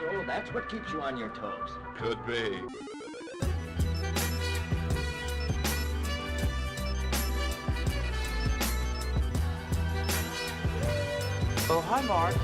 So that's what keeps you on your toes. Could be. Oh, hi, Mark.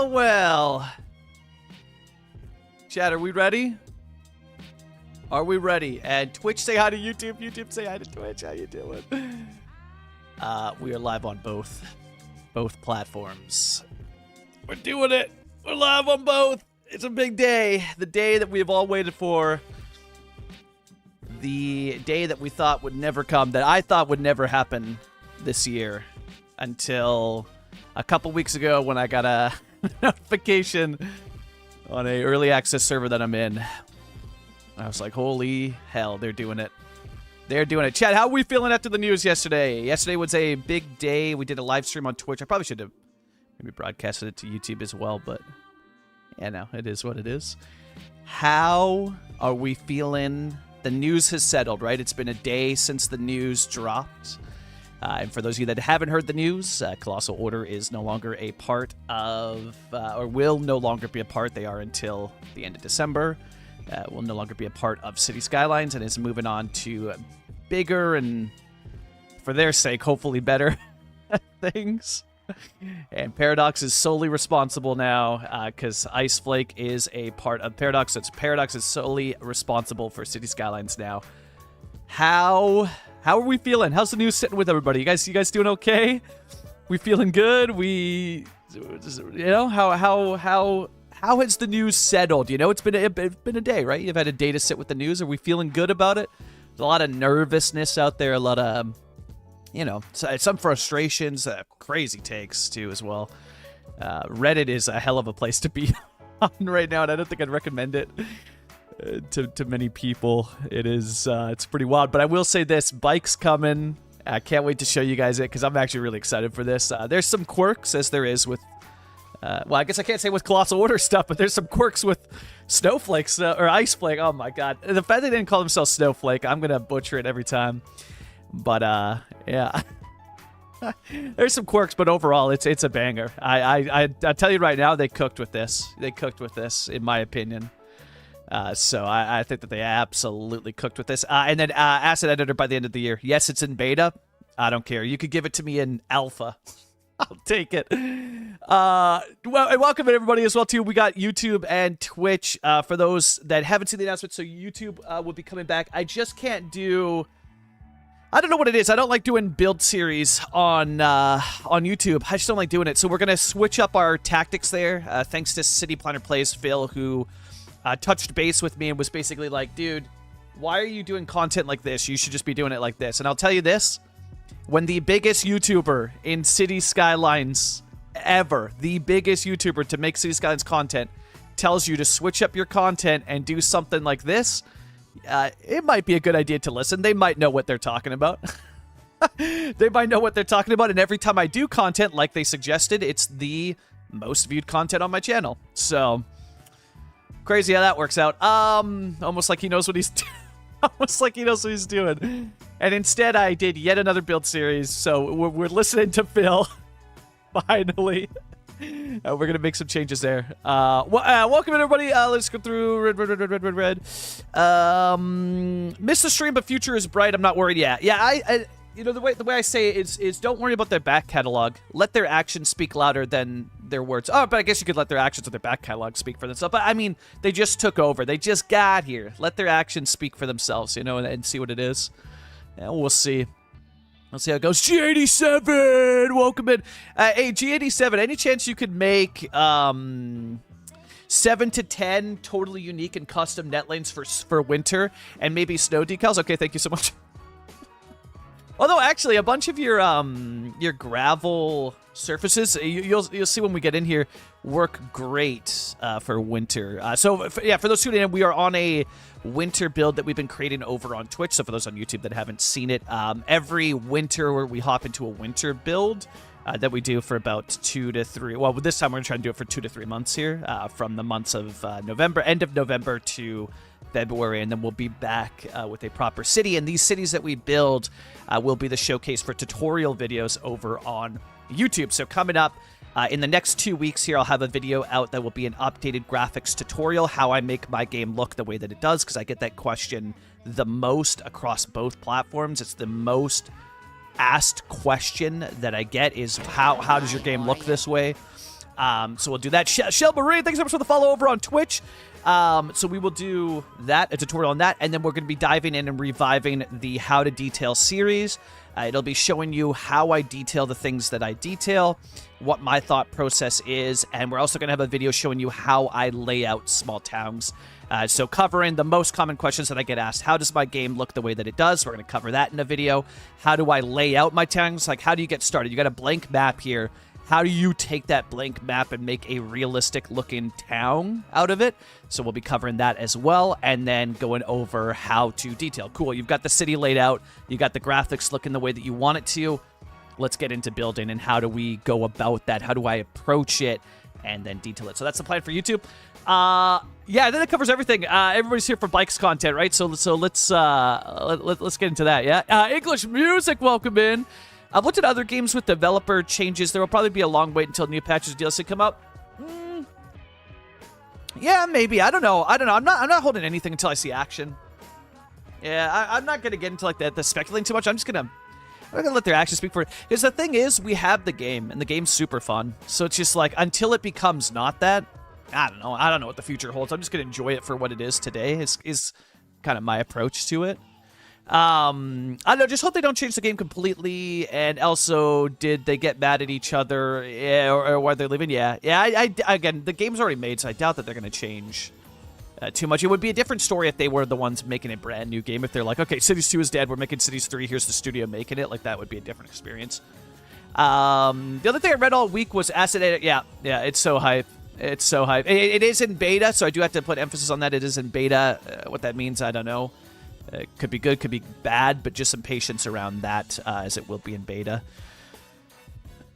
Well. Chat, are we ready? Are we ready? And Twitch, say hi to YouTube. YouTube, say hi to Twitch. How you doing? We are live on both platforms. We're doing it. We're live on both. It's a big day. The day that we have all waited for. The day that we thought would never come, that I thought would never happen this year, until a couple weeks ago when I got a notification on a early access server that I'm in. I was like, holy hell, they're doing it. They're doing it. Chat, how are we feeling after the news yesterday? Yesterday was a big day. We did a live stream on Twitch. I probably should have maybe broadcasted it to YouTube as well, but yeah, no, it is what it is. How are we feeling? The news has settled, right? It's been a day since the news dropped. And for those of you that haven't heard the news, Colossal Order is no longer a part of, or will no longer be a part. They are until the end of December. Will no longer be a part of City Skylines and is moving on to bigger and, for their sake, hopefully better things. And Paradox is solely responsible now because Iceflake is a part of Paradox. So Paradox is solely responsible for City Skylines now. How are we feeling? How's the news sitting with everybody? You guys doing okay? We feeling good? We, you know, how has the news settled? You know, it's been a day, right? You've had a day to sit with the news. Are we feeling good about it? There's a lot of nervousness out there, a lot of, you know, some frustrations, crazy takes too as well. Reddit is a hell of a place to be on right now, and I don't think I'd recommend it to many people. It is it's pretty wild, but I will say this: bike's coming. I can't wait to show you guys it because I'm actually really excited for this. There's some quirks, as there is with well, I guess I can't say with Colossal Order stuff, but there's some quirks with Snowflakes or Iceflake. Oh my god, the fact they didn't call themselves Snowflake, I'm gonna butcher it every time. But yeah. There's some quirks, but overall it's a banger. I tell you right now, they cooked with this. They cooked with this, in my opinion. So I think that they absolutely cooked with this. And then Asset Editor by the end of the year. Yes, it's in beta. I don't care. You could give it to me in alpha. I'll take it. Well, and welcome everybody as well too. We got YouTube and Twitch for those that haven't seen the announcement. So YouTube will be coming back. I just can't do. I don't know what it is. I don't like doing build series on YouTube. I just don't like doing it. So we're gonna switch up our tactics there. Thanks to City Planner Plays Phil, who touched base with me and was basically like, dude, why are you doing content like this? You should just be doing it like this. And I'll tell you this, when the biggest YouTuber in City Skylines ever, the biggest YouTuber to make City Skylines content, tells you to switch up your content and do something like this, it might be a good idea to listen. They might know what they're talking about. They might know what they're talking about. And every time I do content like they suggested, it's the most viewed content on my channel. So crazy how that works out. Almost like he knows what he's doing. Almost like he knows what he's doing. And instead, I did yet another build series. So we're listening to Phil. Finally. We're going to make some changes there. Welcome, everybody. Let's go through red. Missed the stream, but future is bright. I'm not worried yet. Yeah, I you know, the way I say it is don't worry about their back catalog. Let their actions speak louder than their words. Oh, but I guess you could let their actions or their back catalog speak for themselves. But I mean, they just took over. They just got here. Let their actions speak for themselves, you know, and see what it is. And we'll see. Let's see how it goes. G87, welcome in. Hey, G87, any chance you could make 7 to 10 totally unique and custom net lanes for winter and maybe snow decals? Okay, thank you so much. Although, actually, a bunch of your gravel surfaces, you'll see when we get in here, work great for winter. For those tuning in, we are on a winter build that we've been creating over on Twitch. So for those on YouTube that haven't seen it, every winter we hop into a winter build that we do for about 2 to 3. Well, this time we're going to try and do it for 2 to 3 months here, from the months of November, end of November to February, and then we'll be back with a proper city. And these cities that we build will be the showcase for tutorial videos over on YouTube. So coming up in the next 2 weeks here, I'll have a video out that will be an updated graphics tutorial, how I make my game look the way that it does, because I get that question the most across both platforms. It's the most asked question that I get is how does your game look this way? So we'll do that. Shell Marie, thanks so much for the follow over on Twitch. So we will do that, a tutorial on that, and then we're going to be diving in and reviving the How to Detail series. It'll be showing you how I detail the things that I detail, what my thought process is, and we're also going to have a video showing you how I lay out small towns. So covering the most common questions that I get asked. How does my game look the way that it does? We're going to cover that in a video. How do I lay out my towns? Like, how do you get started? You got a blank map here. How do you take that blank map and make a realistic looking town out of it? So we'll be covering that as well, and then going over how to detail. Cool, you've got the city laid out, you got the graphics looking the way that you want it to. Let's get into building and how do we go about that? How do I approach it and then detail it? So that's the plan for YouTube. Yeah, then it covers everything. Everybody's here for bikes content, right? So let's get into that. Yeah, English music, welcome in. I've looked at other games with developer changes. There will probably be a long wait until new patches DLC come out. Yeah, maybe. I don't know. I'm not holding anything until I see action. Yeah, I'm not gonna get into like the speculating too much. I'm gonna let their actions speak for it. Because the thing is, we have the game, and the game's super fun. So it's just like until it becomes not that, I don't know. I don't know what the future holds. I'm just gonna enjoy it for what it is today. Is kind of my approach to it. I don't know, just hope they don't change the game completely, and also, did they get mad at each other, or why they're leaving? Yeah, again, the game's already made, so I doubt that they're going to change too much. It would be a different story if they were the ones making a brand new game, if they're like, okay, Cities 2 is dead, we're making Cities 3, here's the studio making it, like, that would be a different experience. The other thing I read all week was Acid, yeah, it's so hype. It's so hype. It is in beta, so I do have to put emphasis on that. It is in beta. What that means, I don't know. It could be good, could be bad, but just some patience around that, as it will be in beta.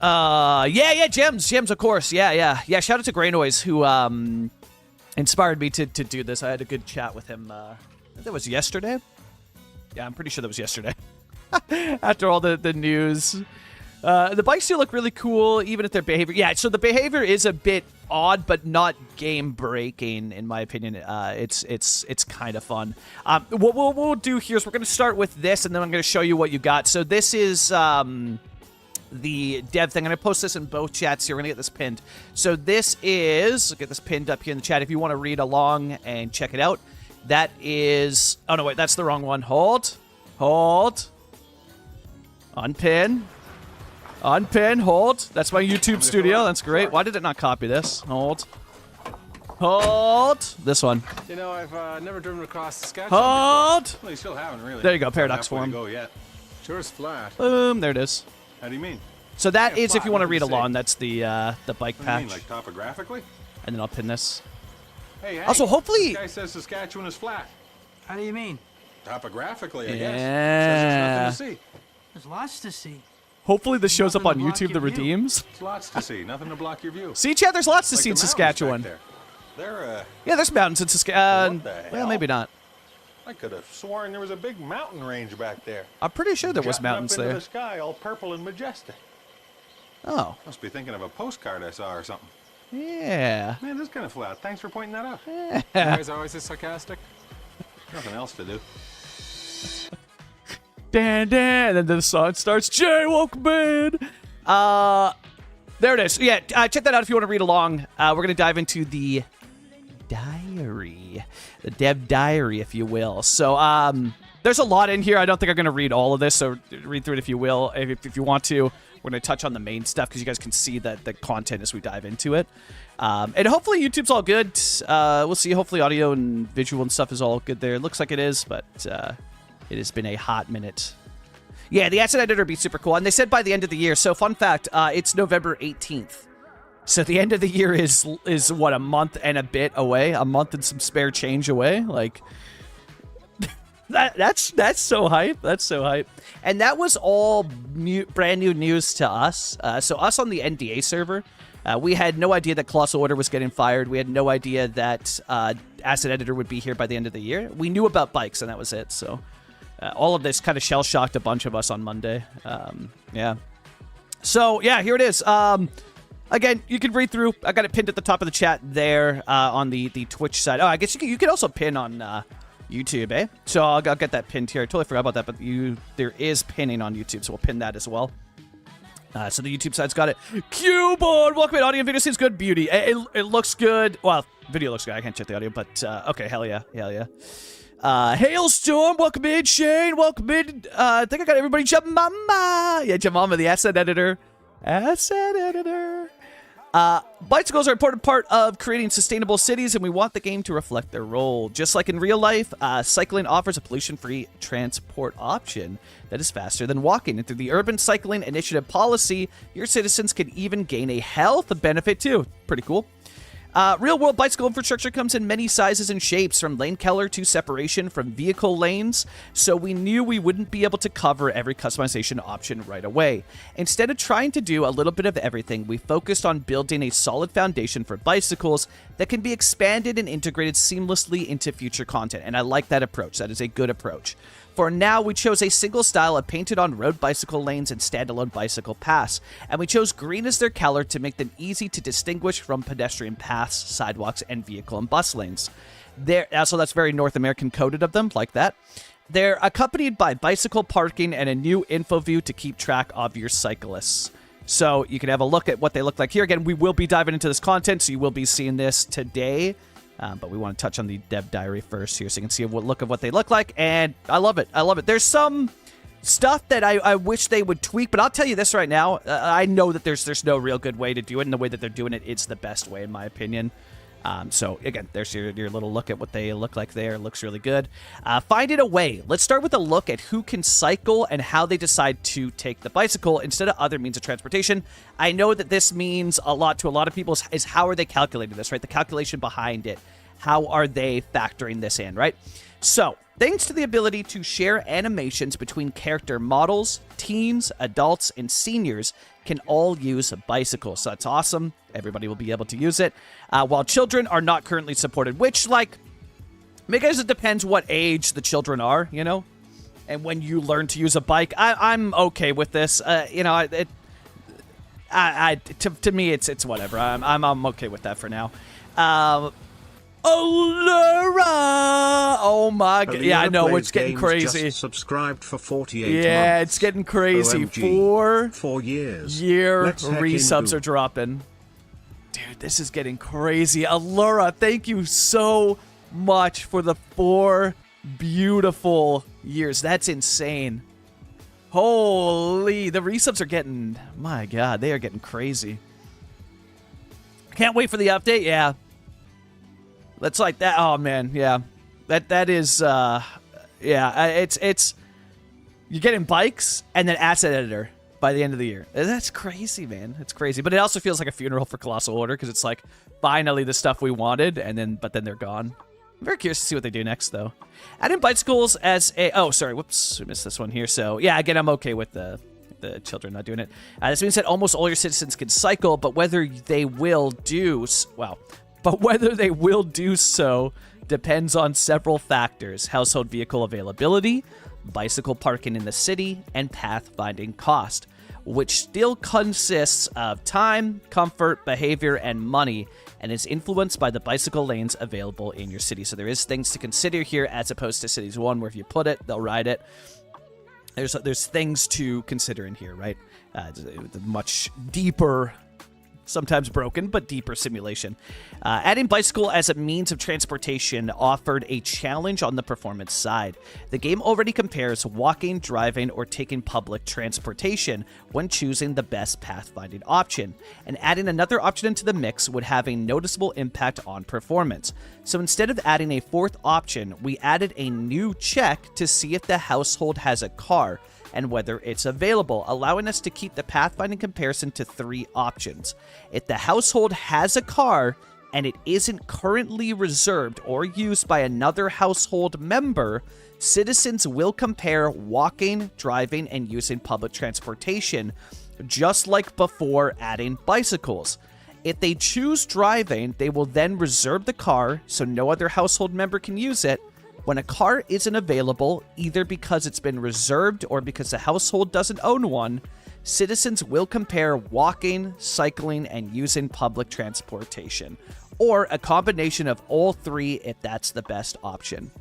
Yeah, Gems, of course. Yeah. Shout out to Grey Noise, who inspired me to do this. I had a good chat with him. I think that was yesterday. Yeah, I'm pretty sure that was yesterday. After all the news. The bikes do look really cool, even if their behavior... Yeah, so the behavior is a bit odd, but not game-breaking, in my opinion. It's kind of fun. What we'll do here is we're going to start with this, and then I'm going to show you what you got. So this is the dev thing. I'm going to post this in both chats here. We're going to get this pinned. So this is... I'll get this pinned up here in the chat if you want to read along and check it out. That is... Oh, no, wait, that's the wrong one. Hold. Unpin. Unpin, hold. That's my YouTube studio. That's great. Why did it not copy this? Hold. This one. You know, I've never driven across Saskatchewan Hold. before. Well, you still haven't, really. There you go, Paradox form. Go yet. Sure is flat. Boom, there it is. How do you mean? So that is, flat, if you want to read what do you along, say? that's the bike What do you patch. mean, like topographically? And then I'll pin this. Hey, Also, hopefully... This guy says Saskatchewan is flat. How do you mean? Topographically, I Yeah. guess. Says there's nothing to see. There's lots to see. Hopefully this shows up on Nothing to block YouTube, the your view. redeems. There's lots to see. Nothing to block your view. See, Chad, there's lots to Like see the in mountains Saskatchewan. back there. They're, Yeah, there's mountains in Saskatchewan. What the Well, hell? maybe not. I could have sworn there was a big mountain range back there. I'm pretty sure there was Jutting mountains up into there. the sky, all purple and majestic. Oh. Must be thinking of a postcard I saw or something. Yeah. Man, this is kind of flat. Thanks for pointing that out. You guys always this sarcastic? Nothing else to do. Dan, and then the song starts. Jay, welcome in. There it is. Yeah, check that out if you want to read along. We're going to dive into the diary, the dev diary, if you will. So, there's a lot in here. I don't think I'm going to read all of this, so read through it if you will. If you want to, we're going to touch on the main stuff because you guys can see the content as we dive into it. And hopefully YouTube's all good. We'll see. Hopefully audio and visual and stuff is all good there. It looks like it is, but it has been a hot minute. Yeah, the asset editor would be super cool. And they said by the end of the year. So fun fact, it's November 18th. So the end of the year is what, a month and a bit away? A month and some spare change away? Like, that's so hype. That's so hype. And that was all brand new news to us. So us on the NDA server, we had no idea that Colossal Order was getting fired. We had no idea that asset editor would be here by the end of the year. We knew about bikes, and that was it. So all of this kind of shell-shocked a bunch of us on Monday. Yeah. So, yeah, here it is. Again, you can read through. I got it pinned at the top of the chat there on the Twitch side. Oh, I guess you can also pin on YouTube, eh? So I'll get that pinned here. I totally forgot about that, but there is pinning on YouTube, so we'll pin that as well. So the YouTube side's got it. Cubeboard! Welcome in. Audio and video seems good. Beauty. It looks good. Well, video looks good. I can't check the audio, but okay, hell yeah. Hell yeah. Hailstorm, welcome in. Shane, welcome in. I think I got everybody. Jamama. Yeah, Jamama, the asset editor. Asset editor. Bicycles are an important part of creating sustainable cities, and we want the game to reflect their role. Just like in real life, cycling offers a pollution-free transport option that is faster than walking. And through the Urban Cycling Initiative policy, your citizens can even gain a health benefit too. Pretty cool. Real-world bicycle infrastructure comes in many sizes and shapes, from lane color to separation from vehicle lanes, so we knew we wouldn't be able to cover every customization option right away. Instead of trying to do a little bit of everything, we focused on building a solid foundation for bicycles that can be expanded and integrated seamlessly into future content, and I like that approach. That is a good approach. For now, we chose a single style of painted-on road bicycle lanes and standalone bicycle paths, and we chose green as their color to make them easy to distinguish from pedestrian paths, sidewalks, and vehicle and bus lanes. So that's very North American coded of them, like that. They're accompanied by bicycle parking and a new info view to keep track of your cyclists. So you can have a look at what they look like here. Again, we will be diving into this content, so you will be seeing this today. But we want to touch on the dev diary first here so you can see a look of what they look like. And I love it. I love it. There's some stuff that I wish they would tweak, but I'll tell you this right now. I know that there's no real good way to do it, and the way that they're doing it, it's the best way in my opinion. So again, there's your little look at what they look like there. It looks really good. Find it a way. Let's start with a look at who can cycle and how they decide to take the bicycle instead of other means of transportation. I know that this means a lot to a lot of people is how are they calculating this, right? The calculation behind it. How are they factoring this in, right? So, thanks to the ability to share animations between character models, teens, adults, and seniors can all use a bicycle. So that's awesome. Everybody will be able to use it. While children are not currently supported, which, like, I guess it depends what age the children are, you know? And when you learn to use a bike, I'm okay with this. You know, to me, it's whatever. I'm okay with that for now. Allura! Oh my god. Yeah, I know, it's getting crazy. Just subscribed for 48 yeah, months. It's getting crazy. OMG. 4 years. Resubs are dropping. Dude, this is getting crazy. Allura, thank you so much for the 4 beautiful years. That's insane. Holy, the resubs are getting, my god, they are getting crazy. Can't wait for the update, yeah. That's like that. Oh man, yeah. That is yeah, it's you're getting bikes and then asset editor by the end of the year. That's crazy, man. It's crazy. But it also feels like a funeral for Colossal Order because it's like finally the stuff we wanted but then they're gone. I'm very curious to see what they do next though. Add in bicycles as a whoops, we missed this one here. So yeah, again, I'm okay with the children not doing it. This means that almost all your citizens can cycle, but whether they will do so depends on several factors: household vehicle availability, bicycle parking in the city, and pathfinding cost. which still consists of time, comfort, behavior, and money, and is influenced by the bicycle lanes available in your city. So there is things to consider here as opposed to Cities 1, where if you put it, they'll ride it. There's things to consider in here, right? The much deeper, sometimes broken, but deeper simulation. Adding bicycle as a means of transportation offered a challenge on the performance side. The game already compares walking, driving, or taking public transportation when choosing the best pathfinding option, and adding another option into the mix would have a noticeable impact on performance. So instead of adding a fourth option, we added a new check to see if the household has a car and whether it's available, allowing us to keep the pathfinding comparison to 3 options. If the household has a car and it isn't currently reserved or used by another household member, citizens will compare walking, driving, and using public transportation, just like before adding bicycles. If they choose driving, they will then reserve the car so no other household member can use it. When a car isn't available, either because it's been reserved or because the household doesn't own one, citizens will compare walking, cycling, and using public transportation, or a combination of all 3 if that's the best option.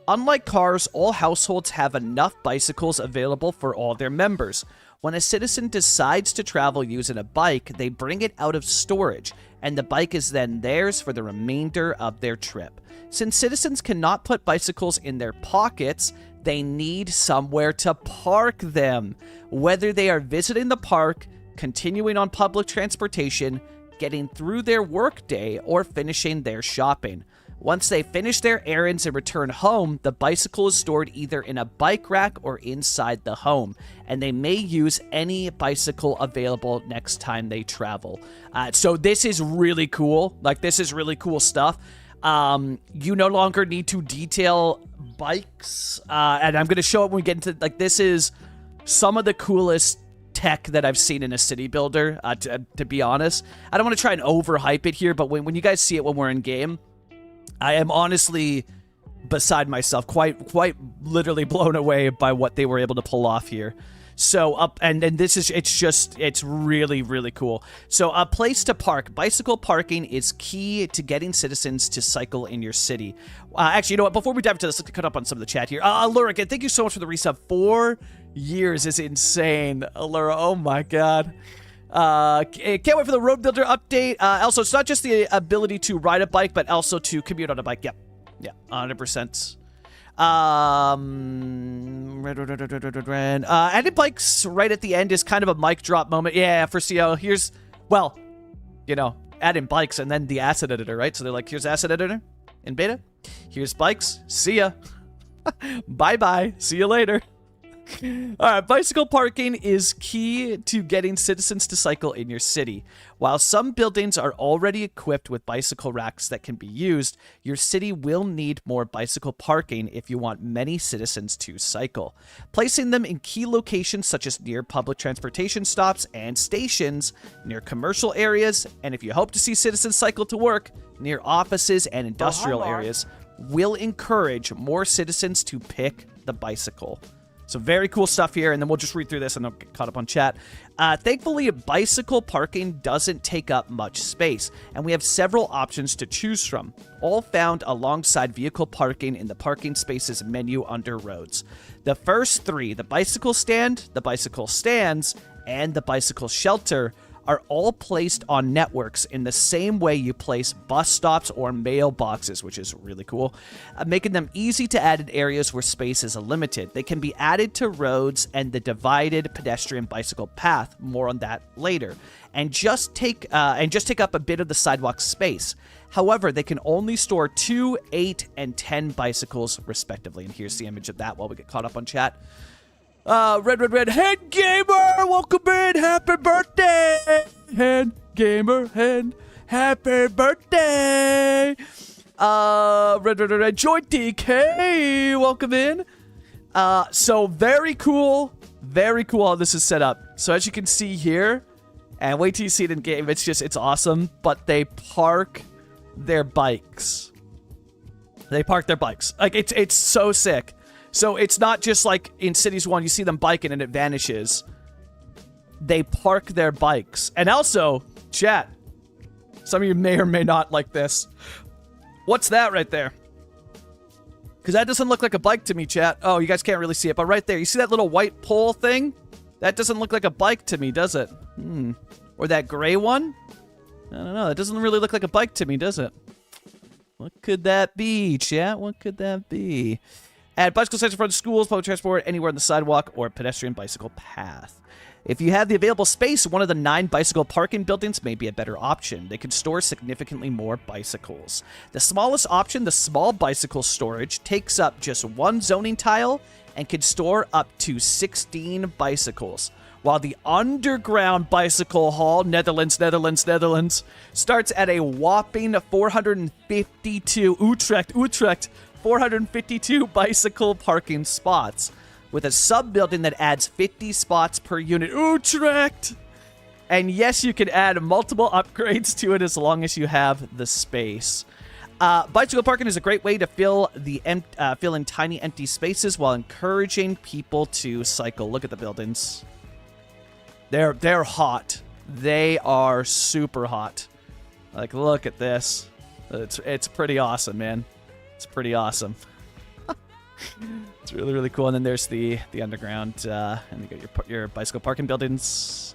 Unlike cars, all households have enough bicycles available for all their members. When a citizen decides to travel using a bike, they bring it out of storage, and the bike is then theirs for the remainder of their trip. Since citizens cannot put bicycles in their pockets, they need somewhere to park them. Whether they are visiting the park, continuing on public transportation, getting through their workday, or finishing their shopping. Once they finish their errands and return home, the bicycle is stored either in a bike rack or inside the home, and they may use any bicycle available next time they travel. So this is really cool. Like, this is really cool stuff. You no longer need to detail bikes, and I'm going to show it when we get into, like, this is some of the coolest tech that I've seen in a city builder, to be honest. I don't want to try and overhype it here, but when you guys see it when we're in game, I am honestly beside myself, quite literally blown away by what they were able to pull off here. So and this is, it's really, really cool. So a place to park. Bicycle parking is key to getting citizens to cycle in your city. Actually, you know what? Before we dive into this, let's cut up on some of the chat here. Luric, thank you so much for the resub. 4 years is insane. Allura, oh my god. Can't wait for the road builder update. Also, it's not just the ability to ride a bike, but also to commute on a bike. Yep. Yeah, 100%. Added bikes right at the end is kind of a mic drop moment. Yeah, for CO. Here's, well, you know, adding bikes and then the asset editor, right? So they're like, here's asset editor in beta. Here's bikes. See ya. Bye-bye. See you later. All right, bicycle parking is key to getting citizens to cycle in your city. While some buildings are already equipped with bicycle racks that can be used, your city will need more bicycle parking if you want many citizens to cycle. Placing them in key locations such as near public transportation stops and stations, near commercial areas, and if you hope to see citizens cycle to work, near offices and industrial areas, will encourage more citizens to pick the bicycle. So very cool stuff here, and then we'll just read through this and I'll get caught up on chat. Thankfully, bicycle parking doesn't take up much space, and we have several options to choose from, all found alongside vehicle parking in the parking spaces menu under roads. The first 3, the bicycle stand, the bicycle stands, and the bicycle shelter, are all placed on networks in the same way you place bus stops or mailboxes, which is really cool, making them easy to add in areas where space is limited. They can be added to roads and the divided pedestrian bicycle path, more on that later, and just take up a bit of the sidewalk space. However, they can only store 2, 8, and 10 bicycles respectively, and here's the image of that while we get caught up on chat. Red Hen Gamer, welcome in, happy birthday, Hen Gamer, Hen, happy birthday. Red Joy DK, welcome in. So very cool how this is set up. So as you can see here, and wait till you see it in game, it's awesome, but they park their bikes. Like, it's so sick. So it's not just like in Cities 1, you see them biking and it vanishes. they park their bikes. And also, chat, some of you may or may not like this. What's that right there? Because that doesn't look like a bike to me, chat. Oh, you guys can't really see it, but right there, you see that little white pole thing? That doesn't look like a bike to me, does it? Or that gray one? I don't know. That doesn't really look like a bike to me, does it? What could that be, chat? What could that be? Add bicycle signs in front of schools, public transport, anywhere on the sidewalk, or pedestrian bicycle path. If you have the available space, one of the 9 bicycle parking buildings may be a better option. They could store significantly more bicycles. The smallest option, the small bicycle storage, takes up just 1 zoning tile and can store up to 16 bicycles. While the underground bicycle hall, Netherlands, starts at a whopping 452, Utrecht, 452 bicycle parking spots, with a sub-building that adds 50 spots per unit. Utrecht! And yes, you can add multiple upgrades to it as long as you have the space. Bicycle parking is a great way to fill in tiny empty spaces while encouraging people to cycle. Look at the buildings. They're hot. They are super hot. Like, look at this. It's pretty awesome, man. It's pretty awesome. It's really, really cool. And then there's the underground, and you got your bicycle parking buildings.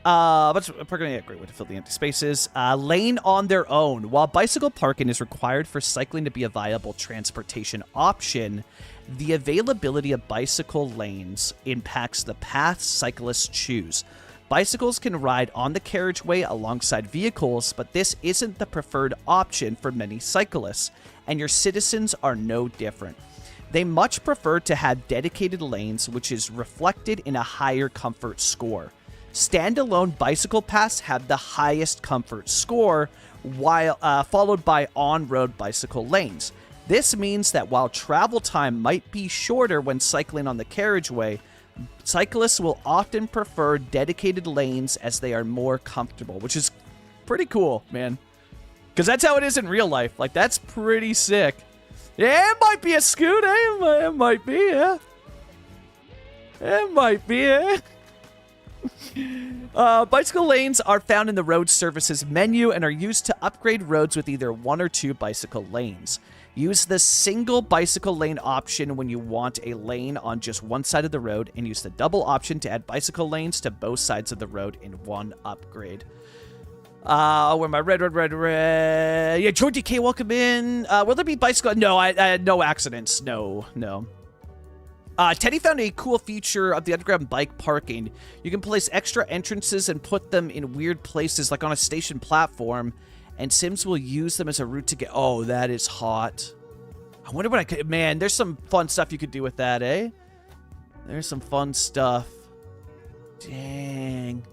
Parking, yeah, great way to fill the empty spaces. Lane on their own. While bicycle parking is required for cycling to be a viable transportation option, the availability of bicycle lanes impacts the paths cyclists choose. Bicycles can ride on the carriageway alongside vehicles, but this isn't the preferred option for many cyclists, and your citizens are no different. They much prefer to have dedicated lanes, which is reflected in a higher comfort score. Standalone bicycle paths have the highest comfort score, while followed by on-road bicycle lanes. This means that while travel time might be shorter when cycling on the carriageway, cyclists will often prefer dedicated lanes as they are more comfortable, which is pretty cool, man. Because that's how it is in real life. Like, that's pretty sick. Yeah, it might be a scoot, eh? It might be, yeah. It might be, eh? Bicycle lanes are found in the road services menu and are used to upgrade roads with either 1 or 2 bicycle lanes. Use the single bicycle lane option when you want a lane on just one side of the road, and use the double option to add bicycle lanes to both sides of the road in one upgrade. Where my red. Yeah, Joy DK, welcome in. Will there be bicycle? No, I no accidents. No. Teddy found a cool feature of the underground bike parking. You can place extra entrances and put them in weird places, like on a station platform, and Sims will use them as a route to get... Oh, that is hot. I wonder what I could... Man, there's some fun stuff you could do with that, eh? There's some fun stuff. Dang,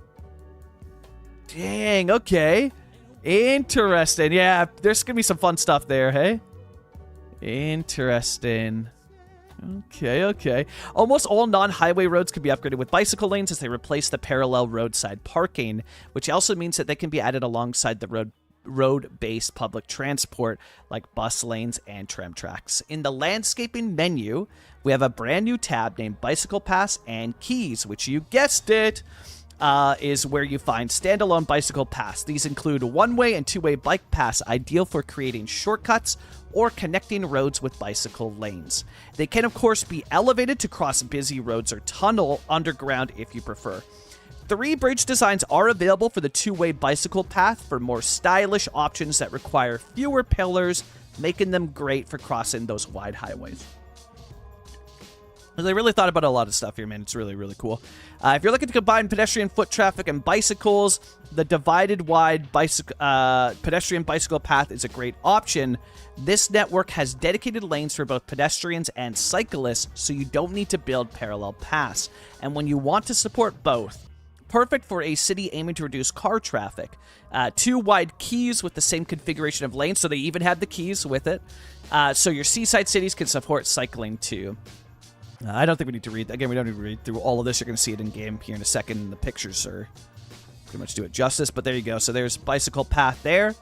okay. Interesting. Yeah, there's gonna be some fun stuff there, hey? Interesting. Okay. Almost all non-highway roads can be upgraded with bicycle lanes as they replace the parallel roadside parking, which also means that they can be added alongside the road-based public transport like bus lanes and tram tracks. In the landscaping menu, we have a brand new tab named Bicycle Pass and Keys, which, you guessed it, is where you find standalone bicycle paths. These include one-way and two-way bike paths, ideal for creating shortcuts or connecting roads with bicycle lanes. They can, of course, be elevated to cross busy roads or tunnel underground if you prefer. 3 bridge designs are available for the two-way bicycle path for more stylish options that require fewer pillars, making them great for crossing those wide highways. They really thought about a lot of stuff here, man. It's really, really cool. If you're looking to combine pedestrian foot traffic and bicycles, the divided wide pedestrian bicycle path is a great option. This network has dedicated lanes for both pedestrians and cyclists, so you don't need to build parallel paths. And when you want to support both, perfect for a city aiming to reduce car traffic. 2 wide keys with the same configuration of lanes, so they even have the keys with it. So your seaside cities can support cycling too. I don't think we need to read... Again, we don't need to read through all of this. You're going to see it in-game here in a second. The pictures are pretty much do it justice, but there you go. So there's bicycle path there,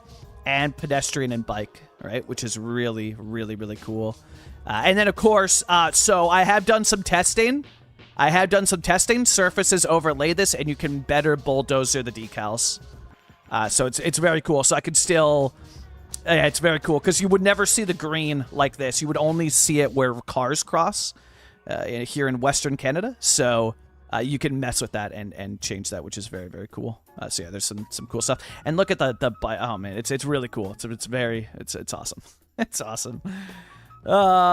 and pedestrian and bike, right? Which is really, really, really cool. And then, of course, so I have done some testing I have done some testing. Surfaces overlay this, and you can better bulldozer the decals. So it's very cool. So I could still... it's very cool, because you would never see the green like this. You would only see it where cars cross here in Western Canada. So you can mess with that and change that, which is very, very cool. So yeah, there's some cool stuff. And look at the oh man, it's really cool. It's awesome. It's awesome.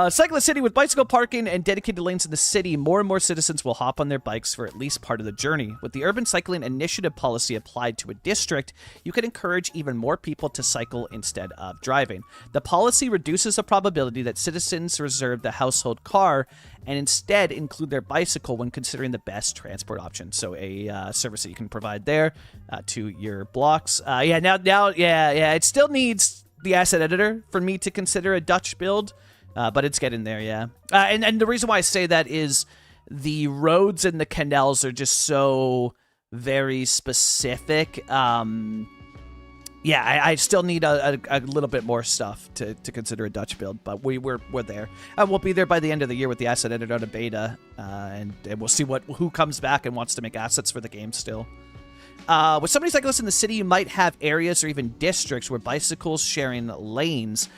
Cyclist City with bicycle parking and dedicated lanes in the city. More and more citizens will hop on their bikes for at least part of the journey. With the Urban Cycling Initiative policy applied to a district, you can encourage even more people to cycle instead of driving. The policy reduces the probability that citizens reserve the household car and instead include their bicycle when considering the best transport option. So a service that you can provide there to your blocks. It still needs the asset editor for me to consider a Dutch build. But it's getting there, yeah. And the reason why I say that is the roads and the canals are just so very specific. I still need a little bit more stuff to consider a Dutch build, but we're there. We'll be there by the end of the year with the asset editor out of beta, and we'll see who comes back and wants to make assets for the game still. With so many cyclists in the city, you might have areas or even districts where bicycles sharing lanes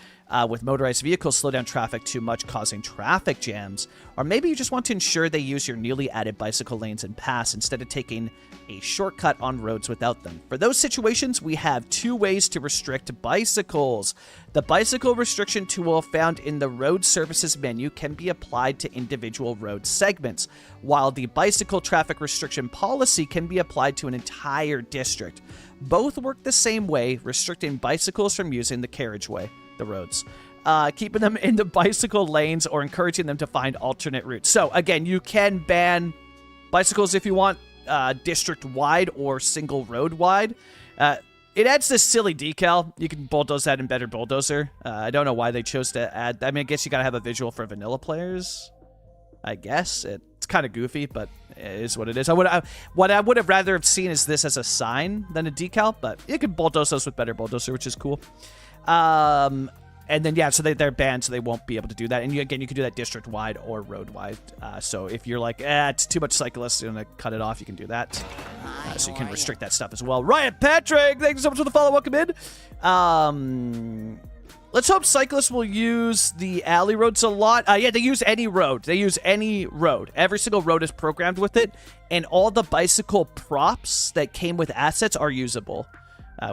with motorized vehicles slow down traffic too much, causing traffic jams. Or maybe you just want to ensure they use your newly added bicycle lanes and pass instead of taking a shortcut on roads without them. For those situations, we have 2 ways to restrict bicycles. The bicycle restriction tool found in the road services menu can be applied to individual road segments, while the bicycle traffic restriction policy can be applied to an entire district. Both work the same way, restricting bicycles from using the carriageway, the roads, keeping them in the bicycle lanes or encouraging them to find alternate routes. So again, you can ban bicycles if you want, district-wide or single road-wide. It adds this silly decal. You can bulldoze that in Better Bulldozer. I don't know why they chose to add... I mean, I guess you gotta have a visual for vanilla players. I guess. It's kind of goofy, but it is what it is. What I would have rather have seen is this as a sign than a decal, but you can bulldoze those with Better Bulldozer, which is cool. And then, yeah, so they're banned, so they won't be able to do that. And you can do that district-wide or road-wide. So if you're like, it's too much cyclists, you're going to cut it off, you can do that. So you can restrict that stuff as well. Riot Patrick, thank you so much for the follow. Welcome in. Let's hope cyclists will use the alley roads a lot. Yeah, they use any road. They use any road. Every single road is programmed with it. And all the bicycle props that came with assets are usable.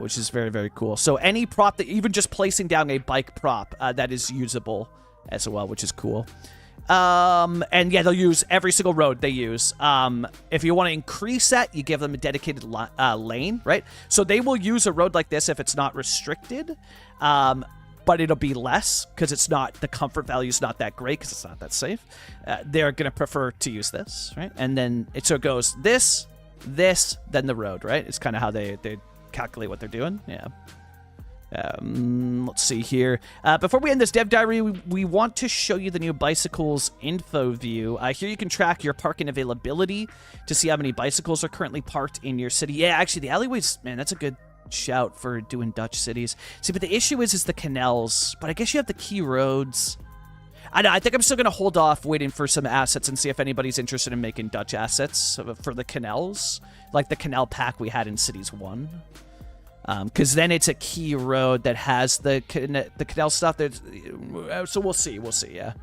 Which is very, very cool. So any prop, that even just placing down a bike prop, that is usable as well, which is cool. And yeah, they'll use every single road they use. If you want to increase that, you give them a dedicated lane, right? So they will use a road like this if it's not restricted, but it'll be less because it's not, the comfort value is not that great because it's not that safe. They're going to prefer to use this, right? And then so it goes this, then the road, right? It's kind of how they calculate what they're doing. Yeah. Let's see here. Before we end this dev diary, we want to show you the new bicycles info view. Here you can track your parking availability to see how many bicycles are currently parked in your city. Yeah, actually, the alleyways, man, that's a good shout for doing Dutch cities. See, but the issue is the canals. But I guess you have the key roads. I know, I think I'm still going to hold off waiting for some assets and see if anybody's interested in making Dutch assets for the canals, like the canal pack we had in Cities 1. Because then it's a key road that has the canal stuff. So we'll see, yeah.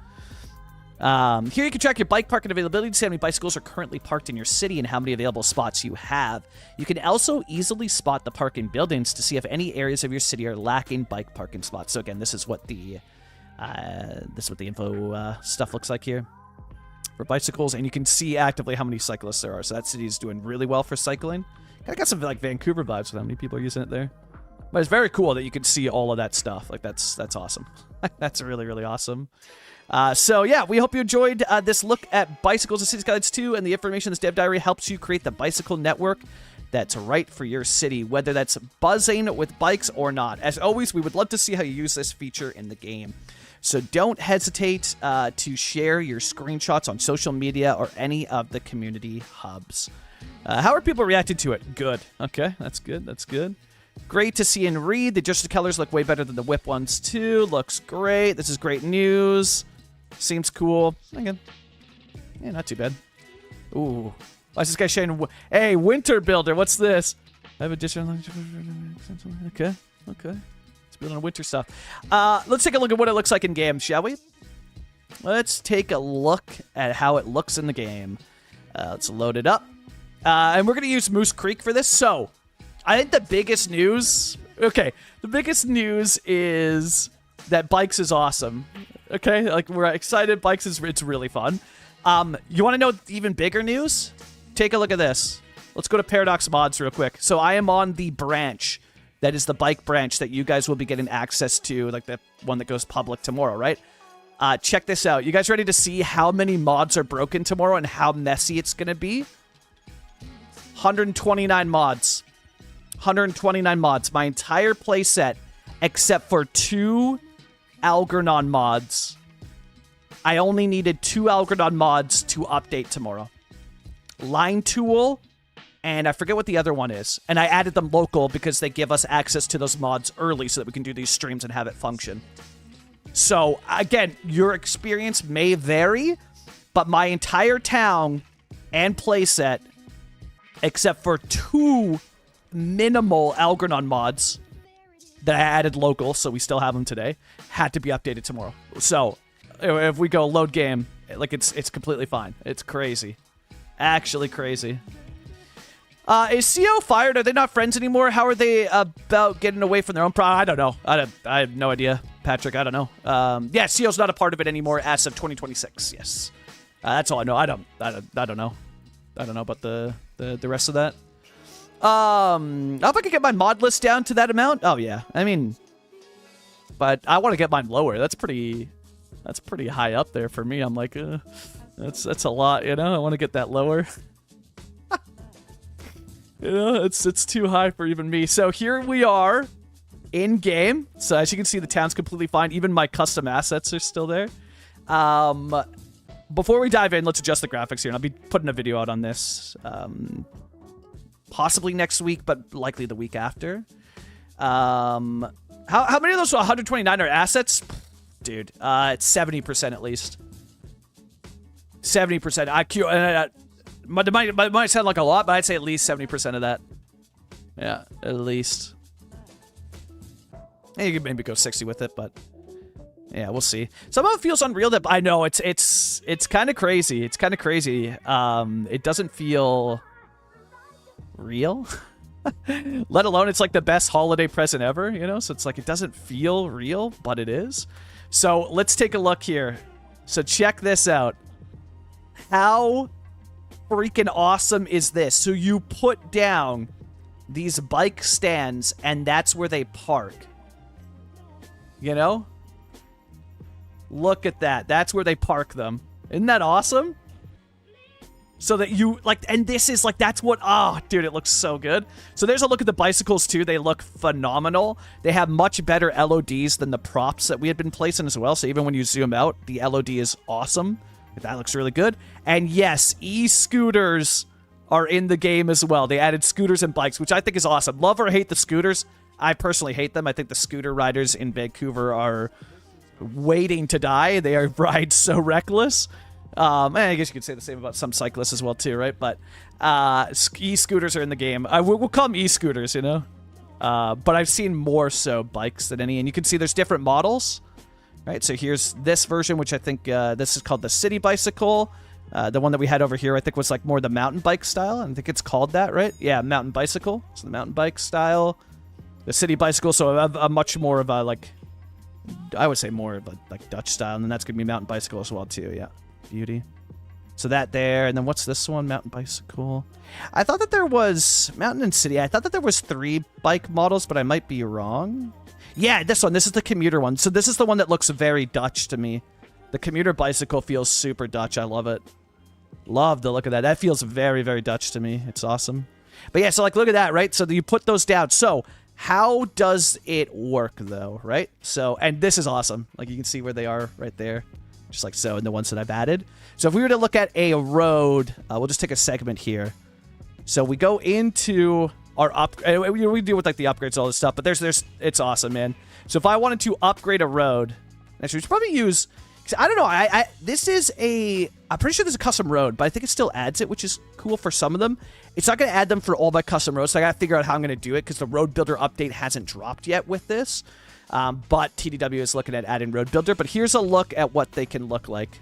Here you can track your bike parking availability to see how many bicycles are currently parked in your city and how many available spots you have. You can also easily spot the parking buildings to see if any areas of your city are lacking bike parking spots. So again, this is what the info stuff looks like here for bicycles, and you can see actively how many cyclists there are. So that city is doing really well for cycling. I got some like Vancouver vibes with how many people are using it there. But it's very cool that you can see all of that stuff. Like that's awesome. That's really, really awesome. So yeah, we hope you enjoyed this look at Bicycles and City Skylines 2, and the information in this dev diary helps you create the bicycle network that's right for your city, whether that's buzzing with bikes or not. As always, we would love to see how you use this feature in the game. So don't hesitate to share your screenshots on social media or any of the community hubs. How are people reacting to it? Good. Okay, that's good. That's good. Great to see and read. The adjusted colors look way better than the whip ones, too. Looks great. This is great news. Seems cool. Again, yeah, not too bad. Ooh. Why is this guy saying, hey, Winter Builder, what's this? I have additional... Okay. It's building winter stuff. Let's take a look at what it looks like in game, shall we? Let's take a look at how it looks in the game. Let's load it up. And we're going to use Moose Creek for this. So, I think the biggest news... Okay, the biggest news is that Bikes is awesome. Okay, like, we're excited. Bikes is... It's really fun. You want to know even bigger news? Take a look at this. Let's go to Paradox Mods real quick. So I am on the branch that is the bike branch that you guys will be getting access to, like the one that goes public tomorrow, right? Check this out. You guys ready to see how many mods are broken tomorrow and how messy it's going to be? 129 mods. 129 mods. My entire playset, except for 2 Algernon mods. I only needed 2 Algernon mods to update tomorrow. Line Tool, and I forget what the other one is. And I added them local because they give us access to those mods early so that we can do these streams and have it function. So, again, your experience may vary, but my entire town and playset, except for 2 minimal Algernon mods that I added local, so we still have them today, had to be updated tomorrow. So, if we go load game, like it's completely fine. It's crazy. Actually crazy. Is CO fired? Are they not friends anymore? How are they about getting away from their own I don't know. I have no idea, Patrick. I don't know. Yeah, CO's not a part of it anymore as of 2026. Yes, that's all I know. I don't know. I don't know about the rest of that. If I could get my mod list down to that amount, oh yeah. I mean, but I want to get mine lower. That's pretty high up there for me. I'm like, that's a lot, you know. I want to get that lower. You know, it's too high for even me. So here we are in game. So as you can see, the town's completely fine. Even my custom assets are still there. Before we dive in, let's adjust the graphics here. And I'll be putting a video out on this possibly next week, but likely the week after. How many of those 129 are assets? Dude, it's 70% at least. 70%. It might sound like a lot, but I'd say at least 70% of that. Yeah, at least. Yeah, you could maybe go 60 with it, but yeah, we'll see. Somehow it feels unreal. That I know it's kind of crazy. It's kind of crazy. It doesn't feel real. Let alone it's like the best holiday present ever, you know? So it's like it doesn't feel real, but it is. So let's take a look here. So check this out. How freaking awesome is this? So you put down these bike stands and that's where they park. You know? Look at that. That's where they park them. Isn't that awesome? So that you, like, and this is, like, that's what, oh, dude, it looks so good. So there's a look at the bicycles, too. They look phenomenal. They have much better LODs than the props that we had been placing as well. So even when you zoom out, the LOD is awesome. That looks really good. And yes, e-scooters are in the game as well. They added scooters and bikes, which I think is awesome. Love or hate the scooters. I personally hate them. I think the scooter riders in Vancouver are waiting to die. They are ride so reckless. I guess you could say the same about some cyclists as well too, right? But e-scooters are in the game. We'll call them e-scooters, you know? But I've seen more so bikes than any. And you can see there's different models, right? So here's this version, which I think this is called the City Bicycle. The one that we had over here, I think, was like more the mountain bike style. I think it's called that, right? Yeah, mountain bicycle. So the mountain bike style. The City Bicycle, so a much more of a, like, I would say more of a, like, Dutch style. And then that's going to be mountain bicycle as well too, yeah. Beauty. So that there, and then what's this one? Mountain bicycle. I thought that there was mountain and city. I thought that there was 3 bike models, but I might be wrong. Yeah, this one. This is the commuter one. So this is the one that looks very Dutch to me. The commuter bicycle feels super Dutch. I love it. Love the look of that. That feels very, very Dutch to me. It's awesome. But yeah, so like, look at that, right? So you put those down. So how does it work though, right? So, and this is awesome. Like you can see where they are right there. Just like so, and the ones that I've added. So if we were to look at a road, we'll just take a segment here. So we go into our we deal with like the upgrades, all this stuff, but there's, it's awesome, man. So if I wanted to upgrade a road, actually we should probably use, I don't know. This is I'm pretty sure there's a custom road, but I think it still adds it, which is cool for some of them. It's not going to add them for all my custom roads, so I got to figure out how I'm going to do it because the road builder update hasn't dropped yet with this. But TDW is looking at adding road builder. But here's a look at what they can look like.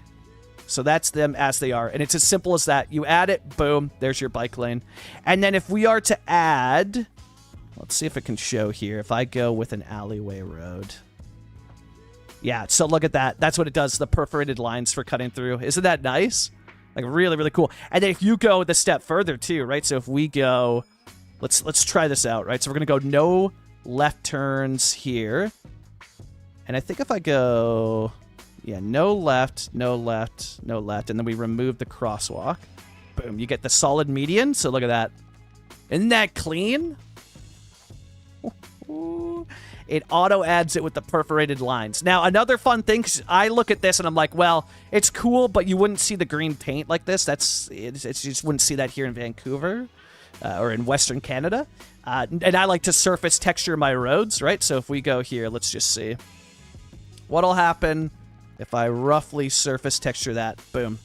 So that's them as they are. And it's as simple as that. You add it, boom, there's your bike lane. And then if we are to add, let's see if it can show here. If I go with an alleyway road. Yeah, so look at that. That's what it does, the perforated lines for cutting through. Isn't that nice? Like, really, really cool. And then if you go the step further, too, right? So if we go, let's try this out, right? So we're going to go no left turns here. And I think if I go, yeah, no left, no left, no left, and then we remove the crosswalk, boom, you get the solid median. So look at that. Isn't that clean? It auto adds it with the perforated lines. Now, another fun thing, 'cause I look at this and I'm like, well, it's cool, but you wouldn't see the green paint like this. You just wouldn't see that here in Vancouver or in Western Canada. And I like to surface texture my roads, right? So if we go here, let's just see. What'll happen if I roughly surface texture that? Boom.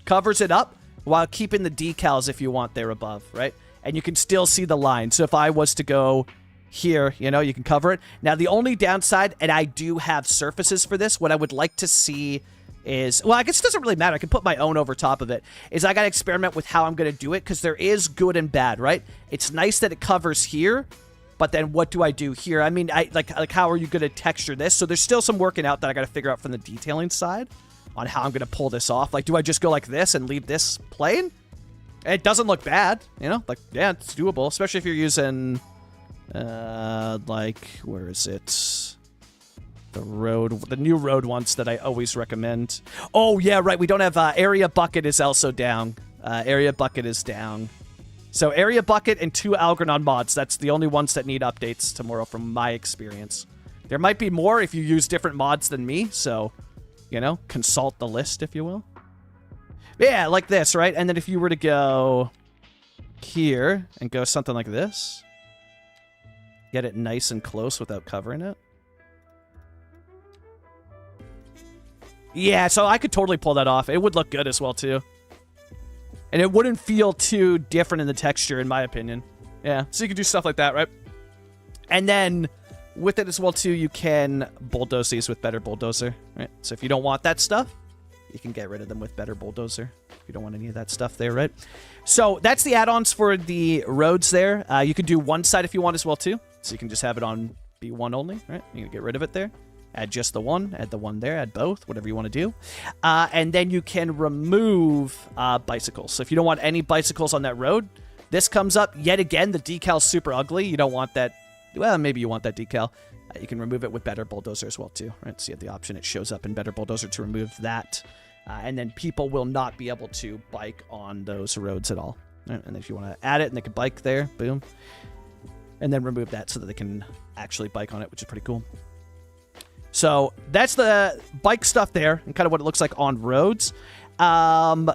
Covers it up while keeping the decals if you want there above, right? And you can still see the line. So if I was to go here, you know, you can cover it. Now, the only downside, and I do have surfaces for this, what I would like to see is, well, I guess it doesn't really matter. I can put my own over top of it, is I got to experiment with how I'm going to do it because there is good and bad, right? It's nice that it covers here, but then what do I do here? I mean, like how are you going to texture this? So there's still some working out that I got to figure out from the detailing side on how I'm going to pull this off. Like, do I just go like this and leave this plain? It doesn't look bad, you know? Like, yeah, it's doable, especially if you're using... like, where is it? The new road ones that I always recommend. Oh, yeah, right. We don't have, Area Bucket is also down. Area Bucket is down. So Area Bucket and 2 Algernon mods. That's the only ones that need updates tomorrow from my experience. There might be more if you use different mods than me. So, you know, consult the list, if you will. Yeah, like this, right? And then if you were to go here and go something like this. Get it nice and close without covering it. Yeah, so I could totally pull that off. It would look good as well, too. And it wouldn't feel too different in the texture, in my opinion. Yeah, so you can do stuff like that, right? And then, with it as well, too, you can bulldoze these with Better Bulldozer, right? So if you don't want that stuff, you can get rid of them with Better Bulldozer. If you don't want any of that stuff there, right? So that's the add-ons for the roads there. You can do one side if you want as well, too. So you can just have it on B1 only, right? You can get rid of it there. Add just the one. Add the one there. Add both. Whatever you want to do. And then you can remove bicycles. So if you don't want any bicycles on that road, this comes up. Yet again, the decal's super ugly. You don't want that. Well, maybe you want that decal. You can remove it with Better Bulldozer as well, too. Right? So you have the option. It shows up in Better Bulldozer to remove that. And then people will not be able to bike on those roads at all. Right? And if you want to add it and they can bike there, boom. And then remove that so that they can actually bike on it, which is pretty cool. So that's the bike stuff there and kind of what it looks like on roads. The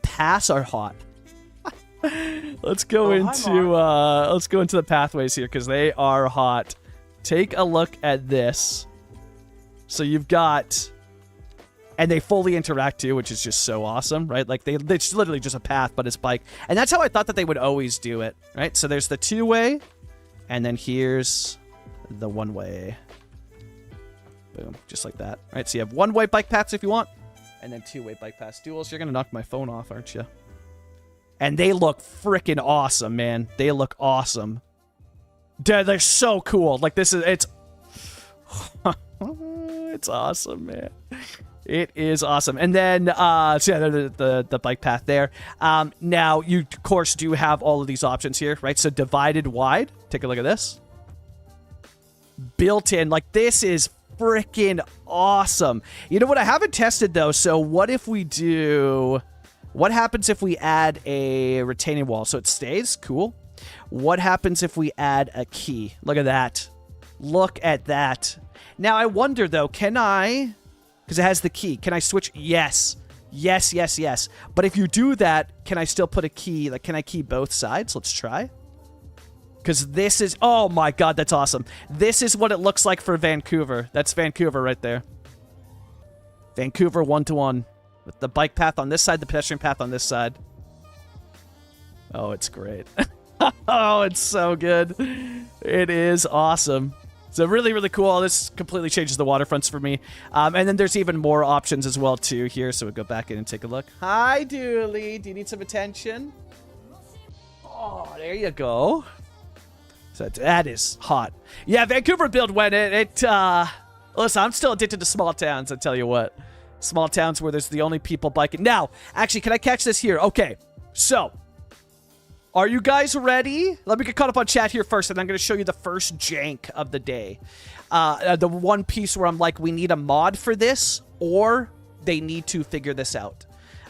paths are hot. Let's go into the pathways here because they are hot. Take a look at this. So you've got, and they fully interact too, which is just so awesome, right? Like it's literally just a path, but it's bike. And that's how I thought that they would always do it, right? So there's the 2-way, and then here's the 1-way. Boom, just like that, right? So you have 1-way bike paths if you want, and then 2-way bike paths. Duels, you're gonna knock my phone off, aren't you? And they look freaking awesome, man. They look awesome. They're so cool. Like it's it's awesome, man. It is awesome. And then, so yeah, the bike path there. Now, you, of course, do have all of these options here, right? So divided wide. Take a look at this. Built in. Like, this is freaking awesome. You know what? I haven't tested, though. So what if we do... What happens if we add a retaining wall? So it stays. Cool. What happens if we add a key? Look at that. Look at that. Now, I wonder, though, can I... Because it has the key. Can I switch? Yes. Yes, yes, yes. But if you do that, can I still put a key? Like, can I key both sides? Let's try. Because this is... Oh, my God, that's awesome. This is what it looks like for Vancouver. That's Vancouver right there. Vancouver 1-to-1 with the bike path on this side, the pedestrian path on this side. Oh, it's great. Oh, it's so good. It is awesome. So really, really cool. This completely changes the waterfronts for me. And then there's even more options as well, too, here. So we'll go back in and take a look. Hi, Dooley. Do you need some attention? Oh, there you go. So that is hot. Yeah, Vancouver build when listen, I'm still addicted to small towns, I tell you what. Small towns where there's the only people biking. Now, actually, can I catch this here? Okay, so are you guys ready? Let me get caught up on chat here first, and I'm going to show you the first jank of the day. The one piece where I'm like, we need a mod for this, or they need to figure this out.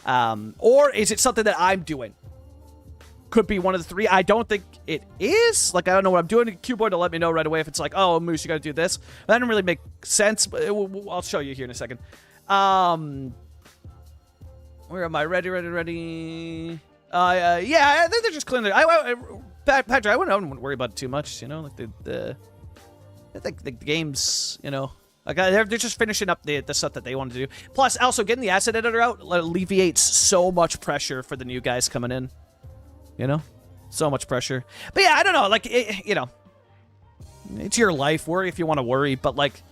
Or is it something that I'm doing? Could be one of the three. I don't think it is. Like, I don't know what I'm doing. Q-Boy to let me know right away if it's like, oh, Moose, you got to do this. That didn't really make sense, but I'll show you here in a second. Where am I? Ready? Yeah, I think they're just cleaning it. Patrick, I wouldn't worry about it too much, you know? Like, I think the game's, you know... Like, they're just finishing up the stuff that they wanted to do. Plus, also, getting the asset editor out alleviates so much pressure for the new guys coming in. You know? So much pressure. But yeah, I don't know. Like, you know, it's your life. Worry if you want to worry. But, like,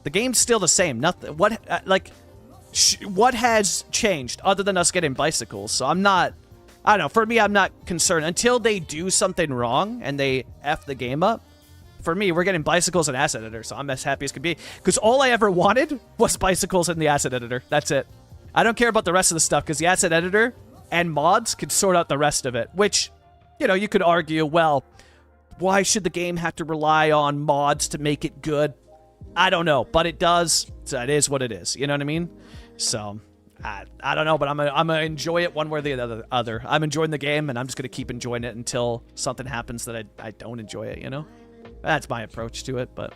the game's still the same. Nothing. What has changed other than us getting bicycles? So I don't know. For me, I'm not concerned. Until they do something wrong and they F the game up, for me, we're getting bicycles and asset editor. So I'm as happy as could be. Because all I ever wanted was bicycles and the asset editor. That's it. I don't care about the rest of the stuff because the asset editor and mods could sort out the rest of it, which, you know, you could argue, well, why should the game have to rely on mods to make it good? I don't know, but it does, so it is what it is, you know what I mean? So, I don't know, but I'm gonna enjoy it one way or the other. I'm enjoying the game, and I'm just gonna keep enjoying it until something happens that I don't enjoy it, you know? That's my approach to it, but...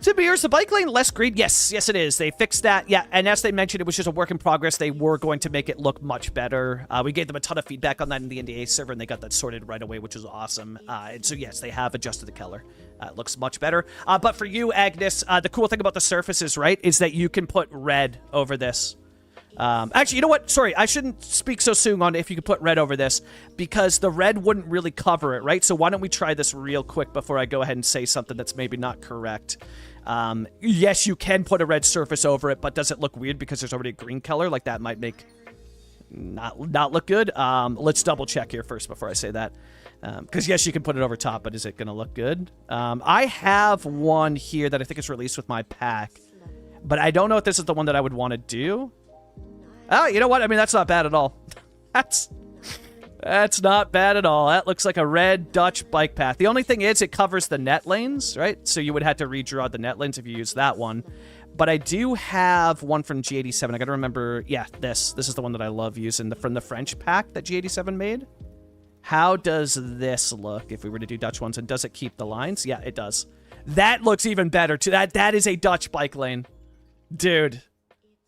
So, here's the bike lane less green. Yes, it is. They fixed that. Yeah, and as they mentioned, it was just a work in progress. They were going to make it look much better. We gave them a ton of feedback on that in the NDA server, and they got that sorted right away, which was awesome. And so, yes, they have adjusted the color. It looks much better. But for you, Agnes, the cool thing about the surfaces, right, is that you can put red over this. Actually, you know what? Sorry, I shouldn't speak so soon on if you could put red over this, because the red wouldn't really cover it, right? So why don't we try this real quick before I go ahead and say something that's maybe not correct. Yes, you can put a red surface over it, but does it look weird because there's already a green color? Like, that might make not look good. Let's double check here first before I say that. Because yes, you can put it over top, but is it going to look good? I have one here that I think is released with my pack, but I don't know if this is the one that I would want to do. Oh, you know what? I mean, that's not bad at all. That's not bad at all. That looks like a red Dutch bike path. The only thing is it covers the net lanes, right? So you would have to redraw the net lanes if you use that one. But I do have one from G87. I got to remember, yeah, this is the one that I love using from the French pack that G87 made. How does this look if we were to do Dutch ones? And does it keep the lines? Yeah, it does. That looks even better too. That is a Dutch bike lane. Dude,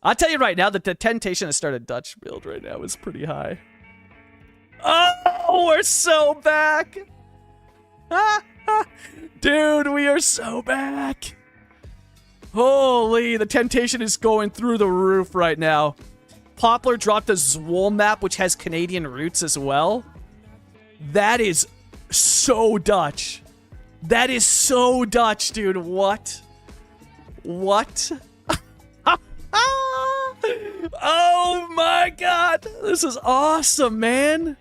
I'll tell you right now that the temptation to start a Dutch build right now is pretty high. Oh, we're so back. Dude, we are so back. Holy, the temptation is going through the roof right now. Poplar dropped a Zwolle map, which has Canadian roots as well. That is so Dutch. That is so Dutch, dude. What? What? Oh my god. This is awesome, man.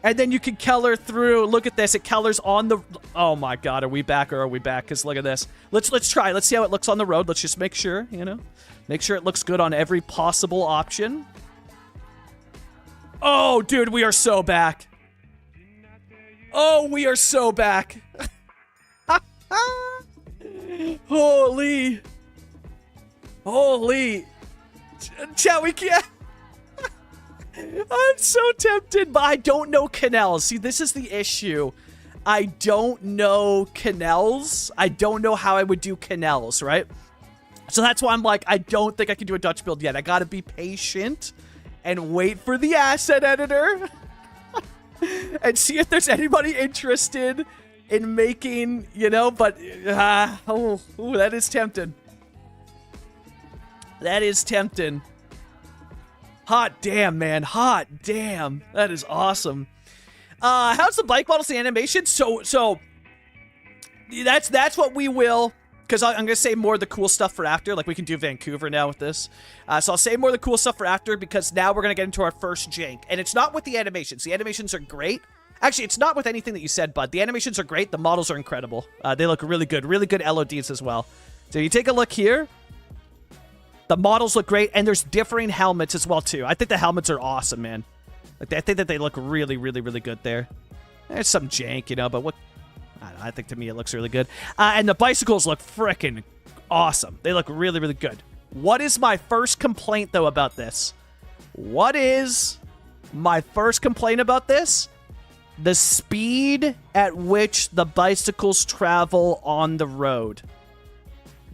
And then you can color through. Look at this. It colors on the... Oh my god, are we back or are we back? Because look at this. Let's try. Let's see how it looks on the road. Let's just make sure, you know. Make sure it looks good on every possible option. Oh, dude, we are so back. Oh, we are so back. Holy. Holy. Chat, we can't... I'm so tempted, but I don't know canals. See, this is the issue. I don't know canals. I don't know how I would do canals, right? So that's why I'm like, I don't think I can do a Dutch build yet. I gotta be patient and wait for the asset editor and see if there's anybody interested in making, you know, but, oh, that is tempting. That is tempting. Hot damn, man. Hot damn. That is awesome. How's the bike models, the animation? So that's what we will, because I'm going to save more of the cool stuff for after. Like, we can do Vancouver now with this. So I'll save more of the cool stuff for after, because now we're going to get into our first jank. And it's not with the animations. The animations are great. Actually, it's not with anything that you said, bud. The animations are great. The models are incredible. They look really good. Really good LODs as well. So you take a look here. The models look great, and there's differing helmets as well, too. I think the helmets are awesome, man. Like, I think that they look really, really, really good there. There's some jank, you know, but what... I think to me it looks really good. And the bicycles look frickin' awesome. They look really, really good. What is my first complaint, though, about this? What is my first complaint about this? The speed at which the bicycles travel on the road.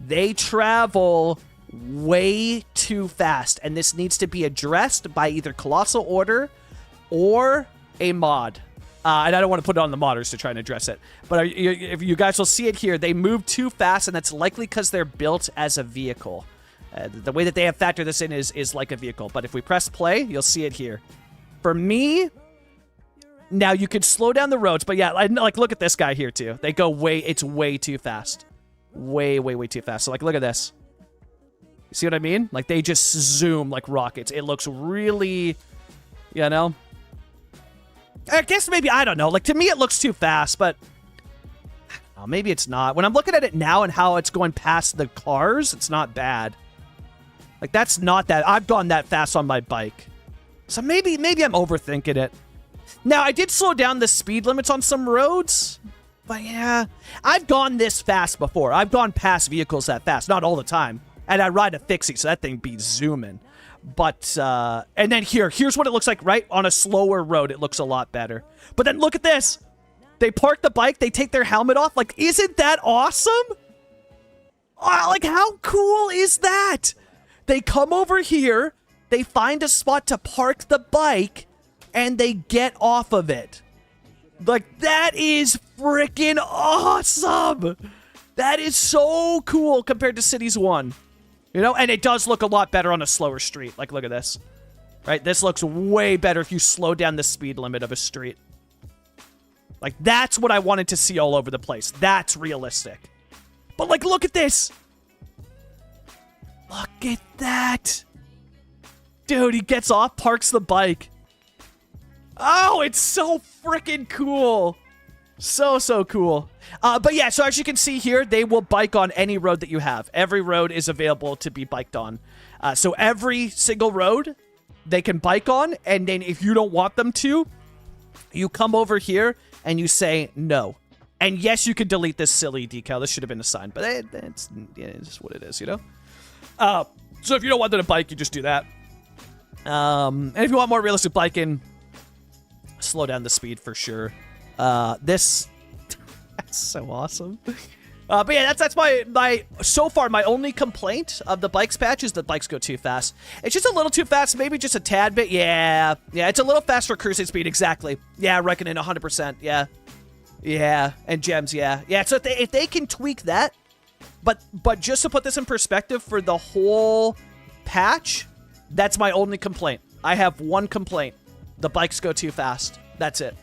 They travel way too fast, and this needs to be addressed by either Colossal Order or a mod. And I don't want to put it on the modders to try and address it. But if you guys will see it here, they move too fast, and that's likely because they're built as a vehicle. The way that they have factored this in is like a vehicle. But if we press play, you'll see it here. For me, now you could slow down the roads, but yeah, like look at this guy here too. They go it's way too fast. Way, way, way too fast. So like, look at this. You see what I mean? Like, they just zoom like rockets. It looks really, you know... I guess maybe, I don't know. Like, to me, it looks too fast, but maybe it's not. When I'm looking at it now and how it's going past the cars, it's not bad. Like, that's not that. I've gone that fast on my bike. So maybe I'm overthinking it. Now, I did slow down the speed limits on some roads, but yeah. I've gone this fast before. I've gone past vehicles that fast. Not all the time. And I ride a fixie, so that thing be zooming. But, and then here's what it looks like, right? On a slower road, it looks a lot better. But then look at this. They park the bike, they take their helmet off. Like, isn't that awesome? Oh, like, how cool is that? They come over here, they find a spot to park the bike, and they get off of it. Like, that is freaking awesome. That is so cool compared to Cities 1. You know, and it does look a lot better on a slower street. Like, look at this. Right? This looks way better if you slow down the speed limit of a street. Like, that's what I wanted to see all over the place. That's realistic. But, like, look at this. Look at that. Dude, he gets off, parks the bike. Oh, it's so freaking cool. So cool. But yeah, so as you can see here, they will bike on any road that you have. Every road is available to be biked on. So every single road they can bike on, and then if you don't want them to, you come over here and you say no. And yes, you can delete this silly decal. This should have been a sign, but it's just what it is, you know? So if you don't want them to bike, you just do that. And if you want more realistic biking, slow down the speed for sure. That's so awesome. But yeah, that's my so far my only complaint of the bikes patch is that bikes go too fast. It's just a little too fast, maybe just a tad bit. Yeah, it's a little fast for cruising speed, exactly. Yeah, reckoning 100%. Yeah, and gems. Yeah. So if they can tweak that, but just to put this in perspective for the whole patch, that's my only complaint. I have one complaint: the bikes go too fast. That's it.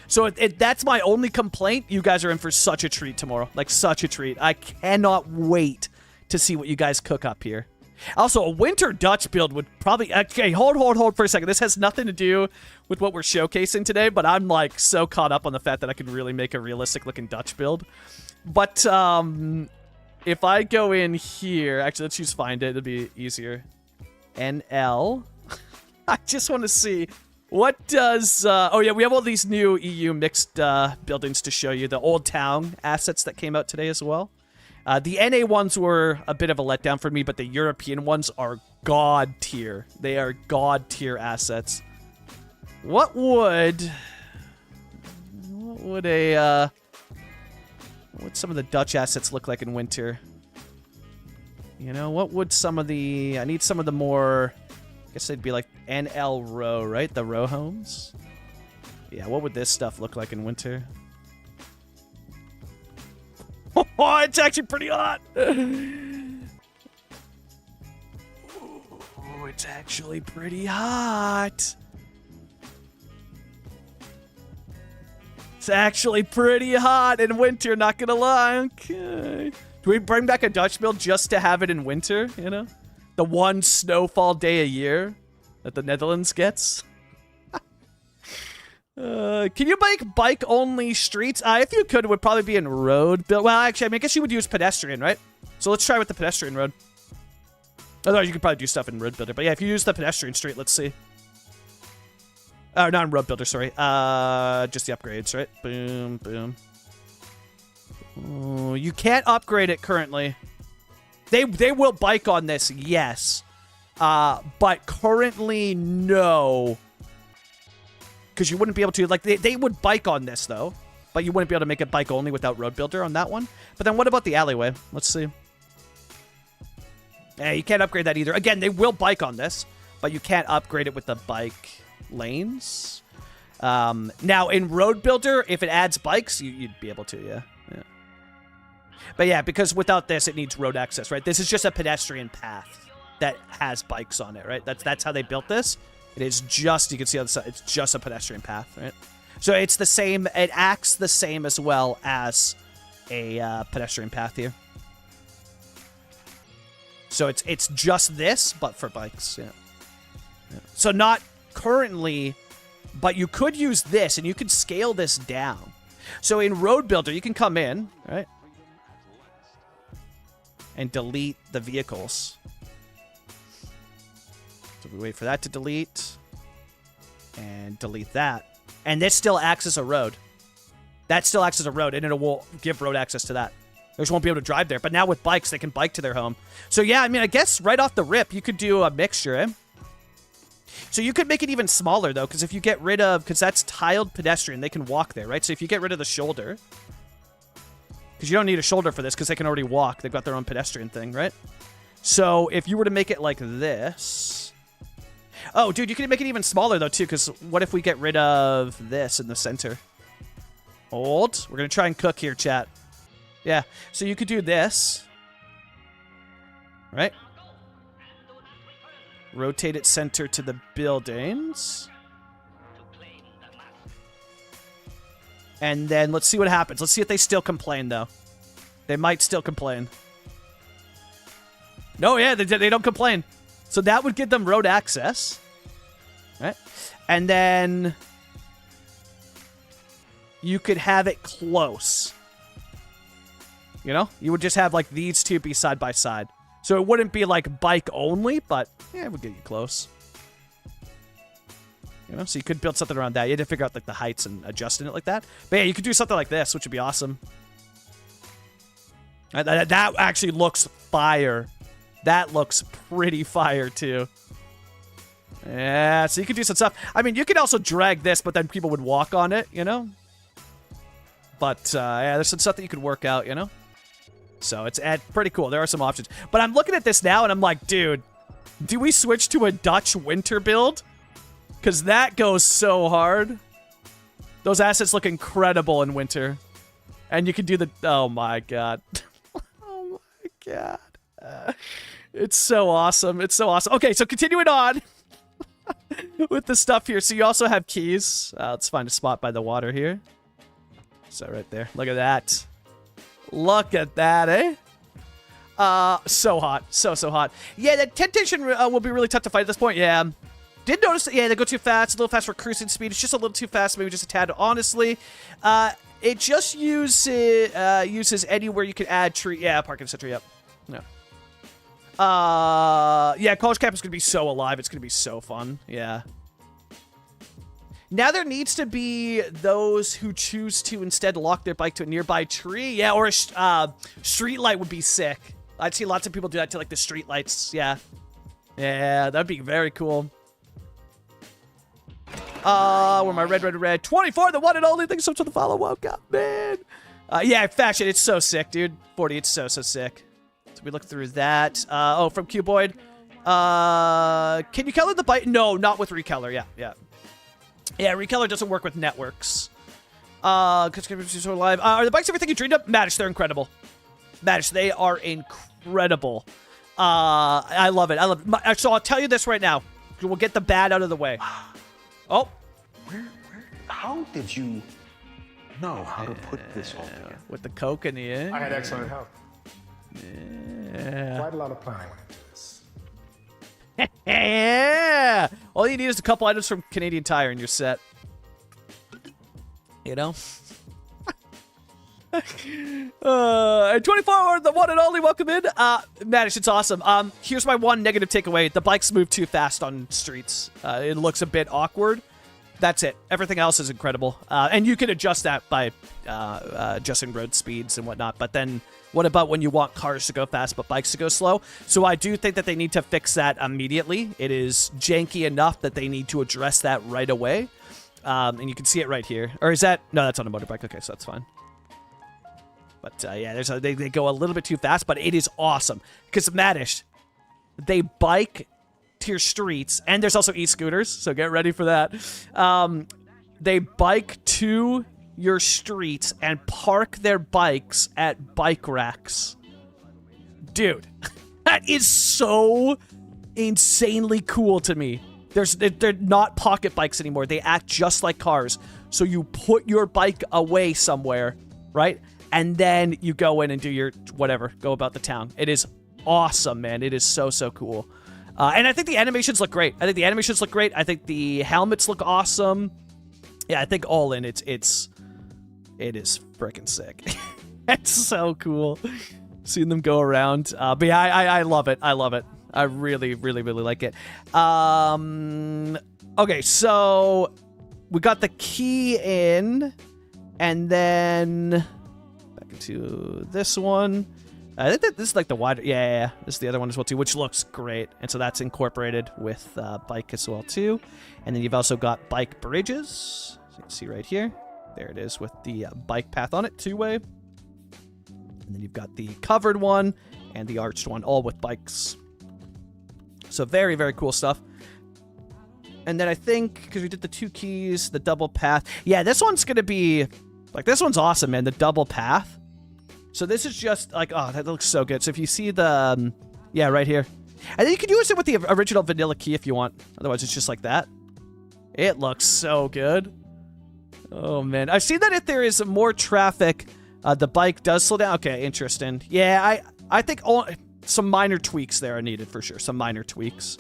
So if that's my only complaint, you guys are in for such a treat tomorrow. Like, such a treat. I cannot wait to see what you guys cook up here. Also, a winter Dutch build would probably... Okay, hold for a second. This has nothing to do with what we're showcasing today, but I'm, like, so caught up on the fact that I can really make a realistic-looking Dutch build. But, if I go in here... Actually, let's just find it. It'll be easier. NL. I just want to see... What does... oh, yeah, we have all these new EU mixed buildings to show you. The Old Town assets that came out today as well. The NA ones were a bit of a letdown for me, but the European ones are god tier. They are god tier assets. What would some of the Dutch assets look like in winter? You know, what would some of the... I need some of the more... I guess they'd be like NL row, right? The row homes? Yeah, what would this stuff look like in winter? Oh, it's actually pretty hot! it's actually pretty hot. It's actually pretty hot in winter, not gonna lie. Okay. Do we bring back a Dutch build just to have it in winter, you know? The one snowfall day a year that the Netherlands gets? Can you make bike-only streets? If you could, it would probably be in road build. Well, actually, I mean, I guess you would use pedestrian, right? So let's try with the pedestrian road. Otherwise, you could probably do stuff in road builder. But yeah, if you use the pedestrian street, let's see. Oh, not in road builder, sorry. Just the upgrades, right? Boom, boom. Oh, you can't upgrade it currently. They will bike on this, yes. But currently, no. Because you wouldn't be able to, like, they would bike on this, though. But you wouldn't be able to make it bike only without road builder on that one. But then what about the alleyway? Let's see. Yeah, you can't upgrade that either. Again, they will bike on this, but you can't upgrade it with the bike lanes. Now, in road builder, if it adds bikes, you'd be able to, yeah. But yeah, because without this, it needs road access, right? This is just a pedestrian path that has bikes on it, right? That's how they built this. It is just, you can see on the side, it's just a pedestrian path, right? So it's the same, it acts the same as well as a pedestrian path here. So it's just this, but for bikes, yeah. So not currently, but you could use this, and you could scale this down. So in Road Builder, you can come in, right? And delete the vehicles. So we wait for that to delete. And delete that. And this still acts as a road. That still acts as a road, and it will give road access to that. They just won't be able to drive there. But now with bikes, they can bike to their home. So yeah, I mean, I guess right off the rip, you could do a mixture, eh? So you could make it even smaller, though, because if you get rid of... Because that's tiled pedestrian. They can walk there, right? So if you get rid of the shoulder... Because you don't need a shoulder for this, because they can already walk. They've got their own pedestrian thing, right? So if you were to make it like this... Oh, dude, you can make it even smaller, though, too, because what if we get rid of this in the center? Hold. We're going to try and cook here, chat. Yeah, so you could do this. Right? Rotate it center to the buildings. And then let's see what happens. Let's see if they still complain, though. They might still complain. No, yeah, they don't complain. So that would give them road access. Right? And then you could have it close. You know? You would just have, like, these two be side by side. So it wouldn't be, like, bike only, but, yeah, it would get you close. You know? So you could build something around that. You had to figure out, like, the heights and adjusting it like that. But, yeah, you could do something like this, which would be awesome. That actually looks fire. That looks pretty fire, too. Yeah, so you could do some stuff. I mean, you could also drag this, but then people would walk on it, you know? But, yeah, there's some stuff that you could work out, you know? So it's pretty cool. There are some options. But I'm looking at this now, and I'm like, dude, do we switch to a Dutch winter build? Because that goes so hard. Those assets look incredible in winter. And you can do the... Oh, my God. Oh, my God. It's so awesome. It's so awesome. Okay, so continuing on with the stuff here. So you also have keys. Let's find a spot by the water here. So right there. Look at that. Look at that, eh? So hot. So hot. Yeah, that Temptation will be really tough to fight at this point. Yeah. Did notice that, yeah, they go too fast. It's a little fast for cruising speed. It's just a little too fast, maybe just a tad. Honestly, it just uses anywhere you can add tree. Yeah, parking center, yep. Yeah. Yeah, college campus is going to be so alive. It's going to be so fun. Yeah. Now there needs to be those who choose to instead lock their bike to a nearby tree. Yeah, or a street light would be sick. I'd see lots of people do that to, like, the street lights. Yeah. Yeah, that'd be very cool. Where my red. 24, the one and only. Thanks so much for the follow. Welcome, man. Yeah, fashion. It's so sick, dude. 40, it's so sick. So we look through that. Oh, from Cuboid. Can you color the bike? No, not with recolor. Yeah. Yeah, recolor doesn't work with networks. Because so live. Are the bikes everything you dreamed up? Madish, they're incredible. Madish, they are incredible. I love it. I love it. So I'll tell you this right now. We'll get the bad out of the way. Oh. How did you know how to put this all together? With the Coke in the end. I had excellent help. Yeah. Quite a lot of planning went into this. Yeah. All you need is a couple items from Canadian Tire and you're set. You know? 24 hour, the one and only, welcome in. Manish, it's awesome. Here's my one negative takeaway. The bikes move too fast on streets. It looks a bit awkward. That's it. Everything else is incredible. And you can adjust that by adjusting road speeds and whatnot. But then what about when you want cars to go fast but bikes to go slow? So I do think that they need to fix that immediately. It is janky enough that they need to address that right away. And you can see it right here. Or is that... No, that's on a motorbike. Okay, so that's fine. But yeah, they go a little bit too fast, but it is awesome. Because Maddish, they bike to your streets, and there's also e-scooters, so get ready for that. They bike to your streets and park their bikes at bike racks. Dude, that is so insanely cool to me. They're not pocket bikes anymore. They act just like cars. So you put your bike away somewhere, right? And then you go in and do your whatever, go about the town. It is awesome, man. It is so, so cool. And I think the animations look great. I think the helmets look awesome. Yeah, I think all in, it is freaking sick. It's so cool seeing them go around. But yeah, I love it. I love it. I really, really, really like it. Okay, so we got the key in, and then... to this one. I think that this is like the wider... Yeah. This is the other one as well, too, which looks great. And so that's incorporated with bike as well, too. And then you've also got bike bridges. So you can see right here. There it is with the bike path on it, two-way. And then you've got the covered one and the arched one, all with bikes. So very, very cool stuff. And then I think, because we did the 2 keys, the double path. Yeah, this one's going to be... Like, this one's awesome, man. The double path. So this is just like, oh, that looks so good. So if you see the, yeah, right here. And then you can use it with the original vanilla key if you want. Otherwise, it's just like that. It looks so good. Oh, man. I've seen that if there is more traffic, the bike does slow down. Okay, interesting. Yeah, I think some minor tweaks there are needed for sure. Some minor tweaks.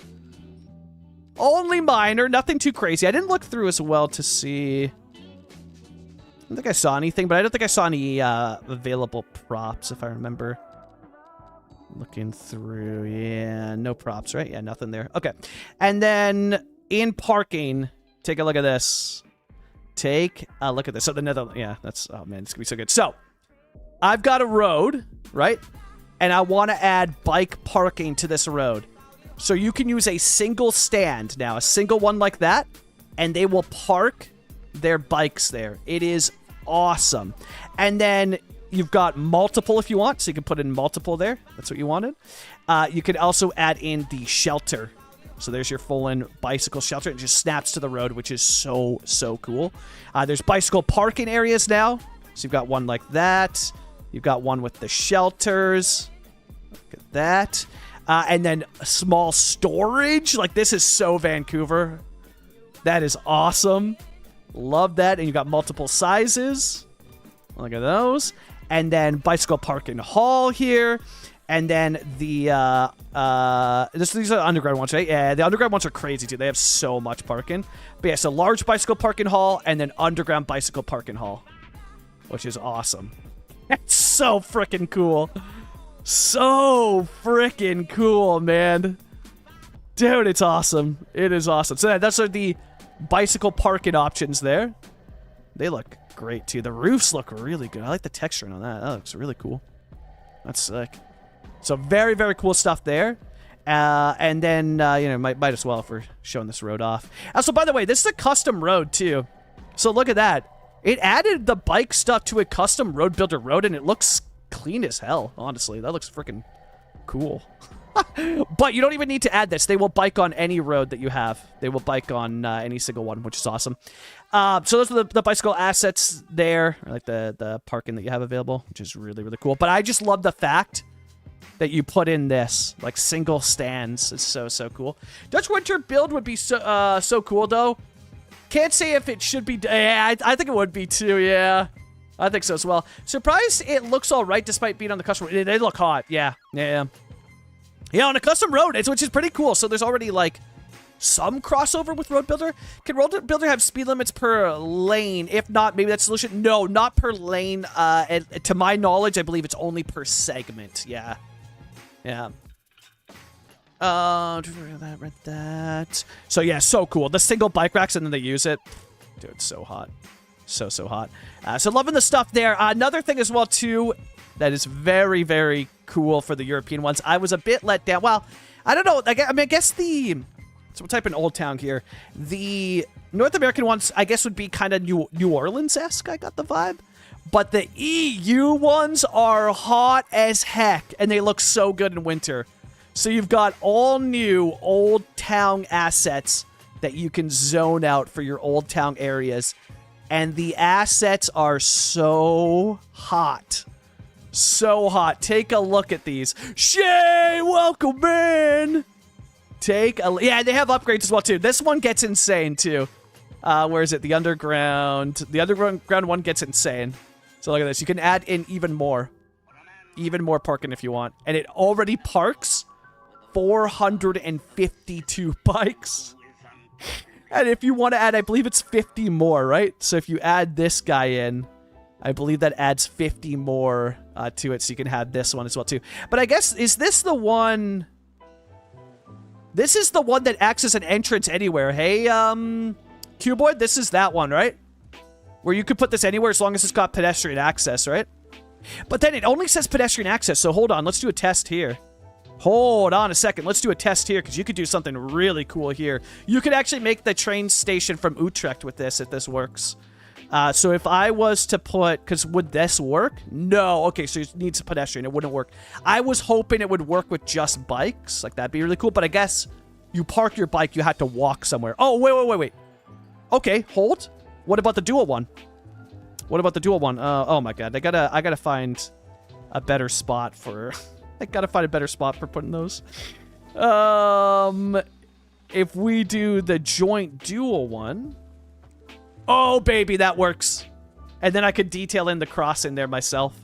Only minor, nothing too crazy. I didn't look through as well to see... I don't think I saw anything, but I don't think I saw any available props, if I remember. Looking through, yeah, no props, right? Yeah, nothing there. Okay. And then in parking, take a look at this. Take a look at this. So the Netherlands, yeah, that's, oh man, it's gonna be so good. So, I've got a road, right? And I want to add bike parking to this road. So you can use a single stand now, a single one like that, and they will park their bikes there. It is awesome. And then you've got multiple if you want, so you can put in multiple there. That's what you wanted. You can also add in the shelter. So there's your full-in bicycle shelter. It just snaps to the road, which is so, so cool. There's bicycle parking areas now. So you've got one like that. You've got one with the shelters. Look at that. And then a small storage. Like, this is so Vancouver. That is awesome. Love that. And you got multiple sizes. Look at those. And then bicycle parking hall here. And then the these are underground ones, right? Yeah, the underground ones are crazy too. They have so much parking. But yeah, so large bicycle parking hall and then underground bicycle parking hall, which is awesome. That's so freaking cool. So freaking cool, man. Dude, it's awesome. It is awesome. So those are the bicycle parking options there. They look great too. The roofs look really good. I like the texturing on that. That looks really cool. That's sick. So very, very cool stuff there. And then, you know, might as well if we're showing this road off. Also, by the way, this is a custom road too. So look at that. It added the bike stuff to a custom road builder road, and it looks clean as hell, honestly. That looks freaking cool. But you don't even need to add this. They will bike on any road that you have. They will bike on any single one, which is awesome. So those are the bicycle assets there, like the parking that you have available, which is really, really cool. But I just love the fact that you put in this, like single stands. It's so cool. Dutch Winter build would be so cool though. Can't say if it should be. Yeah, I think it would be too. Yeah, I think so as well. Surprised it looks all right despite being on the custom. They look hot. Yeah. On a custom road, which is pretty cool. So there's already like some crossover with Road Builder. Can Road Builder have speed limits per lane? If not, maybe that's the solution. No, not per lane. And to my knowledge, I believe it's only per segment. Yeah. That. So yeah, so cool. The single bike racks and then they use it. Dude, it's so hot. So hot. So loving the stuff there. Another thing as well too that is very, very cool for the European ones. I was a bit let down. Well, I don't know. I guess the... So we'll type in Old Town here. The North American ones, I guess, would be kind of New Orleans-esque, I got the vibe. But the EU ones are hot as heck, and they look so good in winter. So you've got all new Old Town assets that you can zone out for your Old Town areas. And the assets are so hot. So hot. Take a look at these. Shay, welcome in! Yeah, they have upgrades as well, too. This one gets insane, too. Where is it? The underground. The underground one gets insane. So look at this. You can add in even more. Even more parking if you want. And it already parks 452 bikes. And if you want to add, I believe it's 50 more, right? So if you add this guy in, I believe that adds 50 more to it. So you can have this one as well, too. But I guess, is this the one... This is the one that acts as an entrance anywhere. Hey, Cuboid, this is that one, right? Where you could put this anywhere as long as it's got pedestrian access, right? But then it only says pedestrian access, so hold on. Let's do a test here. Hold on a second. Let's do a test here, because you could do something really cool here. You could actually make the train station from Utrecht with this, if this works. So if I was to put... Because would this work? No. Okay, so it needs a pedestrian. It wouldn't work. I was hoping it would work with just bikes. Like, that'd be really cool. But I guess you park your bike, you had to walk somewhere. Oh, wait. Okay, hold. What about the dual one? Oh my god. I gotta find a better spot for... I gotta find a better spot for putting those. If we do the joint dual one... Oh, baby, that works. And then I could detail in the cross in there myself.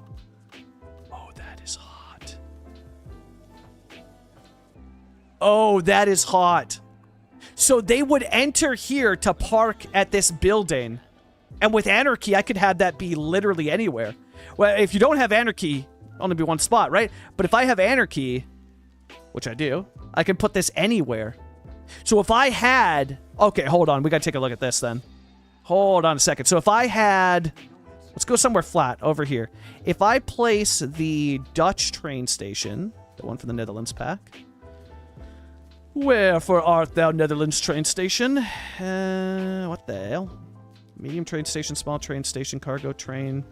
Oh, that is hot. Oh, that is hot. So they would enter here to park at this building. And with Anarchy, I could have that be literally anywhere. Well, if you don't have Anarchy, only be one spot, right? But if I have Anarchy, which I do, I can put this anywhere. So if I had... Okay, hold on. We gotta take a look at this then. Hold on a second. So if I had... Let's go somewhere flat over here. If I place the Dutch train station, the one from the Netherlands pack. Wherefore art thou, Netherlands train station? What the hell? Medium train station, small train station, cargo train.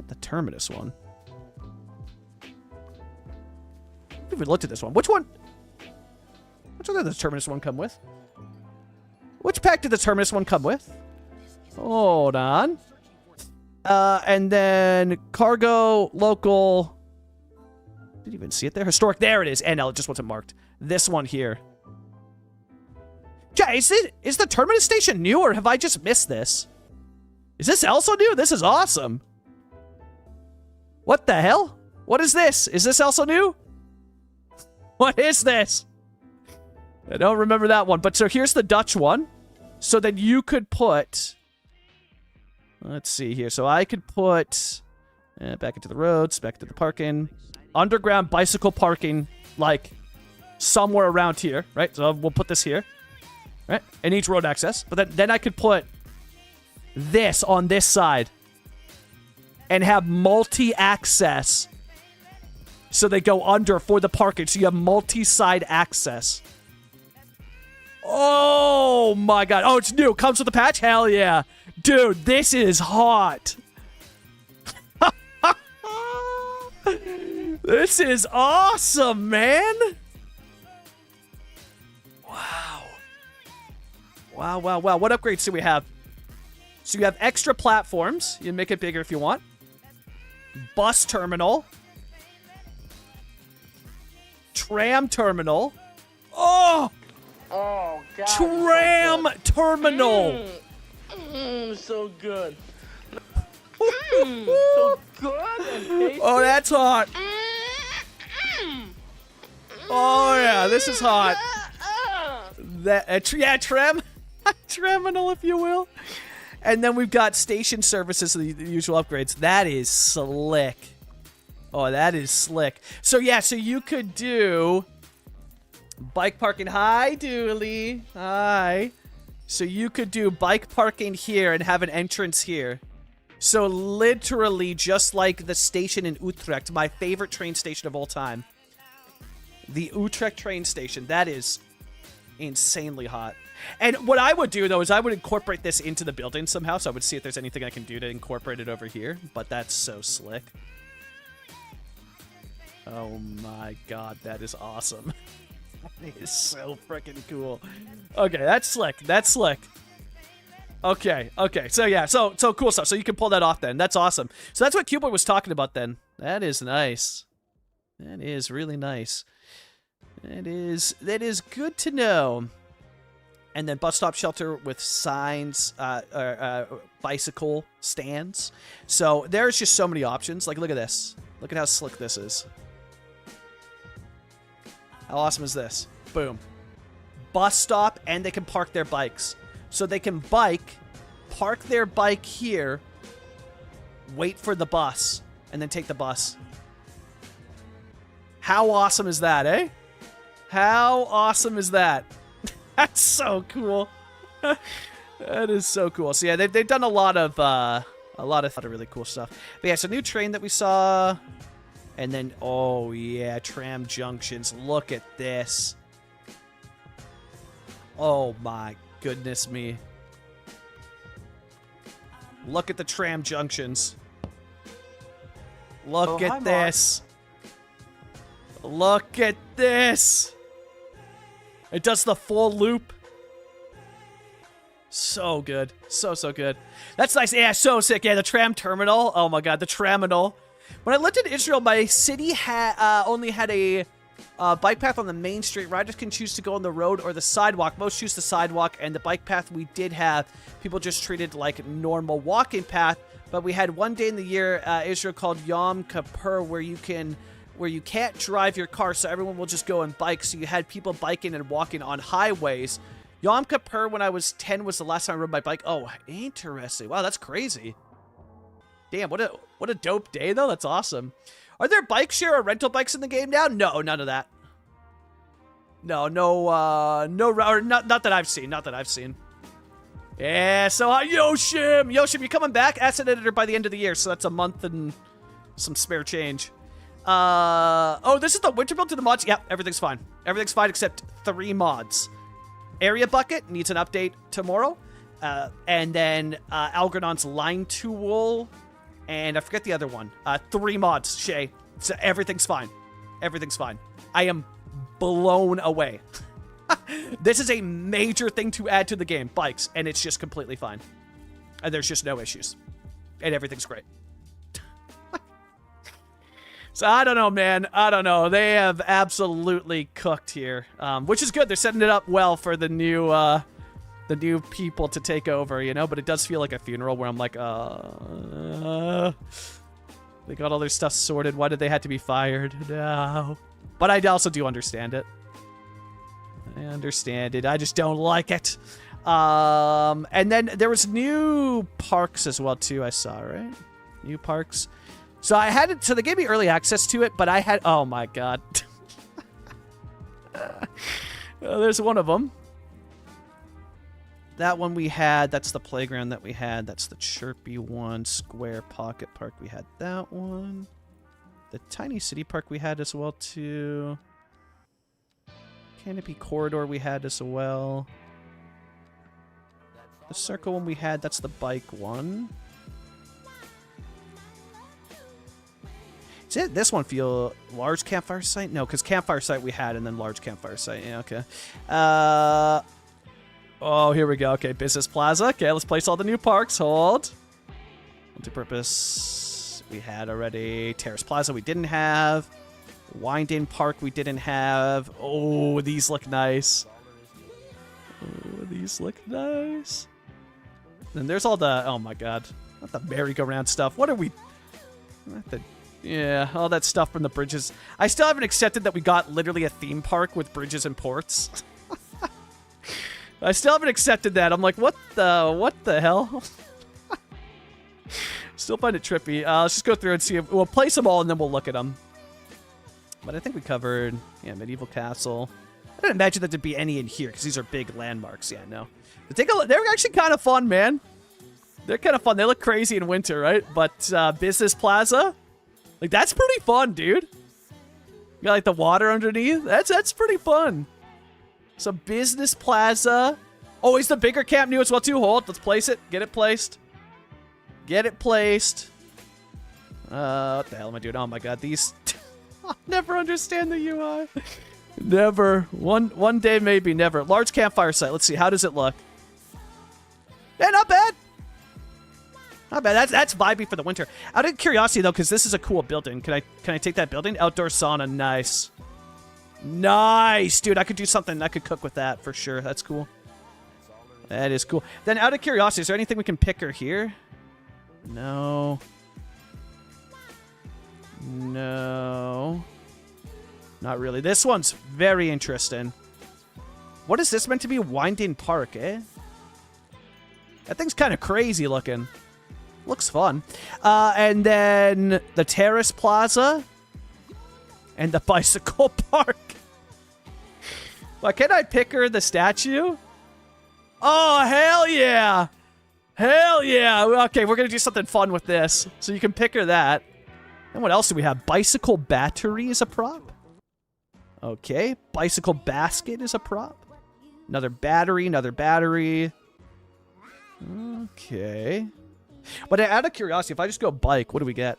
The terminus one. I've even looked at this one. Which one? Which one did the terminus one come with? Which pack did the terminus one come with? Hold on. And then cargo, local. Didn't even see it there. Historic. There it is. NL. It just wasn't marked. This one here. Yeah, is the terminus station new, or have I just missed this? Is this also new? This is awesome. What the hell? What is this? Is this also new? What is this? I don't remember that one. But so here's the Dutch one. So then you could put... Let's see here. So I could put... back into the roads, back to the parking. Underground bicycle parking, like, somewhere around here, right? So we'll put this here, right? And each road access. But then I could put this on this side. And have multi-access. So they go under for the parking. So you have multi-side access. Oh my god. Oh, it's new. Comes with the patch? Hell yeah. Dude, this is hot. This is awesome, man. Wow. Wow. What upgrades do we have? So you have extra platforms. You can make it bigger if you want. Bus terminal. tram terminal. Oh! Oh, God. Tram terminal. So good. So good and tasty. Oh, that's hot. Oh, yeah, this is hot. That yeah, terminal, if you will. And then we've got station services, the usual upgrades. That is slick. Oh, that is slick. So yeah, so you could do bike parking. Hi, Dooley. Hi. So you could do bike parking here and have an entrance here. So literally just like the station in Utrecht, my favorite train station of all time. The Utrecht train station. That is insanely hot. And what I would do, though, is I would incorporate this into the building somehow. So I would see if there's anything I can do to incorporate it over here. But that's so slick. Oh my god, that is awesome. It is so freaking cool. Okay, that's slick. That's slick. Okay, okay. So yeah, so cool stuff. So you can pull that off then. That's awesome. So that's what Cuboid was talking about then. That is nice. That is really nice. That is good to know. And then bus stop shelter with signs, bicycle stands. So there's just so many options. Like, look at this. Look at how slick this is. How awesome is this? Boom. Bus stop, and they can park their bikes. So they can park their bike here, wait for the bus, and then take the bus. How awesome is that, eh? How awesome is that? That's so cool. That is so cool. So yeah, they've done a lot of really cool stuff. But yeah, so new train that we saw, and then oh yeah, tram junctions. Look at this. Oh my goodness me. Look at the tram junctions. Look at this. Look at this. It does the full loop. So good. So good. That's nice. Yeah, so sick. Yeah, the tram terminal. Oh my god, the traminal. When I lived in Israel, my city only had a bike path on the main street. Riders can choose to go on the road or the sidewalk. Most choose the sidewalk, and the bike path we did have, people just treated like normal walking path. But we had one day in the year, Israel called Yom Kippur, where you can't drive your car, so everyone will just go on bikes. So you had people biking and walking on highways. Yom Kippur, when I was 10, was the last time I rode my bike. Oh, interesting. Wow, that's crazy. Damn, what a dope day, though. That's awesome. Are there bike share or rental bikes in the game now? No, none of that. No, not that I've seen. Not that I've seen. Yeah, so Yoshim, you coming back? Asset editor by the end of the year, so that's a month and some spare change. Oh, this is the winter build to the mods. Yep, everything's fine. Everything's fine except 3 mods. Area Bucket needs an update tomorrow. And then Algernon's line tool. And I forget the other one. 3 mods, Shay. So everything's fine. Everything's fine. I am blown away. This is a major thing to add to the game, bikes, and it's just completely fine. And there's just no issues. And everything's great. So I don't know, man. I don't know. They have absolutely cooked here, which is good. They're setting it up well for the new people to take over, you know? But it does feel like a funeral where I'm like, they got all their stuff sorted. Why did they have to be fired? No. But I also do understand it. I understand it. I just don't like it. And then there was new parks as well, too, I saw, right? New parks. So I had it, so they gave me early access to it, but I had, oh my god. There's one of them. That one we had, that's the playground that we had, that's the chirpy one. Square Pocket Park, we had that one. The Tiny City Park we had as well, too. Canopy Corridor we had as well. The circle one we had, that's the bike one. Does this one feel large campfire site? No, because campfire site we had, and then large campfire site. Yeah, okay. Oh, here we go. Okay, Business Plaza. Okay, let's place all the new parks. Hold. Multi-purpose we had already. Terrace Plaza we didn't have. Winding Park we didn't have. Oh, these look nice. Oh, these look nice. And there's all the, oh my god, not the merry-go-round stuff. What are we, yeah, all that stuff from the bridges. I still haven't accepted that we got literally a theme park with bridges and ports. I still haven't accepted that. I'm like, what the hell? Still find it trippy. Let's just go through and see. We'll place them all and then we'll look at them. But I think we covered, yeah, Medieval Castle. I didn't imagine that there'd be any in here because these are big landmarks. Yeah, no. But take a look. They're actually kind of fun, man. They're kind of fun. They look crazy in winter, right? But Business Plaza, like that's pretty fun, dude. You got like the water underneath. That's pretty fun. So Business Plaza. Oh, is the bigger camp new as well too? Hold. Let's place it. Get it placed. Get it placed. What the hell am I doing? Oh my god, these. I'll never understand the UI. Never. One day maybe. Never. Large campfire site. Let's see. How does it look? Yeah, not bad. Not bad. That's vibey for the winter. Out of curiosity though, because this is a cool building. Can I take that building? Outdoor sauna. Nice. Nice, dude. I could do something. I could cook with that for sure. That's cool. That is cool. Then out of curiosity, is there anything we can pick or here? No. No. Not really. This one's very interesting. What is this meant to be? Winding Park, eh? That thing's kind of crazy looking. Looks fun. And then the Terrace Plaza. And the Bicycle Park. Why can't I pick her the statue? Oh, hell yeah. Hell yeah. Okay, we're going to do something fun with this. So you can pick her that. And what else do we have? Bicycle Battery is a prop. Okay. Bicycle Basket is a prop. Another battery, another battery. Okay. But out of curiosity, if I just go bike, what do we get?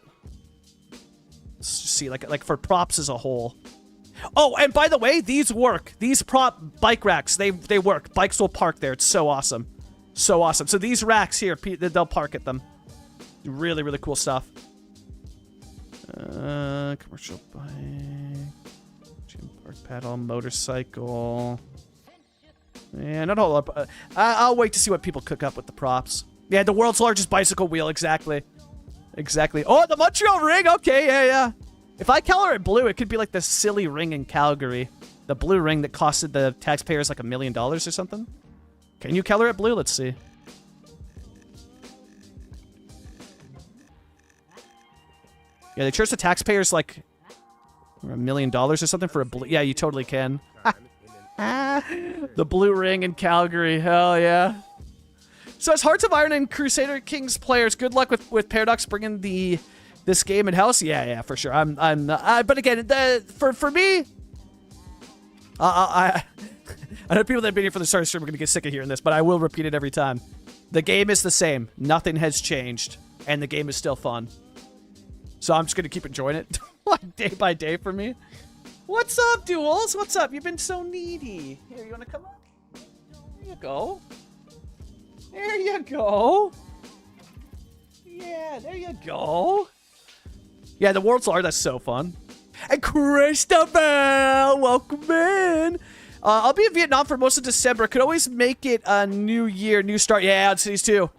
Let's just see, like for props as a whole. Oh, and by the way, these work. These prop bike racks, they work. Bikes will park there. It's so awesome. So awesome. So these racks here, they'll park at them. Really, really cool stuff. Commercial bike. Gym park paddle, motorcycle. Yeah, not a whole lot. I'll wait to see what people cook up with the props. Yeah, the world's largest bicycle wheel, exactly. Exactly. Oh, the Montreal ring. Okay, yeah. If I color it blue, it could be like the silly ring in Calgary. The blue ring that costed the taxpayers like $1 million or something. Can you color it blue? Let's see. Yeah, they charge the taxpayers like $1 million or something for a blue. Yeah, you totally can. The blue ring in Calgary. Hell yeah. So as Hearts of Iron and Crusader Kings players, good luck with Paradox bringing this game in house. Yeah, for sure. But again, for me, I know people that have been here for the start of the stream are gonna get sick of hearing this, but I will repeat it every time. The game is the same. Nothing has changed, and the game is still fun. So I'm just gonna keep enjoying it day by day for me. What's up, Duels? What's up? You've been so needy. Here, you wanna come up? There you go. There you go. Yeah, there you go. Yeah, the world's largest. That's so fun. And Christabel, welcome in. I'll be in Vietnam for most of December. Could always make it a new year, new start. Yeah, Odd Cities too.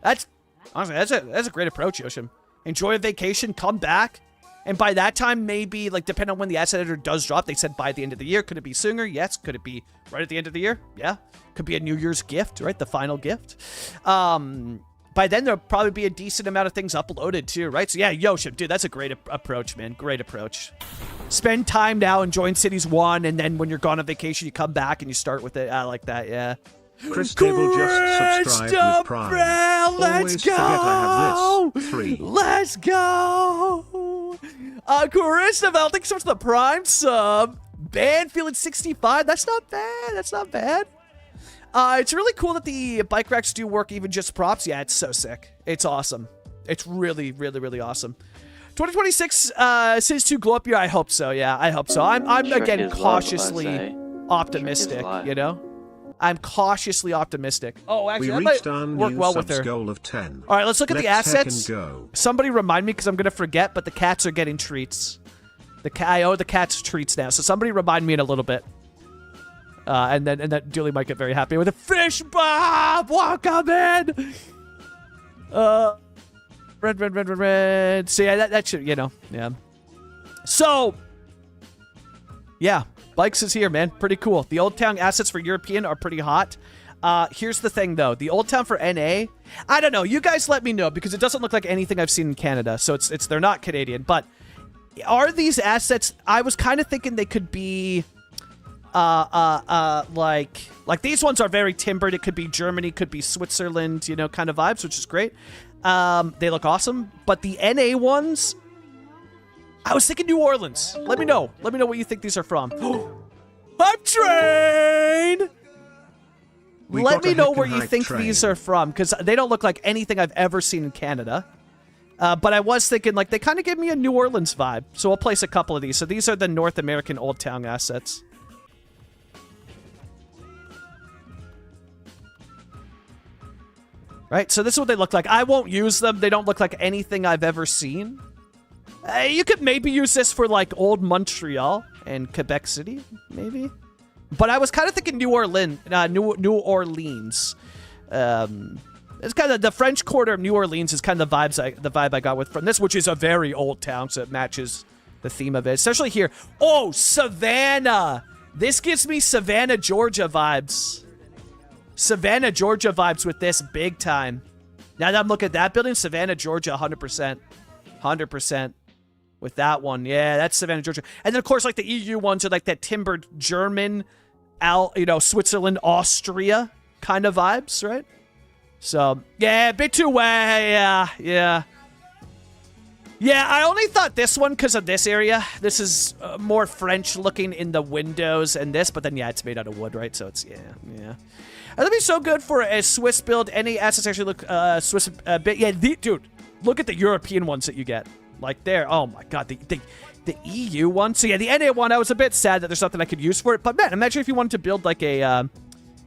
Honestly, that's a great approach, Yoshim. Enjoy a vacation, come back. And by that time, maybe, like, depending on when the asset editor does drop, they said by the end of the year. Could it be sooner? Yes. Could it be right at the end of the year? Yeah. Could be a New Year's gift, right? The final gift. By then, there'll probably be a decent amount of things uploaded, too, right? So, yeah, Yoshim, dude, that's a great approach, man. Great approach. Spend time now enjoying Cities 1, and then when you're gone on vacation, you come back and you start with it. I like that, yeah. Chris Table just subscribed with Prime. Let's Always go! forget I have this. 3. Let's go! Christabel, thanks so much for the Prime sub. Banfield 65. That's not bad. That's not bad. It's really cool that the bike racks do work, even just props. Yeah, it's so sick. It's awesome. It's really, really, really awesome. 2026 Cities 2 glow up year. I hope so. Yeah, I hope so. I'm again cautiously optimistic. You know, I'm cautiously optimistic. Oh, actually, we reached our work new well with her. goal of 10. All right, let's look at the assets. Go. Somebody remind me because I'm gonna forget. But the cats are getting treats. I owe the cats treats now. So somebody remind me in a little bit. And then Julie might get very happy with a fish Bob. Welcome in. Red. So yeah, that should, yeah. So yeah, Bikes is here, man. Pretty cool. The Old Town assets for European are pretty hot. Here's the thing though, the Old Town for NA, I don't know. You guys let me know because it doesn't look like anything I've seen in Canada. So they're not Canadian, but are these assets? I was kind of thinking they could be. Like these ones are very timbered. It could be Germany, could be Switzerland, kind of vibes, which is great. They look awesome. But the NA ones, I was thinking New Orleans. Let me know. Let me know what you think these are from. I'm trained. Let me know where you think these are from, because they don't look like anything I've ever seen in Canada. But I was thinking, like, they kind of give me a New Orleans vibe. So I'll place a couple of these. So these are the North American Old Town assets. Right, so this is what they look like. I won't use them. They don't look like anything I've ever seen. You could maybe use this for, like, old Montreal and Quebec City, maybe. But I was kind of thinking New Orleans. It's kind of the French Quarter of New Orleans is kind of the vibe I got with from this, which is a very old town, so it matches the theme of it. Especially here. Oh, Savannah! This gives me Savannah, Georgia vibes. Savannah, Georgia vibes with this big time. Now that I'm looking at that building, Savannah, Georgia, 100%. 100% with that one. Yeah, that's Savannah, Georgia. And then, of course, like the EU ones are like that timbered German, Switzerland, Austria kind of vibes, right? So, yeah, a bit too way. Yeah. Yeah, I only thought this one because of this area. This is more French looking in the windows and this, but then, yeah, it's made out of wood, right? So it's, yeah. That'd be so good for a Swiss build. Any assets actually look Swiss a bit. Yeah, dude, look at the European ones that you get. Like there. Oh my god, the EU one. So yeah, the NA one, I was a bit sad that there's nothing I could use for it. But man, imagine if you wanted to build like a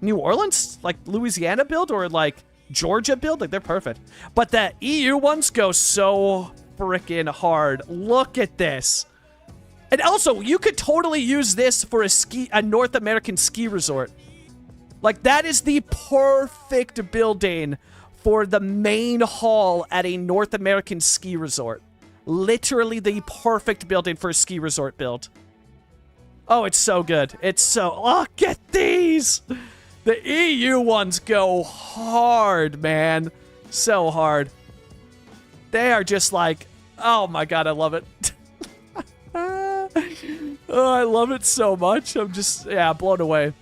New Orleans, like Louisiana build, or like Georgia build. Like they're perfect. But the EU ones go so freaking hard. Look at this. And also, you could totally use this for a North American ski resort. Like, that is the perfect building for the main hall at a North American ski resort. Literally the perfect building for a ski resort build. Oh, it's so good. Look at these! The EU ones go hard, man. So hard. They are just like, oh my god, I love it. Oh, I love it so much. I'm just, blown away.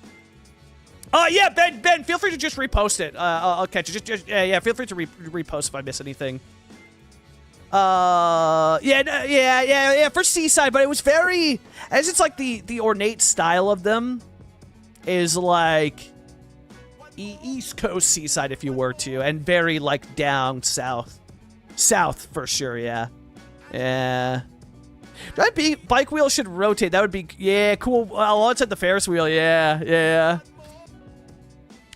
Yeah, Ben, feel free to just repost it. I'll catch it. Just feel free to repost if I miss anything. For Seaside, but it was very, as it's like the ornate style of them is like East Coast Seaside, if you were to, and very like down south for sure. Yeah. Bike wheel should rotate. That would be cool. Well, it's at the Ferris wheel.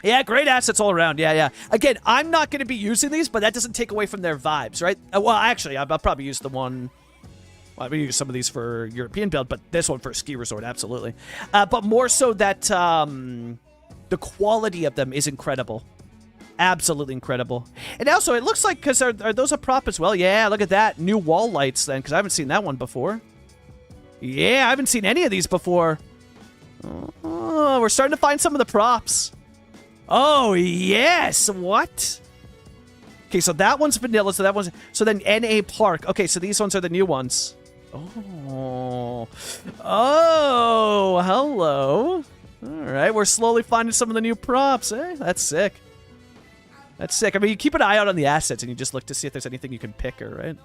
Yeah, great assets all around. Yeah. Again, I'm not going to be using these, but that doesn't take away from their vibes, right? Well, actually, I'll probably use the one. Well, I'm going to use some of these for European build, but this one for a ski resort, absolutely. But more so that the quality of them is incredible. Absolutely incredible. And also, it looks like, because are those a prop as well? Yeah, look at that. New wall lights, then, because I haven't seen that one before. Yeah, I haven't seen any of these before. Oh, we're starting to find some of the props. Oh, yes. What? Okay, so that one's vanilla. So that one's... So then NA Park. Okay, so these ones are the new ones. Oh, hello. All right, we're slowly finding some of the new props. That's sick. That's sick. I mean, you keep an eye out on the assets, and you just look to see if there's anything you can pick her, right?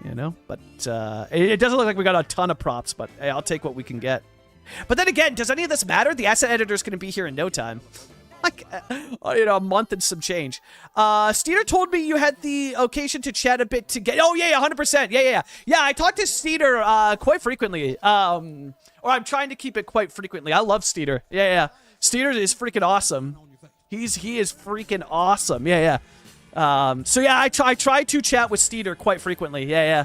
You know? But it doesn't look like we got a ton of props, but hey, I'll take what we can get. But then again, does any of this matter? The asset editor is going to be here in no time. Like, a month and some change. Steeder told me you had the occasion to chat a bit together. Oh, yeah, 100%. Yeah. Yeah, I talk to Steeder quite frequently. Or I'm trying to keep it quite frequently. I love Steeder. Yeah. Steeder is freaking awesome. He is freaking awesome. Yeah. So, yeah, I try to chat with Steeder quite frequently. Yeah.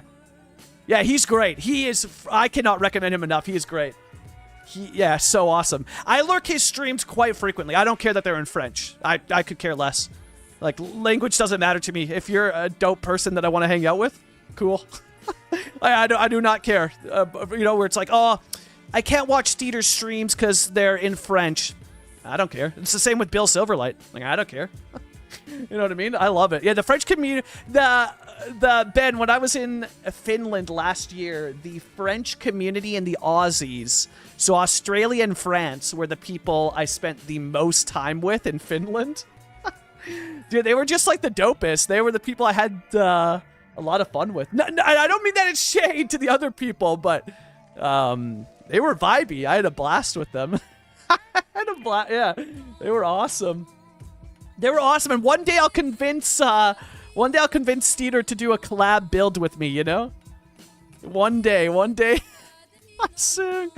Yeah, he's great. He is. I cannot recommend him enough. He is great. Yeah, so awesome. I lurk his streams quite frequently. I don't care that they're in French. I could care less. Like, language doesn't matter to me. If you're a dope person that I want to hang out with, cool. I do not care. You know, where it's like, oh, I can't watch Steeder's streams because they're in French. I don't care. It's the same with Bill Silverlight. Like, I don't care. You know what I mean? I love it. Yeah, the French community, Ben, when I was in Finland last year, the French community and the Aussies, so Australia and France were the people I spent the most time with in Finland. Dude, they were just like the dopest. They were the people I had a lot of fun with. No, I don't mean that it's shade to the other people, but they were vibey. I had a blast with them. Yeah, they were awesome. They were awesome, and one day I'll convince Steeder to do a collab build with me. You know, one day, soon.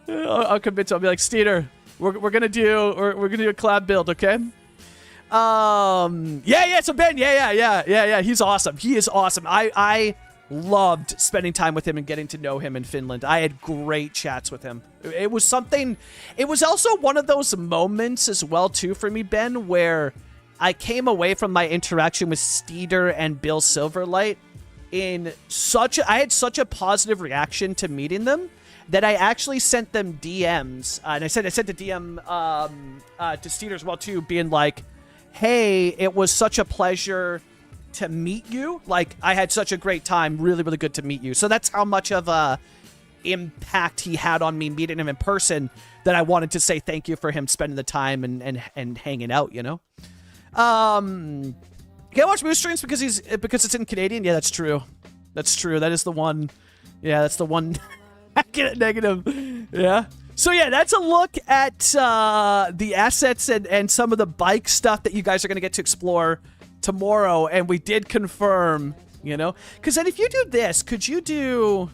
I'll convince him. I'll be like, Steeder, we're gonna do a collab build, okay? Yeah. So Ben, yeah. He's awesome. He is awesome. I loved spending time with him and getting to know him in Finland. I had great chats with him. It was something. It was also one of those moments as well too for me, Ben, where I came away from my interaction with Steeder and Bill Silverlight I had such a positive reaction to meeting them that I actually sent them DMs, and I sent the DM to Steeder as well too, being like, hey, it was such a pleasure to meet you. Like, I had such a great time. Really, really good to meet you. So that's how much of a impact he had on me meeting him in person, that I wanted to say thank you for him spending the time and hanging out, you know? Can I watch Moose streams because it's in Canadian? Yeah, that's true. That's true. That is the one. Yeah, that's the one negative. Yeah. So yeah, that's a look at the assets and some of the bike stuff that you guys are going to get to explore tomorrow. And we did confirm, you know, because then if you do this, could you do...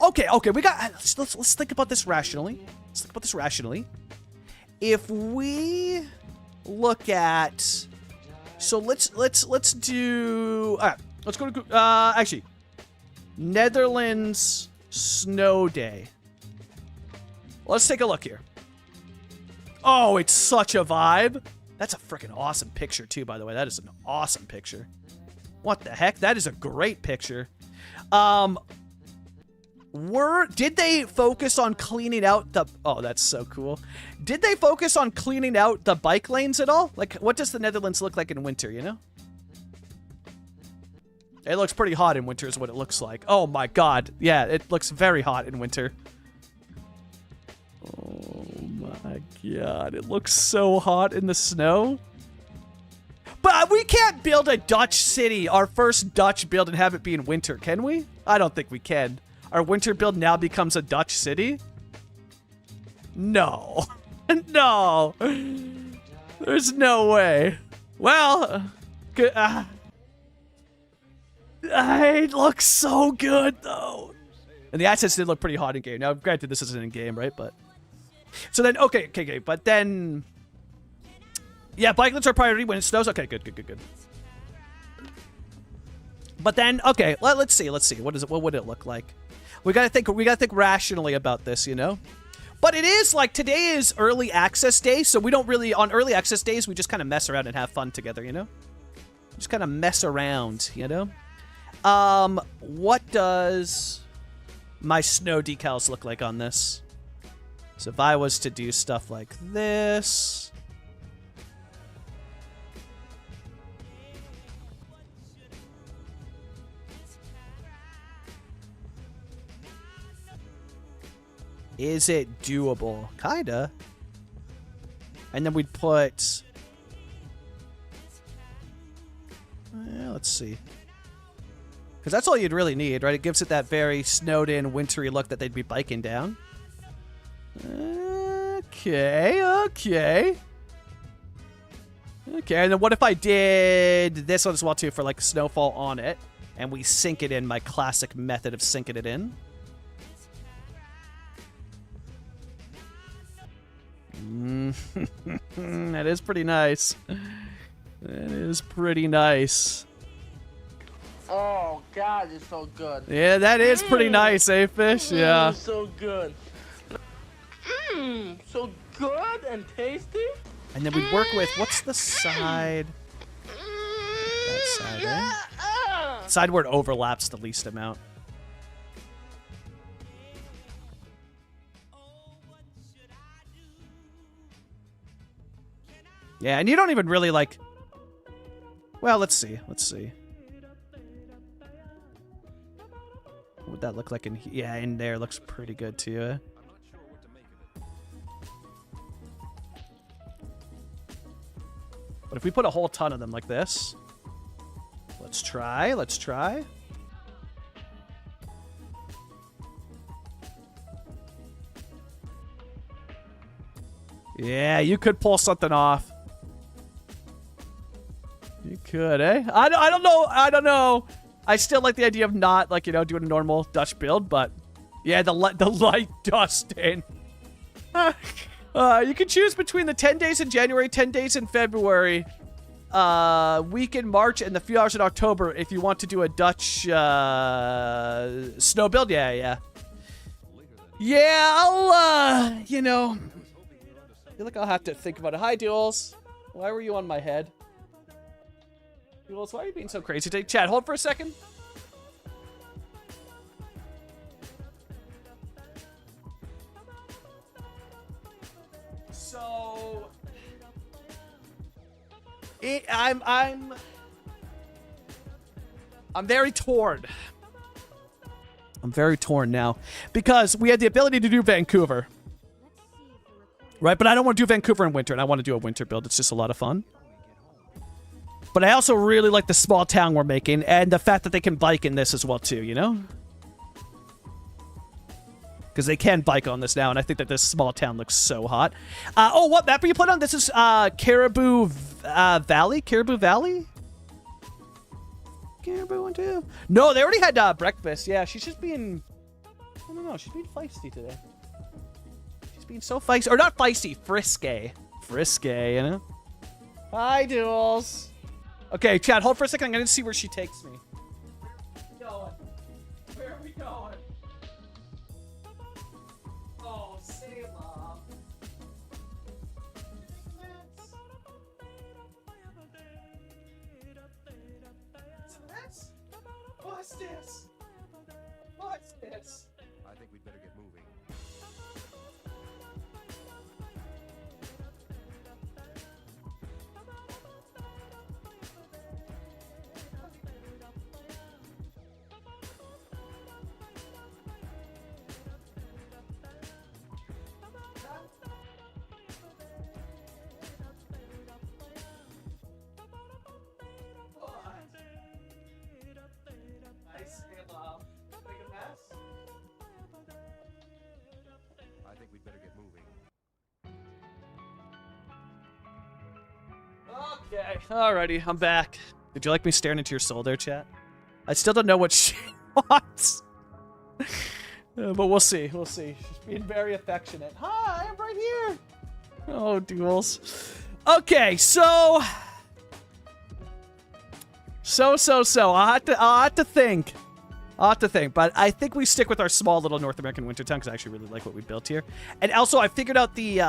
Okay, we got... Let's think about this rationally. If we look at... So let's do... All right, let's go to... actually, Netherlands Snow Day. Let's take a look here. Oh, it's such a vibe. That's a freaking awesome picture, too, by the way. That is an awesome picture. What the heck? That is a great picture. Did they focus on cleaning out the... Oh, that's so cool. Did they focus on cleaning out the bike lanes at all? Like, what does the Netherlands look like in winter, you know? It looks pretty hot in winter is what it looks like. Oh my god. Yeah, it looks very hot in winter. Oh my god. It looks so hot in the snow. But we can't build a Dutch city, our first Dutch build, and have it be in winter, can we? I don't think we can. Our winter build now becomes a Dutch city? No. No. There's no way. Well, it looks so good, though. And the assets did look pretty hot in game. Now, granted, this isn't in game, right? But so then, okay. But then, yeah, bike lanes are priority when it snows. Okay, good. But then, okay, let's see. What would it look like? We gotta think rationally about this, you know? But it is, like, today is early access day, so we don't really, on early access days, we just kind of mess around and have fun together, you know? Just kind of mess around, you know? What does my snow decals look like on this? So if I was to do stuff like this... Is it doable? Kinda. And then we'd put... let's see. Because that's all you'd really need, right? It gives it that very snowed-in, wintry look that they'd be biking down. Okay. Okay, and then what if I did this one as well, too, for, like, snowfall on it, and we sink it in, my classic method of sinking it in. That is pretty nice. That is pretty nice. Oh God, it's so good. Yeah, that is pretty nice, eh, Fish? Yeah. So good. So good and tasty. And then we work with, what's the side? That side, eh? Side where it overlaps the least amount. Yeah, and you don't even really like... Well, let's see. Let's see. What would that look like in... Yeah, in there looks pretty good too, eh? But if we put a whole ton of them like this... Let's try. Let's try. Yeah, you could pull something off. You could, eh? I don't know. I don't know. I still like the idea of not, like, you know, doing a normal Dutch build, but yeah, the light dusting. You can choose between the 10 days in January, 10 days in February, week in March, and the few hours in October if you want to do a Dutch snow build. Yeah. Yeah, I'll, you know, I feel like I'll have to think about it. Hi, Duels. Why were you on my head? Duels, why are you being so crazy today? Chat, hold for a second. So, I'm very torn. I'm very torn now because we had the ability to do Vancouver, right? But I don't want to do Vancouver in winter, and I want to do a winter build. It's just a lot of fun. But I also really like the small town we're making, and the fact that they can bike in this as well too, you know? Because they can bike on this now, and I think that this small town looks so hot. Oh, what map are you put on? This is Caribou Valley? Caribou Valley? Caribou 1, 2. No, they already had breakfast. Yeah, she's just being... I don't know, she's being feisty today. She's being so feisty. Or not feisty, frisky. Frisky, you know? Hi, Duels. Okay, chat, hold for a second. I'm going to see where she takes me. Where are we going? Oh, Salem. What's this? What's this? I think we'd better get moving. I think we'd better get moving. Okay, alrighty, I'm back. Did you like me staring into your soul there, chat? I still don't know what she wants. But we'll see, we'll see. She's being very affectionate. Hi, I'm right here. Oh, Duels. Okay, so... I'll have to think. But I think we stick with our small little North American winter town because I actually really like what we built here. And also, I figured out the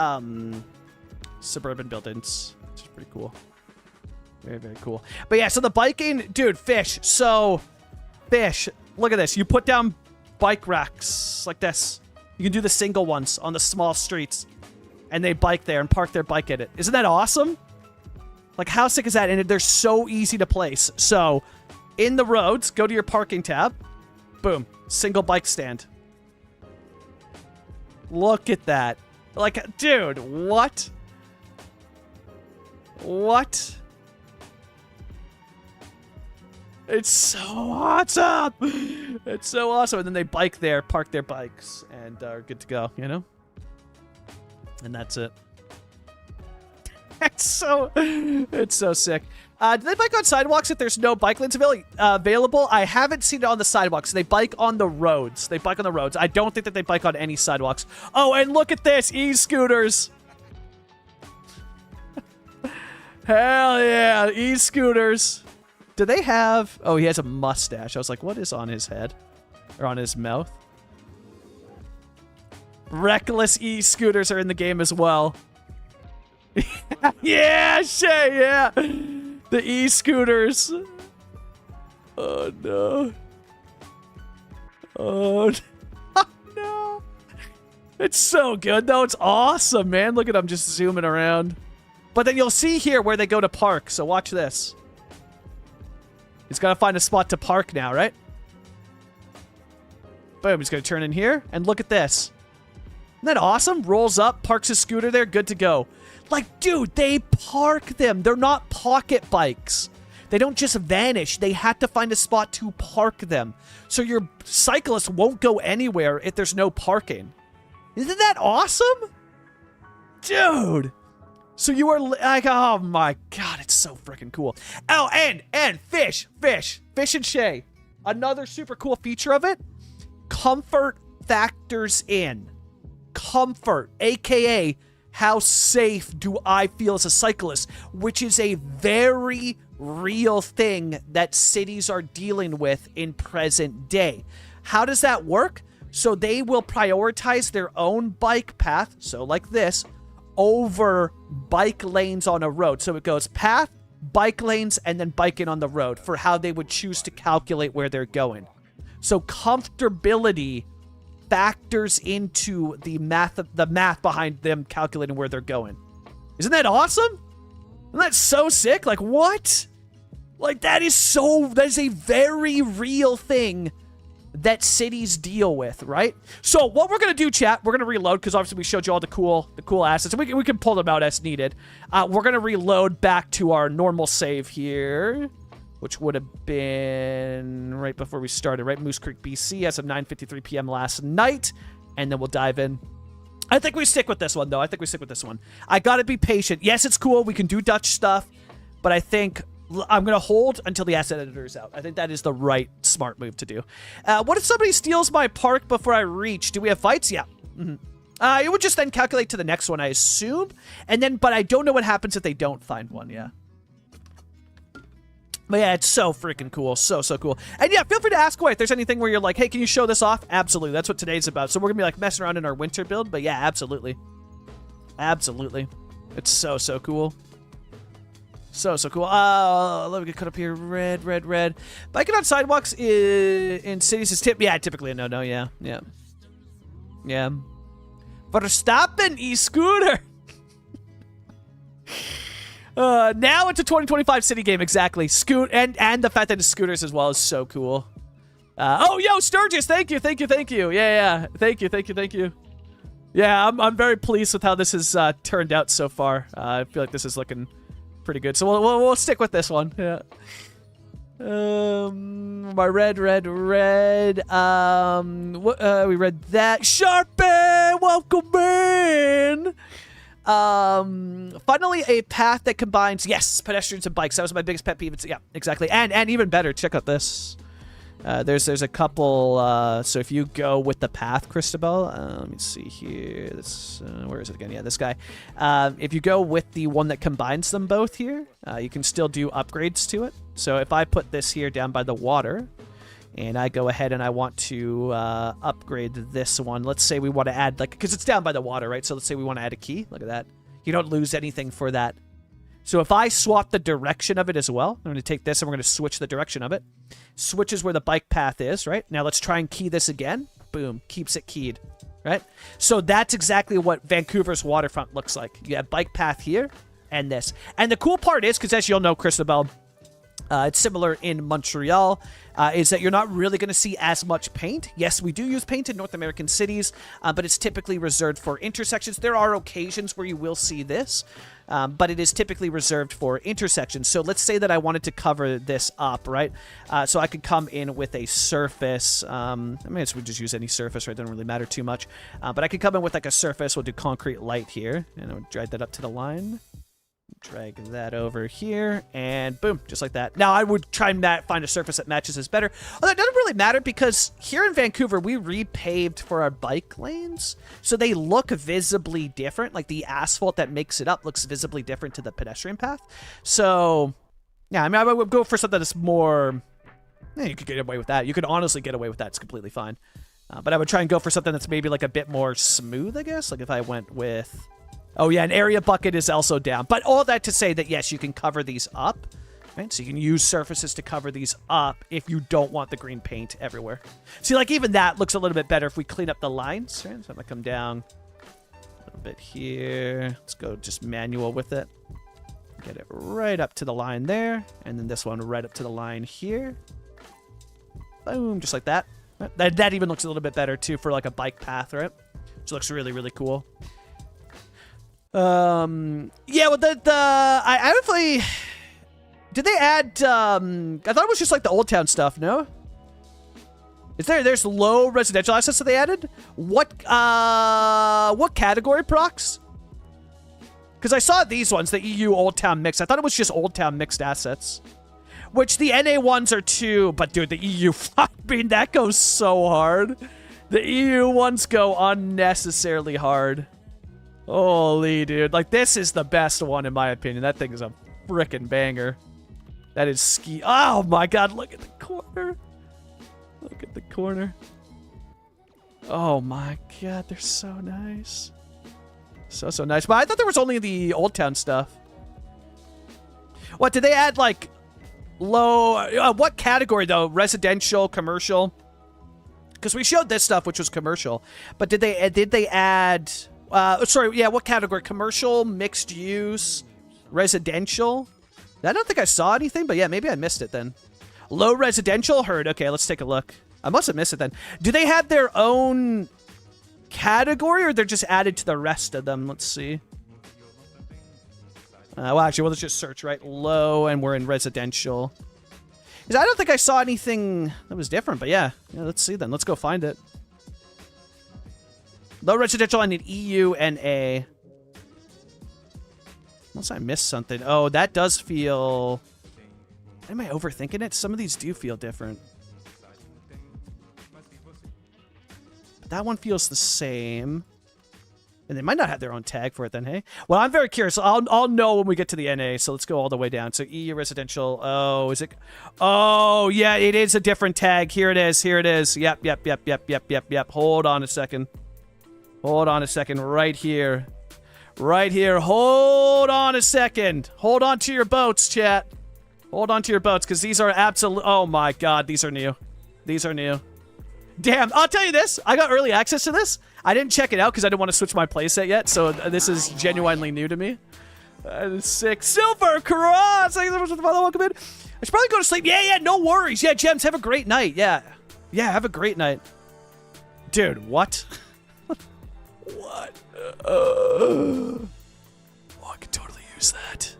suburban buildings, which is pretty cool. Very, very cool. But yeah, so the biking, dude, Fish. So, Fish, look at this. You put down bike racks like this. You can do the single ones on the small streets. And they bike there and park their bike in it. Isn't that awesome? Like, how sick is that? And they're so easy to place. So, in the roads, go to your parking tab. Boom. Single bike stand. Look at that. Like, dude, what? What? It's so awesome. It's so awesome. And then they bike there, park their bikes, and are good to go, you know? And that's it. It's so sick. Do they bike on sidewalks if there's no bike lanes available? I haven't seen it on the sidewalks. They bike on the roads. They bike on the roads. I don't think that they bike on any sidewalks. Oh, and look at this. E-scooters. Hell yeah. E-scooters. Do they have... Oh, he has a mustache. I was like, what is on his head? Or on his mouth? Reckless e-scooters are in the game as well. Yeah, Shay, yeah. The e-scooters. Oh, no. Oh, no. It's so good, though. It's awesome, man. Look at them just zooming around. But then you'll see here where they go to park, so watch this. He's got to find a spot to park now, right? Boom, he's going to turn in here, and look at this. Isn't that awesome? Rolls up, parks his scooter there, good to go. Like, dude, they park them. They're not pocket bikes. They don't just vanish. They have to find a spot to park them. So your cyclist won't go anywhere if there's no parking. Isn't that awesome? Dude. So you are like, oh my God, it's so freaking cool. Oh, and fish and Shay. Another super cool feature of it, comfort factors in. Comfort, aka how safe do I feel as a cyclist, which is a very real thing that cities are dealing with in present day. How does that work? So they will prioritize their own bike path, so like this, over bike lanes on a road. So it goes path, bike lanes, and then biking on the road for how they would choose to calculate where they're going. So comfortability factors into the math behind them calculating where they're going. Isn't that awesome? Isn't that so sick? Like, what? Like, that is a very real thing that cities deal with, right? So what we're gonna do, chat, we're gonna reload, because obviously we showed you all the cool assets, and we can pull them out as needed. We're gonna reload back to our normal save here, which would have been right before we started, right? Moose Creek, BC, as of 9:53 p.m. last night. And then we'll dive in. I think we stick with this one, though. I think we stick with this one. I gotta be patient. Yes, it's cool. We can do Dutch stuff. But I think I'm gonna hold until the asset editor is out. I think that is the right, smart move to do. What if somebody steals my park before I reach? Do we have fights? Yeah. It would just then calculate to the next one, I assume. And then, but I don't know what happens if they don't find one, yeah. But yeah, it's so freaking cool. So cool. And yeah, feel free to ask away if there's anything where you're like, hey, can you show this off? Absolutely. That's what today's about. So we're going to be like messing around in our winter build. But yeah, absolutely. Absolutely. It's so cool. So cool. Let me get cut up here. Red. Biking on sidewalks in cities is typically a no-no. Yeah. Verstappen e-scooter. Now it's a 2025 city game, exactly. And the fact that it's scooters as well is so cool. Oh, yo, Sturgis, thank you. Yeah, thank you. Yeah, I'm very pleased with how this has turned out so far. I feel like this is looking pretty good. So we'll stick with this one. Yeah. My red. We read that. Sharpie, welcome in. Finally, a path that combines, yes, pedestrians and bikes. That was my biggest pet peeve. Yeah, exactly. And even better, check out this. There's a couple, so if you go with the path, Christabel, let me see here. This, where is it again? Yeah, this guy. If you go with the one that combines them both here, you can still do upgrades to it. So if I put this here down by the water, and I go ahead and I want to upgrade this one. Let's say we want to add, like, because it's down by the water, right? So let's say we want to add a key. Look at that. You don't lose anything for that. So if I swap the direction of it as well, I'm going to take this and we're going to switch the direction of it. Switches where the bike path is, right? Now let's try and key this again. Boom. Keeps it keyed, right? So that's exactly what Vancouver's waterfront looks like. You have bike path here and this. And the cool part is, because as you'll know, Christabel, it's similar in Montreal, is that you're not really going to see as much paint. Yes, we do use paint in North American cities, but it's typically reserved for intersections. There are occasions where you will see this, but it is typically reserved for intersections. So let's say that I wanted to cover this up, right? So I could come in with a surface. I mean, we just use any surface, right? It doesn't really matter too much. But I could come in with like a surface. We'll do concrete light here, and I'll drag that up to the line. Drag that over here, and boom, just like that. Now, I would try and find a surface that matches this better. Although it doesn't really matter, because here in Vancouver, we repaved for our bike lanes, so they look visibly different. Like, the asphalt that makes it up looks visibly different to the pedestrian path. So, Yeah, I mean, I would go for something that's more... Yeah, you could get away with that. You could honestly get away with that. It's completely fine. But I would try and go for something that's maybe like a bit more smooth, I guess. Like if I went with... Oh, yeah, an area bucket is also down. But all that to say that, yes, you can cover these up. Right? So you can use surfaces to cover these up if you don't want the green paint everywhere. See, like even that looks a little bit better if we clean up the lines. Right? So I'm going to come down a little bit here. Let's go just manual with it. Get it right up to the line there. And then this one right up to the line here. Boom, just like that. That even looks a little bit better, too, for like a bike path, right? So it looks really, really cool. Yeah, well, I hopefully... Did they add, I thought it was just like the Old Town stuff, no? There's low residential assets that they added? What category procs? Because I saw these ones, the EU Old Town mix. I thought it was just Old Town mixed assets. Which the NA ones are too, but dude, the EU, I mean, that goes so hard. The EU ones go unnecessarily hard. Holy, dude. Like, this is the best one, in my opinion. That thing is a frickin' banger. That is ski. Oh, my God. Look at the corner. Look at the corner. Oh, my God. They're so nice. So nice. But I thought there was only the Old Town stuff. What, did they add, like... Low, what category though? Residential, commercial? Because we showed this stuff, which was commercial. But did they add? Sorry, yeah. What category? Commercial, mixed use, residential. I don't think I saw anything, but yeah, maybe I missed it then. Low residential, heard. Okay, let's take a look. I must have missed it then. Do they have their own category, or they're just added to the rest of them? Let's see. Well, actually, let's just search, right? Low, and we're in residential. Because I don't think I saw anything that was different, but yeah. Yeah, let's see then. Let's go find it. Low residential, I need EU and A. Unless I missed something. Oh, that does feel... Am I overthinking it? Some of these do feel different. But that one feels the same. And they might not have their own tag for it then, hey? Well, I'm very curious. I'll know when we get to the NA, so let's go all the way down. So EU residential. Oh, is it? Oh, yeah, it is a different tag. Here it is. Here it is. Yep. Hold on a second. Hold on a second. Right here. Right here. Hold on a second. Hold on to your boats, chat. Hold on to your boats, because these are absolute... Oh, my God. These are new. These are new. Damn, I'll tell you this. I got early access to this. I didn't check it out because I didn't want to switch my playset yet, so this is genuinely new to me. That is sick. Silver Cross! Thank you so much for the follow. Welcome in. I should probably go to sleep. Yeah, no worries. Yeah, Gems, have a great night. Yeah, have a great night. Dude, what? What? Oh, I could totally use that.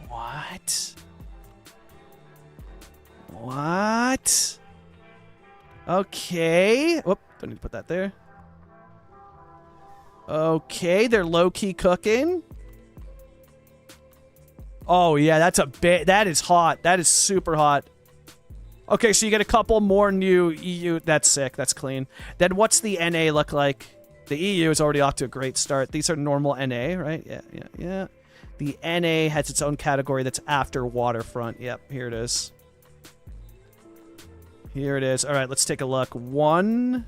What? What? Okay. Whoop, don't need to put that there. Okay, they're low-key cooking. Oh, yeah, that's a bit... That is hot. That is super hot. Okay, so you get a couple more new EU... That's sick. That's clean. Then what's the NA look like? The EU is already off to a great start. These are normal NA, right? Yeah. The NA has its own category that's after waterfront. Yep, here it is. Here it is. All right, let's take a look. 1,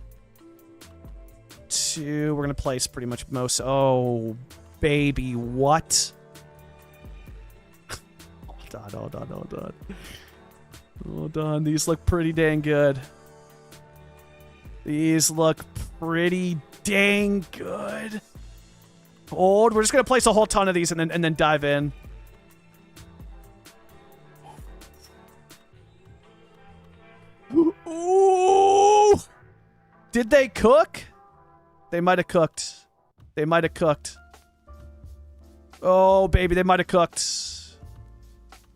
2. We're going to place pretty much most... Oh, baby, what? Hold on. These look pretty dang good. These look pretty dang good. Hold. We're just going to place a whole ton of these and then dive in. Ooh! Did they cook? They might have cooked. They might have cooked. Oh, baby, they might have cooked.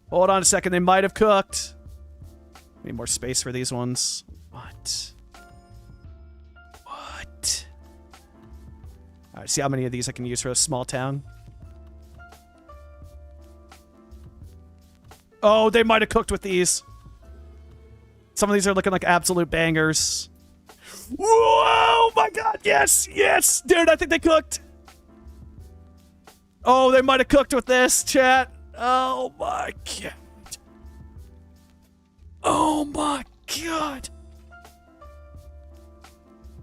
Hold on a second. They might have cooked. Need more space for these ones. What? All right, see how many of these I can use for a small town. Oh, they might have cooked with these. Some of these are looking like absolute bangers. Whoa, my God. Yes. Dude, I think they cooked. Oh, they might have cooked with this, chat. Oh my god. Oh my god.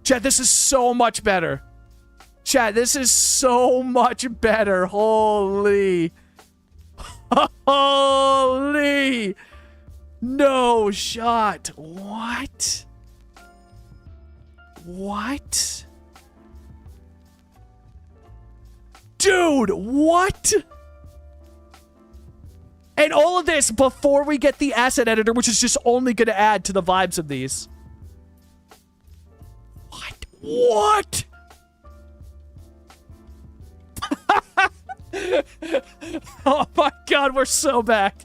Chat, this is so much better. Chat, this is so much better. Holy. Holy. No shot. What? What? Dude, what? And all of this before we get the asset editor, which is just only going to add to the vibes of these. What? What? Oh my god, we're so back.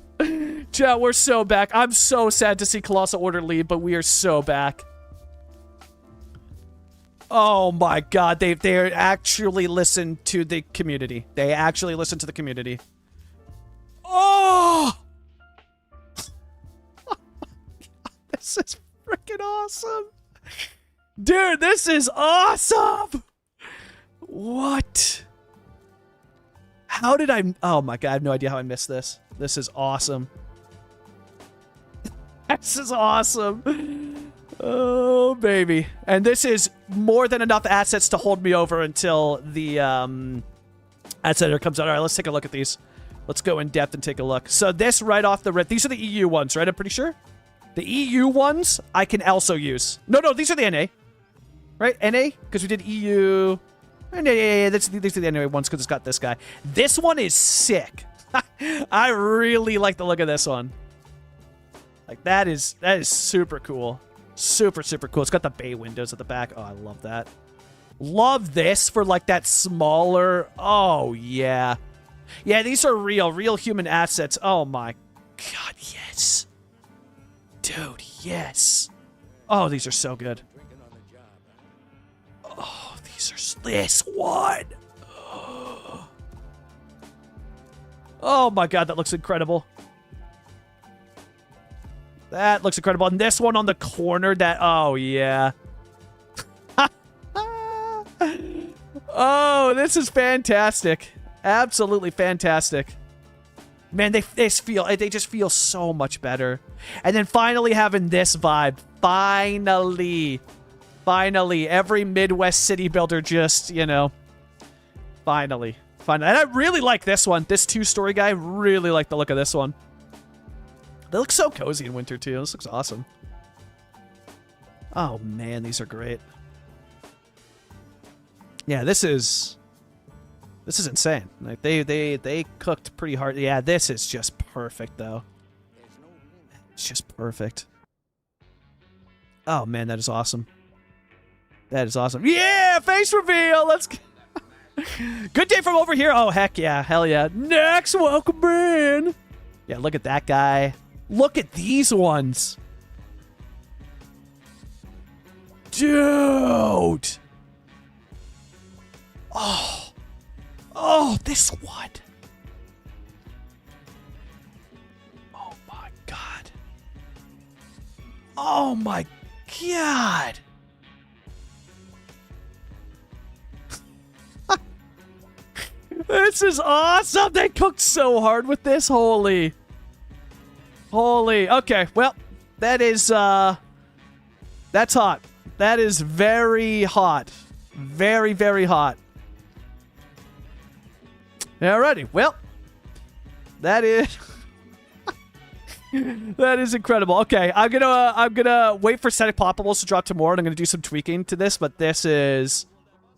Chat, we're so back. I'm so sad to see Colossal Order leave, but we are so back. Oh my god, they actually listen to the community. They actually listen to the community. Oh! This is freaking awesome. Dude, this is awesome! What? How did I... Oh my god, I have no idea how I missed this. This is awesome. This is awesome. Oh, baby. And this is more than enough assets to hold me over until the asset editor comes out. All right, let's take a look at these. Let's go in depth and take a look. So this right off the rip, these are the EU ones, right? I'm pretty sure. The EU ones I can also use. No, these are the NA. Right? NA? Because we did EU. Yeah. These are the NA ones because it's got this guy. This one is sick. I really like the look of this one. Like, that is super cool. Super, super cool. It's got the bay windows at the back. Oh, I love that. Love this for, like, that smaller... Oh, yeah. Yeah, these are real human assets. Oh, my God, yes. Dude, yes. Oh, these are so good. Oh, these are... This one. Oh, my God, that looks incredible. That looks incredible. And this one on the corner, that... Oh, yeah. Oh, this is fantastic. Absolutely fantastic. Man, they just feel so much better. And then finally having this vibe. Finally. Every Midwest city builder just, you know. Finally. And I really like this one. This two-story guy. Really like the look of this one. They look so cozy in winter, too. This looks awesome. Oh, man, these are great. Yeah, this is insane. Like, they cooked pretty hard. Yeah, this is just perfect, though. It's just perfect. Oh, man, that is awesome. That is awesome. Yeah, face reveal! Let's... Good day from over here. Oh, heck yeah. Hell yeah. Next, welcome in. Yeah, look at that guy. Look at these ones. Dude. Oh, this one. Oh my God. Oh my God. This is awesome. They cooked so hard with this. Holy. Okay, well, that is, that's hot. That is very hot. Very, very hot. Alrighty, well, that is... that is incredible. Okay, I'm gonna wait for Static Poppables to drop tomorrow, and I'm gonna do some tweaking to this, but this is...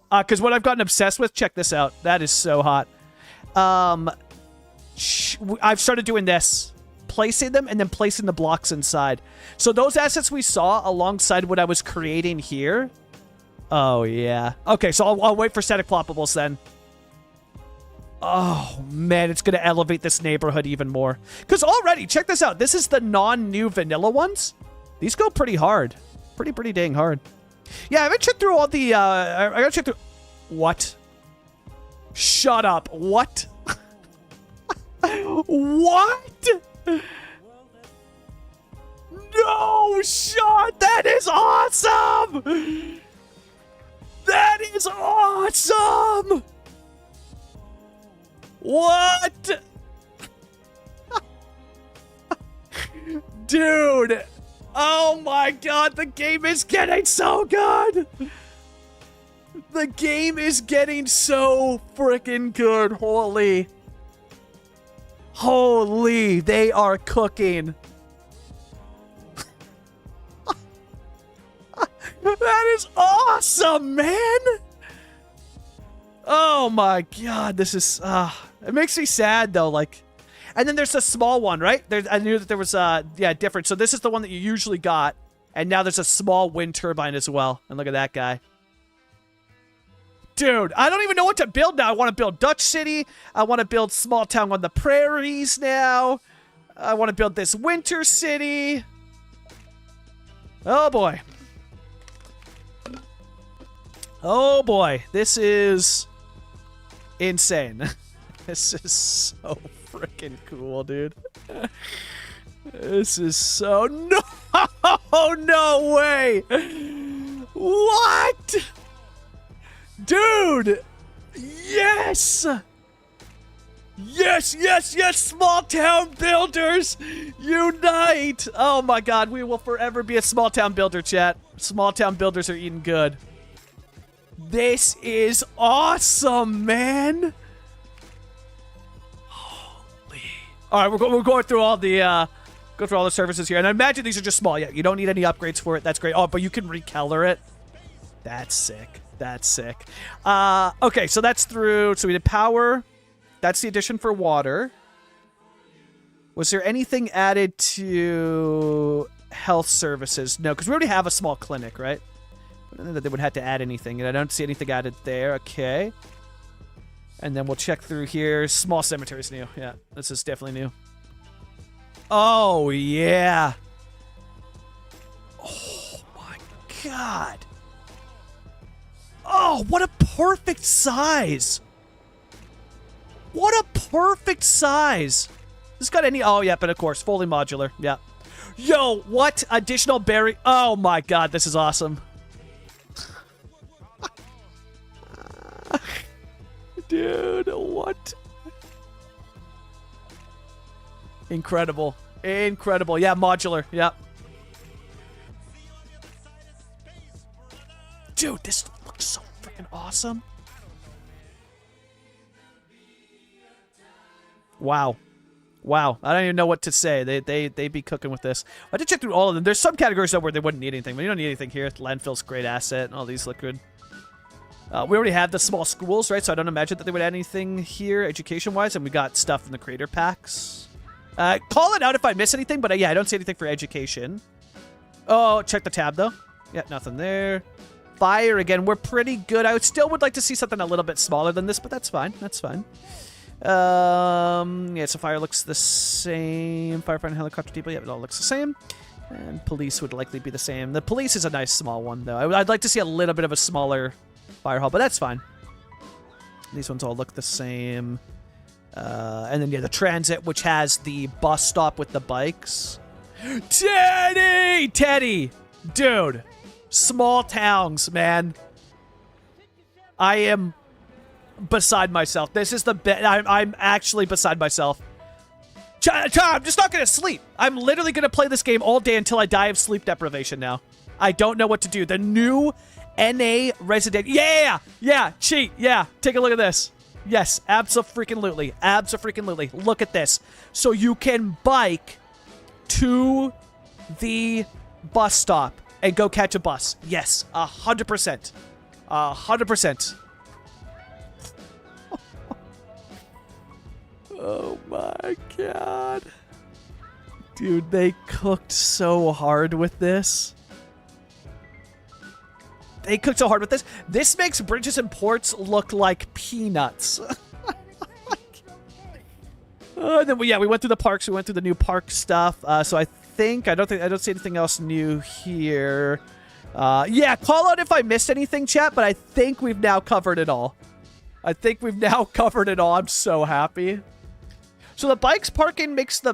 because what I've gotten obsessed with, check this out. That is so hot. I've started doing this. Placing them and then placing the blocks inside. So those assets we saw alongside what I was creating here. Oh, yeah. Okay, so I'll wait for Static Ploppables then. Oh, man, it's going to elevate this neighborhood even more. Because already, check this out. This is the non-new vanilla ones. These go pretty hard. Pretty dang hard. Yeah, I haven't checked through all the... I gotta check through... What? Shut up. What? What? No shot! That is awesome! That is awesome! What? Dude! Oh my god, the game is getting so good! The game is getting so freaking good. Holy. Holy, they are cooking. That is awesome, man! Oh my god, this is, it makes me sad though, like, and then there's a small one, right? I knew that there was, yeah, different. So this is the one that you usually got, and now there's a small wind turbine as well. And look at that guy. Dude, I don't even know what to build now. I want to build Dutch City. I want to build Small Town on the Prairies now. I want to build this Winter City. Oh boy. Oh boy, this is insane. This is so freaking cool, dude. This is so... No way! What? Dude! Yes! Yes! Small town builders unite! Oh my god, we will forever be a small town builder, chat. Small town builders are eating good. This is awesome, man! Holy. Alright, we're going through all the, go through all the services here. And I imagine these are just small. Yeah, you don't need any upgrades for it. That's great. Oh, but you can recolor it. That's sick. That's sick. Okay, so that's through... So we did power. That's the addition for water. Was there anything added to health services? No, because we already have a small clinic, right? I don't know that they would have to add anything, and I don't see anything added there. Okay. And then we'll check through here. Small cemeteries new. Yeah, this is definitely new. Oh, yeah. Oh, my God. Oh, what a perfect size. What a perfect size. This got any... Oh, yeah, but of course, fully modular. Yeah. Yo, what? Additional berry... Oh, my God, this is awesome. Dude, what? Incredible. Incredible. Yeah, modular. Yeah. Dude, this looks so freaking awesome. Wow. Wow. I don't even know what to say. They be cooking with this. I had to check through all of them. There's some categories though where they wouldn't need anything, but you don't need anything here. Landfill's great asset, and all these look good. We already have the small schools, right? So I don't imagine that they would add anything here education-wise, and we got stuff in the creator packs. Call it out if I miss anything, but yeah, I don't see anything for education. Oh, check the tab, though. Yeah, nothing there. Fire, again, we're pretty good. I still would like to see something a little bit smaller than this, but that's fine. That's fine. Yeah, so fire looks the same. Firefighter, helicopter, depot, yeah, it all looks the same. And police would likely be the same. The police is a nice small one, though. I'd like to see a little bit of a smaller fire hall, but that's fine. These ones all look the same. And then, yeah, the transit, which has the bus stop with the bikes. Teddy! Teddy! Dude. Small towns, man. I am beside myself. This is the best. I'm actually beside myself. I'm just not going to sleep. I'm literally going to play this game all day until I die of sleep deprivation now. I don't know what to do. The new NA Resident... Yeah! Yeah! Cheat! Yeah! Take a look at this. Yes, abso-freaking-lutely. Abso-freaking-lutely. Look at this. So you can bike to the bus stop and go catch a bus. Yes, 100%. 100%. Oh my god. Dude, they cooked so hard with this. They cooked so hard with this. This makes bridges and ports look like peanuts. Then we went through the parks. We went through the new park stuff. So I don't see anything else new here. Yeah, call out if I missed anything, chat, but I think we've now covered it all. I'm so happy. So the bikes parking makes the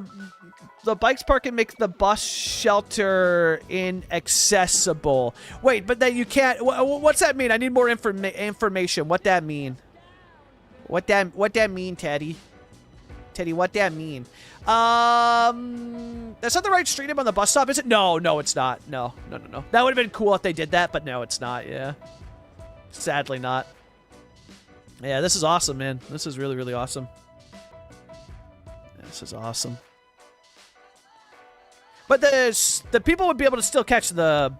bus shelter inaccessible. Wait, but then you can't. What's that mean? I need more information. What that mean? What that mean, Teddy? Teddy, what that mean? That's not the right street name on the bus stop, is it? No, no, it's not. No. That would have been cool if they did that, but no, it's not, yeah. Sadly not. Yeah, this is awesome, man. This is really, really awesome. This is awesome. But the people would be able to still catch the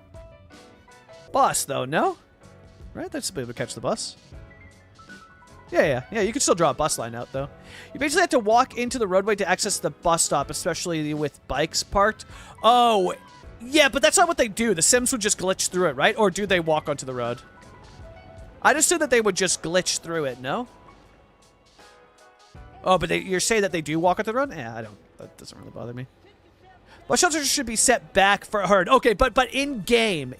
bus, though, no? Right? They'd still be able to catch the bus. Yeah, you can still draw a bus line out, though. You basically have to walk into the roadway to access the bus stop, especially with bikes parked. Oh, yeah, but that's not what they do. The Sims would just glitch through it, right? Or do they walk onto the road? I understood that they would just glitch through it, no? Oh, but you're saying that they do walk onto the road? Yeah, I don't. That doesn't really bother me. Bus shelters should be set back for a herd. Okay, but in-game,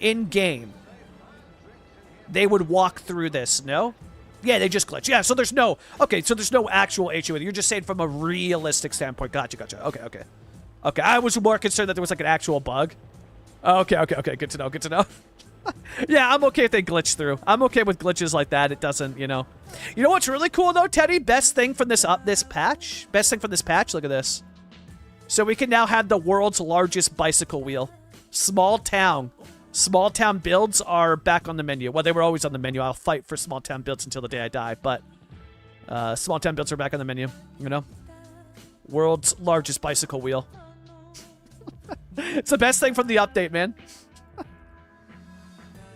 they would walk through this, no? Yeah, they just glitch. Yeah, so there's no... Okay, so there's no actual issue with it. You're just saying from a realistic standpoint. Gotcha. Okay. Okay, I was more concerned that there was like an actual bug. Okay. Good to know. Yeah, I'm okay if they glitch through. I'm okay with glitches like that. It doesn't, you know. You know what's really cool, though, Teddy? Best thing from this patch? Best thing from this patch? Look at this. So we can now have the world's largest bicycle wheel. Small town. Small town builds are back on the menu. Well, they were always on the menu. I'll fight for small town builds until the day I die. But small town builds are back on the menu, you know? World's largest bicycle wheel. It's the best thing from the update, man.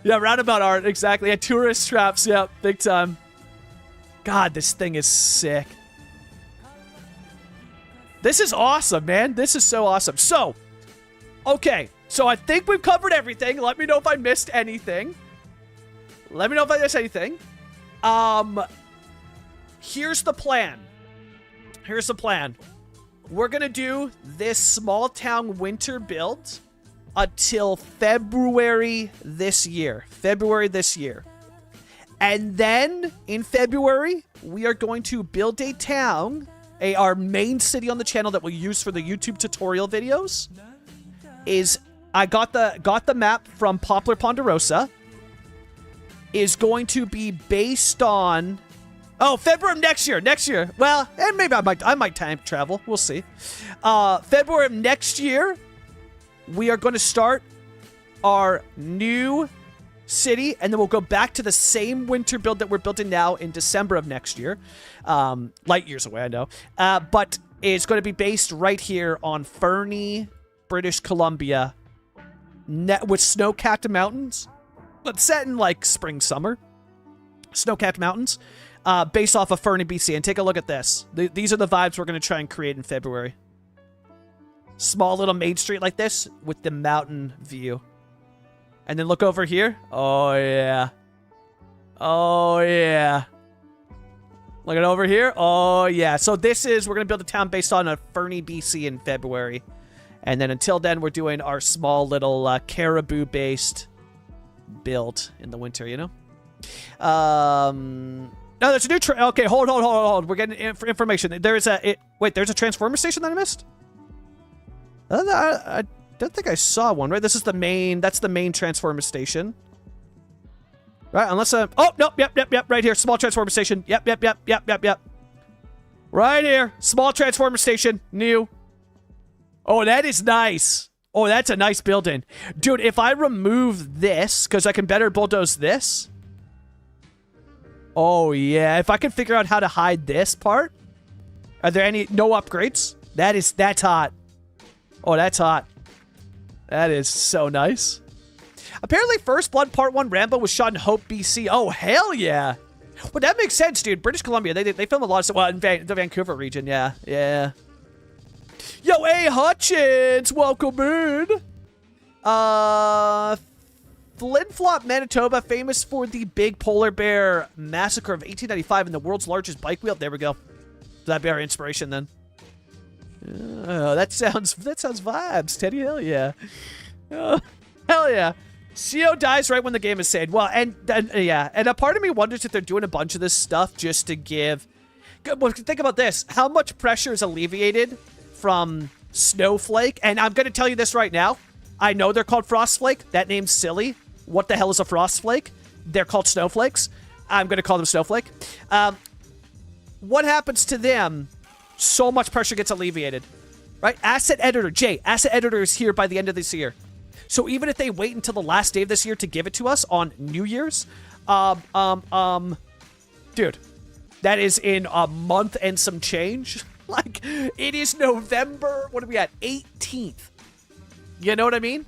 Yeah, roundabout art, exactly. Yeah, tourist traps, yeah, big time. God, this thing is sick. This is awesome, man. This is so awesome. So, okay. So I think we've covered everything. Let me know if I missed anything. Here's the plan. We're going to do this small town winter build until February this year. And then in February, we are going to build a town, our main city on the channel that we'll use for the YouTube tutorial videos. I got the map from Poplar Ponderosa. Is going to be based on February of next year. Well, and maybe I might time travel. We'll see. February of next year, we are going to start our new city, and then we'll go back to the same winter build that we're building now in December of next year. Light years away, I know. But it's going to be based right here on Fernie, British Columbia, with snow-capped mountains, but set in like spring, summer. Snow-capped mountains, based off of Fernie, BC. And take a look at this. These are the vibes we're going to try and create in February. Small little main street like this with the mountain view. And then look over here. Oh, yeah. Look at over here. Oh, yeah. So we're going to build a town based on a Fernie, BC in February. And then until then, we're doing our small little caribou-based build in the winter, you know? No, there's a new... Okay, hold. We're getting information. There's a transformer station that I missed? I don't think I saw one, right? This is the main... That's the main transformer station. Right, unless I'm... Oh, nope, yep, right here. Small transformer station. Yep. Right here. Small transformer station. New. Oh, that is nice. Oh, that's a nice building. Dude, if I remove this, because I can better bulldoze this. Oh, yeah. If I can figure out how to hide this part. Are there no upgrades? That's hot. Oh, that's hot. That is so nice. Apparently, First Blood Part 1 Rambo was shot in Hope, BC. Oh, hell yeah. Well, that makes sense, dude. British Columbia, they film a lot of stuff. Well, in the Vancouver region, yeah. Yo, A. Hutchins, welcome in. Flin Flop, Manitoba, famous for the big polar bear massacre of 1895 and the world's largest bike wheel. There we go. That'd be our inspiration then. Oh, that sounds vibes, Teddy. Hell yeah. Oh, hell yeah. CO dies right when the game is saved. Well, and a part of me wonders if they're doing a bunch of this stuff just to give... Well, think about this. How much pressure is alleviated from Snowflake? And I'm going to tell you this right now. I know they're called Frostflake. That name's silly. What the hell is a Frostflake? They're called Snowflakes. I'm going to call them Snowflake. What happens to them? So much pressure gets alleviated. right? Asset editor, Jay, asset editor is here by the end of this year. So even if they wait until the last day of this year to give it to us on New Year's, dude, that is in a month and some change. Like, it is November, what are we at, 18th. You know what I mean?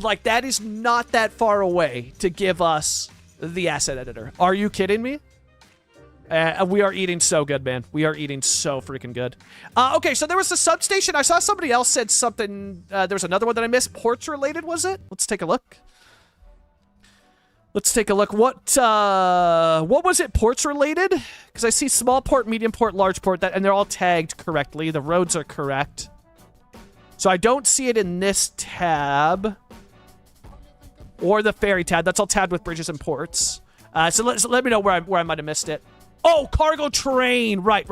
Like, that is not that far away to give us the asset editor. Are you kidding me? We are eating so good, man. We are eating so freaking good. Okay, so there was the substation. I saw somebody else said something. There was another one that I missed. Ports related, was it? Let's take a look. Let's take a look. What was it ports related? Because I see small port, medium port, large port, and they're all tagged correctly. The roads are correct. So I don't see it in this tab. Or the ferry tab. That's all tabbed with bridges and ports. So let me know where I might have missed it. Oh, cargo train. Right.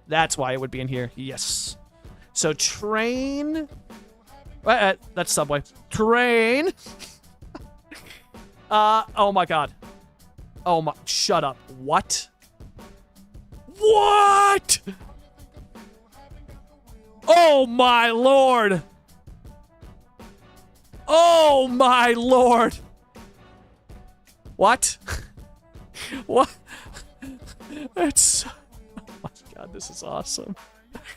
That's why it would be in here. Yes. So train. That's subway. Train. Oh my god. Oh my. Shut up. What? What? Oh my lord. Oh my lord. What? What? It's... Oh my god, this is awesome.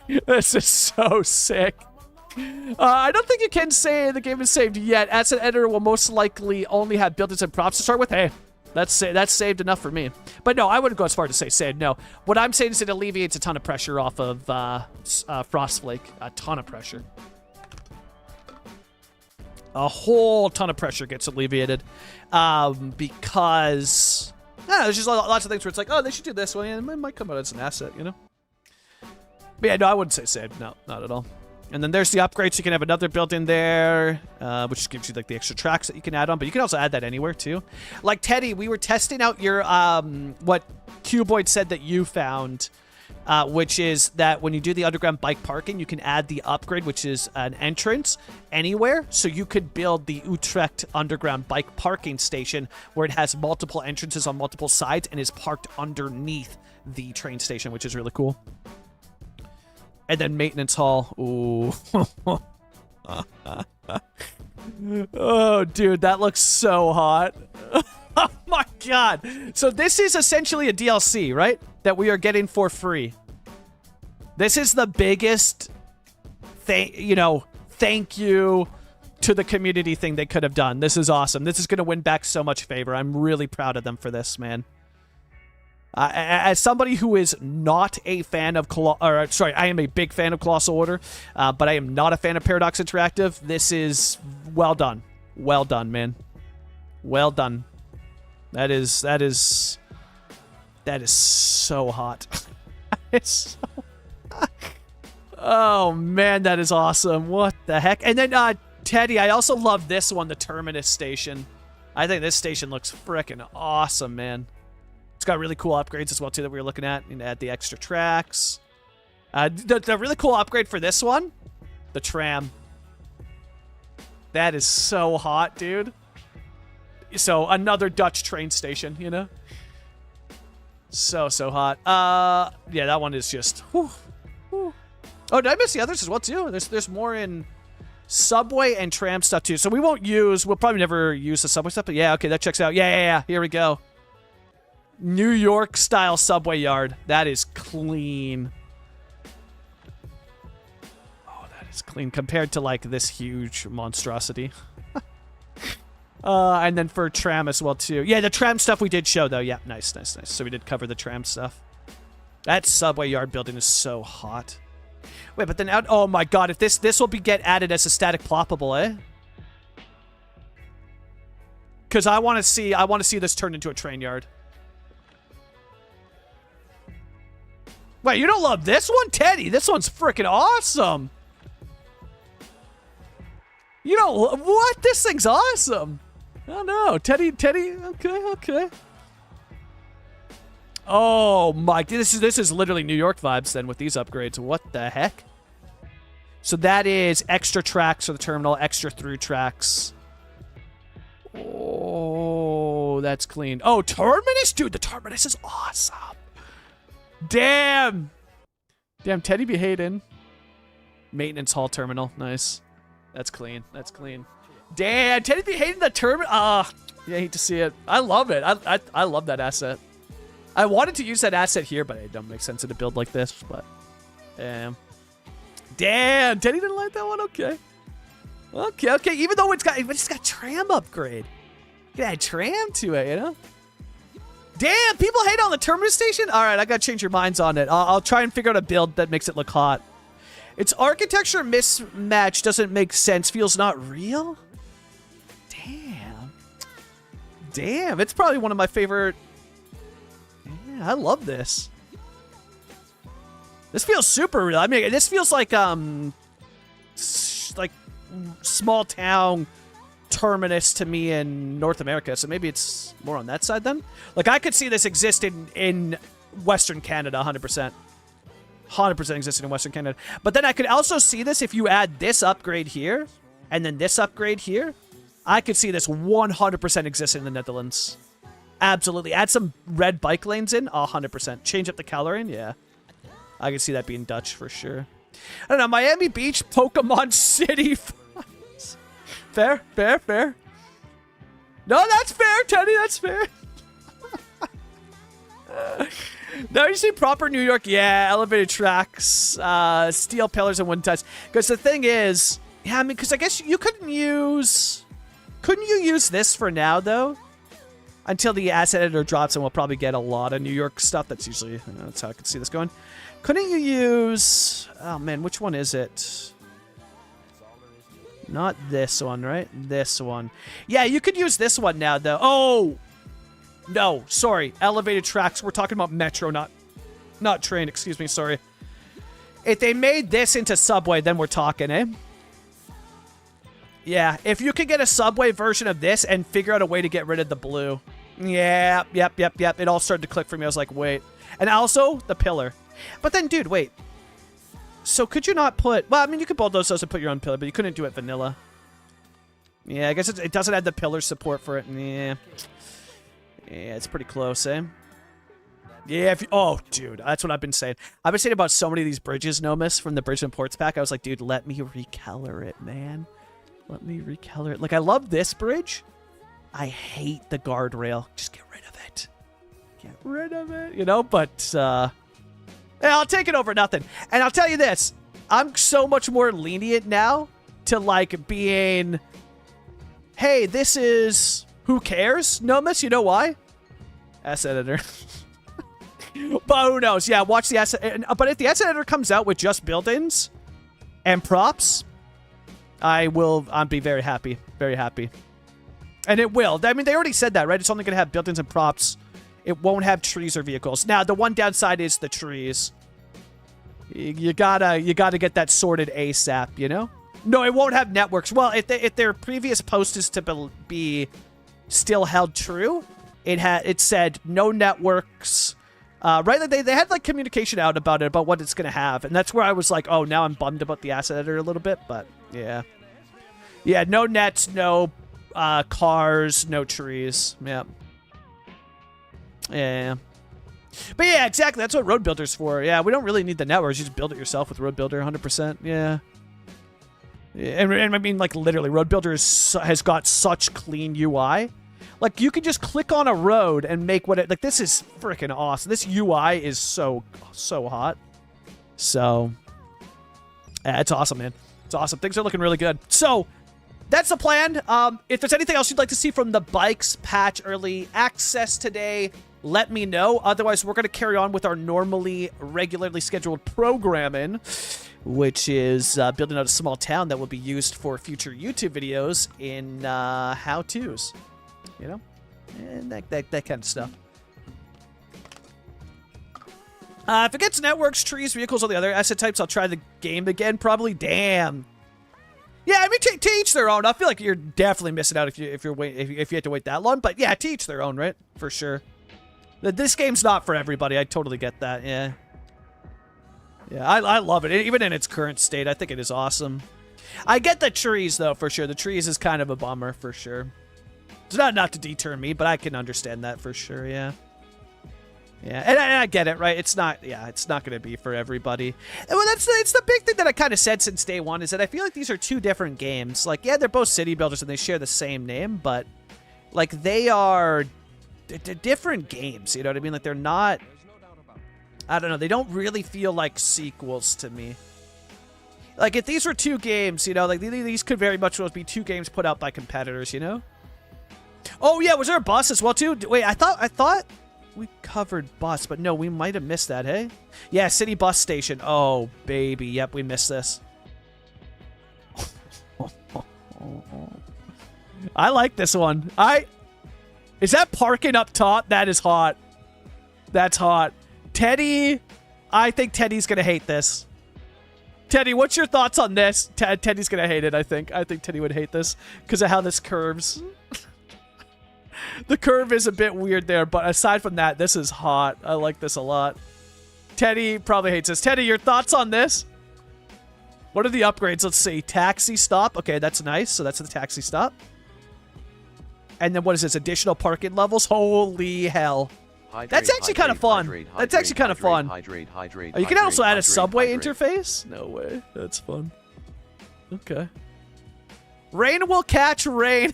This is so sick. I don't think you can say the game is saved yet. Asset editor will most likely only have built-ins and props to start with. Hey, that's saved enough for me. But no, I wouldn't go as far to say saved. No, what I'm saying is it alleviates a ton of pressure off of Frostflake. A ton of pressure. A whole ton of pressure gets alleviated because there's just lots of things where it's like, oh, they should do this one, and it might come out as an asset, you know? But yeah, no, I wouldn't say saved. No, not at all. And then there's the upgrades. You can have another built in there, which gives you like the extra tracks that you can add on, but you can also add that anywhere too. Like Teddy, we were testing out your what Cuboid said that you found, which is that when you do the underground bike parking, you can add the upgrade, which is an entrance anywhere. So you could build the Utrecht underground bike parking station where it has multiple entrances on multiple sides and is parked underneath the train station, which is really cool. And then maintenance hall. Ooh. Oh, dude, that looks so hot. Oh my god. So this is essentially a DLC, right? That we are getting for free. This is the biggest thank you to the community thing they could have done. This is awesome. This is going to win back so much favor. I'm really proud of them for this, man. As somebody who is not a fan of I am a big fan of Colossal Order, but I am not a fan of Paradox Interactive. This is well done. Well done, man. Well done. That is so hot. It's so... Oh man, that is awesome. What the heck? And then Teddy, I also love this one, the Terminus station. I think this station looks frickin' awesome, man. It's got really cool upgrades as well too that we were looking at. You can add the extra tracks. The really cool upgrade for this one, the tram. That is so hot, dude. So another Dutch train station, you know? So hot. Yeah, that one is just... Whew, whew. Oh, did I miss the others as well too? There's more in subway and tram stuff too. So we'll probably never use the subway stuff, but yeah, okay, that checks out. Yeah. Here we go. New York style subway yard. That is clean. Oh, that is clean compared to like this huge monstrosity. And then for tram as well too. Yeah, the tram stuff we did show though. Yeah, nice. So we did cover the tram stuff. That subway yard building is so hot. Wait, but then oh my god, if this will get added as a static ploppable, eh? Because I want to see this turned into a train yard. Wait, you don't love this one, Teddy? This one's freaking awesome. You don't what? This thing's awesome. Oh no, Teddy. Okay. Oh my, this is literally New York vibes then with these upgrades. What the heck? So that is extra tracks for the terminal, extra through tracks. Oh, that's clean. Oh, Terminus? Dude, the Terminus is awesome. Damn, Teddy be hating. Maintenance hall terminal. Nice. That's clean. That's clean. Damn, Teddy be hating the terminal. Ah, yeah, I hate to see it. I love it. I love that asset. I wanted to use that asset here, but it don't make sense in a build like this. But damn, Teddy didn't like that one. Okay. Even though it's got tram upgrade. You add tram to it, you know. Damn, people hate on the terminus station. All right, I gotta change your minds on it. I'll try and figure out a build that makes it look hot. Its architecture mismatch doesn't make sense. Feels not real. Damn, it's probably one of my favorite. Yeah, I love this. This feels super real. I mean, this feels like small town terminus to me in North America. So maybe it's more on that side then. Like I could see this exist in Western Canada, 100%. 100% existed in Western Canada. But then I could also see this if you add this upgrade here and then this upgrade here. I could see this 100% exist in the Netherlands. Absolutely. Add some red bike lanes in. 100%. Change up the coloring. Yeah. I could see that being Dutch for sure. I don't know. Miami Beach, Pokemon City. Fair. No, that's fair, Teddy. That's fair. Now you see proper New York. Yeah, elevated tracks, steel pillars and wooden ties. Because the thing is, yeah, I mean, because I guess you couldn't you use this for now, though? Until the asset editor drops, and we'll probably get a lot of New York stuff. That's usually, that's how I could see this going. Couldn't you use, oh man, which one is it? Not this one, right? This one. Yeah, you could use this one now, though. Oh! No, sorry. Elevated tracks. We're talking about metro, not train. Excuse me, sorry. If they made this into subway, then we're talking, eh? Yeah, if you could get a subway version of this and figure out a way to get rid of the blue. Yeah, yep. It all started to click for me. I was like, wait. And also, the pillar. But then, dude, wait. So could you not put... Well, I mean, you could bulldoze those and put your own pillar, but you couldn't do it vanilla. Yeah, I guess it doesn't have the pillar support for it. Yeah. Yeah, it's pretty close, eh? Yeah, oh, dude, that's what I've been saying. I've been saying about so many of these bridges, Nomus, from the Bridge and Ports pack. I was like, dude, let me recolor it, man. Let me recolor it. Like, I love this bridge. I hate the guardrail. Just get rid of it. Get rid of it, you know? But, yeah, I'll take it over nothing. And I'll tell you this. I'm so much more lenient now to, like, being... Hey, this is... Who cares? Nomus, you know why? Asset editor. But who knows? Yeah, watch the asset... But if the asset editor comes out with just build-ins and props... I'll be very happy. Very happy. And it will. I mean, they already said that, right? It's only going to have built-ins and props. It won't have trees or vehicles. Now, the one downside is the trees. You gotta get that sorted ASAP, you know? No, it won't have networks. Well, if their previous post is to be still held true, it said no networks. Right? They had like communication out about it, about what it's going to have. And that's where I was like, oh, now I'm bummed about the asset editor a little bit. But yeah. Yeah, no nets, no cars, no trees. Yeah. Yeah. But yeah, exactly. That's what Road Builder's for. Yeah, we don't really need the networks. You just build it yourself with Road Builder 100%. Yeah. Yeah, and I mean, like, literally, Road Builder has got such clean UI. Like, you can just click on a road and make what it... Like, this is freaking awesome. This UI is so hot. So, yeah, it's awesome, man. It's awesome. Things are looking really good. So, that's the plan. If there's anything else you'd like to see from the Bikes patch early access today, let me know. Otherwise, we're going to carry on with our regularly scheduled programming, which is building out a small town that will be used for future YouTube videos in how-tos. You know? And that kind of stuff. If it gets networks, trees, vehicles, all the other asset types, I'll try the game again, probably. Damn. Yeah, I mean, to each their own. I feel like you're definitely missing out if you have to wait that long. But yeah, to each their own, right? For sure. This game's not for everybody. I totally get that. Yeah. Yeah, I love it. Even in its current state, I think it is awesome. I get the trees, though, for sure. The trees is kind of a bummer, for sure. It's not enough to deter me, but I can understand that for sure, yeah. Yeah, and I get it, right? It's not going to be for everybody. And well, it's the big thing that I kind of said since day one is that I feel like these are two different games. Like, yeah, they're both city builders and they share the same name, but like they are different games. You know what I mean? Like they're not. I don't know. They don't really feel like sequels to me. Like if these were two games, you know, like these could very much well be two games put out by competitors. You know? Oh yeah, was there a bus as well too? Wait, I thought. We covered bus, but no, we might have missed that, hey? Yeah, city bus station. Oh, baby. Yep, we missed this. I like this one. Is that parking up top? That is hot. That's hot. Teddy, I think Teddy's going to hate this. Teddy, what's your thoughts on this? Teddy's going to hate it, I think. I think Teddy would hate this because of how this curves. The curve is a bit weird there, but aside from that, this is hot. I like this a lot. Teddy probably hates this. Teddy, your thoughts on this? What are the upgrades? Let's see. Taxi stop. Okay, that's nice. So that's the taxi stop. And then what is this? Additional parking levels? Holy hell. That's actually kind of fun. That's actually kind of fun. Oh, you can also add a subway interface? No way. That's fun. Okay. Rain will catch rain.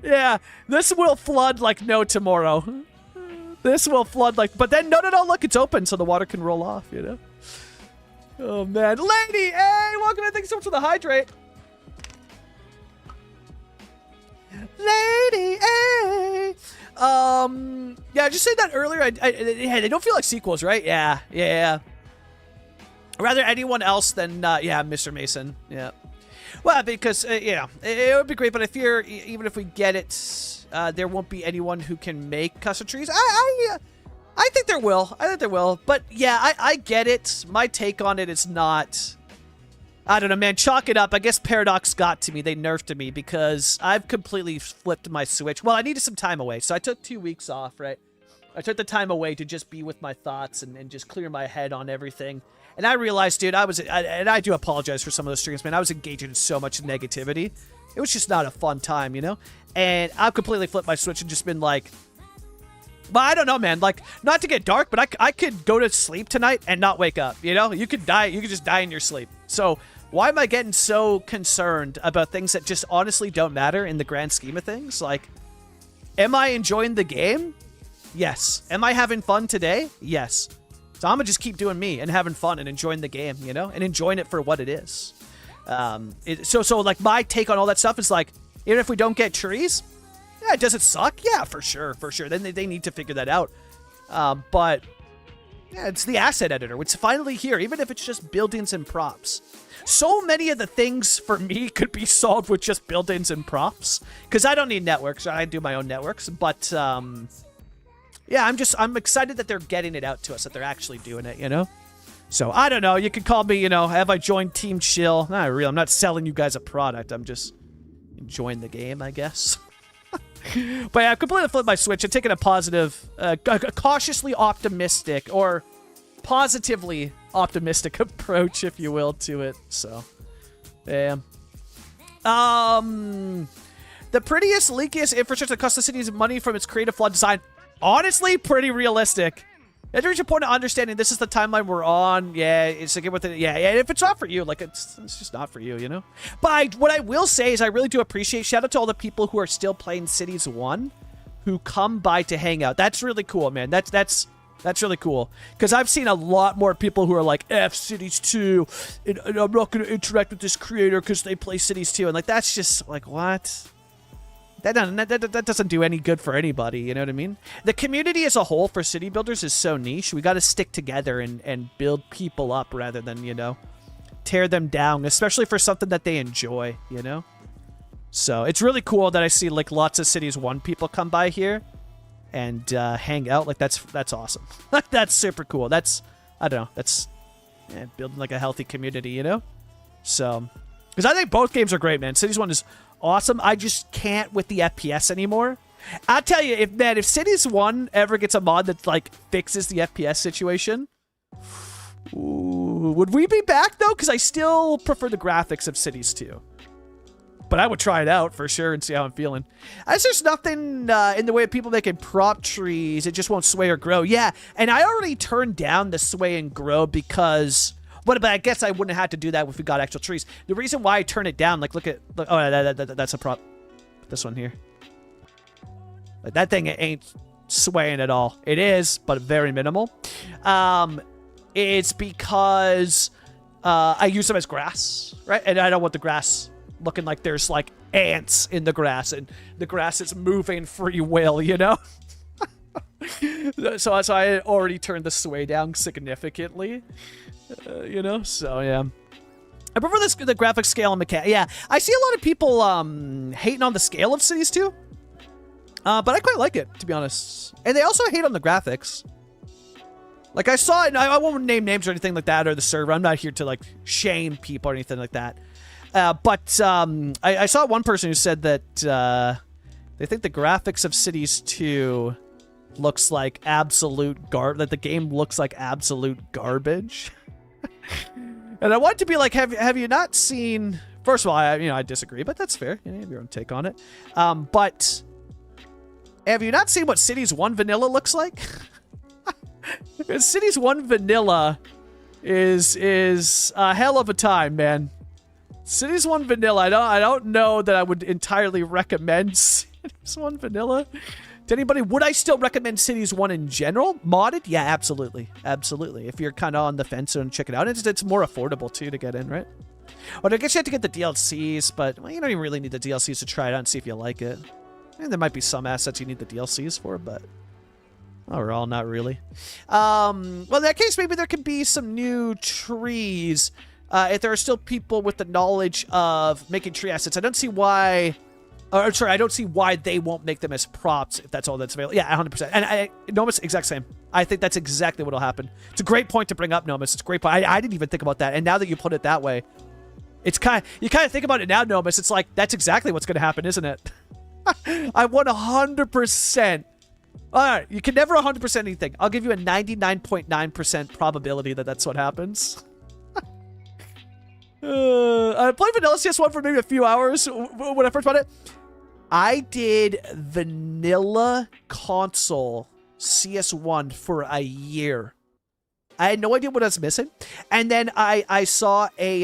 Yeah, this will flood like no tomorrow. This will flood like... But then, no, look, it's open so the water can roll off, you know? Oh, man. Lady, hey, welcome in. Thanks so much for the hydrate. Lady, hey. Yeah, I just said that earlier. They don't feel like sequels, right? Yeah. Rather anyone else than, yeah, Mr. Mason. Yeah. Well, because, yeah, it would be great, but I fear even if we get it, there won't be anyone who can make custom trees. I think there will. I think there will. But, yeah, I get it. My take on it is not... I don't know, man. Chalk it up. I guess Paradox got to me. They nerfed me because I've completely flipped my switch. Well, I needed some time away, so I took 2 weeks off, right? I took the time away to just be with my thoughts and just clear my head on everything. And I realized, dude, and I do apologize for some of those streams, man. I was engaging in so much negativity. It was just not a fun time, you know? And I've completely flipped my switch and just been like, well, I don't know, man. Like, not to get dark, but I could go to sleep tonight and not wake up, you know? You could die. You could just die in your sleep. So why am I getting so concerned about things that just honestly don't matter in the grand scheme of things? Like, am I enjoying the game? Yes. Am I having fun today? Yes. So I'm going to just keep doing me and having fun and enjoying the game, you know? And enjoying it for what it is. So like, my take on all that stuff is like, even if we don't get trees, yeah, does it suck? Yeah, for sure. Then they need to figure that out. But, yeah, it's the asset editor. It's finally here, even if it's just buildings and props. So many of the things for me could be solved with just buildings and props. Because I don't need networks. I do my own networks. But, yeah, I'm excited that they're getting it out to us, that they're actually doing it, you know? So, I don't know. You could call me, you know, have I joined Team Chill? Not really. I'm not selling you guys a product. I'm just enjoying the game, I guess. But yeah, I've completely flipped my switch and taken a positive, cautiously optimistic, or positively optimistic approach, if you will, to it. So, yeah. The prettiest, leakiest infrastructure that costs the city's money from its creative flawed design. Honestly, pretty realistic. You have to reach a point of understanding this is the timeline we're on. Yeah, it's like with it. Yeah. If it's not for you, like it's just not for you, you know. But what I will say is I really do appreciate. Shout out to all the people who are still playing Cities 1, who come by to hang out. That's really cool, man. That's really cool. Because I've seen a lot more people who are like, F Cities 2, and I'm not going to interact with this creator because they play Cities 2. And like, that's just like, what? That doesn't do any good for anybody, you know what I mean? The community as a whole for city builders is so niche. We got to stick together and build people up rather than, you know, tear them down, especially for something that they enjoy, you know? So it's really cool that I see like lots of Cities 1 people come by here and hang out. Like that's awesome. That's super cool. That's, I don't know, that's building like a healthy community, you know? So, because I think both games are great, man. Cities 1 is awesome. I just can't with the FPS anymore. I'll tell you, if Cities 1 ever gets a mod that like fixes the FPS situation, ooh, would we be back though? Because I still prefer the graphics of Cities 2. But I would try it out for sure and see how I'm feeling. As there's nothing in the way of people making prop trees, it just won't sway or grow. Yeah, and I already turned down the sway and grow because... But I guess I wouldn't have had to do that if we got actual trees. The reason why I turn it down, like, look, oh, that's a prop. This one here. Like, that thing ain't swaying at all. It is, but very minimal. It's because I use them as grass, right? And I don't want the grass looking like there's, like, ants in the grass, and the grass is moving free will, you know? So I already turned the sway down significantly. You know, so yeah. I prefer the graphic scale and mechanic. Yeah, I see a lot of people hating on the scale of Cities 2. But I quite like it, to be honest. And they also hate on the graphics. Like, I saw it, and I won't name names or anything like that, or the server. I'm not here to, like, shame people or anything like that. But I saw one person who said that they think the graphics of Cities 2 looks like absolute that the game looks like absolute garbage. And I want to be like, have you not seen... First of all, I disagree, but that's fair. You have your own take on it. But have you not seen what Cities 1 Vanilla looks like? Cities 1 Vanilla is a hell of a time, man. Cities 1 Vanilla, I don't know that I would entirely recommend Cities 1 Vanilla to anybody. Would I still recommend Cities 1 in general? Modded? Yeah, absolutely. Absolutely. If you're kind of on the fence and check it out. It's more affordable, too, to get in, right? Well, I guess you have to get the DLCs, but well, you don't even really need the DLCs to try it out and see if you like it. And there might be some assets you need the DLCs for, but overall, not really. Well, in that case, maybe there could be some new trees if there are still people with the knowledge of making tree assets. I don't see why... Or, sorry, I don't see why they won't make them as props if that's all that's available. Yeah, 100%. And Nomus, exact same. I think that's exactly what will happen. It's a great point to bring up, Nomus. It's a great point. I didn't even think about that. And now that you put it that way, it's you kind of think about it now, Nomus. It's like, that's exactly what's going to happen, isn't it? I 100%. All right, you can never 100% anything. I'll give you a 99.9% probability that that's what happens. I played Vanilla CS1 for maybe a few hours when I first bought it. I did Vanilla console CS1 for a year. I had no idea what I was missing. And then I saw a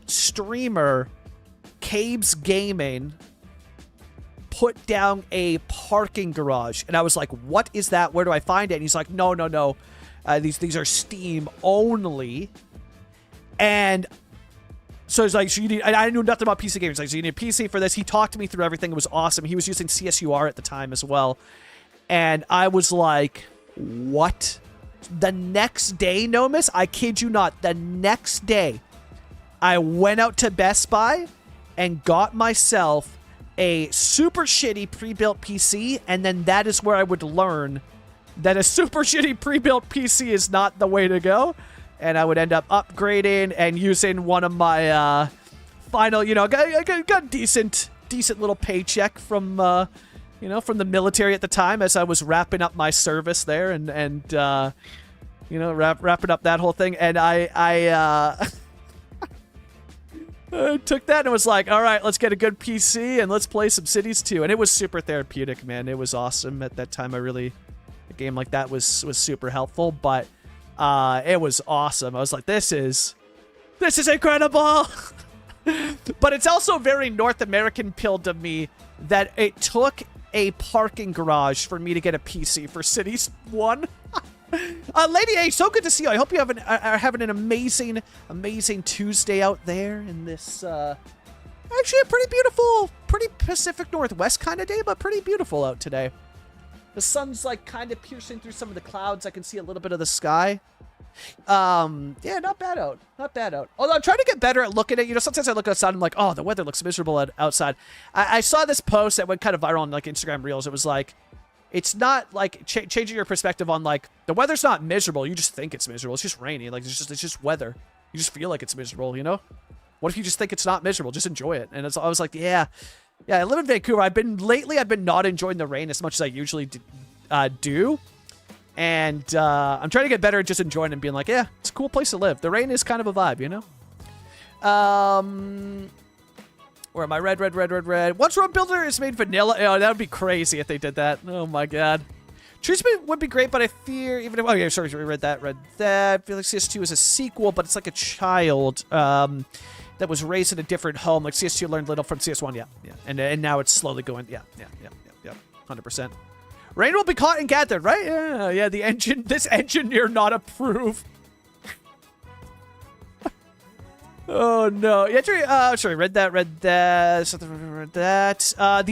streamer, Cabes Gaming, put down a parking garage. And I was like, what is that? Where do I find it? And he's like, no. These are Steam only. And so it's like, so you need, I knew nothing about PC gaming. He's like, so you need a PC for this. He talked to me through everything. It was awesome. He was using CSUR at the time as well. And I was like, what? The next day, Nomus, I kid you not, the next day, I went out to Best Buy and got myself a super shitty pre-built PC. And then that is where I would learn that a super shitty pre-built PC is not the way to go. And I would end up upgrading and using one of my final, got decent little paycheck from, from the military at the time as I was wrapping up my service there and wrapping up that whole thing. And I took that and was like, all right, let's get a good PC and let's play some Cities 2. And it was super therapeutic, man. It was awesome at that time. A game like that was super helpful, but it was awesome. I was like, this is incredible. But it's also very North American pilled of me that it took a parking garage for me to get a PC for Cities 1. Lady A, so good to see you. I hope you are having an amazing Tuesday out there in this actually a pretty beautiful, pretty Pacific Northwest kind of day, but pretty beautiful out today. The sun's like kind of piercing through some of the clouds. I can see a little bit of the sky. Yeah, not bad out. Not bad out. Although I'm trying to get better at looking at, sometimes I look outside and I'm like, oh, the weather looks miserable outside. I saw this post that went kind of viral on like Instagram Reels. It was like, it's not like changing your perspective on like, the weather's not miserable. You just think it's miserable. It's just rainy. Like it's just weather. You just feel like it's miserable, What if you just think it's not miserable? Just enjoy it. And I was like, yeah, I live in Vancouver. I've been not enjoying the rain as much as I usually do. And I'm trying to get better at just enjoying it and being like, yeah, it's a cool place to live. The rain is kind of a vibe, Where am I? Red. Once Road Builder is made vanilla. Oh, that would be crazy if they did that. Oh my god. Treatment would be great, but I fear even if... Oh, yeah, sorry, read that. I feel like CS2 is a sequel, but it's like a child that was raised in a different home. Like CS2 learned little from CS1, yeah. And now it's slowly going, yeah, 100%. Rain will be caught and gathered, right? Yeah, this engineer not approved. Oh no! Yeah, sorry. Read that. The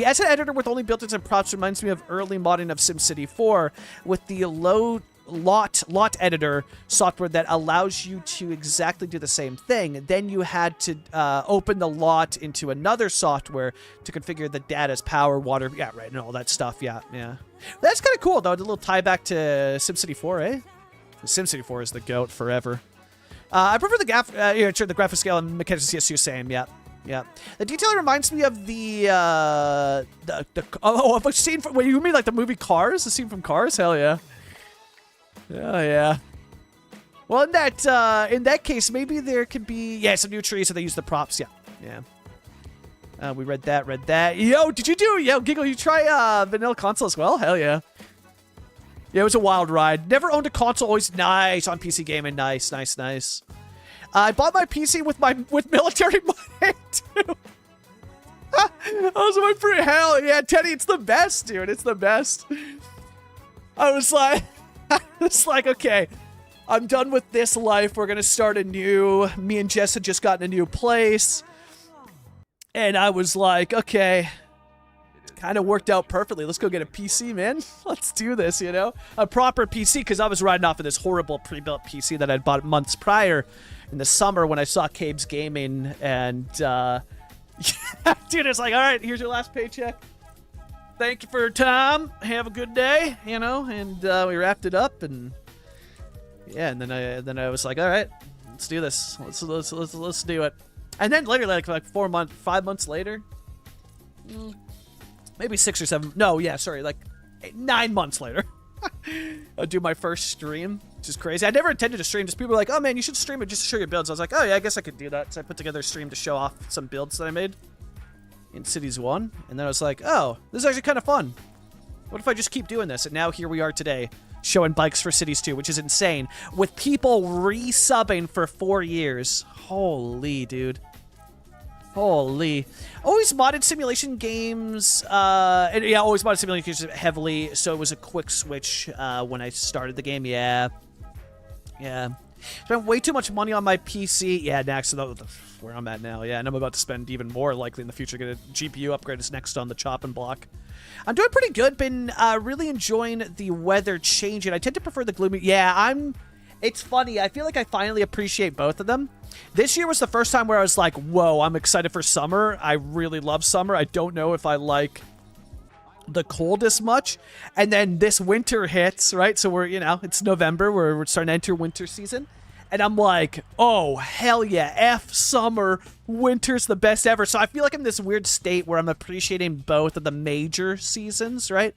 asset editor with only built-ins and props reminds me of early modding of SimCity 4 with the lot editor software that allows you to exactly do the same thing. Then you had to open the lot into another software to configure the data's power, water, yeah, right, and all that stuff. Yeah. That's kind of cool though. A little tie back to SimCity 4, eh? SimCity 4 is the goat forever. I prefer the the graphic scale and mechanics of CS2, same, yeah. The detailing reminds me of the of a scene from, wait, you mean like the movie Cars? The scene from Cars? Hell yeah. Yeah. Well, in that case, maybe there could be, some new trees, so they use the props, yeah. We read that. Yo, Giggle, you try vanilla console as well? Hell yeah. Yeah, it was a wild ride. Never owned a console. Always nice on PC gaming. Nice. I bought my PC with military money too. That was my free hell. Yeah, Teddy, it's the best, dude. It's the best. I was like, okay, I'm done with this life. We're gonna start anew. Me and Jess had just gotten a new place, and I was like, okay. Kind of worked out perfectly. Let's go get a PC, man. Let's do this, A proper PC, because I was riding off of this horrible pre-built PC that I'd bought months prior in the summer when I saw Cabe's Gaming, and, dude, it's like, all right, here's your last paycheck. Thank you for your time. Have a good day, and we wrapped it up, and, yeah, and then I was like, all right, let's do this. Let's do it. And then later, like 5 months later, maybe 6 or 7. No, yeah, sorry, like 9 months later. I'll do my first stream, which is crazy. I never intended to stream. Just people were like, oh man, you should stream it just to show your builds. I was like, oh yeah, I guess I could do that. So I put together a stream to show off some builds that I made in Cities 1. And then I was like, oh, this is actually kind of fun. What if I just keep doing this? And now here we are today, showing bikes for Cities 2, which is insane. With people resubbing for 4 years. Holy, dude. Holy. Always modded simulation games, always modded simulation games heavily, so it was a quick switch when I started the game, yeah. Spent way too much money on my PC, yeah, next, where I'm at now, yeah, and I'm about to spend even more likely in the future, get a GPU upgrade is next on the chopping block. I'm doing pretty good, been really enjoying the weather changing. I tend to prefer the gloomy, it's funny, I feel like I finally appreciate both of them. This year was the first time where I was like, whoa, I'm excited for summer. I really love summer. I don't know if I like the cold as much. And then this winter hits, right? So we're, it's November. We're starting to enter winter season. And I'm like, oh, hell yeah. F summer. Winter's the best ever. So I feel like I'm in this weird state where I'm appreciating both of the major seasons, right?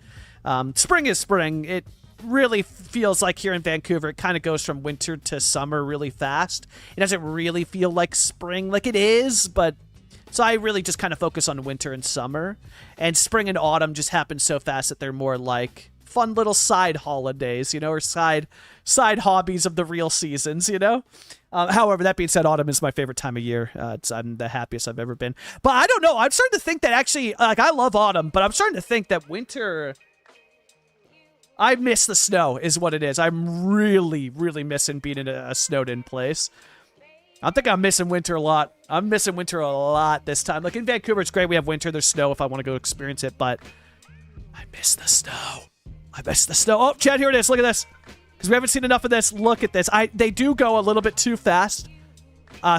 Spring is spring. It really feels like here in Vancouver, it kind of goes from winter to summer really fast. It doesn't really feel like spring like it is, but so I really just kind of focus on winter and summer. And spring and autumn just happen so fast that they're more like fun little side holidays, or side hobbies of the real seasons, However, that being said, autumn is my favorite time of year. I'm the happiest I've ever been. But I don't know. I'm starting to think that actually, like, I love autumn, but I'm starting to think that winter... I miss the snow, is what it is. I'm really, really missing being in a snowed-in place. I think I'm missing winter a lot. I'm missing winter a lot this time. Like, in Vancouver, it's great. We have winter. There's snow if I want to go experience it, but I miss the snow. Oh, Chad, here it is. Look at this. Because we haven't seen enough of this. Look at this. They do go a little bit too fast.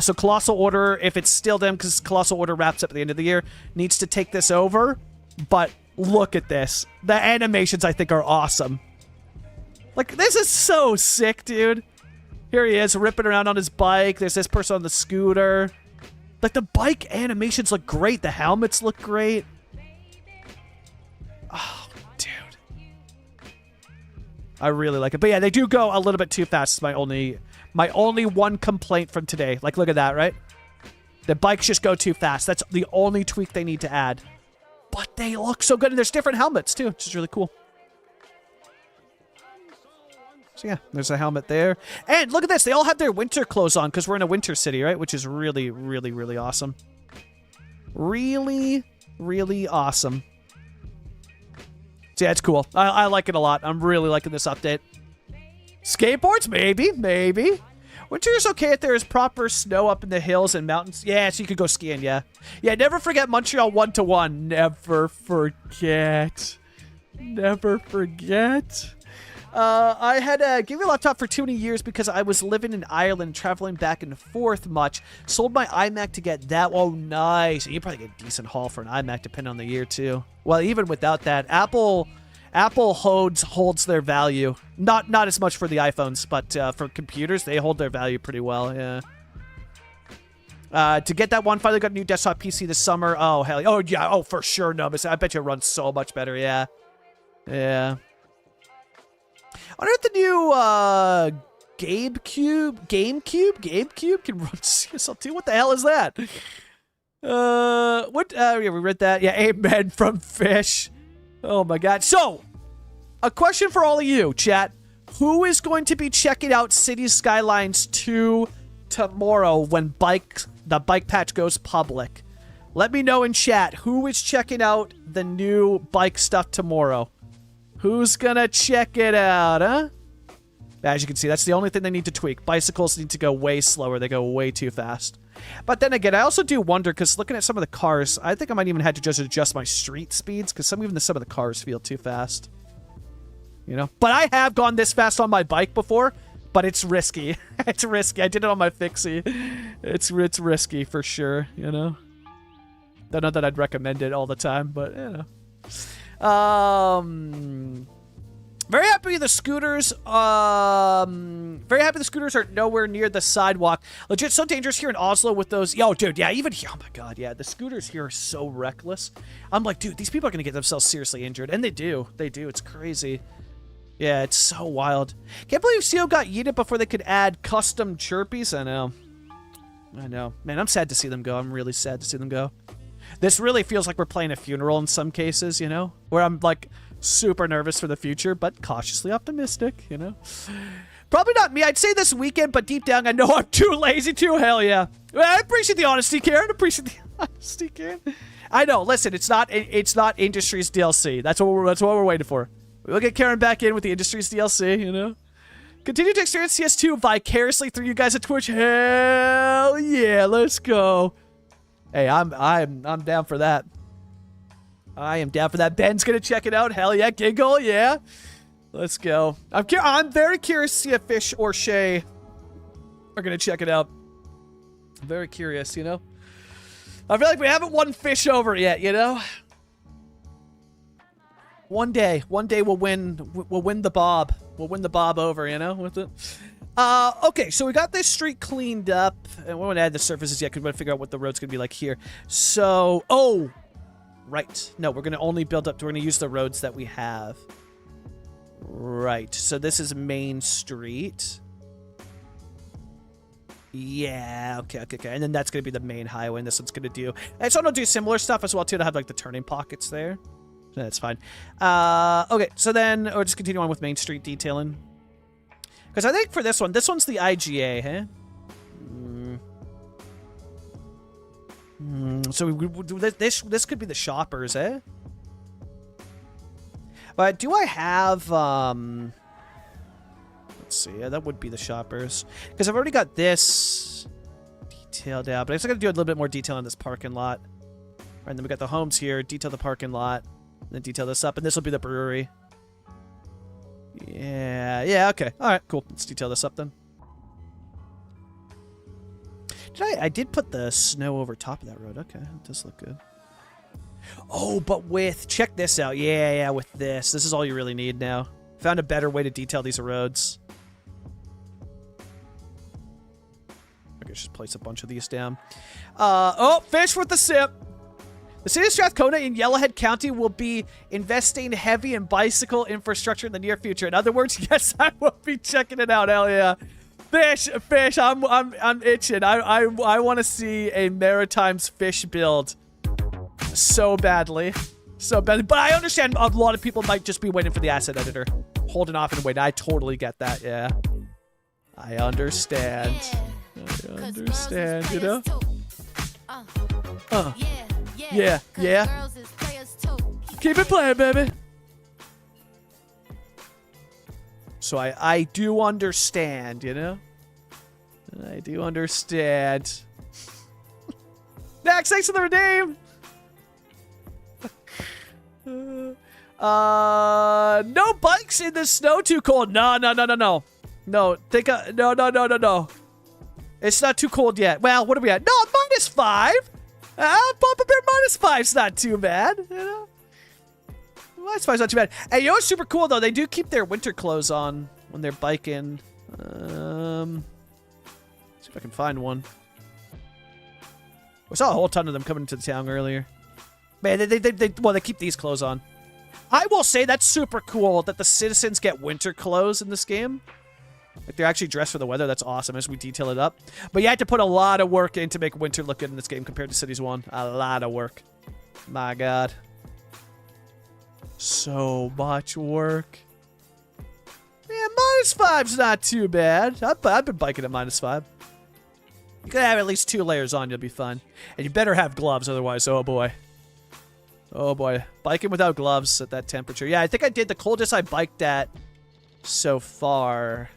So Colossal Order, if it's still them, because Colossal Order wraps up at the end of the year, needs to take this over, but... Look at this. The animations, I think, are awesome. Like, this is so sick, dude. Here he is, ripping around on his bike. There's this person on the scooter. Like, the bike animations look great. The helmets look great. Oh, dude. I really like it. But yeah, they do go a little bit too fast. It's my only one complaint from today. Like, look at that, right? The bikes just go too fast. That's the only tweak they need to add. But they look so good, and there's different helmets too, which is really cool. So yeah, there's a helmet there. And look at this. They all have their winter clothes on because we're in a winter city, right? Which is really, really, really awesome. Really, really awesome. So yeah, it's cool. I like it a lot. I'm really liking this update. Skateboards? Maybe. Maybe. Winter is okay if there is proper snow up in the hills and mountains. Yeah, so you could go skiing, yeah. Yeah, never forget Montreal 1-to-1. Never forget. Never forget. I had a Give Me a Laptop for too many years because I was living in Ireland, traveling back and forth much. Sold my iMac to get that. Oh, nice. You probably get a decent haul for an iMac, depending on the year, too. Well, even without that, Apple holds their value. Not as much for the iPhones, but for computers, they hold their value pretty well, yeah. To get that one, finally got a new desktop PC this summer. Oh, hell yeah. Oh, yeah. Oh, for sure, Numbus. I bet you it runs so much better, yeah. Yeah. I wonder if the new GameCube can run CSL2. What the hell is that? Yeah, we read that. Yeah, amen from Fish. Oh my god. So, a question for all of you, chat. Who is going to be checking out Cities Skylines 2 tomorrow when the bike patch goes public? Let me know in chat who is checking out the new bike stuff tomorrow. Who's gonna check it out, huh? As you can see, that's the only thing they need to tweak. Bicycles need to go way slower. They go way too fast. But then again, I also do wonder, because looking at some of the cars, I think I might even have to just adjust my street speeds, because some of the cars feel too fast. You know? But I have gone this fast on my bike before, but it's risky. It's risky. I did it on my Fixie. It's risky for sure, you know? Don't know that I'd recommend it all the time, but, you know. Very happy the scooters. Very happy the scooters are nowhere near the sidewalk. Legit so dangerous here in Oslo with those. Yo, dude, yeah, even here. Oh my god, yeah, the scooters here are so reckless. I'm like, dude, these people are gonna get themselves seriously injured, and they do. They do. It's crazy. Yeah, it's so wild. Can't believe CO got yeeted before they could add custom chirpies. I know. Man, I'm sad to see them go. I'm really sad to see them go. This really feels like we're playing a funeral in some cases, you know? Where I'm, like, super nervous for the future, but cautiously optimistic, you know? Probably not me. I'd say this weekend, but deep down, I know I'm too lazy to. Hell yeah. I appreciate the honesty, Karen. I know. Listen, it's not Industries DLC. That's what we're waiting for. We'll get Karen back in with the Industries DLC, you know? Continue to experience CS2 vicariously through you guys at Twitch. Hell yeah. Let's go. Hey, I'm down for that. I am down for that. Ben's gonna check it out. Hell yeah, Giggle, yeah. Let's go. I'm very curious to see if Fish or Shay are gonna check it out. I'm very curious, you know. I feel like we haven't won Fish over yet, you know. One day we'll win the Bob. We'll win the Bob over, you know, with it. Okay, so we got this street cleaned up, and we won't add the surfaces yet because we want to figure out what the road's going to be like here. So, oh, right. No, we're going to only build up, we're going to use the roads that we have. Right, so this is Main Street. Yeah, okay. And then that's going to be the main highway, and this one's going to do... And so I'll do similar stuff as well, too, to have, like, the turning pockets there. So that's fine. Okay, so then we'll just continue on with Main Street detailing. Because I think for this one's the IGA, huh? So this could be the shoppers, eh? But do I have, let's see, yeah, that would be the shoppers. Because I've already got this detailed out, but I still got to do a little bit more detail on this parking lot. Right, and then we got the homes here, detail the parking lot, and then detail this up, and this will be the brewery. Yeah, okay. Alright, cool. Let's detail this up then. I did put the snow over top of that road. Okay, it does look good. Oh, but check this out. Yeah, with this. This is all you really need now. Found a better way to detail these roads. I guess just place a bunch of these down. Oh, Fish with the sip. The city of Strathcona in Yellowhead County will be investing heavy in bicycle infrastructure in the near future. In other words, yes, I will be checking it out. Hell yeah. Fish, I'm itching. I want to see a Maritimes fish build so badly. So badly. But I understand a lot of people might just be waiting for the asset editor. Holding off and waiting. I totally get that, yeah. I understand. I understand, you know? Yeah. Keep it playing, baby. So I do understand, you know? I do understand. Next, thanks for the redeem. No bikes in the snow, too cold. No. No, no. It's not too cold yet. Well, what are we at? No, -5. Papa Bear -5's not too bad, you know? -5's not too bad. Hey, you know what's super cool, though? They do keep their winter clothes on when they're biking. See if I can find one. We saw a whole ton of them coming into the town earlier. Man, they keep these clothes on. I will say that's super cool that the citizens get winter clothes in this game. Like, they're actually dressed for the weather. That's awesome as we detail it up. But you had to put a lot of work in to make winter look good in this game compared to Cities 1. A lot of work. My God. So much work. Yeah, -5's not too bad. I've been biking at -5. You gotta have at least 2 layers on, you'll be fine. And you better have gloves, otherwise, oh boy. Oh boy. Biking without gloves at that temperature. Yeah, I think I did the coldest I biked at so far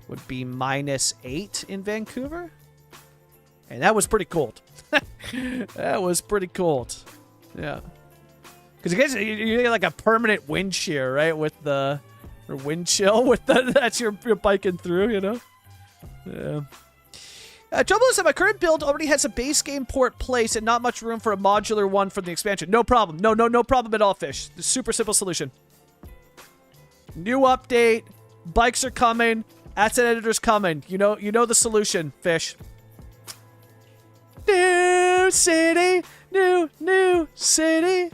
would be -8 in Vancouver. And that was pretty cold. That was pretty cold. Yeah. Because you get like a permanent wind shear, right? With the or wind chill with that's you're biking through, you know? Yeah. Trouble is that my current build already has a base game port placed and not much room for a modular one for the expansion. No problem. No problem at all, Fish. The super simple solution. New update. Bikes are coming. Asset editor's coming. You know the solution, Fish. New city. New city.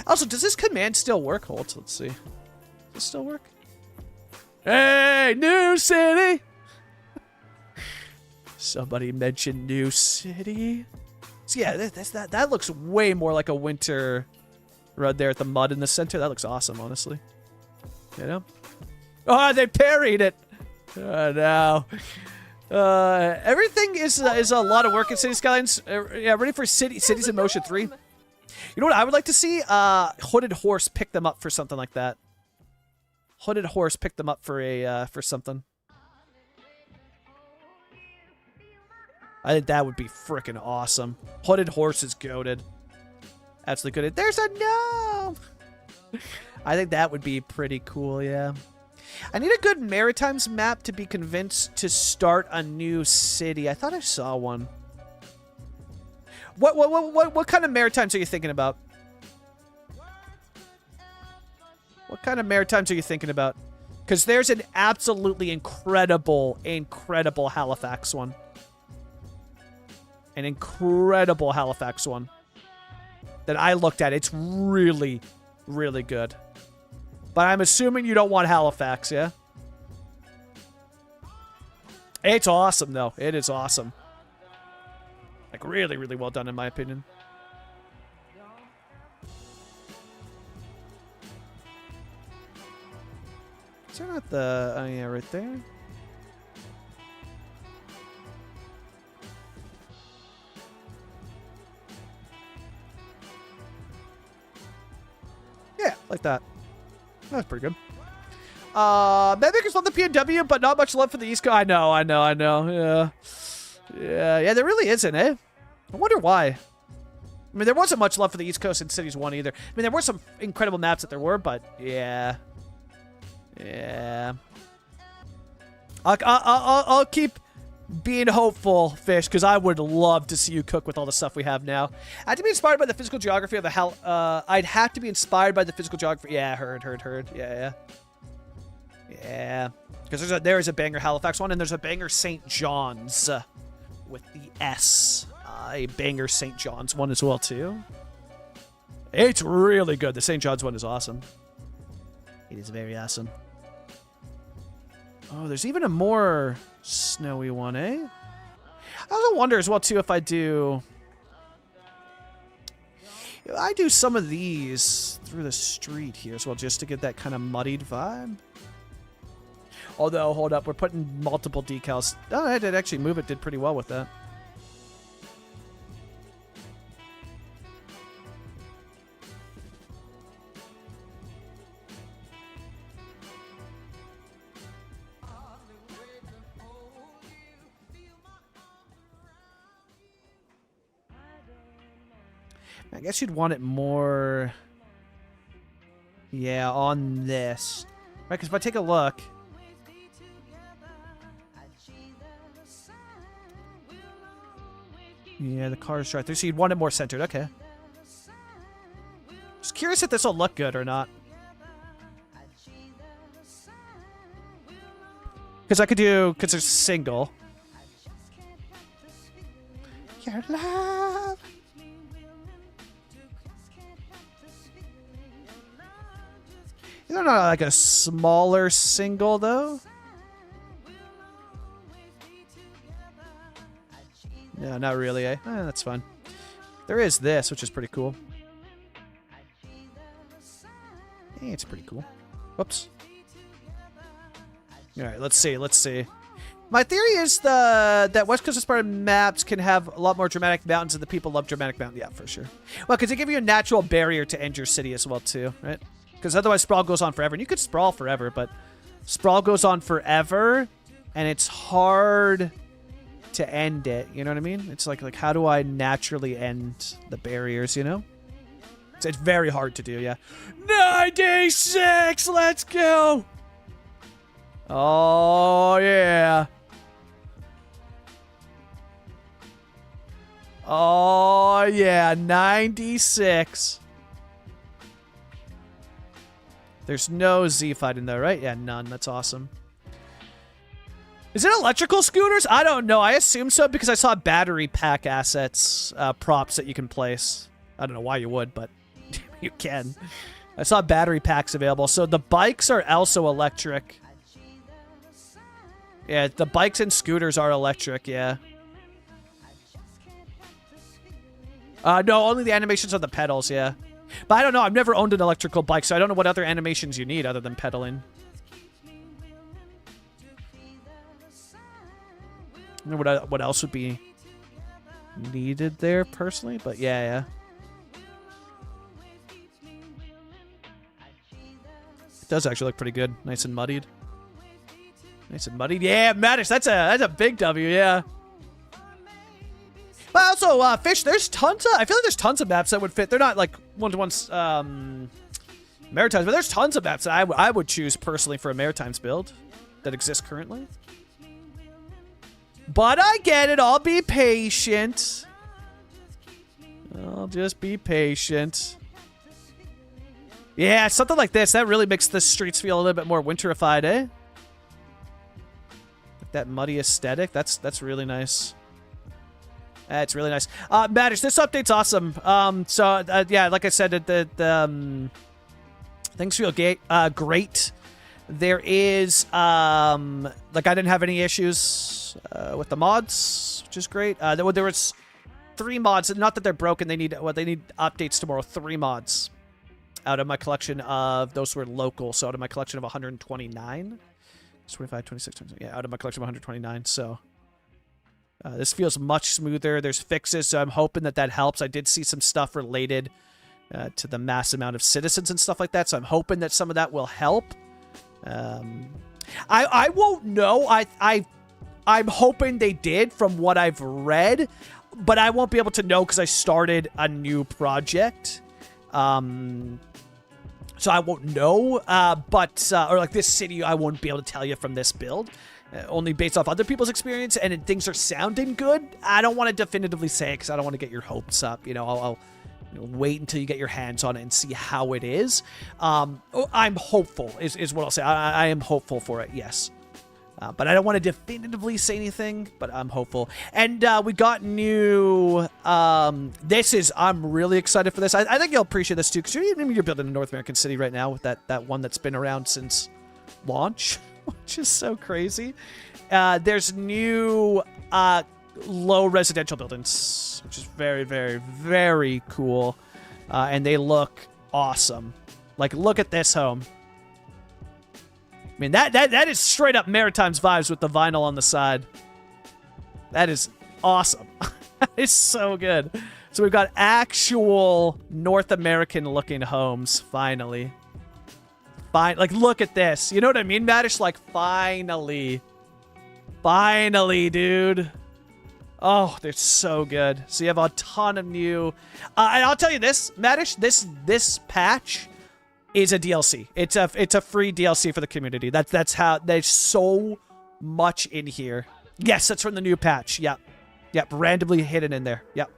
Also, does this command still work? Hold, let's see. Does this still work? Hey, new city. Somebody mentioned new city. So yeah, that looks way more like a winter road there at the mud in the center. That looks awesome, honestly. You know? Oh, they parried it. Oh, no. Everything is a lot of work in City Skylines. Yeah, ready for Cities in Motion 3. You know what I would like to see? Hooded Horse pick them up for something like that. Hooded Horse pick them up for a for something. I think that would be freaking awesome. Hooded Horse is goated. Absolutely good. There's a gnome! I think that would be pretty cool, yeah. I need a good Maritimes map to be convinced to start a new city. I thought I saw one. What kind of Maritimes are you thinking about? What kind of Maritimes are you thinking about? Because there's an absolutely incredible Halifax one. An incredible Halifax one that I looked at. It's really, really good. But I'm assuming you don't want Halifax, yeah? It's awesome, though. It is awesome. Like, really, really well done, in my opinion. Is there not the... Oh, yeah, right there. Yeah, like that. That's pretty good. Madmakers love the PNW, but not much love for the East Coast. I know. Yeah, there really isn't, eh? I wonder why. I mean, there wasn't much love for the East Coast in Cities 1 either. I mean, there were some incredible maps that there were, but yeah. Yeah. I'll keep being hopeful, Fish, because I would love to see you cook with all the stuff we have now. I have to be inspired by the physical geography of the I'd have to be inspired by the physical geography. Yeah, heard. Yeah. Because there is a banger Halifax one, and there's a banger St. John's with the S. A banger St. John's one as well, too. It's really good. The St. John's one is awesome. It is very awesome. Oh, there's even a more snowy one, eh? I also wonder as well, too, if I do some of these through the street here as well, just to get that kind of muddied vibe. Although, hold up, we're putting multiple decals. Oh, I did actually move it, did pretty well with that. I guess you'd want it more, yeah, on this. Right, because if I take a look, yeah, the car's right there, so you'd want it more centered. Okay. Just curious if this will look good or not. Because I could do, because there's single. Your love. They're not like a smaller single, though. No, not really, eh? That's fine. There is this, which is pretty cool. Hey, it's pretty cool. Whoops. Alright, let's see. My theory is that West Coast Spartan maps can have a lot more dramatic mountains, and the people love dramatic mountains. Yeah, for sure. Well, because they give you a natural barrier to end your city as well, too, right? Because otherwise Sprawl goes on forever. And you could Sprawl forever, but Sprawl goes on forever, and it's hard to end it. You know what I mean? It's like how do I naturally end the barriers, you know? It's very hard to do, yeah. 96! Let's go! Oh, yeah. Oh, yeah. 96. There's no Z fight in there, right? Yeah, none. That's awesome. Is it electrical scooters? I don't know. I assume so because I saw battery pack assets, props that you can place. I don't know why you would, but you can. I saw battery packs available. So the bikes are also electric. Yeah, the bikes and scooters are electric, yeah. No, only the animations on the pedals, yeah. But I don't know. I've never owned an electrical bike, so I don't know what other animations you need other than pedaling. I don't know what else would be needed there, personally, but yeah. It does actually look pretty good. Nice and muddied. Nice and muddied. Yeah, Maddox, that's a big W, yeah. But also, Fish, there's tons of... I feel like there's tons of maps that would fit. They're not, like, one-to-ones Maritimes, but there's tons of maps that I would choose, personally, for a Maritimes build that exists currently. But I get it. I'll be patient. I'll just be patient. Yeah, something like this. That really makes the streets feel a little bit more winterified, eh? Like that muddy aesthetic. That's really nice. That's really nice. Maddish, this update's awesome. Yeah, like I said, things feel great. There is, like, I didn't have any issues with the mods, which is great. There was 3 mods. Not that they're broken. They need updates tomorrow. 3 mods out of my collection of those who are local. So out of my collection of 129, 25, 26, 27, yeah, out of my collection of 129. So. This feels much smoother. There's fixes, so I'm hoping that helps. I did see some stuff related to the mass amount of citizens and stuff like that, so I'm hoping that some of that will help. I won't know. I'm hoping they did from what I've read, but I won't be able to know because I started a new project. So I won't know, or like this city, I won't be able to tell you from this build. Only based off other people's experience, and things are sounding good. I don't want to definitively say it because I don't want to get your hopes up. You know, I'll wait until you get your hands on it and see how it is. I'm hopeful, is what I'll say. I am hopeful for it, yes. But I don't want to definitively say anything, but I'm hopeful. And we got new... I'm really excited for this. I think you'll appreciate this, too, because you're building a North American city right now with that one that's been around since launch. which is so crazy. There's new low residential buildings, which is very, very, very cool. And they look awesome. Like, look at this home. I mean, that is straight up Maritimes vibes with the vinyl on the side. That is awesome. It's so good. So we've got actual North American looking homes, finally. Like, look at this. You know what I mean, Madish? Like, finally. Finally, dude. Oh, they're so good. So you have a ton of new... and I'll tell you this, Madish, this patch is a DLC. It's a free DLC for the community. That's how... There's so much in here. Yes, that's from the new patch. Yep. Yep, randomly hidden in there. Yep.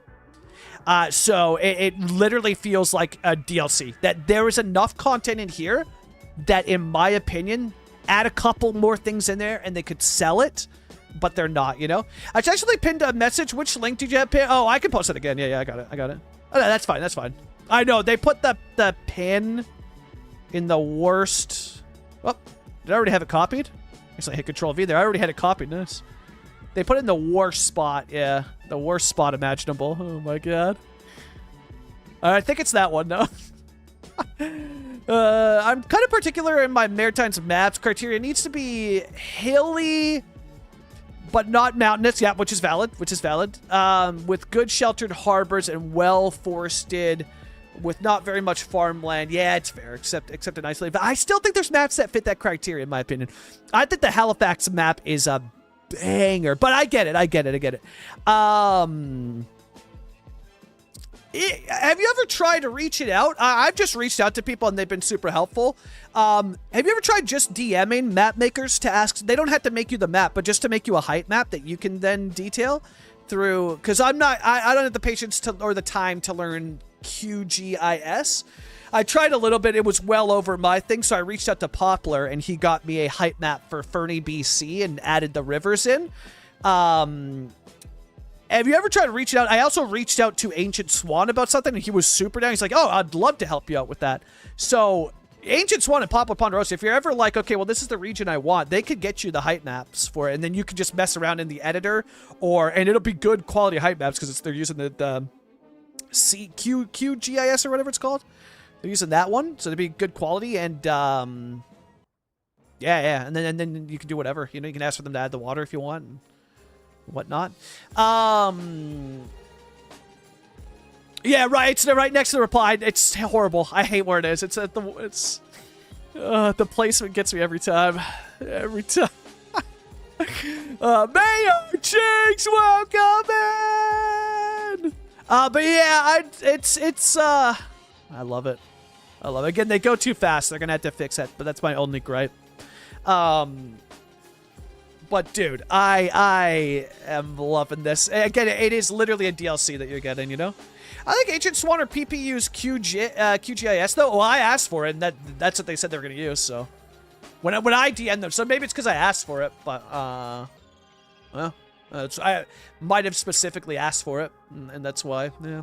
So it literally feels like a DLC. That there is enough content in here that, in my opinion, add a couple more things in there and they could sell it, but they're not, you know? I actually pinned a message. Which link did you have pinned? Oh, I can post it again. Yeah, I got it. Oh, no, that's fine. That's fine. I know. They put the pin in the worst... Oh, did I already have it copied? I guess I hit Control-V there. I already had it copied. Nice. They put it in the worst spot. Yeah, the worst spot imaginable. Oh, my God. I think it's that one, no? I'm kind of particular in my Maritimes maps criteria. It needs to be hilly, but not mountainous. Yeah, which is valid. With good sheltered harbors and well forested, with not very much farmland. Yeah, it's fair, except in isolated. But I still think there's maps that fit that criteria, in my opinion. I think the Halifax map is a banger, but I get it. Have you ever tried to reach it out? I've just reached out to people and they've been super helpful. Have you ever tried just DMing map makers to ask? They don't have to make you the map, but just to make you a height map that you can then detail through. Because I don't have the patience or the time to learn QGIS. I tried a little bit. It was well over my thing, so I reached out to Poplar and he got me a height map for Fernie, BC, and added the rivers in. Have you ever tried to reach out? I also reached out to Ancient Swan about something, and he was super down. He's like, oh, I'd love to help you out with that. So, Ancient Swan and Poplar Ponderosa, if you're ever like, okay, well, this is the region I want, they could get you the height maps for it, and then you can just mess around in the editor, and it'll be good quality height maps, because they're using the QGIS or whatever it's called. They're using that one, so it'll be good quality, and, yeah, and then you can do whatever. You know, you can ask for them to add the water if you want, and whatnot. Yeah, right. It's right next to the reply. It's horrible. I hate where it is. It's at the placement gets me every time. Every time. Mayor Jinx, welcome in. But yeah, I love it. Again, they go too fast. They're gonna have to fix that. But that's my only gripe. But dude, I am loving this. Again, it is literally a DLC that you're getting, you know? I think Ancient Swan or PP use QGIS though. Well, I asked for it, and that's what they said they were gonna use, so. When I DM'd them, so maybe it's because I asked for it, but well, I might have specifically asked for it, and that's why, yeah.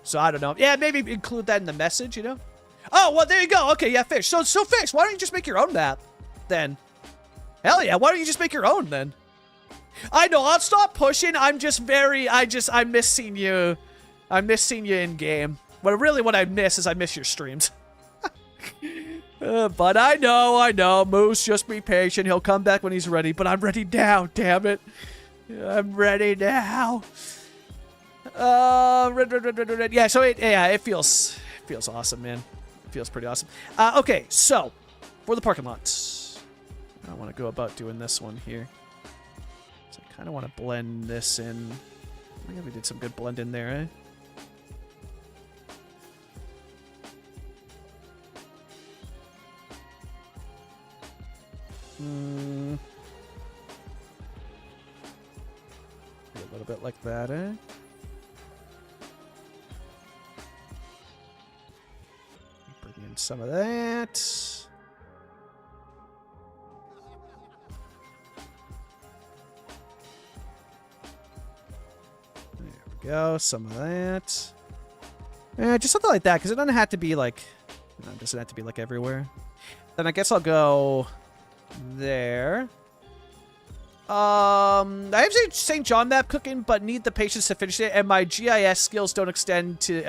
So I don't know. Yeah, maybe include that in the message, you know? Oh, well, there you go. Okay, yeah, Fish. So Fish, why don't you just make your own map, then? Hell yeah, why don't you just make your own, then? I know, I'll stop pushing. I'm miss seeing you. I miss seeing you in-game. But really what I miss is I miss your streams. But I know. Moose, just be patient. He'll come back when he's ready. But I'm ready now, damn it. I'm ready now. Yeah, so it feels awesome, man. It feels pretty awesome. Okay, so for the parking lots, I want to go about doing this one here. So I kind of want to blend this in. I think we did some good blend in there, eh? A little bit like that, eh? Bring in some of that. There we go. Some of that. Yeah, just something like that, because it doesn't have to be like, it doesn't have to be like everywhere. Then I guess I'll go there. I have St. John map cooking, but need the patience to finish it, and my GIS skills don't extend to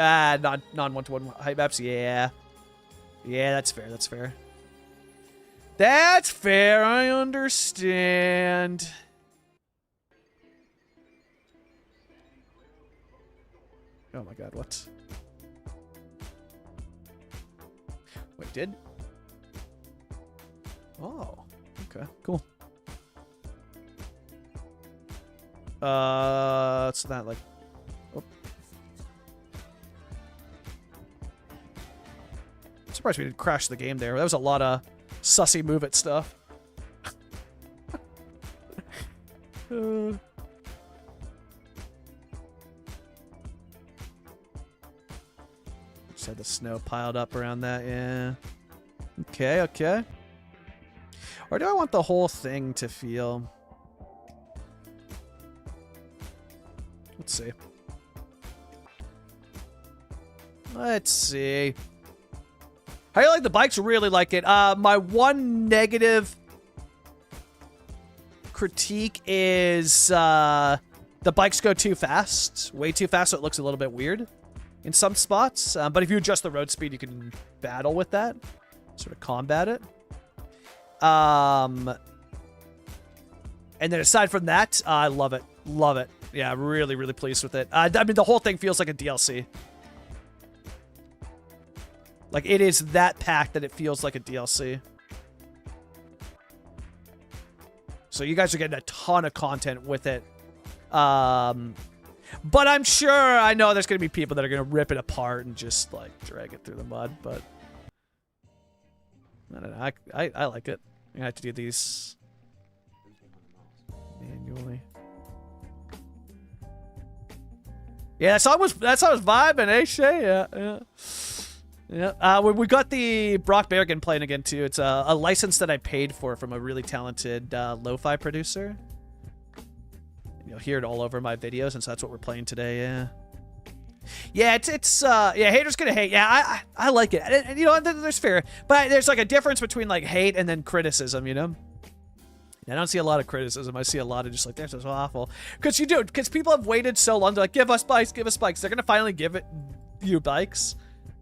non-one-to-one height maps. Yeah. Yeah, that's fair. That's fair. That's fair. I understand. Oh my god, what? Wait, did? Oh, okay, cool. It's not like... Oh. I'm surprised we didn't crash the game there. That was a lot of sussy move it stuff. Just had the snow piled up around that, yeah. Okay, okay. Or do I want the whole thing to feel... Let's see. Let's see. How do you like the bikes? Really like it. My one negative critique is the bikes go too fast. Way too fast, so it looks a little bit weird in some spots. But if you adjust the road speed, you can battle with that. Sort of combat it. And then aside from that, I love it. Love it. Yeah, really, really pleased with it. I mean, the whole thing feels like a DLC. Like, it is that packed that it feels like a DLC. So you guys are getting a ton of content with it. But I'm sure, I know there's going to be people that are going to rip it apart and just, like, drag it through the mud, but... I don't know, I like it. I'm going to have to do these manually. Yeah, that's how I was vibing, eh, Shay? Yeah. We got the Brock Bergen playing again, too. It's a license that I paid for from a really talented lo-fi producer. You'll hear it all over my videos, and so that's what we're playing today, yeah. Yeah, yeah, haters gonna hate. Yeah, I like it. And, you know, there's fair. But there's, like, a difference between, like, hate and then criticism, you know? I don't see a lot of criticism. I see a lot of just like, this is awful. Because you do. Because people have waited so long to like, give us bikes, give us bikes. They're going to finally give you bikes.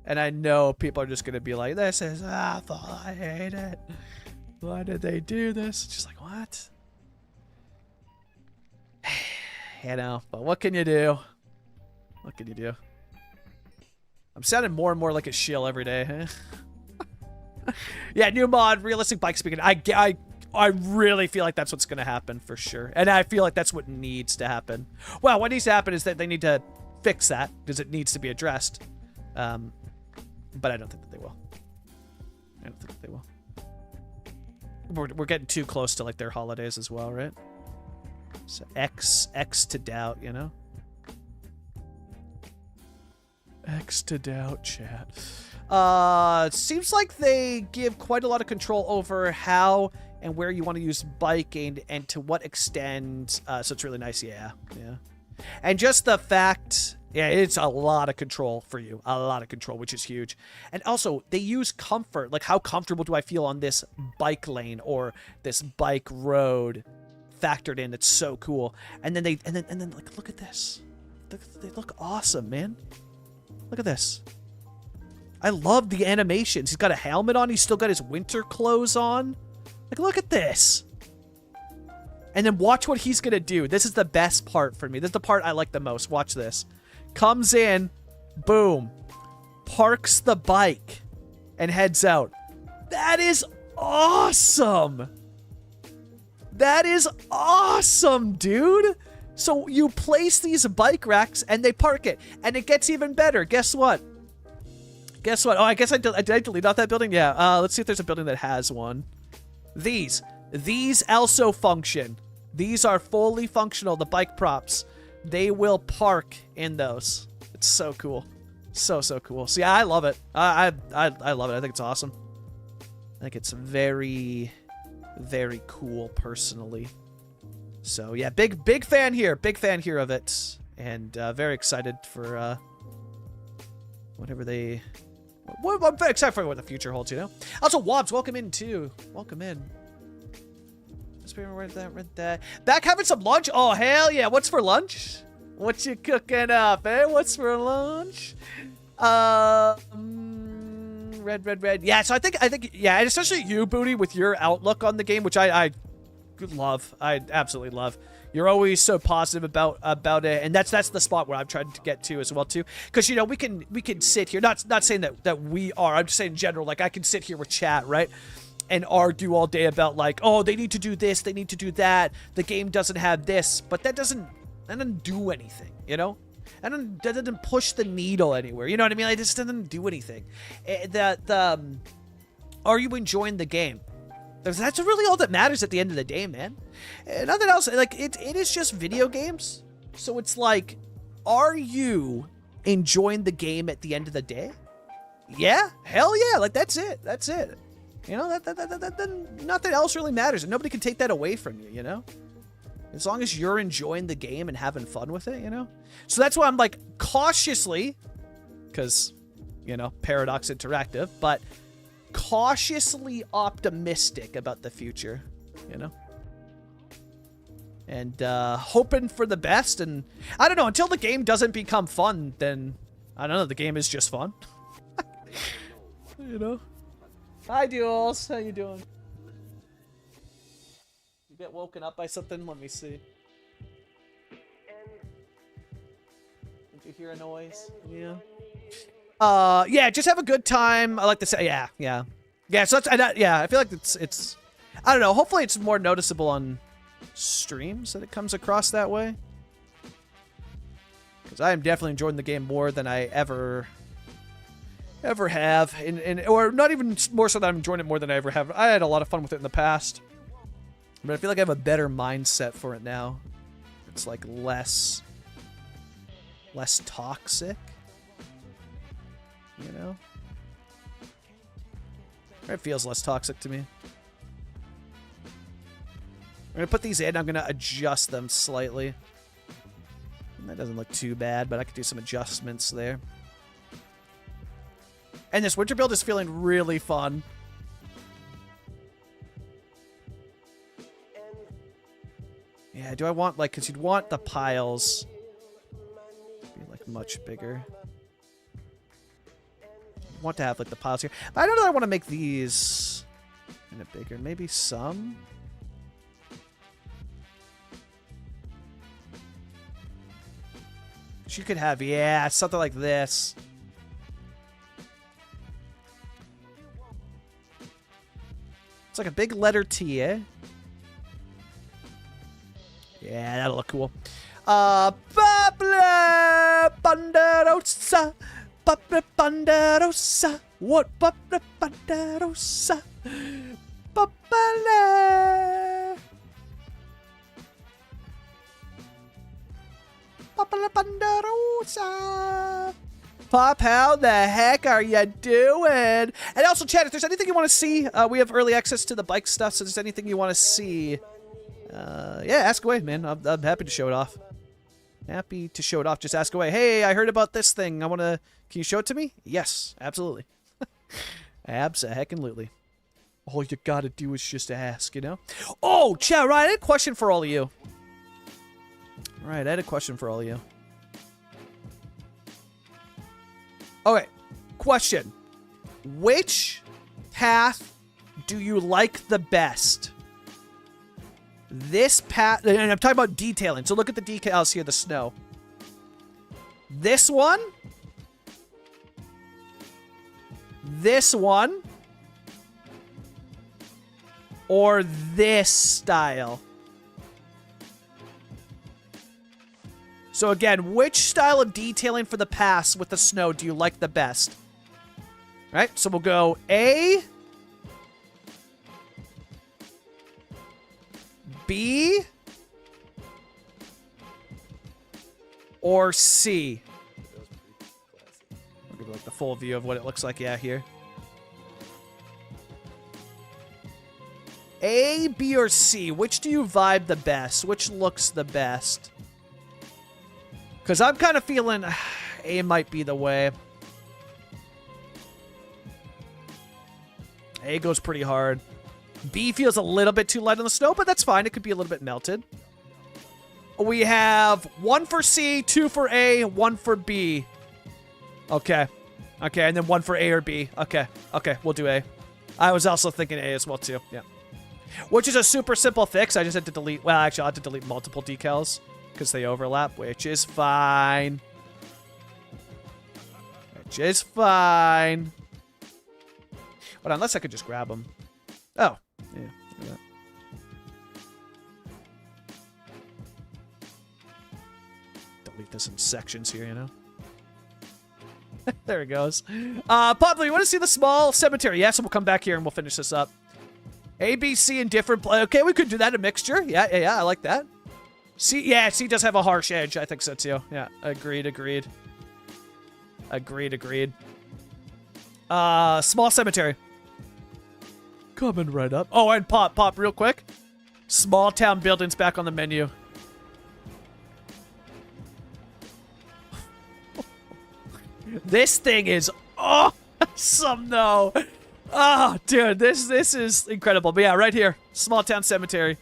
And I know people are just going to be like, this is awful. I hate it. Why did they do this? It's just like, what? You know, but what can you do? What can you do? I'm sounding more and more like a shill every day. Yeah, new mod, realistic bike speaking. I really feel like that's what's going to happen for sure. And I feel like that's what needs to happen. Well, what needs to happen is that they need to fix that because it needs to be addressed. But I don't think that they will. I don't think that they will. We're getting too close to like their holidays as well, right? So X to doubt, you know? X to doubt, chat. Seems like they give quite a lot of control over how and where you want to use biking and to what extent. So it's really nice. Yeah. And just the fact, yeah, it's a lot of control for you. A lot of control, which is huge. And also, they use comfort. Like, how comfortable do I feel on this bike lane or this bike road factored in? It's so cool. And then like, look at this. They look awesome, man. Look at this. I love the animations. He's got a helmet on. He's still got his winter clothes on. Like, look at this. And then watch what he's going to do. This is the best part for me. This is the part I like the most. Watch this. Comes in. Boom. Parks the bike. And heads out. That is awesome. That is awesome, dude. So you place these bike racks and they park it. And it gets even better. Guess what? Guess what? Oh, I guess did I delete out that building? Yeah. Let's see if there's a building that has one. These also function. These are fully functional, the bike props. They will park in those. It's so cool. So cool. See, I love it. I love it. I think it's awesome. I think it's very, very cool, personally. So, yeah, big fan here. Big fan here of it. And very excited for whatever they I'm very excited for what the future holds, you know? Also, Wobbs, welcome in, too. Welcome in. Read that. Back having some lunch? Oh, hell yeah. What's for lunch? What you cooking up, eh? What's for lunch? Red. Yeah, so I think, yeah, and especially you, Booty, with your outlook on the game, which I love. I absolutely love. You're always so positive about it, and that's the spot where I'm trying to get to as well too. Because you know we can sit here, not saying that we are. I'm just saying in general. Like I can sit here with chat, right, and argue all day about like, oh, they need to do this, they need to do that. The game doesn't have this, but that doesn't do anything, you know. That doesn't push the needle anywhere. You know what I mean? It just doesn't do anything. Are you enjoying the game? That's really all that matters at the end of the day, man. Nothing else. Like it is just video games. So it's like, are you enjoying the game at the end of the day? Yeah, hell yeah. Like that's it. That's it. You know, that nothing else really matters, and nobody can take that away from you. You know, as long as you're enjoying the game and having fun with it. You know. So that's why I'm like cautiously, because you know, Paradox Interactive, but cautiously optimistic about the future, you know, and hoping for the best. And I don't know, until the game doesn't become fun, then I don't know, the game is just fun. You know. Hi Duels, how you doing? You get woken up by something? Let me see. Did you hear a noise? Yeah. Yeah, just have a good time. I like to say, yeah. So that's, yeah, I feel like it's, I don't know. Hopefully, it's more noticeable on streams that it comes across that way. Because I am definitely enjoying the game more than I ever have, or not even more so that I'm enjoying it more than I ever have. I had a lot of fun with it in the past, but I feel like I have a better mindset for it now. It's like less toxic. You know? It feels less toxic to me. I'm going to put these in. I'm going to adjust them slightly. And that doesn't look too bad, but I could do some adjustments there. And this winter build is feeling really fun. Yeah, do I want, like, because you'd want the piles to be, like, much bigger. Want to have like the piles here. But I don't know that I want to make these kind of bigger. Maybe some. You could have, yeah, something like this. It's like a big letter T, eh? Yeah, that'll look cool. Pablo Ponderosa. Papa Ponderosa, what Papa Ponderosa, Papa Ponderosa. Pop, how the heck are you doing? And also, chat, if there's anything you want to see, we have early access to the bike stuff, so if there's anything you want to see, yeah, ask away, man. I'm happy to show it off. Happy to show it off. Just ask away. Hey, I heard about this thing. Can you show it to me? Yes, absolutely. Abso-heckin-lutely. All you gotta do is just ask, you know? Oh, chat, right, I had a question for all of you. Right, I had a question for all of you. Okay, question. Which path do you like the best? This path, and I'm talking about detailing, so look at the decals here, the snow. This one, or this style. So again, which style of detailing for the pass with the snow do you like the best? Right, so we'll go A, B, or C. I'll give you like the full view of what it looks like, yeah, here. A, B, or C, which do you vibe the best? Which looks the best? Because I'm kind of feeling A might be the way. A goes pretty hard. B feels a little bit too light on the snow, but that's fine. It could be a little bit melted. We have 1 for C, 2 for A, 1 for B. Okay. Okay, and then 1 for A or B. Okay. Okay, we'll do A. I was also thinking A as well, too. Yeah. Which is a super simple fix. I just had to delete... Well, actually, I'll have to delete multiple decals because they overlap, which is fine. Which is fine. But unless I could just grab them. Oh. Yeah. Look at that. Delete this in sections here, you know? There it goes. Pablo, you want to see the small cemetery? Yes, and we'll come back here and we'll finish this up. A, B, C, and different... Okay, we could do that, a mixture. Yeah, I like that. C, yeah, C does have a harsh edge. I think so, too. Yeah, agreed. Small cemetery. Coming right up. Oh, and pop, real quick. Small town buildings back on the menu. This thing is awesome, though. Oh, dude, this is incredible. But yeah, right here, small town cemetery.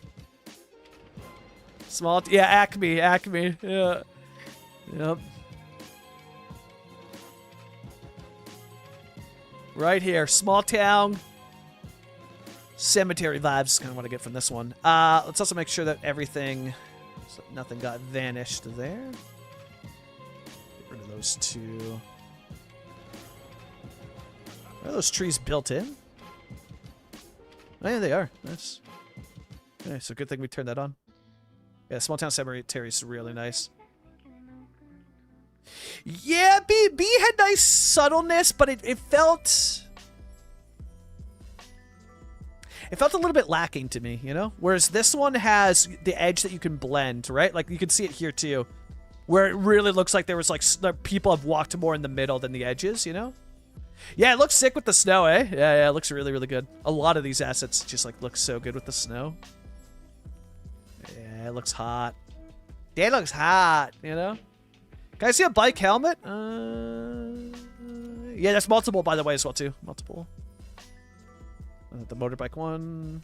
Acme. Yeah. Yep. Right here, small town cemetery vibes. Kind of what I get from this one. Let's also make sure that everything, so nothing got vanished there. Get rid of those two. Are those trees built in? Oh, yeah, they are. Nice. Okay, so good thing we turned that on. Yeah, small town cemetery is really nice. Yeah, B had nice subtleness, but it felt... It felt a little bit lacking to me, you know? Whereas this one has the edge that you can blend, right? Like, you can see it here, too. Where it really looks like there was, like, people have walked more in the middle than the edges, you know? Yeah, it looks sick with the snow, eh? Yeah, it looks really, really good. A lot of these assets just, like, look so good with the snow. Yeah, it looks hot. It looks hot, you know? Can I see a bike helmet? Yeah, that's multiple, by the way, as well, too. Multiple. The motorbike one.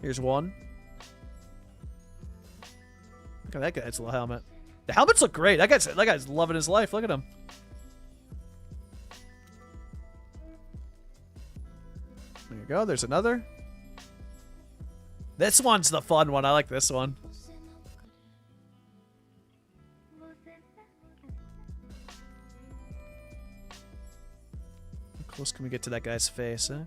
Here's one. Look at that guy's little helmet. The helmets look great. That guy's loving his life. Look at him. There you go. There's another. This one's the fun one. I like this one. How close can we get to that guy's face, huh?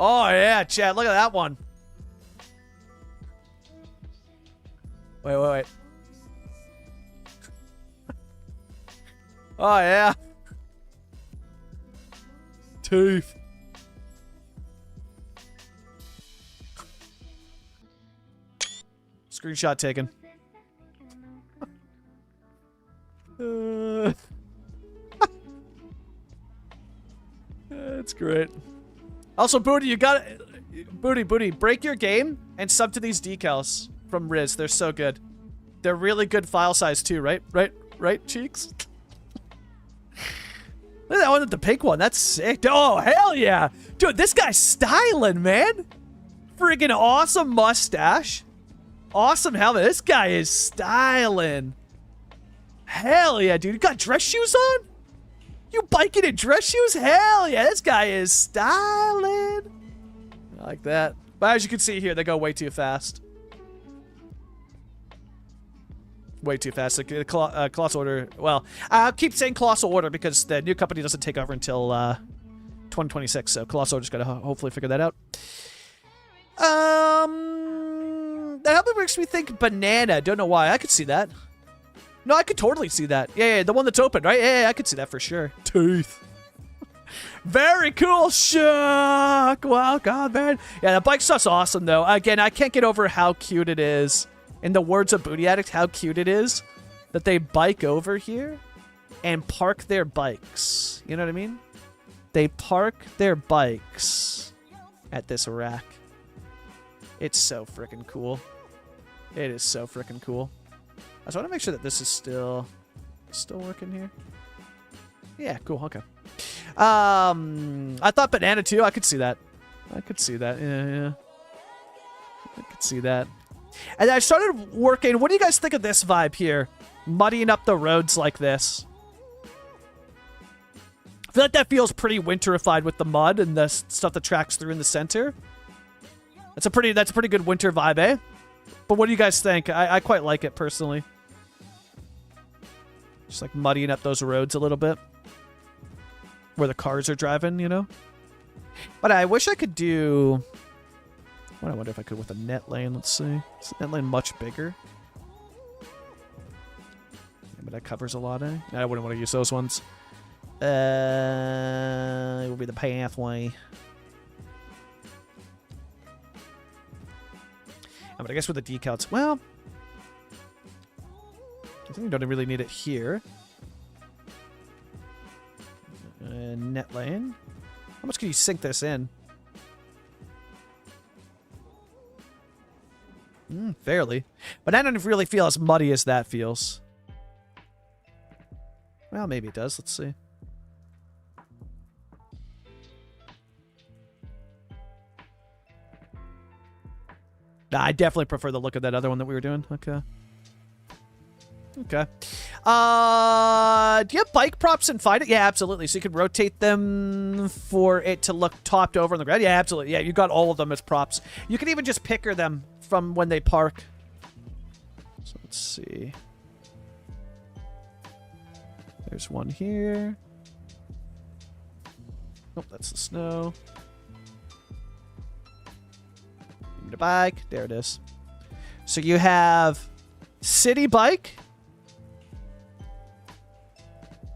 Oh, yeah, Chad. Look at that one. Wait. Oh, yeah. Teeth. Screenshot taken. That's great. Also, Booty, you got Booty, break your game and sub to these decals from Riz. They're so good. They're really good file size too, right? Right, Cheeks? Look at that one with the pink one. That's sick. Oh, hell yeah. Dude, this guy's styling, man. Friggin' awesome mustache. Awesome helmet. This guy is styling. Hell yeah, dude. You got dress shoes on? You biking in dress shoes? Hell yeah, this guy is styling. I like that. But as you can see here, they go way too fast. Way too fast. Like, Colossal Order. Well, I'll keep saying Colossal Order because the new company doesn't take over until 2026. So Colossal Order's got to hopefully figure that out. That helped makes me think banana. Don't know why. I could see that. No, I could totally see that. Yeah, the one that's open, right? Yeah, I could see that for sure. Teeth. Very cool. Shock. Wow, God, man. Yeah, the bike stuff's awesome, though. Again, I can't get over how cute it is. In the words of Booty Addict, how cute it is that they bike over here and park their bikes. You know what I mean? They park their bikes at this rack. It's so freaking cool. It is so freaking cool. I just want to make sure that this is still working here. Yeah, cool. Okay. I thought banana too. I could see that. I could see that. Yeah. I could see that. And I started working. What do you guys think of this vibe here? Muddying up the roads like this. I feel like that feels pretty winterified with the mud and the stuff that tracks through in the center. That's a pretty good winter vibe, eh? But what do you guys think? I quite like it personally. Just like muddying up those roads a little bit. Where the cars are driving, you know? But I wish I could do... What I wonder if I could with a net lane, let's see. Is the net lane much bigger? Yeah, but that covers a lot, eh? I wouldn't want to use those ones. It will be the pathway. But I guess with the decals, well, I think you don't really need it here. Net lane. How much can you sink this in? Fairly. But I don't really feel as muddy as that feels. Well, maybe it does. Let's see. Nah, I definitely prefer the look of that other one that we were doing. Okay. Okay. Do you have bike props in Find It? Yeah, absolutely. So you could rotate them for it to look topped over on the ground. Yeah, absolutely. Yeah, you got all of them as props. You can even just picker them from when they park. So let's see. There's one here. Oh, that's the snow. Need a bike. There it is. So you have city bike,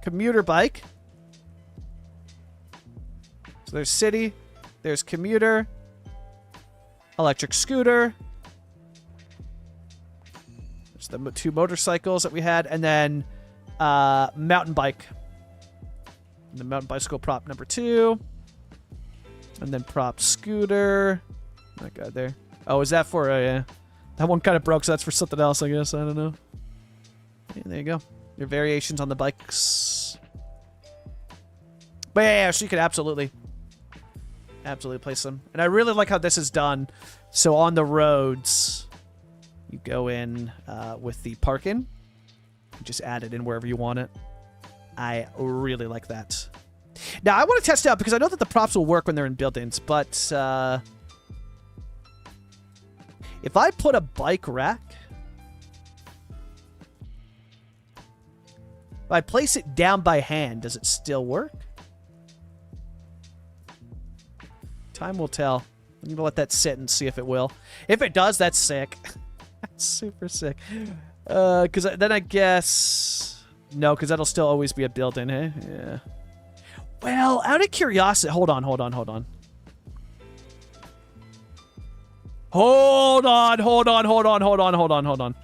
commuter bike. So there's city, there's commuter, electric scooter. There's the two motorcycles that we had, and then mountain bike. And the mountain bicycle prop number 2. And then prop scooter. That guy there. Oh, is that for a... that one kind of broke, so that's for something else, I guess. I don't know. Yeah, there you go. Your variations on the bikes. But yeah, so you could absolutely place them. And I really like how this is done. So on the roads, you go in with the parking. You just add it in wherever you want it. I really like that. Now, I want to test it out because I know that the props will work when they're in buildings, but if I put a bike rack, if I place it down by hand, does it still work? Time will tell. I'm going to let that sit and see if it will. If it does, that's sick. That's super sick. Because then I guess... No, because that'll still always be a built-in, eh? Yeah. Well, out of curiosity... Hold on. Hold on. Hold on, hold on. Hold on. Hold on.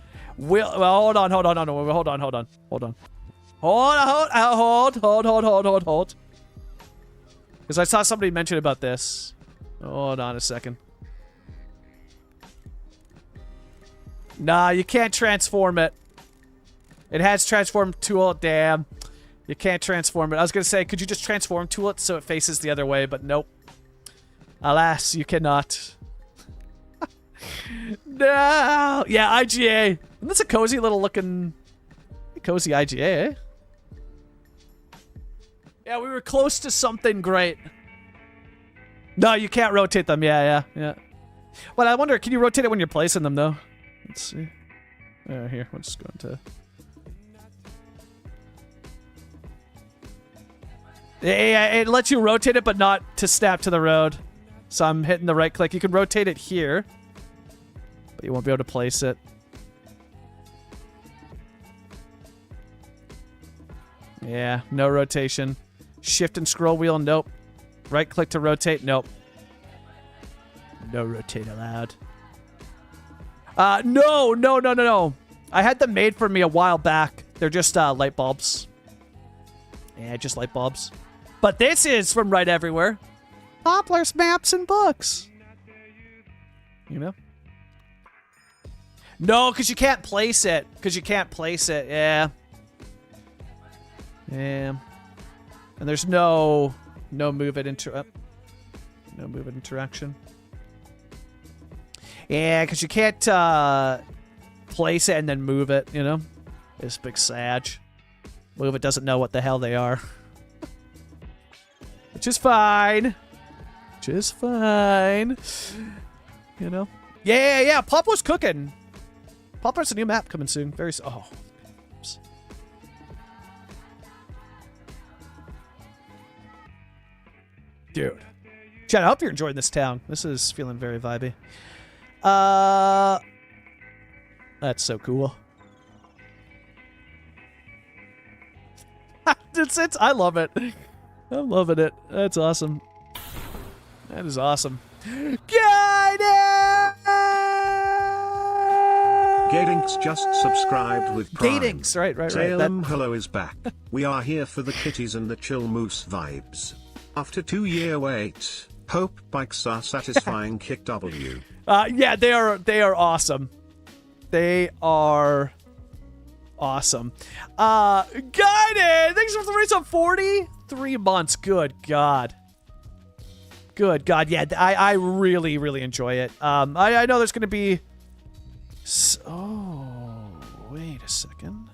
Because I saw somebody mention about this. Hold on a second. Nah, you can't transform it. It has transform tool. Damn. You can't transform it. I was going to say, could you just transform tool it so it faces the other way? But nope. Alas, you cannot. No. Yeah, IGA. Isn't this a cozy little looking... Cozy IGA, eh? Yeah, we were close to something great. No, you can't rotate them. Yeah. Well, I wonder, can you rotate it when you're placing them, though? Let's see. Here, we'll just go into... Yeah, it lets you rotate it, but not to snap to the road. So I'm hitting the right click. You can rotate it here, but you won't be able to place it. Yeah, no rotation. Shift and scroll wheel, nope. Right click to rotate, nope. No rotate allowed. No. I had them made for me a while back. They're just light bulbs. Yeah, just light bulbs. But this is from Right Everywhere. Poplars, maps, and books. You know? No, because you can't place it. Yeah. And there's no No move it no move it interaction. Yeah, because you can't place it and then move it, you know? This big sag. Move it doesn't know what the hell they are. Which is fine. Which is fine. You know? Yeah. Pop was cooking. Pop has a new map coming soon. Very soon. Oh. Oops. Dude. Chad, I hope you're enjoying this town. This is feeling very vibey. That's so cool. I love it. I'm loving it. That's awesome. That is awesome. Gadinks just subscribed with Prime. Gadinks, right. Salem Hello is back. We are here for the kitties and the chill moose vibes. After 2-year wait, hope bikes are satisfying. Kick W. Yeah, they are awesome. They are awesome. Guided! Thanks for the race on 43 months. Good God. Good God. Yeah, I really, really enjoy it. I know there's going to be... Oh, wait a second.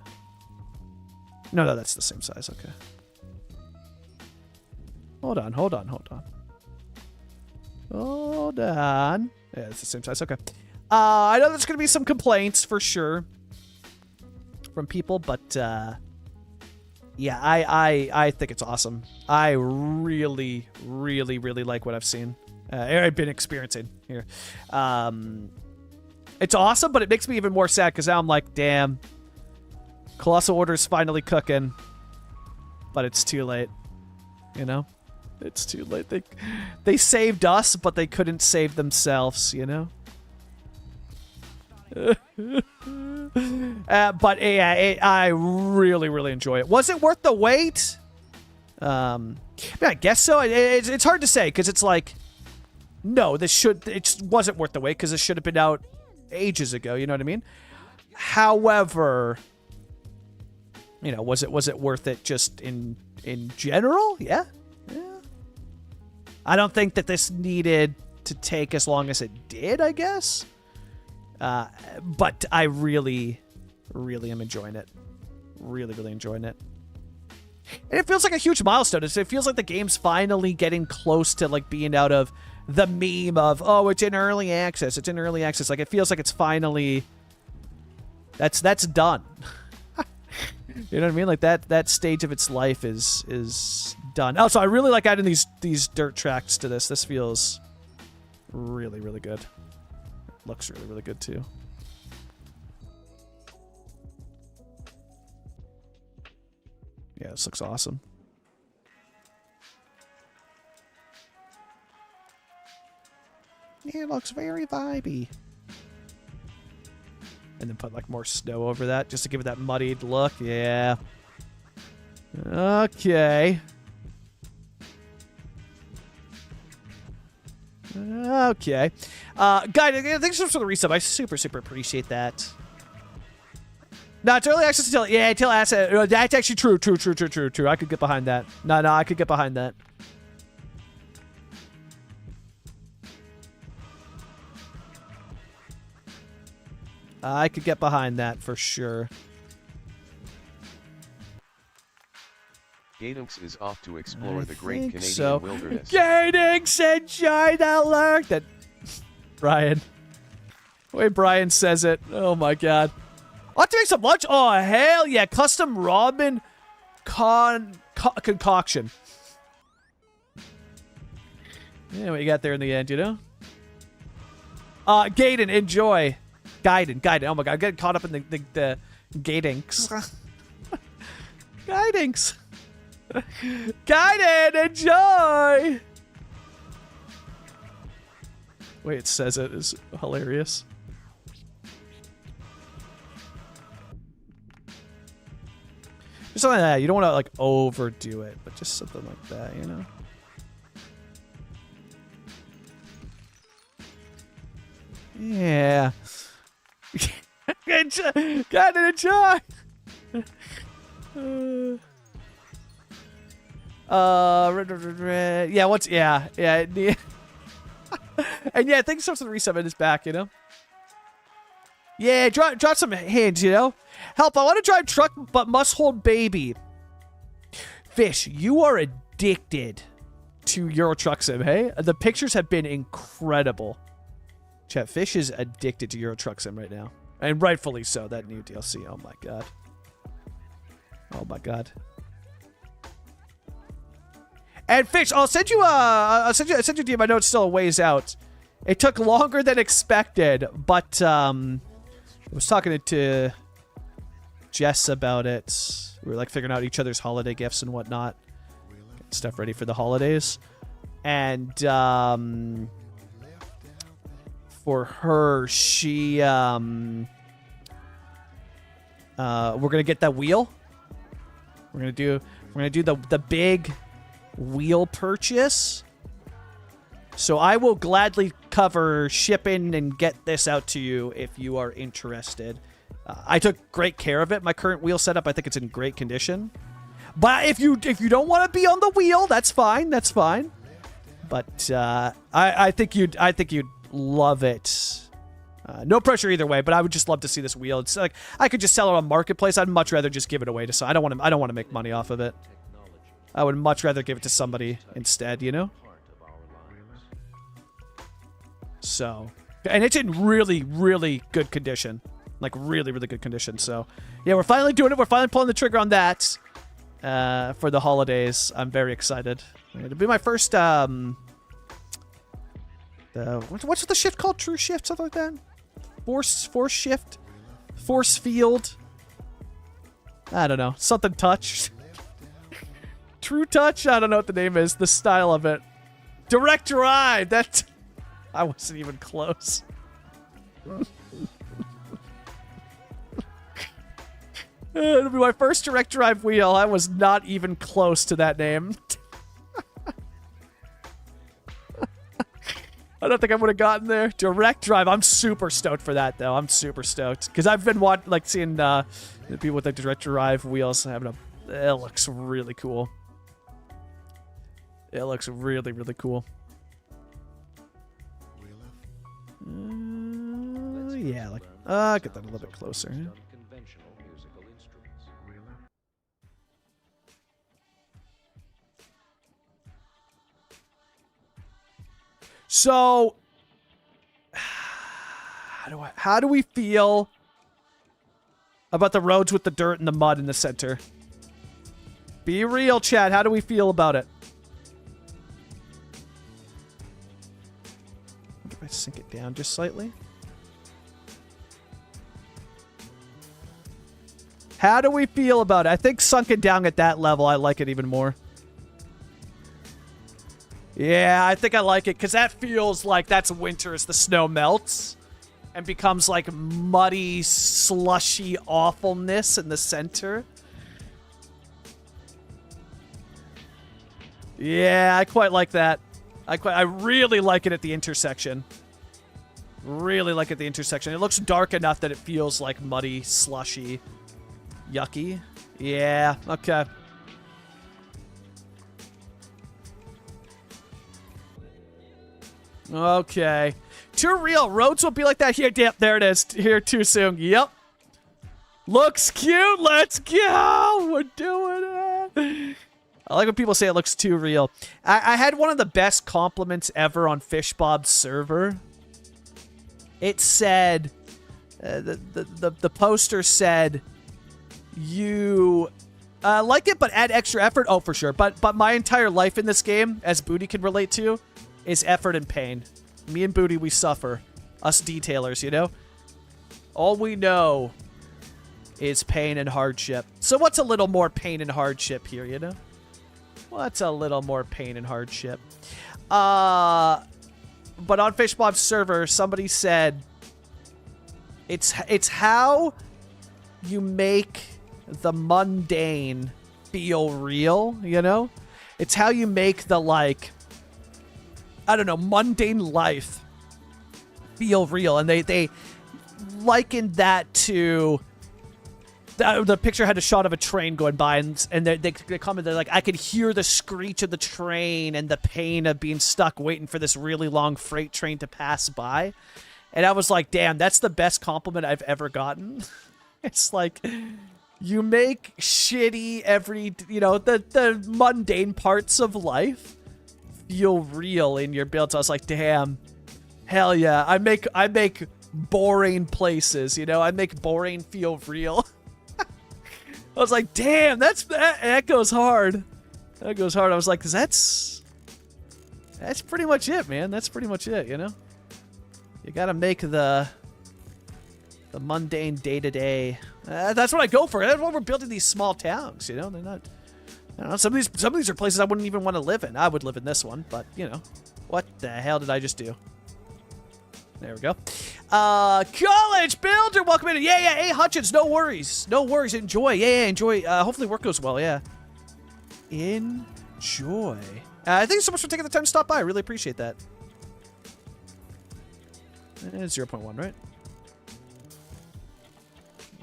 No, that's the same size. Okay. Hold on. Yeah, it's the same size. Okay. I know there's going to be some complaints for sure from people, but yeah, I think it's awesome. I really, really, really like what I've seen. I've been experiencing here. It's awesome, but it makes me even more sad because now I'm like, damn, Colossal Order's finally cooking, but it's too late. You know? It's too late. They saved us, but they couldn't save themselves, you know? But yeah, I really, really enjoy it. Was it worth the wait? I guess so. It's hard to say because it's like, no, it wasn't worth the wait because it should have been out ages ago. You know what I mean? However, you know, was it worth it just in general? Yeah. I don't think that this needed to take as long as it did, I guess. But I really, really am enjoying it. Really, really enjoying it. And it feels like a huge milestone. It feels like the game's finally getting close to like being out of the meme of, oh, it's in early access. It's in early access. Like it feels like it's finally that's done. You know what I mean? Like that stage of its life is done. Oh, so I really like adding these dirt tracks to this. This feels really, really good. Looks really, really good too. Yeah, this looks awesome. Yeah, it looks very vibey. And then put like more snow over that just to give it that muddied look. Yeah. Okay. Okay. Guy, thanks for the resub. I super, super appreciate that. No, it's early access until asset. That's actually true. I could get behind that. No, I could get behind that. I could get behind that for sure. Gadinks is off to explore the great Canadian wilderness. Gadinks, enjoy that lurk. That Brian. The way Brian says it. Oh my god. I'll have to make some lunch. Oh hell yeah. Custom ramen concoction. Yeah, what you got there in the end, you know? Gaiden, enjoy. Gaiden. Oh my god, I'm getting caught up in the Gadinks. Gadinks. Gaiden, enjoy! The way it says it is hilarious. Just something like that. You don't want to like overdo it, but just something like that, you know? Yeah. Gaiden, enjoy! Yeah, yeah. And yeah, thanks so much for the resub in his back, you know? Yeah, drop some hints, you know? Help, I want to drive truck, but must hold baby. Fish, you are addicted to Euro Truck Sim, hey? The pictures have been incredible. Chat, Fish is addicted to Euro Truck Sim right now. And rightfully so, that new DLC. Oh my god. Oh my god. And Fish, I'll send you a DM. I know it's still a ways out. It took longer than expected, but I was talking to Jess about it. We were like figuring out each other's holiday gifts and whatnot. Getting stuff ready for the holidays. And for her, she we're gonna get that wheel. We're gonna do the big wheel purchase. So I will gladly cover shipping and get this out to you if you are interested. I took great care of it. My current wheel setup, I think it's in great condition. But if you don't want to be on the wheel, that's fine. That's fine. But I think you'd love it. No pressure either way, but I would just love to see this wheel. It's like I could just sell it on Marketplace. I'd much rather just give it away to some. I don't want to make money off of it. I would much rather give it to somebody instead, you know? So, and it's in really, really good condition. Like, really, really good condition. So, yeah, we're finally doing it. We're finally pulling the trigger on that for the holidays. I'm very excited. It'll be my first, what's the shift called? True shift? Something like that? Force shift? Force field? I don't know. Something touch. True touch? I don't know what the name is. The style of it. Direct drive! That... I wasn't even close. It'll be my first direct drive wheel. I was not even close to that name. I don't think I would have gotten there. Direct drive. I'm super stoked for that, though. I'm super stoked. Because I've been seeing people with the direct drive wheels having a... It looks really cool. It looks really, really cool. Yeah, like, get that a little bit closer. So, how do we feel about the roads with the dirt and the mud in the center? Be real, chat. How do we feel about it? If I sink it down just slightly. How do we feel about it? I think sunken down at that level, I like it even more. Yeah, I think I like it, because that feels like that's winter as the snow melts and becomes like muddy, slushy awfulness in the center. Yeah, I quite like that. I really like it at the intersection. Really like it at the intersection. It looks dark enough that it feels like muddy, slushy, yucky. Yeah, okay. Okay. Too real. Roads will be like that here. Yep, there it is. Here too soon. Yep. Looks cute. Let's go. We're doing it. I like when people say it looks too real. I had one of the best compliments ever on FishBob's server. It said, the poster said, you like it but add extra effort. Oh, for sure. But my entire life in this game, as Booty can relate to, is effort and pain. Me and Booty, we suffer. Us detailers, you know? All we know is pain and hardship. So what's a little more pain and hardship here, you know? What's a little more pain and hardship? But on FishBob's server, somebody said it's how you make the mundane feel real, you know? It's how you make the, like, I don't know, mundane life feel real. And they likened that to the picture had a shot of a train going by, and they commented like, I could hear the screech of the train and the pain of being stuck waiting for this really long freight train to pass by. And I was like, damn, that's the best compliment I've ever gotten. It's like, you make shitty the mundane parts of life feel real in your builds. I was like, damn, hell yeah, I make boring places, I make boring feel real. I was like, damn, that goes hard. That goes hard. I was like, 'cause that's pretty much it, man. That's pretty much it, You gotta make the mundane day-to-day. That's what I go for. That's why we're building these small towns, They're not, I don't know, some of these are places I wouldn't even want to live in. I would live in this one, but, what the hell did I just do? There we go. College Builder, welcome in. Yeah, hey, Hutchins, no worries. No worries, enjoy. Yeah, enjoy. Hopefully work goes well, yeah. Enjoy. Thank you so much for taking the time to stop by. I really appreciate that. 0.1, right?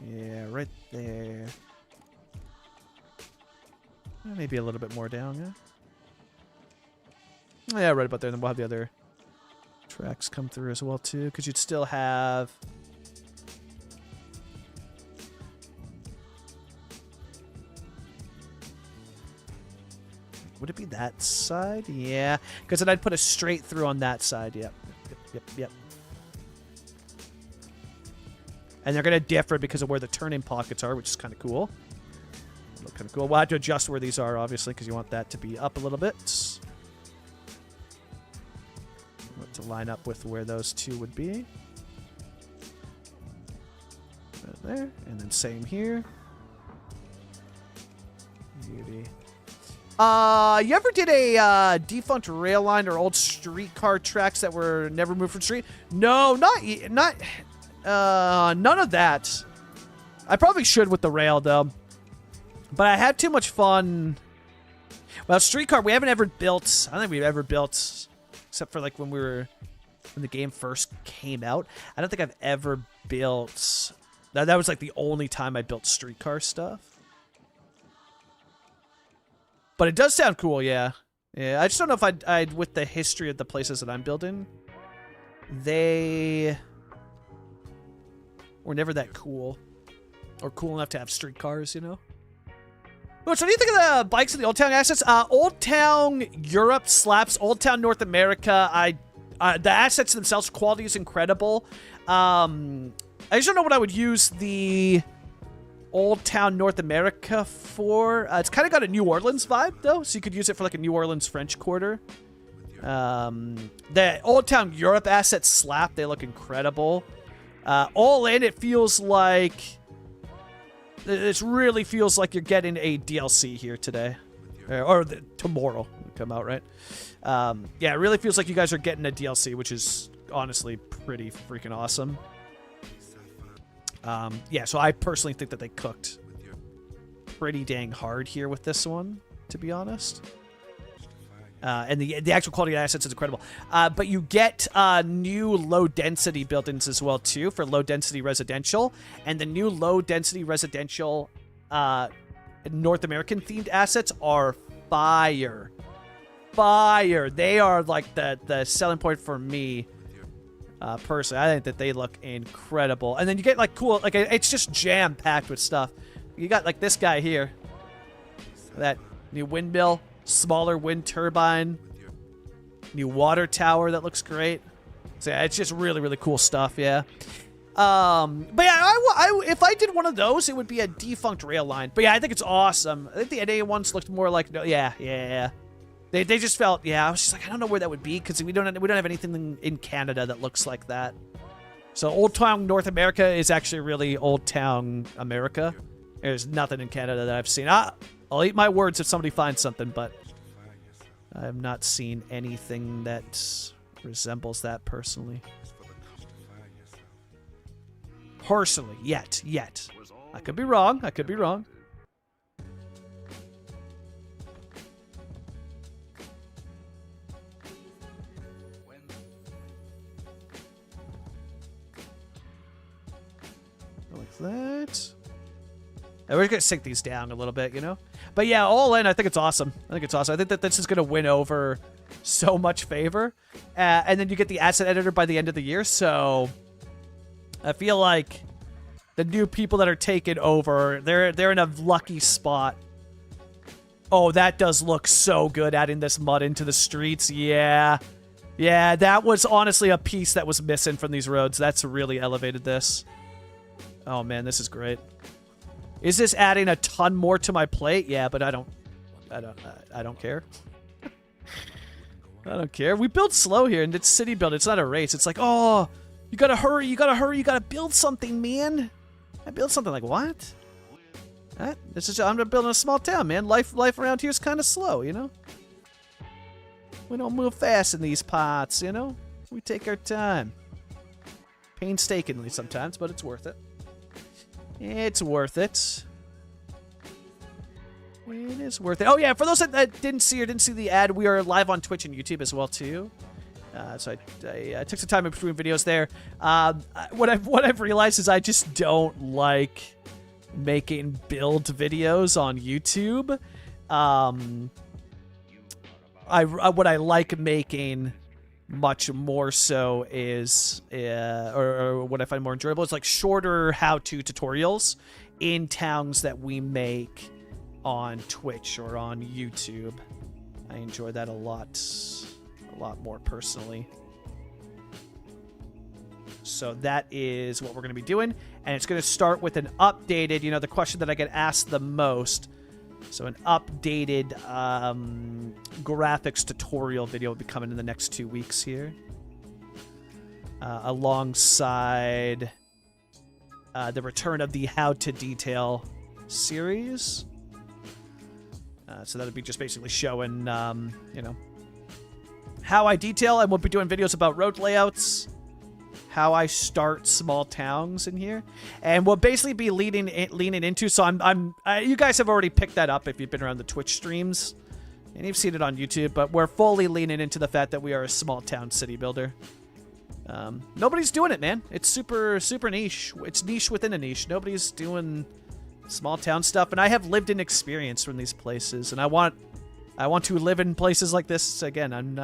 Yeah, right there. Maybe a little bit more down, yeah? Yeah, right about there. Then we'll have the other tracks come through as well, too. Because you'd still have... Would it be that side? Yeah. Because then I'd put a straight through on that side. Yep. And they're going to differ because of where the turning pockets are, which is kind of cool. Look kind of cool. We'll have to adjust where these are, obviously, because you want that to be up a little bit. To line up with where those two would be. Right there. And then same here. Beauty. You ever did a defunct rail line or old streetcar tracks that were never moved from street? No, not none of that. I probably should with the rail, though. But I had too much fun. Well, streetcar, we haven't ever built... I don't think we've ever built... Except for, like, when the game first came out. I don't think I've ever built... That was, like, the only time I built streetcar stuff. But it does sound cool, yeah. Yeah, I just don't know if I'd with the history of the places that I'm building, they were never that cool. Or cool enough to have streetcars, Which, what do you think of the bikes and the Old Town assets? Old Town Europe slaps Old Town North America. The assets themselves, quality is incredible. I just don't know what I would use the Old Town North America for. It's kind of got a New Orleans vibe, though, so you could use it for like a New Orleans French Quarter. The Old Town Europe assets slap. They look incredible. All in, it feels like... It really feels like you're getting a DLC here today. Or tomorrow. Come out, right? Yeah, it really feels like you guys are getting a DLC, which is honestly pretty freaking awesome. Yeah, so I personally think that they cooked pretty dang hard here with this one, to be honest. And the actual quality of assets is incredible. But you get new low-density buildings as well, too, for low-density residential. And the new low-density residential North American-themed assets are fire. Fire. They are, like, the selling point for me, personally. I think that they look incredible. And then you get, like, cool... Like, it's just jam-packed with stuff. You got, like, this guy here. That new windmill. Smaller wind turbine, new water tower that looks great. So yeah, it's just really, really cool stuff. Yeah. But yeah, if I did one of those, it would be a defunct rail line. But yeah, I think it's awesome. I think the NA ones looked more like yeah. They just felt I was just like, I don't know where that would be because we don't have anything in Canada that looks like that. So Old Town North America is actually really Old Town America. There's nothing in Canada that I've seen. I'll eat my words if somebody finds something, but I have not seen anything that resembles that personally. Personally, yet. I could be wrong. Like that. And we're gonna sink these down a little bit, you know. But yeah, all in, I think it's awesome. I think that this is gonna win over so much favor, and then you get the asset editor by the end of the year. So I feel like the new people that are taking over, they're in a lucky spot. Oh, that does look so good, adding this mud into the streets. Yeah, that was honestly a piece that was missing from these roads. That's really elevated this. Oh man, this is great. Is this adding a ton more to my plate? Yeah, but I don't care. I don't care. We build slow here, and it's city build. It's not a race. It's like, oh, you gotta hurry, you gotta build something, man. I build something like what? I'm building a small town, man. Life around here is kind of slow, you know. We don't move fast in these parts, you know. We take our time, painstakingly sometimes, but it's worth it. It's worth it. It is worth it. Oh yeah, for those that didn't see the ad, we are live on Twitch and YouTube as well too. So I took some time in between videos there. What I've realized is I just don't like making build videos on YouTube. What I like making much more so is, or what I find more enjoyable is like shorter how-to tutorials in towns that we make on Twitch or on YouTube. I enjoy that a lot more personally. So that is what we're going to be doing, and it's going to start with an updated, the question that I get asked the most. So an updated graphics tutorial video will be coming in the next 2 weeks here, alongside the return of the How to Detail series. So that'll be just basically showing, how I detail, and we'll be doing videos about road layouts, how I start small towns in here, and we'll basically be leaning into. So you guys have already picked that up if you've been around the Twitch streams, and you've seen it on YouTube. But we're fully leaning into the fact that we are a small town city builder. Nobody's doing it, man. It's super niche. It's niche within a niche. Nobody's doing small town stuff, and I have lived in experience from these places, and I want to live in places like this again. I'm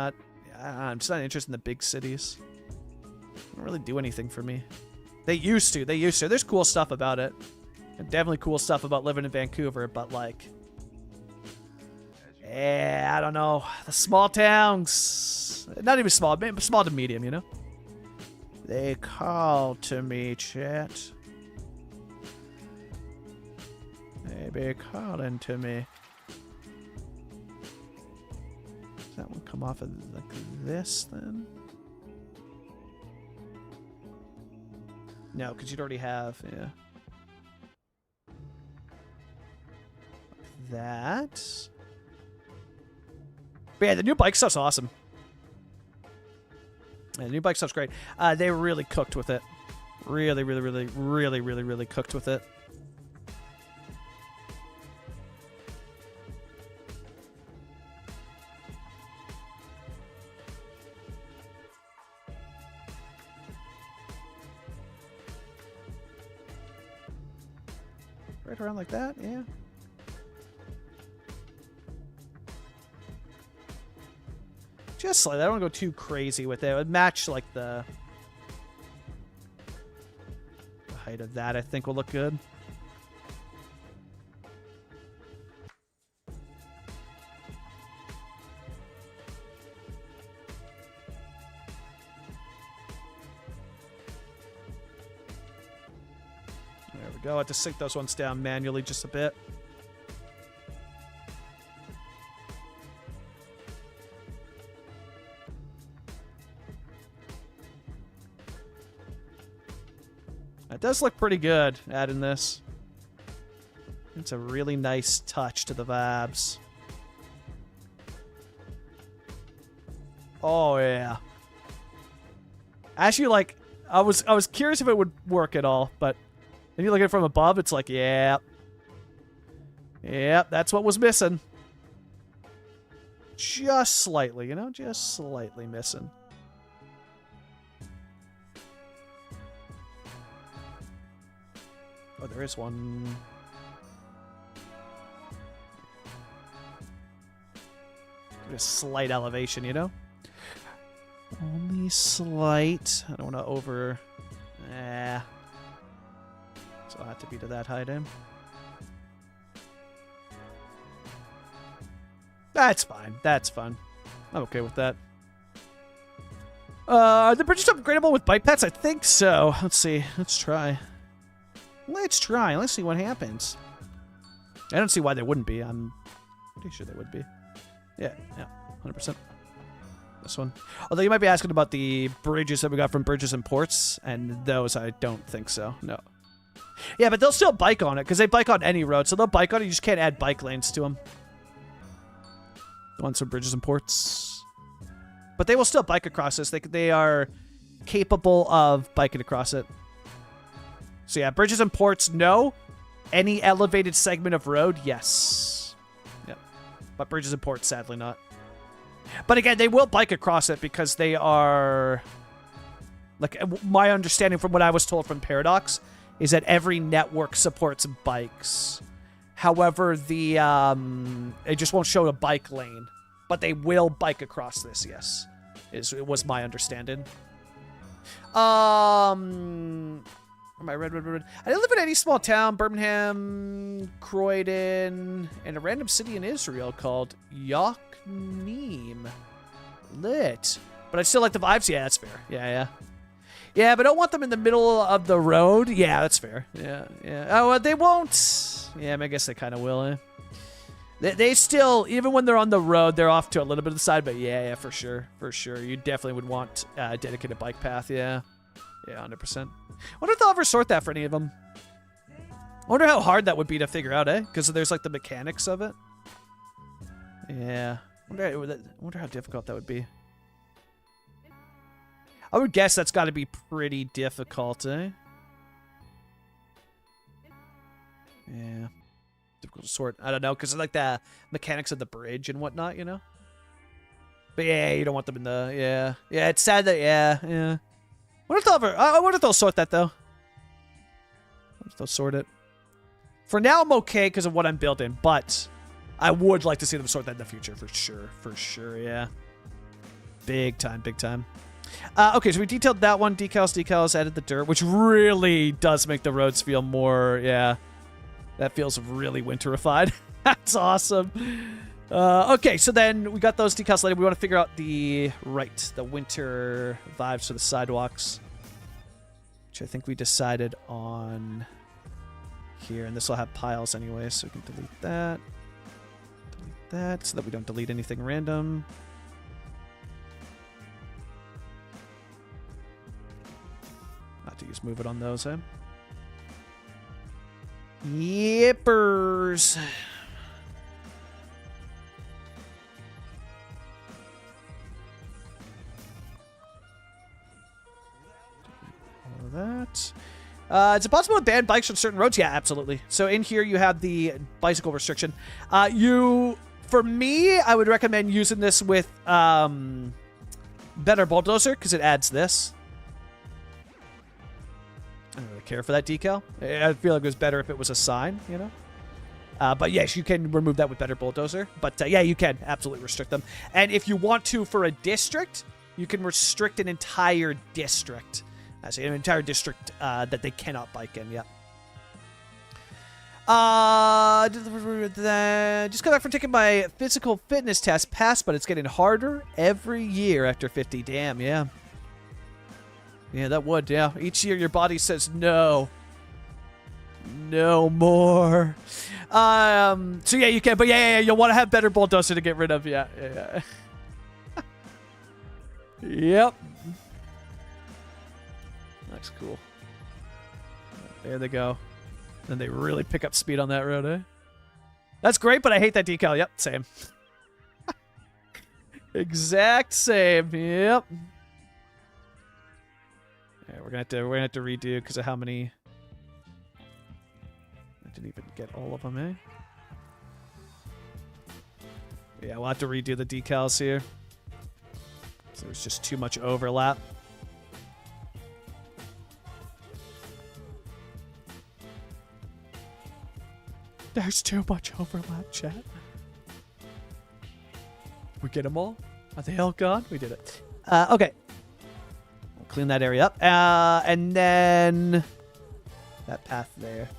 just not interested in the big cities. They don't really do anything for me. They used to. There's cool stuff about it. And definitely cool stuff about living in Vancouver, but like, I don't know. The small towns, not even small, maybe small to medium, you know? They call to me, chat. They be calling to me. Does that one come off of like this then? No, because you'd already have, yeah. That. But yeah, the new bike stuff's awesome. Yeah, the new bike stuff's great. They really cooked with it. Really cooked with it. Right around like that, yeah. Just like that. I don't want to go too crazy with it. It would match like the height of that, I think, will look good. There we go. I have to sink those ones down manually just a bit. It does look pretty good, adding this. It's a really nice touch to the vibes. Oh, yeah. Actually, like, I was curious if it would work at all, but if you look at it from above, it's like, yeah. Yep, that's what was missing. Just slightly, you know? Just slightly missing. Oh, there is one. a slight elevation, you know? Only slight. I don't want to over... So I'll have to be to that height, eh? That's fine. That's fun. I'm okay with that. Are the bridges upgradable with bike paths? I think so. Let's see. Let's try. Let's try. Let's see what happens. I don't see why they wouldn't be. I'm pretty sure they would be. Yeah, 100%. This one. Although you might be asking about the bridges that we got from Bridges and Ports, and those I don't think so. No. Yeah, but they'll still bike on it, because they bike on any road, so they'll bike on it. You just can't add bike lanes to them. The ones from Bridges and Ports. But they will still bike across this. They are capable of biking across it. So yeah, Bridges and Ports, no. Any elevated segment of road, yes. Yep. But Bridges and Ports, sadly not. But again, they will bike across it because they are... Like, my understanding from what I was told from Paradox is that every network supports bikes. However, the it just won't show a bike lane. But they will bike across this, yes. It was my understanding. My red. I didn't live in any small town, Birmingham, Croydon, and a random city in Israel called Yokneam. Lit. But I still like the vibes. Yeah, that's fair. Yeah. Yeah, but I don't want them in the middle of the road. Yeah, that's fair. Yeah. Oh, they won't. Yeah, I guess they kind of will, eh? They still, even when they're on the road, they're off to a little bit of the side, but yeah, for sure. For sure. You definitely would want a dedicated bike path, yeah. Yeah, 100%. Wonder if they'll ever sort that for any of them. I wonder how hard that would be to figure out, eh? Because there's like the mechanics of it. Yeah. Wonder how difficult that would be. I would guess that's got to be pretty difficult, eh? Yeah. Difficult to sort. I don't know, because of like the mechanics of the bridge and whatnot, you know? But yeah, you don't want them in the... Yeah. Yeah, it's sad that... Yeah. I wonder if they'll sort that, though. I wonder if they'll sort it. For now, I'm okay because of what I'm building, but I would like to see them sort that in the future, for sure. For sure, yeah. Big time. Okay, so we detailed that one. Decals, added the dirt, which really does make the roads feel more, yeah. That feels really winterified. That's awesome. Okay, so then we got those decals later. We want to figure out the winter vibes for the sidewalks, which I think we decided on here. And this will have piles anyway, so we can delete that. Delete that so that we don't delete anything random. Not to use move it on those, eh? Yippers. All of that. Is it possible to ban bikes on certain roads? Yeah, absolutely. So in here you have the bicycle restriction. For me, I would recommend using this with Better Bulldozer because it adds this. I don't really care for that decal. I feel like it was better if it was a sign, you know? But yes, you can remove that with Better Bulldozer. But yeah, you can absolutely restrict them. And if you want to for a district, you can restrict an entire district. I say an entire district that they cannot bike in, yeah. Just got back from taking my physical fitness test. Passed, but it's getting harder every year after 50. Damn, yeah. Yeah, that would, yeah. Each year your body says no. No more. So yeah, you can, but yeah, you'll want to have Better Bulldozer to get rid of, yeah. Yep. That's cool. There they go. Then they really pick up speed on that road, eh? That's great, but I hate that decal. Yep, same. Exact same. Yep. Yeah, we're gonna have to redo because of how many. I didn't even get all of them, eh? Yeah, we'll have to redo the decals here. So there's just too much overlap. There's too much overlap, chat. We get them all? Are they all gone? We did it. Okay. We'll clean that area up. And then that path there.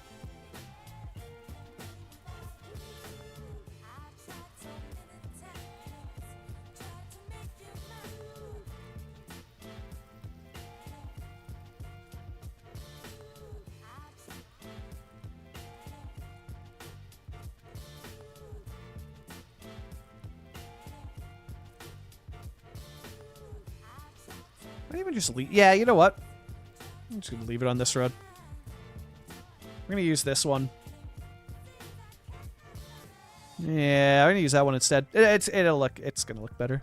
Might even just leave. Yeah, you know what? I'm just gonna leave it on this road. We're gonna use this one. Yeah, I'm gonna use that one instead. It's gonna look better.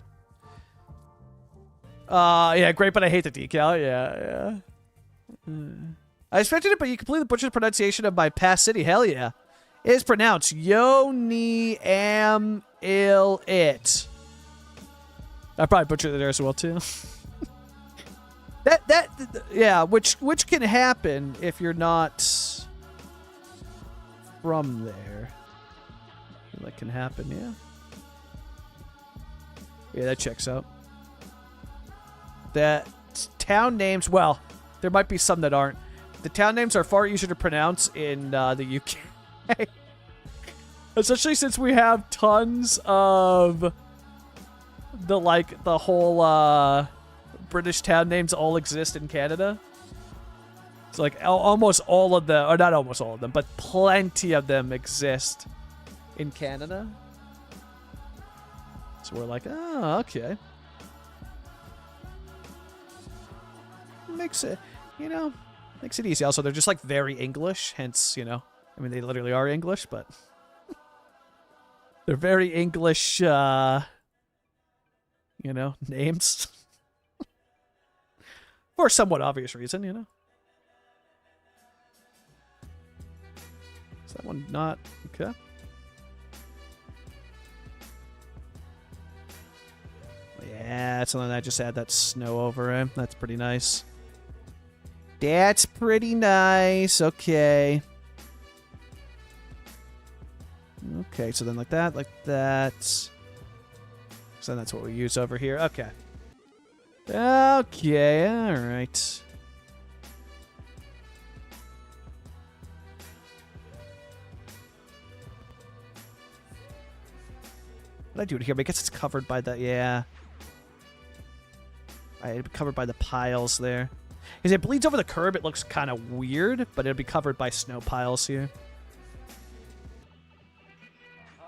Yeah, great, but I hate the decal. Yeah. I expected it, but you completely butchered the pronunciation of my past city. Hell yeah. It is pronounced Yoni Am Il It. I probably butchered it there as well too. Yeah, which can happen if you're not from there. That can happen, yeah. Yeah, that checks out. That town names, well, there might be some that aren't. The town names are far easier to pronounce in the UK. Especially since we have tons of the whole British town names all exist in Canada. It's like almost all of them, or not almost all of them, but plenty of them exist in Canada. So we're like, oh, okay. Makes it, makes it easy. Also, they're just like very English, hence, I mean, they literally are English, but they're very English, names. For a somewhat obvious reason, Is that one not? Okay. Yeah, it's something I just add that snow over him. That's pretty nice. That's pretty nice. Okay. Okay, so then like that. So that's what we use over here. Okay. Okay, alright. What did I do it here? I guess it's covered by the, yeah. It'd be covered by the piles there. Because it bleeds over the curb, it looks kind of weird, but it'll be covered by snow piles here. Coach.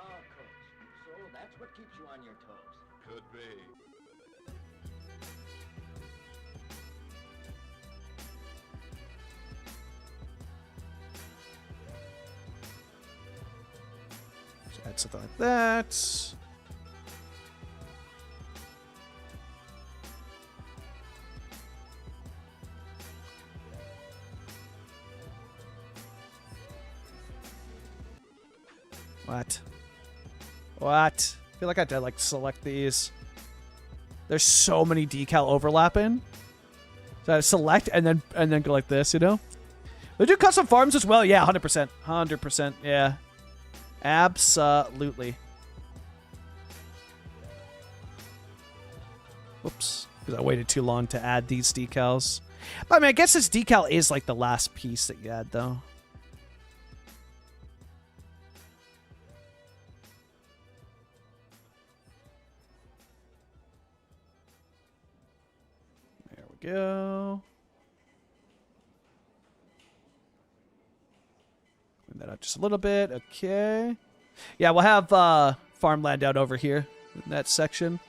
So that's what keeps you on your toes. Could be. So add something like that. What? I feel like I had to like select these. There's so many decal overlapping. So I select and then go like this, They do custom farms as well. Yeah, 100%. 100%. Yeah. Absolutely. Whoops. Because I waited too long to add these decals. I mean, I guess this decal is like the last piece that you add, though. There we go. Clean that up just a little bit. Okay. Yeah, we'll have farmland out over here in that section.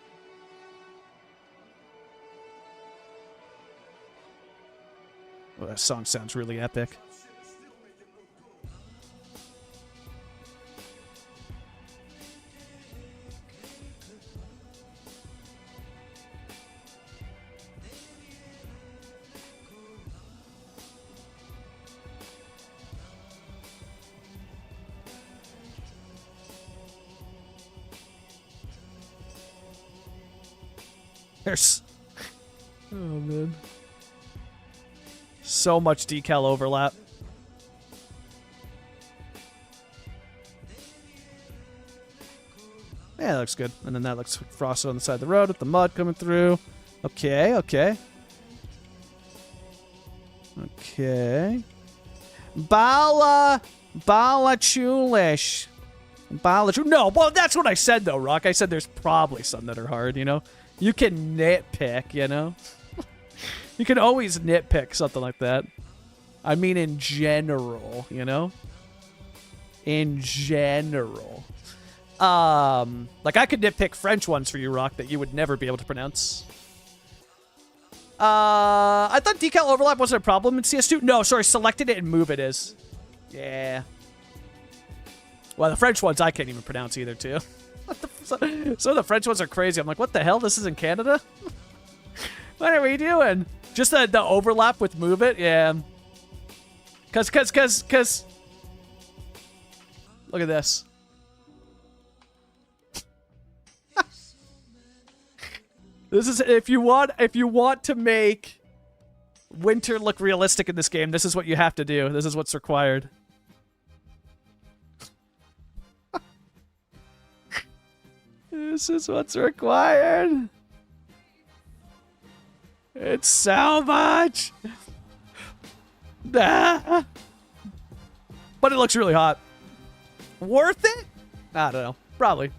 Oh, that song sounds really epic. There's... Oh, man. So much decal overlap. Yeah, that looks good. And then that looks frosted on the side of the road with the mud coming through. Okay, okay. Okay. Bala Chulish. No, well, that's what I said, though, Rock. I said there's probably some that are hard, you know? You can nitpick, you know? You can always nitpick something like that. I mean, in general, you know? In general. Like, I could nitpick French ones for you, Rock, that you would never be able to pronounce. I thought decal overlap wasn't a problem in CS2. No, sorry, selected it and move it is. Yeah. Well, the French ones I can't even pronounce either, too. So the French ones are crazy. I'm like, what the hell? This is in Canada? What are we doing? Just the overlap with move it? Yeah. Cause. Look at this. This is if you want to make winter look realistic in this game, this is what you have to do. This is what's required. This is what's required. It's so much. Ah. But it looks really hot. Worth it? I don't know. Probably.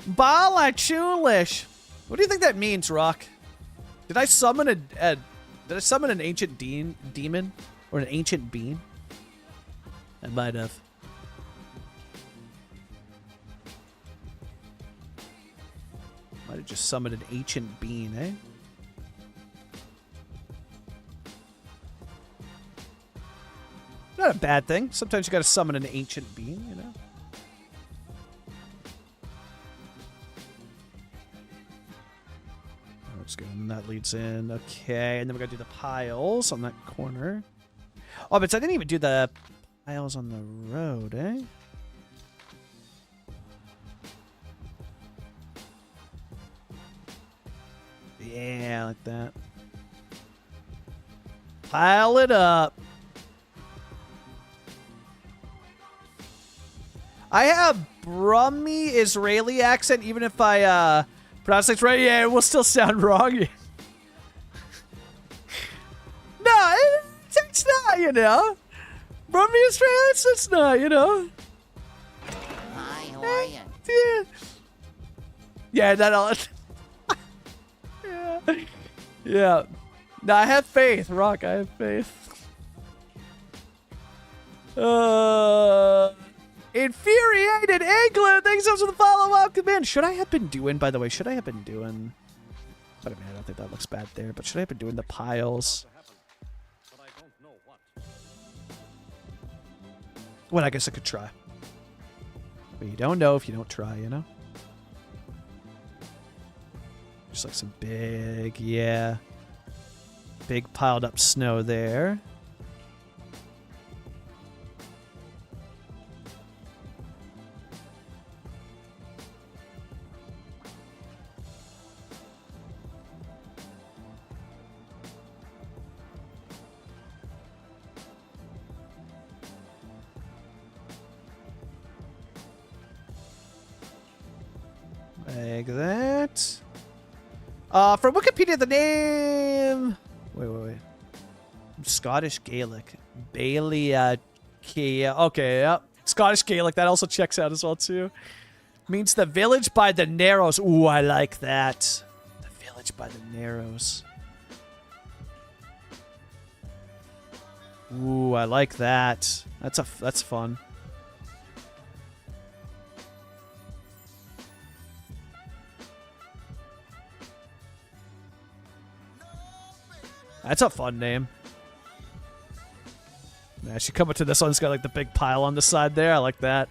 Bala Chulish. What do you think that means, Rock? Did I summon an ancient demon or an ancient being? I might have. Might have just summoned an ancient being, eh? Not a bad thing. Sometimes you gotta summon an ancient being, you know? Let's go. And that leads in. Okay, and then we gotta do the piles on that corner. Oh, but I didn't even do the piles on the road, eh? Yeah, like that. Pile it up. I have Brummy Israeli accent, even if I pronounce it right. Yeah, it will still sound wrong. No, it's not, you know. Brummy Israeli, it's not, you know. Hi, how are you? Yeah, yeah, that'll. Yeah. Yeah. No, I have faith, Rock. I have faith. Infuriated England. Thanks so much for the follow-up command. Should I have been doing, by the way, I don't think that looks bad there, but should I have been doing the piles? Well, I guess I could try. But you don't know if you don't try, you know? Just like some big, yeah. Big piled up snow there. Like that. From Wikipedia, the name... Wait. Scottish Gaelic. Bailey, Kia. Okay, yep. Scottish Gaelic, that also checks out as well, too. Means the village by the Narrows. Ooh, I like that. The village by the Narrows. Ooh, I like that. That's fun. That's a fun name. I should come up to this one. It's got like the big pile on the side there. I like that.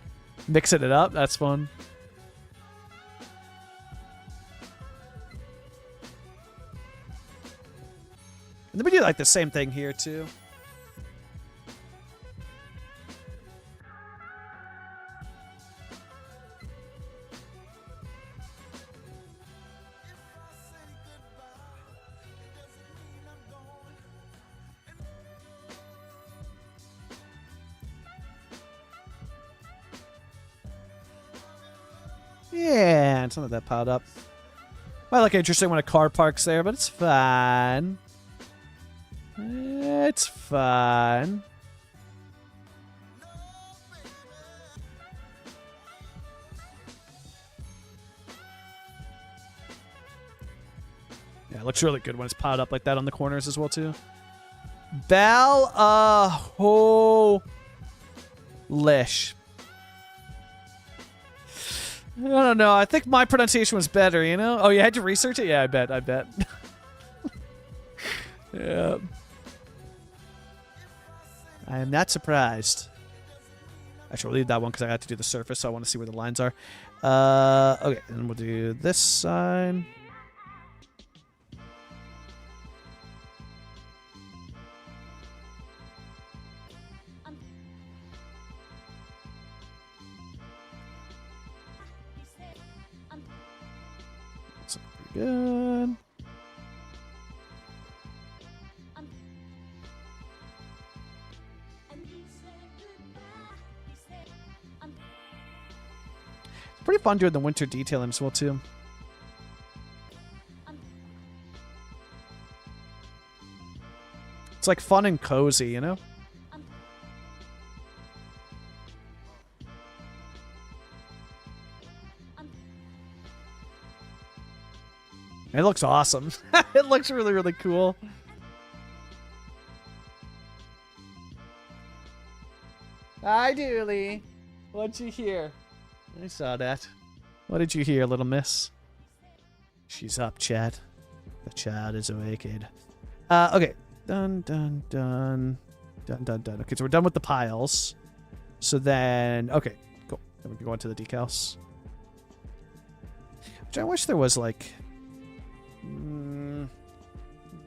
Mixing it up. That's fun. And then we do like the same thing here too. Yeah, it's not that piled up. Might look interesting when a car parks there, but it's fine. It's fine. Yeah, it looks really good when it's piled up like that on the corners as well, too. Lish. I don't know. I think my pronunciation was better, you know? Oh, you had to research it? Yeah, I bet. Yeah. I am not surprised. Actually, we'll leave that one because I have to do the surface, so I want to see where the lines are. Okay, and we'll do this side. That's pretty good. Pretty fun doing the winter detailing as well, too. It's like fun and cozy, you know? It looks awesome. It looks really, really cool. Hi, Dooley. What'd you hear? I saw that. What did you hear, little miss? She's up, chat. The child is awakened. Okay. Done. Okay, so we're done with the piles. So then, okay, cool. Then we can go into the decals. Which I wish there was like...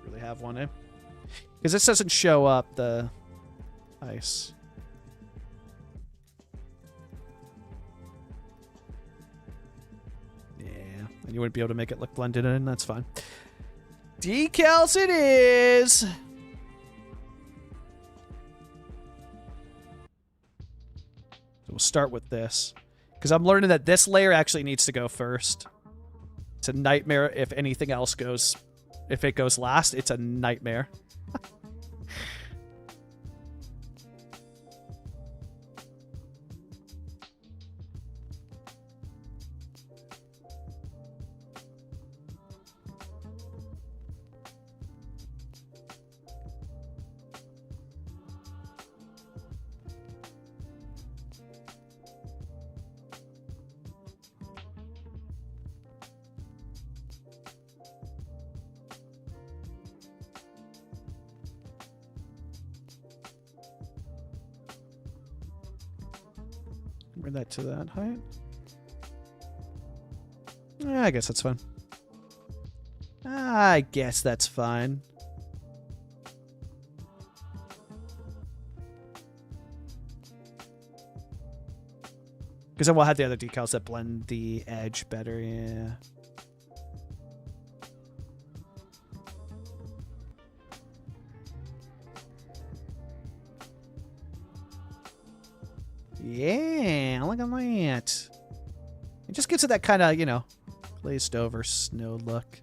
really have one, eh? Because this doesn't show up the ice. And you wouldn't be able to make it look blended in. That's fine. Decals it is! So we'll start with this. Because I'm learning that this layer actually needs to go first. It's a nightmare if anything else goes... If it goes last, it's a nightmare. Bring that to that height. Yeah, I guess that's fine. I guess that's fine. Because then we'll have the other decals that blend the edge better, yeah. Yeah, look at that. It just gives it that kind of, you know, glazed over snow look.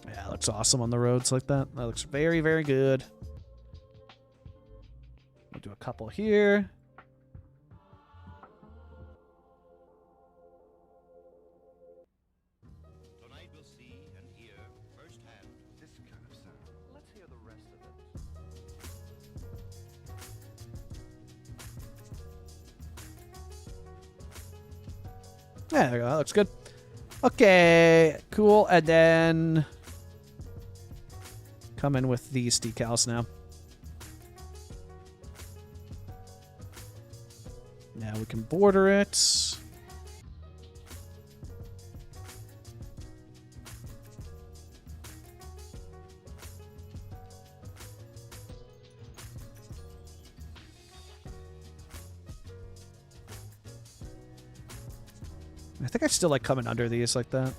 Yeah, it looks awesome on the roads like that. That looks very, very good. We'll do a couple here. Yeah, there we go. That looks good. Okay, cool. And then come in with these decals now. Now we can border it. I think I still like coming under these like that.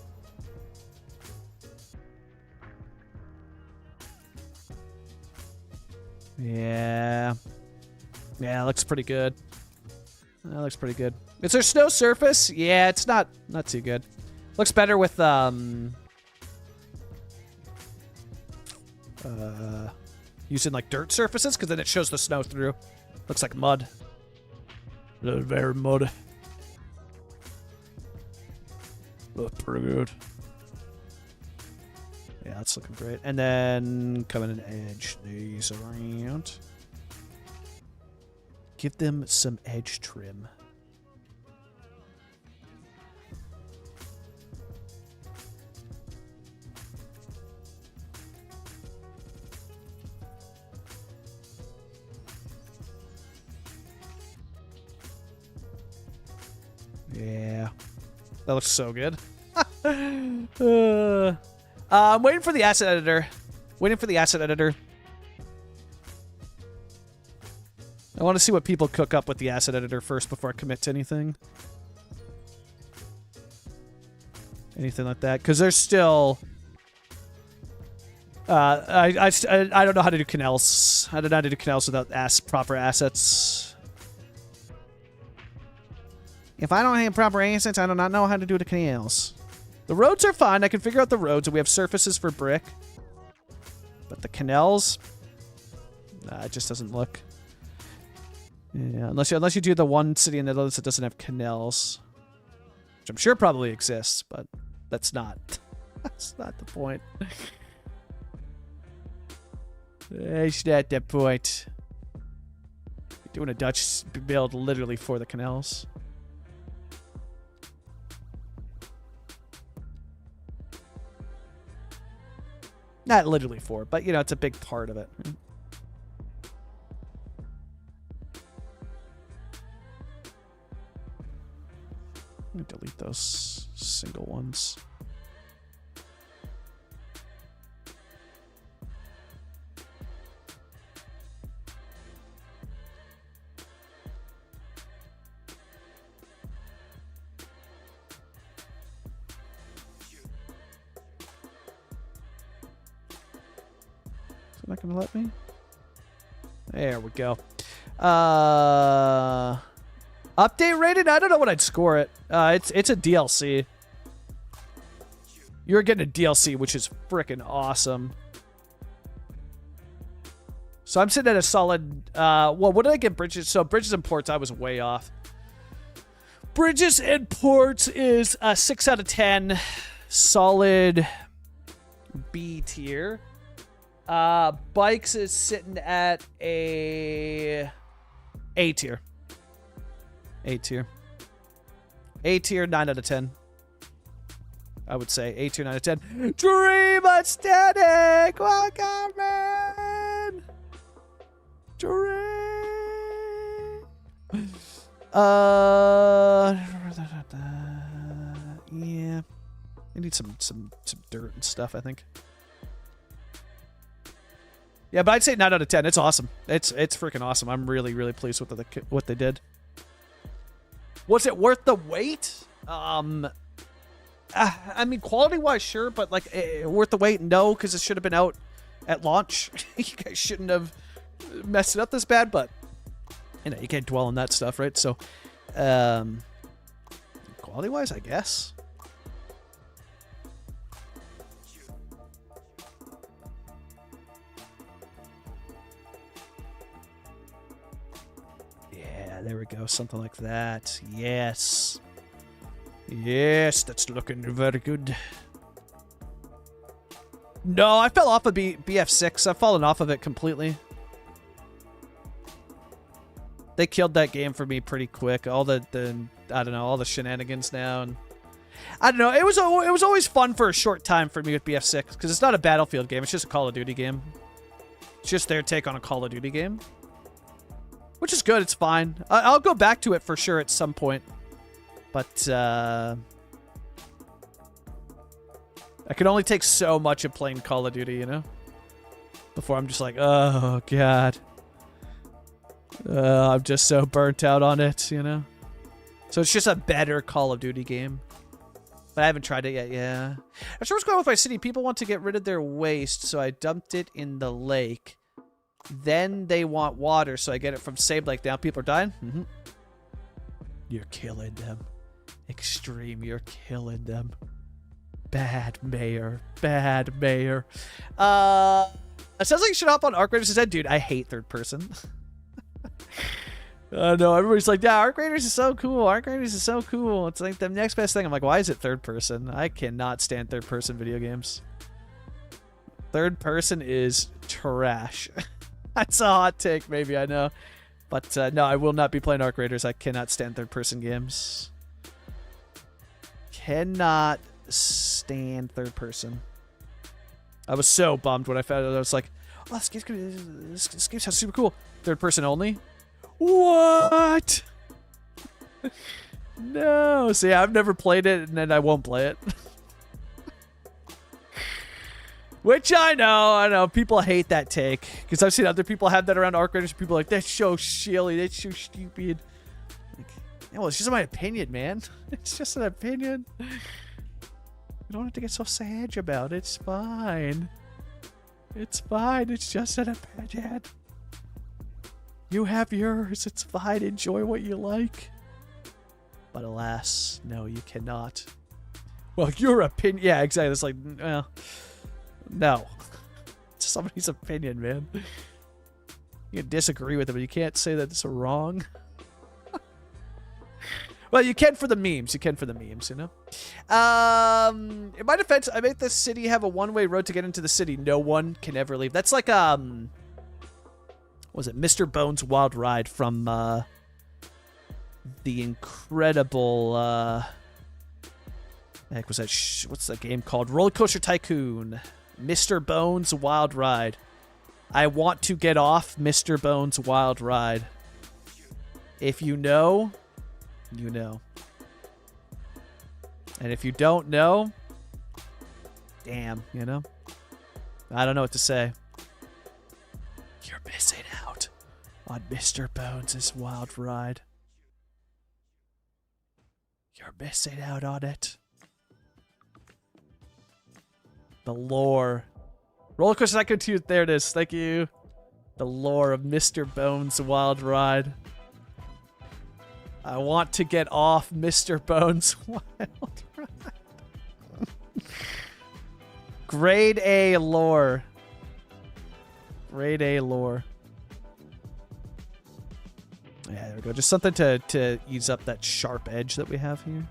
looks pretty good. That looks pretty good. Is there snow surface? Yeah, it's not too good. Looks better with using like dirt surfaces, because then it shows the snow through. Looks like mud. Very mud. Looks pretty good. Yeah, that's looking great. And then come in and edge these around. Give them some edge trim. Yeah. That looks so good. I'm waiting for the asset editor. I want to see what people cook up with the asset editor first before I commit to anything. Anything like that. Because there's still... I don't know how to do canals. I don't know how to do canals without proper assets. If I don't have proper assets, I do not know how to do the canals. The roads are fine. I can figure out the roads, and we have surfaces for brick. But the canals... it just doesn't look... Yeah, unless you do the one city in the Netherlands that doesn't have canals. Which I'm sure probably exists, but that's not... that's not the point. That's not the point. You're doing a Dutch build literally for the canals. Not literally for, but, you know, it's a big part of it. Let me delete those single ones. Is it not going to let me? There we go. Update rated? I don't know what I'd score it. It's a DLC. You're getting a DLC, which is freaking awesome. So I'm sitting at a solid... well, what did I get Bridges? So Bridges and Ports, I was way off. Bridges and Ports is a 6 out of 10. Solid B tier. Bikes is sitting at a tier. A tier. A tier, 9 out of 10. I would say A tier, 9 out of 10. Dream Aesthetic! Welcome, man! Dream! Yeah. I need some dirt and stuff, I think. Yeah, but I'd say 9 out of 10. It's awesome. It's freaking awesome. I'm really, really pleased with what they did. Was it worth the wait? I mean, quality-wise, sure, but, like, worth the wait? No, because it should have been out at launch. You guys shouldn't have messed it up this bad, but, you know, you can't dwell on that stuff, right? So, quality-wise, I guess. There we go, something like that. Yes. Yes, that's looking very good. No, I fell off of BF6. I've fallen off of it completely. They killed that game for me pretty quick. All the I don't know, all the shenanigans now, and I don't know. It was always fun for a short time for me with BF6 because it's not a Battlefield game. It's just a Call of Duty game. It's just their take on a Call of Duty game. Which is good, it's fine. I'll go back to it for sure at some point. But, I can only take so much of playing Call of Duty, you know? Before I'm just like, oh, God. I'm just so burnt out on it, you know? So it's just a better Call of Duty game. But I haven't tried it yet, yeah. I'm sure what's going on with my city. People want to get rid of their waste, so I dumped it in the lake. Then they want water, so I get it from Save Lake. Now people are dying. You're killing them. Extreme, you're killing them. Bad mayor. Bad mayor. It sounds like you should hop on Arc Raiders instead. Dude, I hate third person. No, everybody's like, yeah, Arc Raiders is so cool. Arc Raiders is so cool. It's like the next best thing. I'm like, why is it third person? I cannot stand third person video games. Third person is trash. That's a hot take, maybe, I know. But no, I will not be playing Arc Raiders. I cannot stand third person games. Cannot stand third person. I was so bummed when I found out. I was like, oh, this game sounds super cool. Third person only? What? No. So yeah, I've never played it, and then I won't play it. Which I know. People hate that take. Because I've seen other people have that around Arc Raiders. People are like, that's so silly. That's so stupid. Like, yeah, well, it's just my opinion, man. It's just an opinion. You don't have to get so sad about it. It's fine. It's fine. It's just an opinion. You have yours. It's fine. Enjoy what you like. But alas, no, you cannot. Well, your opinion... Yeah, exactly. It's like, well... No. It's somebody's opinion, man. You can disagree with it, but you can't say that it's wrong. Well, you can for the memes. You can for the memes, you know? In my defense, I make this city have a one-way road to get into the city. No one can ever leave. That's like, what was it? Mr. Bones' Wild Ride from, the incredible, heck was that? What's that game called? Roller Coaster Tycoon. Mr. Bones' Wild Ride. I want to get off Mr. Bones' Wild Ride. If you know, you know. And if you don't know, damn, you know? I don't know what to say. You're missing out on Mr. Bones' Wild Ride. You're missing out on it. The lore. Roller Coaster Tycoon 2. There it is. Thank you. The lore of Mr. Bones' Wild Ride. I want to get off Mr. Bones' Wild Ride. Grade A lore. Grade A lore. Yeah, there we go. Just something to ease up that sharp edge that we have here.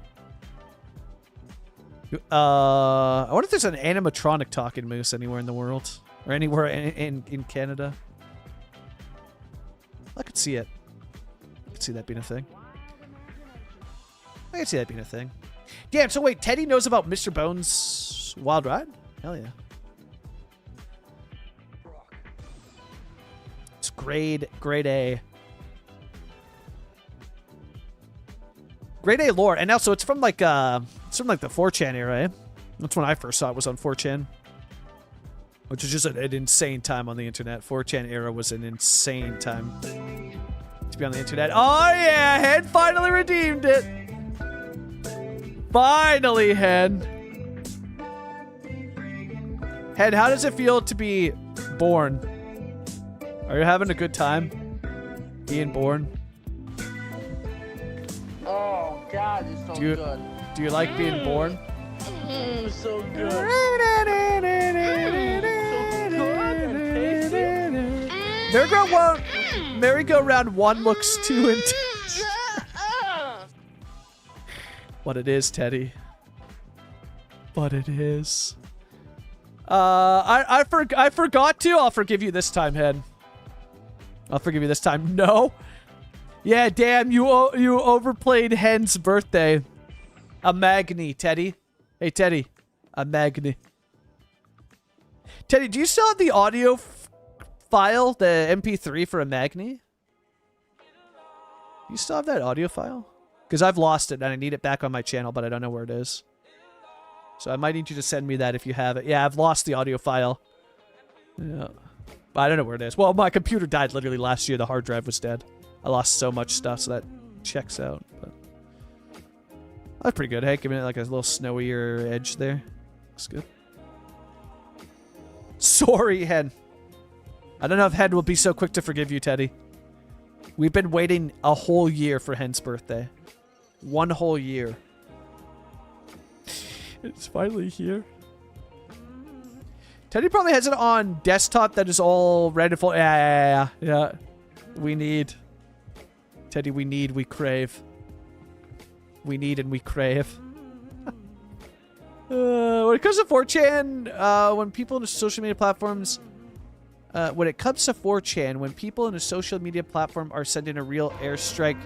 I wonder if there's an animatronic talking moose anywhere in the world. Or anywhere in Canada. I could see it. I could see that being a thing. I could see that being a thing. Damn, so wait, Teddy knows about Mr. Bones' Wild Ride? Hell yeah. It's grade A. Grade A lore. And also it's from like the 4chan era, eh? That's when I first saw it, was on 4chan. Which is just an insane time on the internet. 4chan era was an insane time to be on the internet. Oh yeah, Hen finally redeemed it. Finally, Hen. Hen, how does it feel to be born? Are you having a good time being born? Oh God, it's so good. Do you like being born? So good. So good and tasty. Merry-go-round 1 looks too intense. What it is, Teddy. What it is. I forgot to. I'll forgive you this time, Hen. I'll forgive you this time. No. Yeah, damn, you overplayed Hen's birthday. A Magni, Teddy. Hey, Teddy. A Magni. Teddy, do you still have the audio file, the MP3 for a Magni? Do you still have that audio file? Because I've lost it and I need it back on my channel, but I don't know where it is. So I might need you to send me that if you have it. Yeah, I've lost the audio file. Yeah. I don't know where it is. Well, my computer died literally last year. The hard drive was dead. I lost so much stuff, so that checks out. But that's pretty good. Hey, giving it like a little snowier edge there. Looks good. Sorry, Hen. I don't know if Hen will be so quick to forgive you, Teddy. We've been waiting a whole year for Hen's birthday. 1 whole year. It's finally here. Teddy probably has it on desktop that is all red and full. Yeah. We need. Teddy, we need, we crave. We need and we crave. When it comes to 4chan, when people in the social media platforms... when it comes to 4chan, when people in a social media platform are sending a real airstrike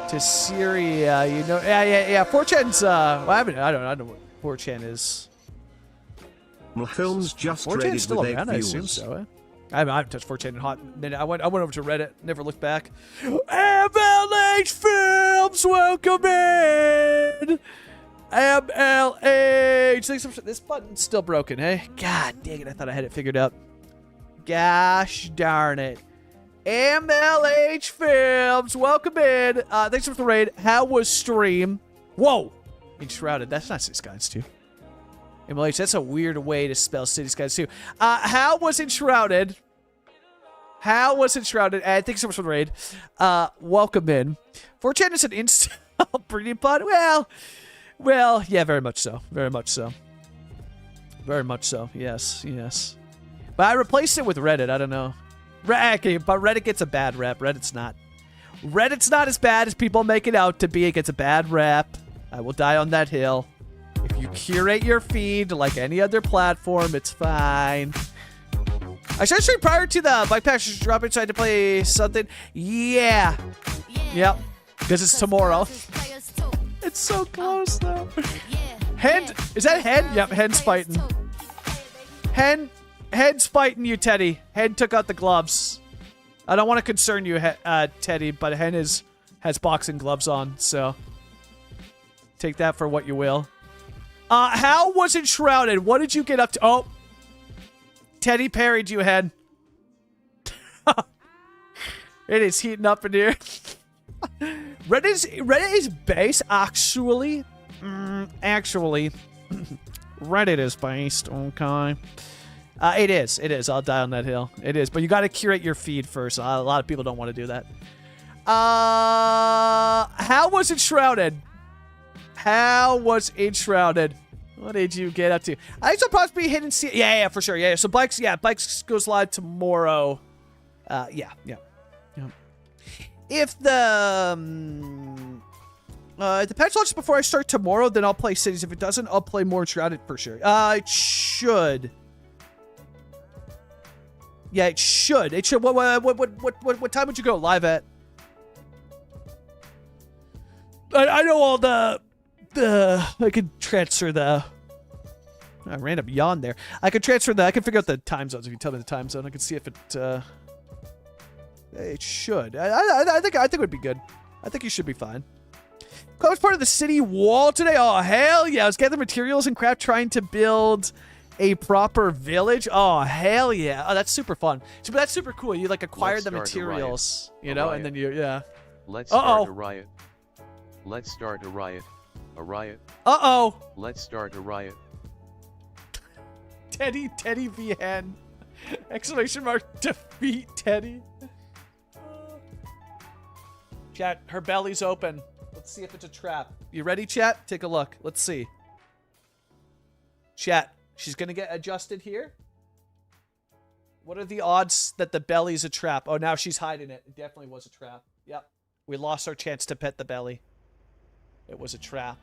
to Syria, you know... Yeah. 4chan's, well, I don't know what 4chan is. Films just 4chan's traded still with 8 around, I assume viewers. so, eh? I haven't touched 4chan in a hot minute. I went over to Reddit, never looked back. MLH Films, welcome in! MLH! Thanks for, this button's still broken, hey? God dang it, I thought I had it figured out. Gosh darn it. MLH Films, welcome in. Thanks for the raid. How was stream? Whoa! Enshrouded, that's not City Skylines 2. MLH, that's a weird way to spell City Skylines 2. How was Enshrouded? How was Enshrouded? Thanks so much for the raid. Welcome in. 4chan is an install breeding pod? Well, yeah, very much so. Very much so. Very much so. Yes. But I replaced it with Reddit. I don't know. Okay, but Reddit gets a bad rep. Reddit's not. Reddit's not as bad as people make it out to be. It gets a bad rep. I will die on that hill. If you curate your feed like any other platform, it's fine. I should stream prior to the bike package dropping, so I had to play something. Yeah. Yep. Because it's tomorrow. It's so close, though. Hen, is that Hen? Yep, Hen's fighting. Hen's fighting you, Teddy. Hen took out the gloves. I don't want to concern you, Teddy, but Hen has boxing gloves on, so take that for what you will. How was Enshrouded? What did you get up to? Oh, Teddy parried you, Hen. It is heating up in here. Reddit is base, actually. Reddit is based, okay. It is. I'll die on that hill. It is, but you got to curate your feed first. A lot of people don't want to do that. How was Enshrouded? How was Enshrouded? What did you get up to? I think it'll probably be hidden. Yeah, for sure. Yeah. So Bikes goes live tomorrow. Yeah. If the patch launches before I start tomorrow, then I'll play Cities. If it doesn't, I'll play more Enshrouded for sure. It should. Yeah, it should. It should. What time would you go live at? I know all the. I could transfer the. I random yawn there. I could transfer the. I can figure out the time zones if you tell me the time zone. I can see if it. It should. I think it would be good. I think you should be fine. I was part of the city wall today. Oh hell yeah! I was gathering materials and crap, trying to build a proper village. Oh hell yeah! Oh, that's super fun. So that's super cool. You like acquire the materials, you know, and then you Let's start a riot. Let's start a riot. A riot. Uh-oh. Let's start a riot. Teddy v. Hen. Exclamation mark, defeat Teddy. Chat, her belly's open. Let's see if it's a trap. You ready, chat? Take a look. Let's see. Chat, she's gonna get adjusted here. What are the odds that the belly's a trap? Oh, now she's hiding it. It definitely was a trap. Yep. We lost our chance to pet the belly. It was a trap.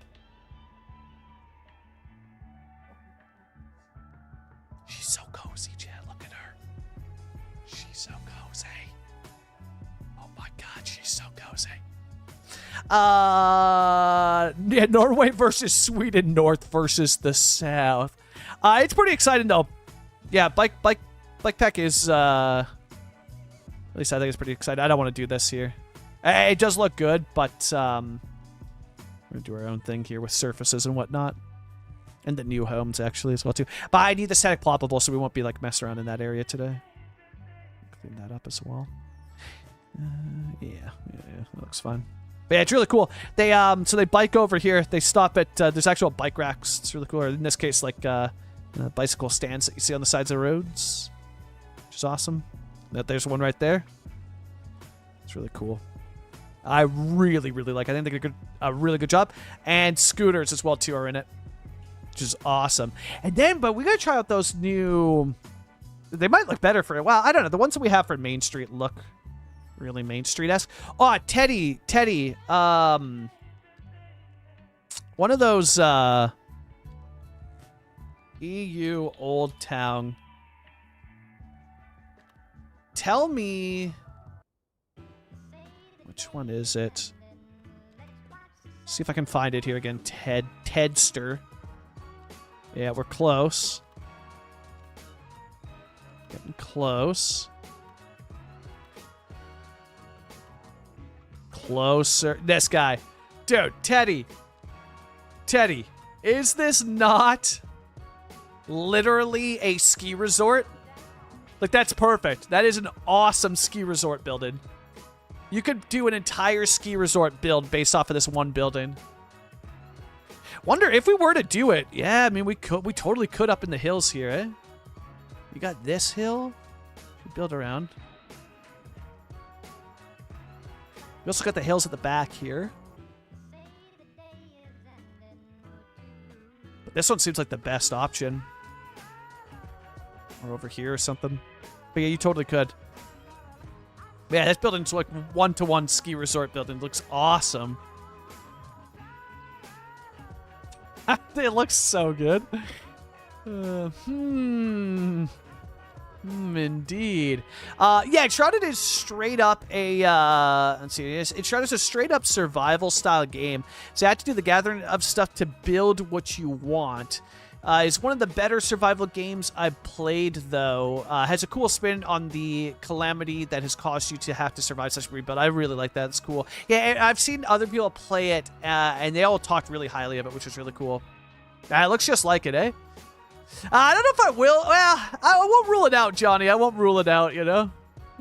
She's so cozy, Chad. Look at her. She's so cozy. Oh my god, she's so cozy. Yeah, Norway versus Sweden, North versus the South. It's pretty exciting though. Yeah, bike pack is at least I think it's pretty exciting. I don't want to do this here. It does look good, but we're gonna do our own thing here with surfaces and whatnot. And the new homes, actually, as well, too. But I need the static ploppable, so we won't be, like, messing around in that area today. Clean that up as well. Yeah, that looks fine. But yeah, it's really cool. They, so they bike over here. They stop at, there's actual bike racks. It's really cool. Or in this case, like, bicycle stands that you see on the sides of the roads. Which is awesome. There's one right there. It's really cool. I really, really like it. I think they did a really good job. And scooters as well, too, are in it. Which is awesome. And then, but we got to try out those new... They might look better for it. Well, I don't know. The ones that we have for Main Street look really Main Street-esque. Oh, Teddy. One of those EU Old Town. Tell me... Which one is it? See if I can find it here again. Tedster. Yeah, we're close. Getting close. Closer. This guy. Dude, Teddy. Teddy, is this not literally a ski resort? Like, that's perfect. That is an awesome ski resort building. You could do an entire ski resort build based off of this one building. Wonder if we were to do it. Yeah, I mean, we totally could up in the hills here, eh? You got this hill. We build around. We also got the hills at the back here. But this one seems like the best option. Or over here or something. But yeah, you totally could. Yeah, this building's like one-to-one ski resort building. It looks awesome. It looks so good. Indeed. Yeah, Shrouded is straight up a, let's see, Shrouded is a straight up survival style game. So you have to do the gathering of stuff to build what you want. It's one of the better survival games I've played, though. Has a cool spin on the calamity that has caused you to have to survive such a rebuild. I really like that. It's cool. Yeah, I've seen other people play it, and they all talked really highly of it, which is really cool. It looks just like it, eh? I don't know if I will. Well, I won't rule it out, Johnny. I won't rule it out, you know?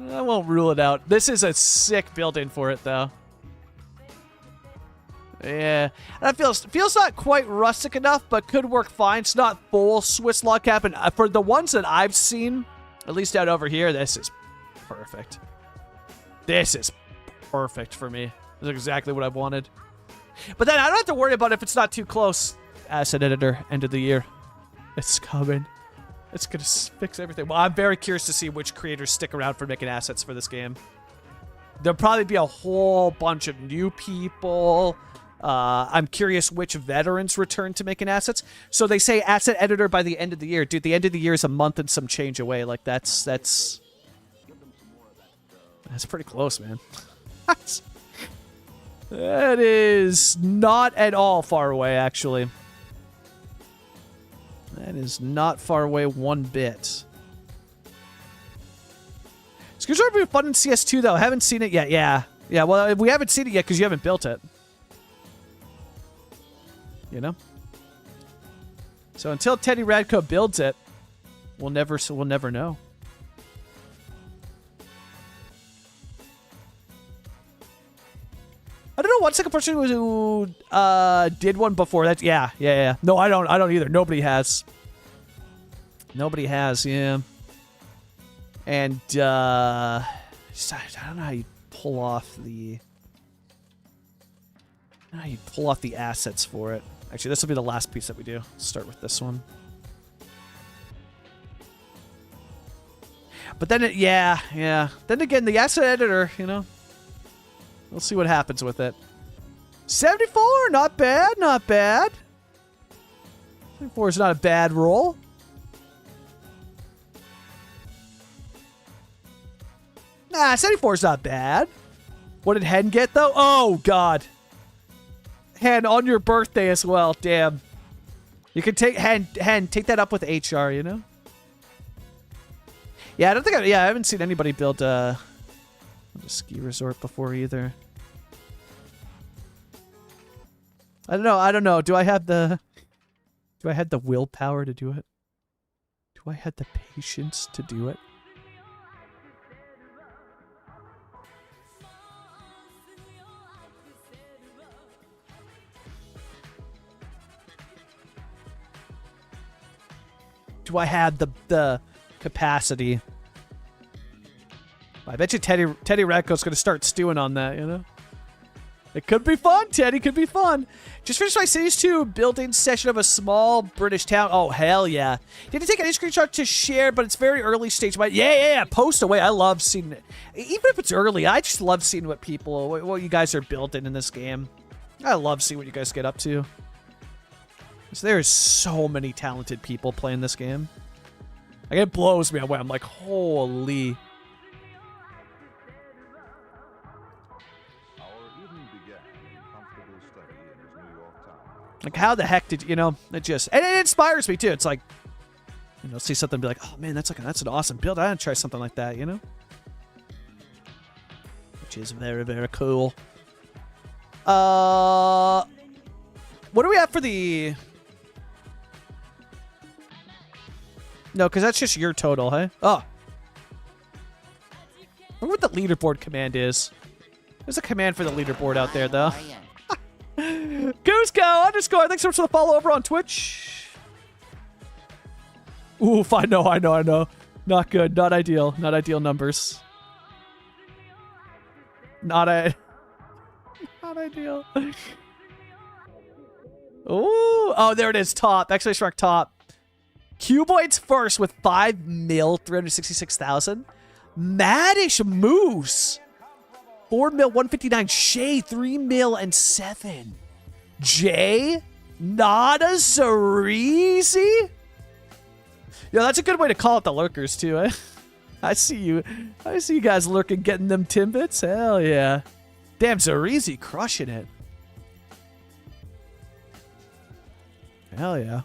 I won't rule it out. This is a sick building for it, though. Yeah, that feels not quite rustic enough, but could work fine. It's not full Swiss log cabin. For the ones that I've seen, at least out over here, this is perfect. This is perfect for me. This is exactly what I've wanted. But then I don't have to worry about if it's not too close. Asset editor, end of the year. It's coming. It's gonna fix everything. Well, I'm very curious to see which creators stick around for making assets for this game. There'll probably be a whole bunch of new people. I'm curious which veterans return to making assets. So they say asset editor by the end of the year. Dude, the end of the year is a month and some change away. Like, that's pretty close, man. That is not at all far away, actually. That is not far away one bit. Scooters are fun in CS2, though. I haven't seen it yet. Yeah. Yeah, well, we haven't seen it yet because you haven't built it. You know? So until Teddy Radko builds it, we'll never know. I don't know what second person who did one before that. Yeah. No, I don't either. Nobody has. Nobody has, yeah. And I don't know how you pull off the assets for it. Actually, this will be the last piece that we do. Let's start with this one. But then yeah. Then again, the asset editor, you know. We'll see what happens with it. 74, not bad. 74 is not a bad roll. Nah, 74 is not bad. What did Hen get, though? Oh, God. Hen, on your birthday as well. Damn. You can take... Hen, take that up with HR, you know? Yeah, I haven't seen anybody build a ski resort before either. I don't know. Do I have the willpower to do it? Do I have the patience to do it? Do I have the capacity? I bet you Teddy Radko's going to start stewing on that, you know? It could be fun, Teddy. Could be fun. Just finished my Cities 2 building session of a small British town. Oh, hell yeah. Didn't take any screenshot to share, but it's very early stage. Yeah. Post away. I love seeing it. Even if it's early, I just love seeing what you guys are building in this game. I love seeing what you guys get up to. Because there's so many talented people playing this game. Like, it blows me away. I'm like, holy... Like, how the heck did you know? It just and it inspires me too. It's like, you know, see something and be like, oh man, that's an awesome build. I want to try something like that, you know? Which is very, very cool. What do we have for the? No, because that's just your total, hey? Oh. I wonder what the leaderboard command is. There's a command for the leaderboard out there, though. Gooseco_, thanks so much for the follow over on Twitch. Oof, I know. Not good, not ideal numbers. Not ideal. Ooh, oh, there it is, top. Exclamation mark top. Cuboid's first with 5 mil, 366,000. Maddish Moose. 4 mil, 159. Shay, 3 mil and 7. Jay, not a Zarizi. Yo, that's a good way to call it the lurkers too, eh? I see you guys lurking, getting them timbits. Hell yeah. Damn, Zarizi crushing it. Hell yeah.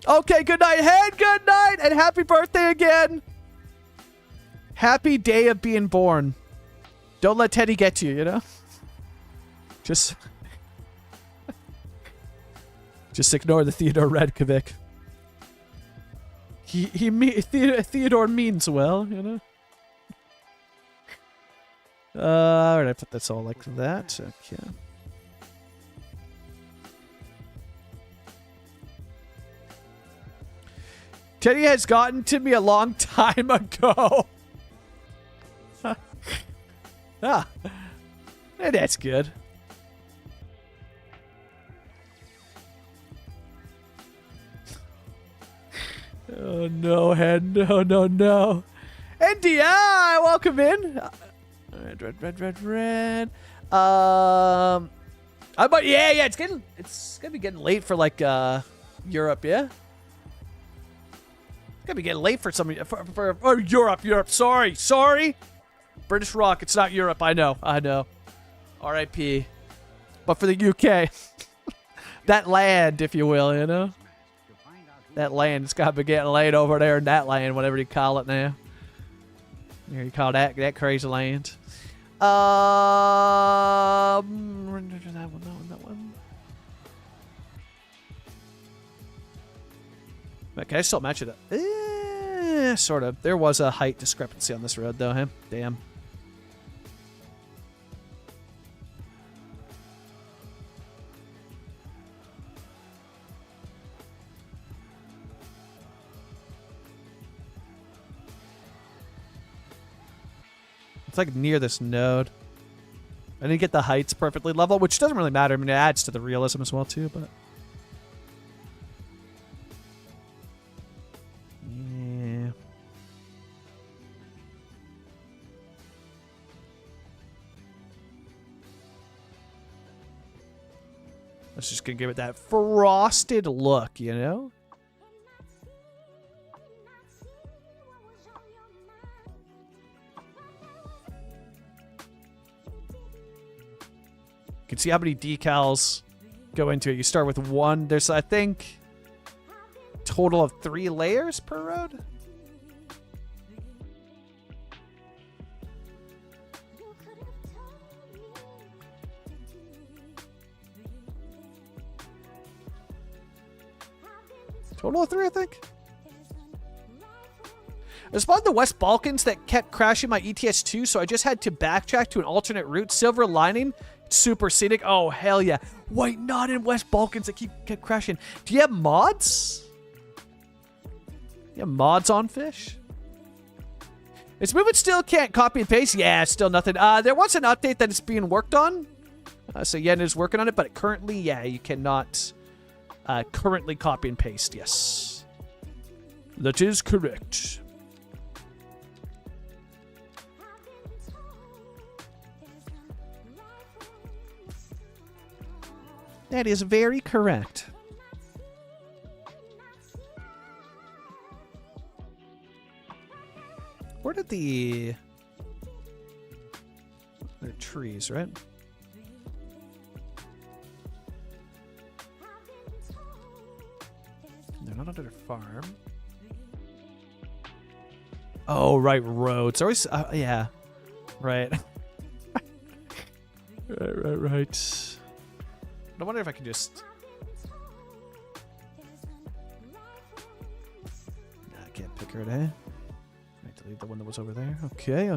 Okay, good night, Head. Good night, and happy birthday again. Happy day of being born. Don't let Teddy get you, you know? Just ignore the Theodore Radkovic. Theodore means well, you know? Alright, I put this all like that. Okay. Teddy has gotten to me a long time ago. Ah, that's good. Oh no, Head! No! NDI, welcome in. Red. Yeah. It's gonna be getting late for like Europe, yeah. Gonna be getting late for some for Europe. Sorry. British Rock. It's not Europe. I know. R.I.P. But for the UK, that land, if you will, you know, that land. It's gotta be getting late over there in that land, whatever you call it now. Here you call that crazy land. That one. Can I still match it up? Sort of. There was a height discrepancy on this road, though, huh? Damn. It's like near this node. I didn't get the heights perfectly level, which doesn't really matter. I mean, it adds to the realism as well, too, but... yeah. Let's just gonna give it that frosted look, you know? You can see how many decals go into it. You start with one. There's, I think, total of 3 layers per road. Total of 3, I think. I spotted the West Balkans that kept crashing my ETS2, so I just had to backtrack to an alternate route. Silver lining, super scenic. Oh, hell yeah. Wait, not in West Balkans. That kept crashing. Do you have mods? You have mods on fish? It's moving still, can't copy and paste? Yeah, still nothing. There was an update that is being worked on. So Yen is working on it, but currently, yeah, you cannot currently copy and paste. Yes. That is correct. That is very correct. Where did they're trees, right? They're not under their farm. Oh, right, roads. Always, yeah. Right. right. I wonder if I can just... I can't pick her, eh? I delete the one that was over there. Okay. I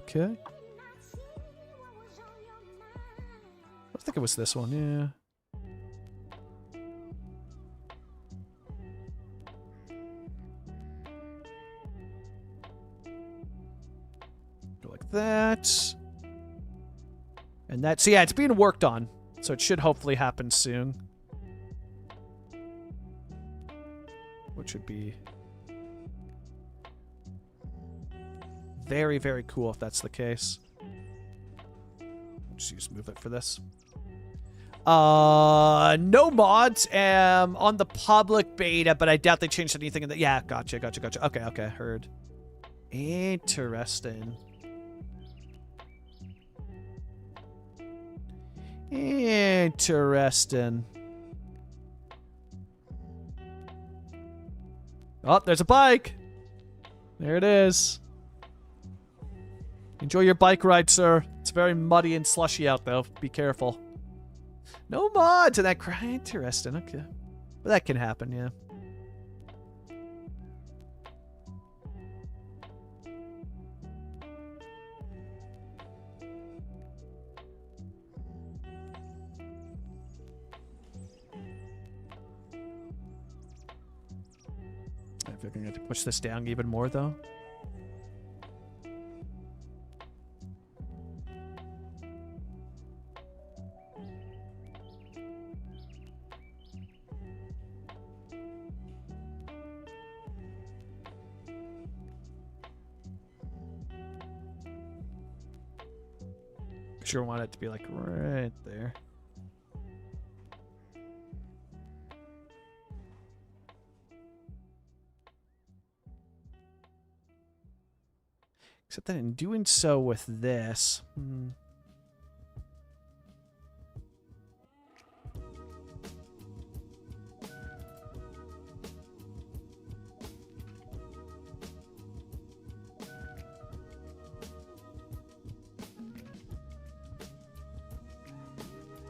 think it was this one, yeah. Go like that. And that's... So yeah, it's being worked on. So it should hopefully happen soon. Which would be very, very cool if that's the case. Just move it for this. No mods on the public beta, but I doubt they changed anything in the... Yeah, gotcha. Okay, heard. Interesting. Oh, there's a bike. There it is. Enjoy your bike ride, sir. It's very muddy and slushy out, though. Be careful. No mods in that cry. Interesting. Okay. But that can happen, yeah. I feel like I'm going to push this down even more, though. Sure want it to be like right there. Except that in doing so with this,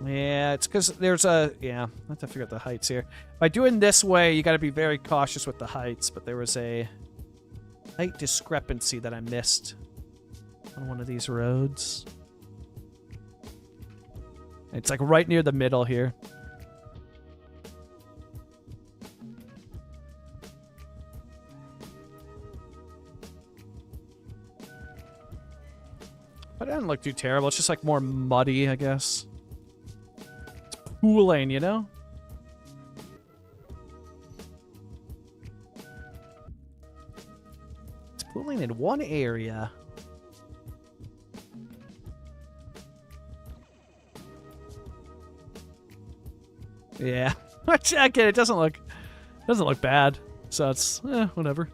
yeah, it's because there's a... Yeah, I have to figure out the heights here. By doing this way, you got to be very cautious with the heights, but there was a height discrepancy that I missed on one of these roads. It's like right near the middle here. But it doesn't look too terrible. It's just like more muddy, I guess. Pooling, you know? It's pooling in one area. Yeah. I get it. It doesn't look bad. So it's whatever.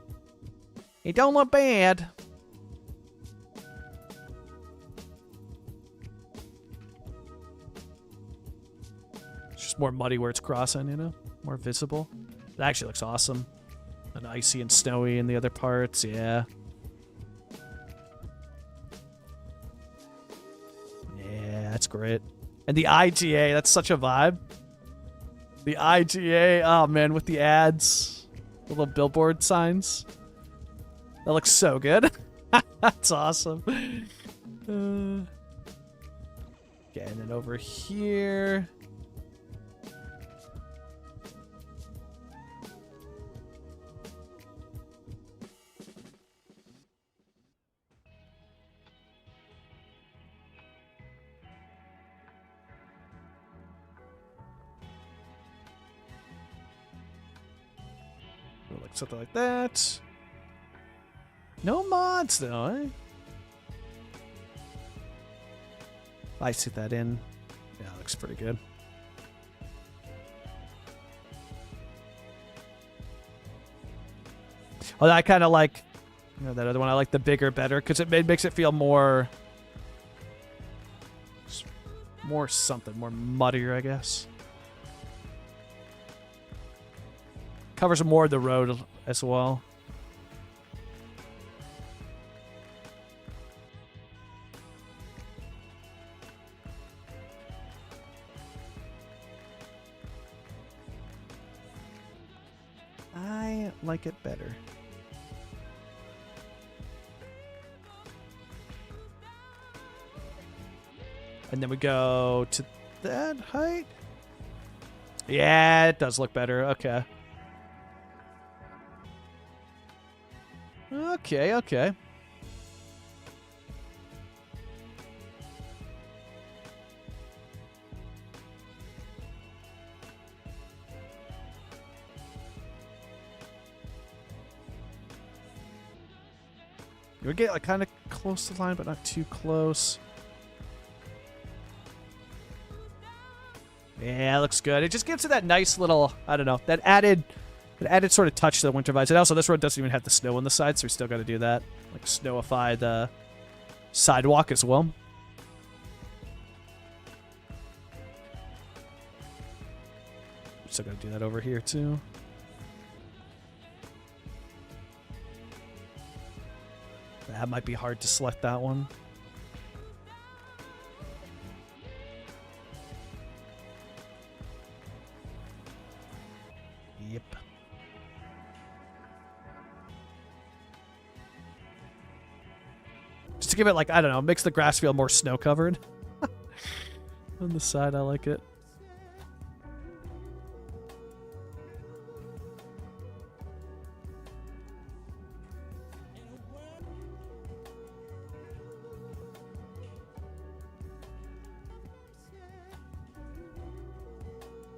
It don't look bad. More muddy where it's crossing, you know? More visible. It actually looks awesome. And icy and snowy in the other parts, yeah. Yeah, that's great. And the IGA, that's such a vibe. The IGA, oh man, with the ads. The little billboard signs. That looks so good. That's awesome. Okay, and then over here. Like something like that. No mods though, eh? I see that in. Yeah, looks pretty good. Oh, I kind of like, you know, that other one. I like the bigger better because it makes it feel more something, more muddier, I guess. Covers more of the road as well. I like it better. And then we go to that height. Yeah, it does look better. Okay. Okay. We get like kind of close to the line, but not too close. Yeah, it looks good. It just gives it that nice little, I don't know, that added sort of touch to the winter vibes. And also, this road doesn't even have the snow on the side, so we still got to do that. Like, snowify the sidewalk as well. Still got to do that over here, too. That might be hard to select that one. Yep. Just to give it, like, I don't know, makes the grass feel more snow covered. On the side, I like it.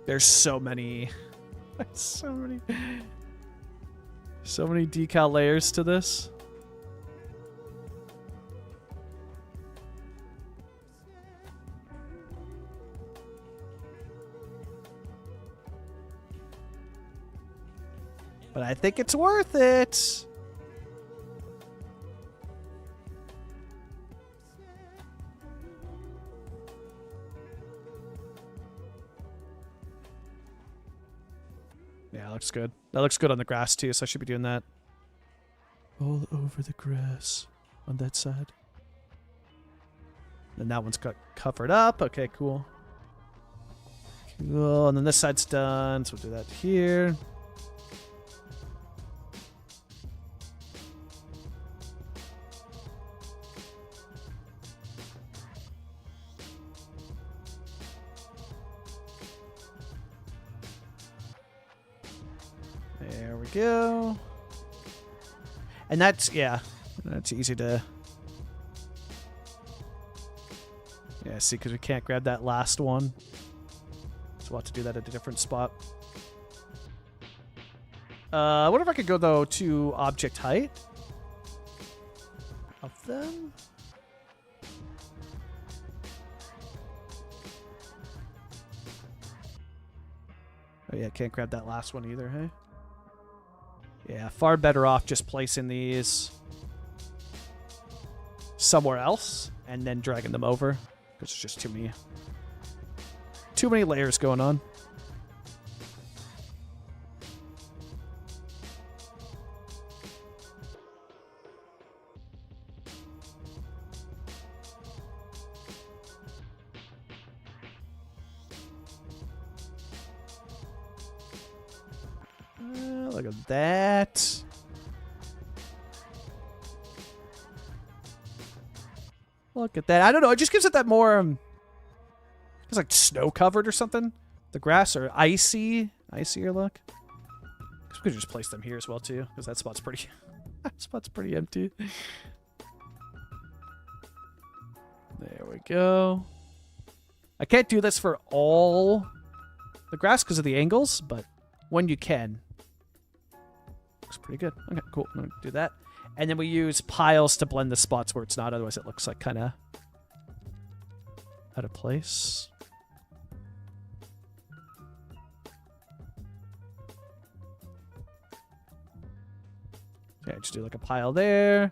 There's so many decal layers to this. But I think it's worth it. Yeah, looks good. That looks good on the grass too, so I should be doing that. All over the grass on that side. And that one's got covered up. Okay, cool. Cool. And then this side's done, so we'll do that here. There we go. And that's, yeah, that's easy to... Yeah, see, because we can't grab that last one. So we'll have to do that at a different spot. I wonder if I could go, though, to object height of them. Oh, yeah, can't grab that last one either, hey? Yeah, far better off just placing these somewhere else and then dragging them over. Because there's just too many layers going on. Look at that. Look at that. I don't know. It just gives it that more It's like snow covered or something. The grass are icier look. Guess we could just place them here as well too, because that spot's pretty that spot's pretty empty. There we go. I can't do this for all the grass because of the angles, but when you can. Looks pretty good. Okay, cool. I'm gonna do that. And then we use piles to blend the spots where it's not, otherwise it looks like kind of out of place. Okay, just do like a pile there.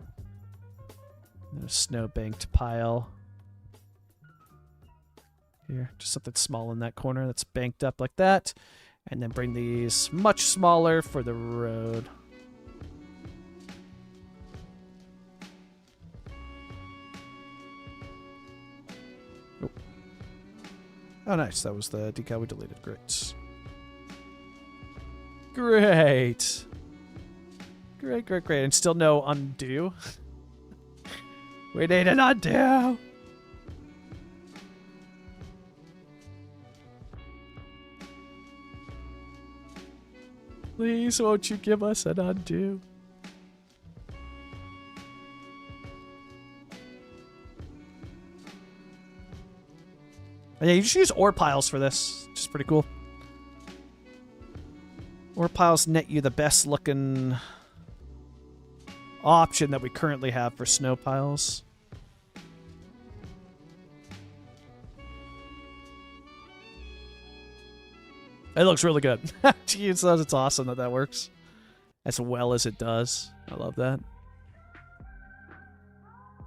And a snow-banked pile. Here, just something small in that corner that's banked up like that. And then bring these much smaller for the road. Oh, nice. That was the decal we deleted. Great. Great. Great. And still no undo. We need an undo. Please, won't you give us an undo? And yeah, you just use ore piles for this, which is pretty cool. Ore piles net you the best looking option that we currently have for snow piles. It looks really good. Jeez, it's awesome that works as well as it does. I love that.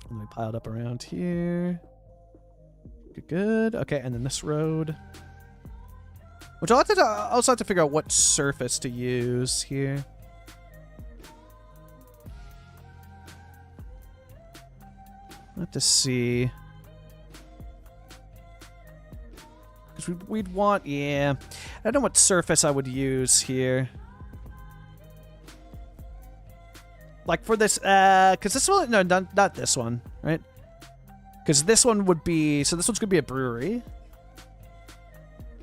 And we piled up around here. Good. Okay, and then this road. Which I'll also have to figure out what surface to use here. I'll have to see. Because we'd want, yeah. I don't know what surface I would use here. Like for this, because this one, no, not this one, right? Because this one would be, so this one's going to be a brewery.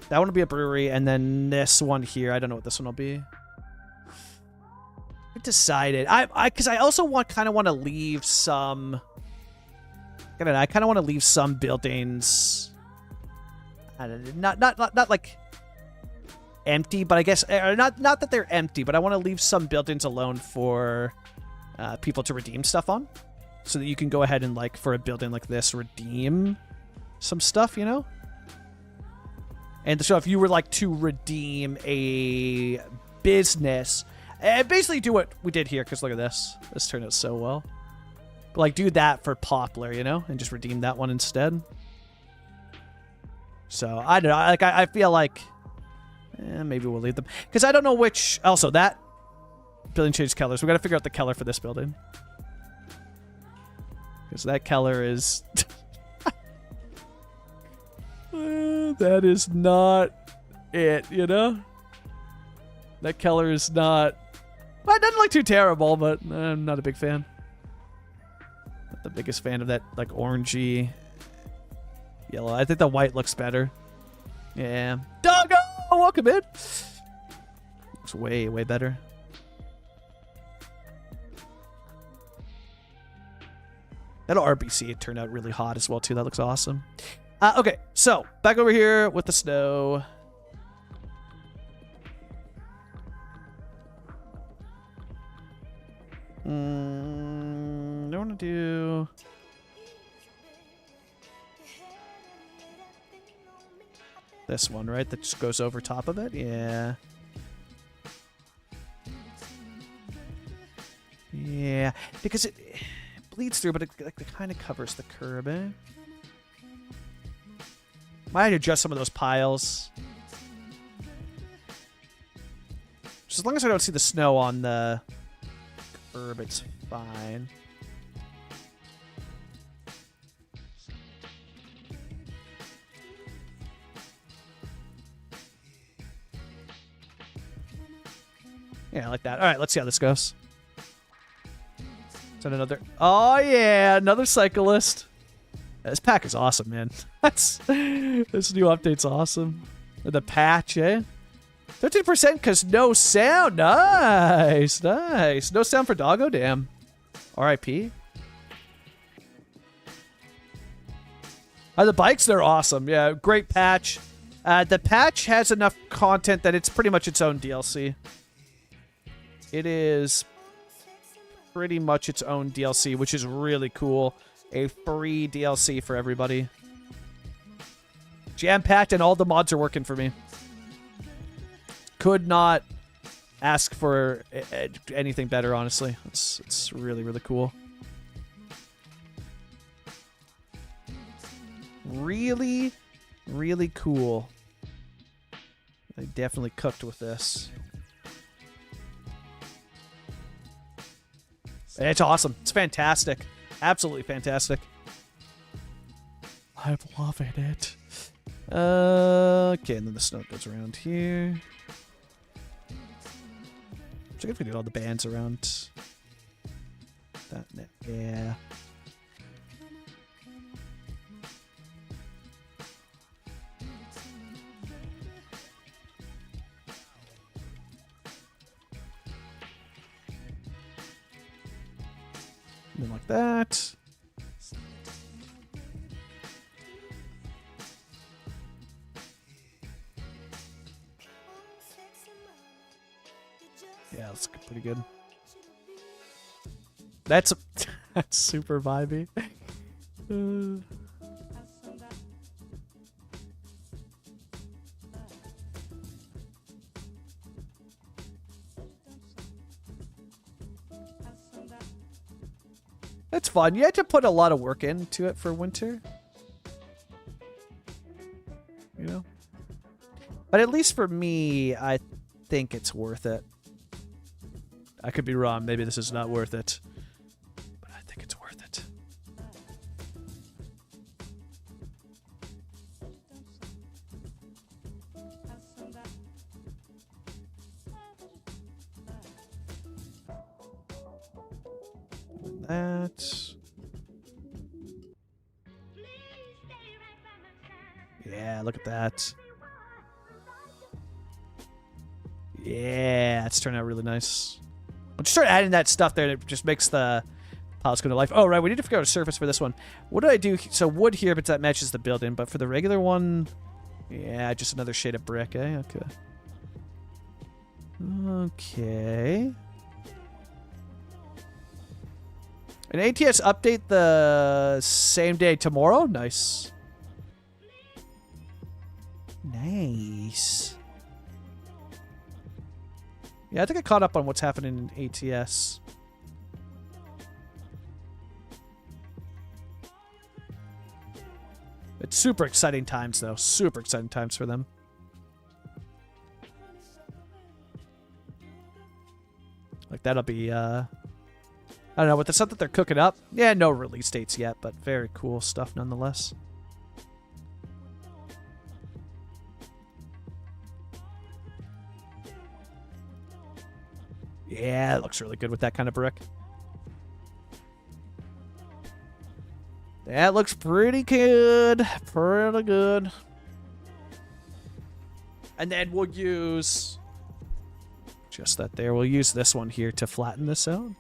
That one will be a brewery, and then this one here, I don't know what this one will be. I decided, because I also kind of want to leave some, I kind of want to leave some buildings, not like empty, but I guess, not that they're empty, but I want to leave some buildings alone for people to redeem stuff on. So that you can go ahead and, like, for a building like this, redeem some stuff, you know? And so if you were, like, to redeem a business, basically do what we did here, because look at this. This turned out so well. But, like, do that for Poplar, you know? And just redeem that one instead. So, I don't know. Like, I feel like maybe we'll leave them. Because I don't know which... Also, that building changed colors. We got to figure out the color for this building. Because that color is... that is not it, you know? That color is not... Well, it doesn't look too terrible, but I'm not a big fan. Not the biggest fan of that, like, orangey yellow. I think the white looks better. Yeah. Doggo! Welcome in! Looks way, way better. That RBC, it turned out really hot as well, too. That looks awesome. Okay, so, back over here with the snow. I want to do... this one, right? That just goes over top of it? Yeah. Yeah, because it bleeds through, but it kind of covers the curb, eh? Might adjust some of those piles. Just as long as I don't see the snow on the curb, it's fine. Yeah, like that. All right, let's see how this goes. Is that another? Oh yeah, another cyclist. This pack is awesome, man. That's This new update's awesome. The patch, eh? 13% because no sound. Nice, nice. No sound for Doggo, damn. RIP. The bikes, they're awesome. Yeah, great patch. The patch has enough content that it's pretty much its own DLC. It is pretty much its own DLC, which is really cool. A free DLC for everybody. Jam-packed, and all the mods are working for me. Could not ask for anything better, honestly. It's really, really cool. Really, really cool. They definitely cooked with this. It's awesome. It's fantastic. Absolutely fantastic. I'm loving it. Okay, and then the snow goes around here. Check if we get all the bands around that net. Yeah. And then like that. Yeah, that's pretty good. That's that's super vibey. That's fun. You had to put a lot of work into it for winter. You know? But at least for me, I think it's worth it. I could be wrong. Maybe this is not worth it. But I think it's worth it. That. Yeah, look at that. Yeah, it's turned out really nice. Once you start adding that stuff there, it just makes the palace come to life. Oh, right, we need to figure out a surface for this one. What do I do? So wood here, but that matches the building. But for the regular one, yeah, just another shade of brick, eh? Okay. Okay. An ATS update the same day tomorrow? Nice. Nice. Yeah, I think I caught up on what's happening in ATS. It's super exciting times, though. Super exciting times for them. Like, that'll be, I don't know, with the stuff that they're cooking up. Yeah, no release dates yet, but very cool stuff nonetheless. Yeah, it looks really good with that kind of brick. That looks pretty good. Pretty good. And then we'll use... just that there. We'll use this one here to flatten this out.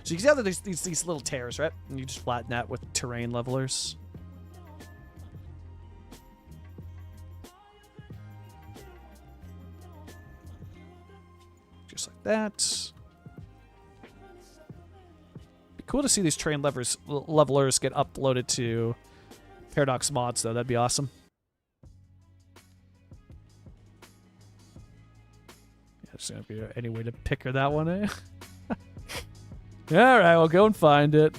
So you can see how there's these little tears, right? And you just flatten that with terrain levelers. Just like that. Be cool to see these terrain levelers get uploaded to Paradox mods, though. That'd be awesome. Yeah, there's gonna be any way to pick her that one, eh? All right, we'll go and find it.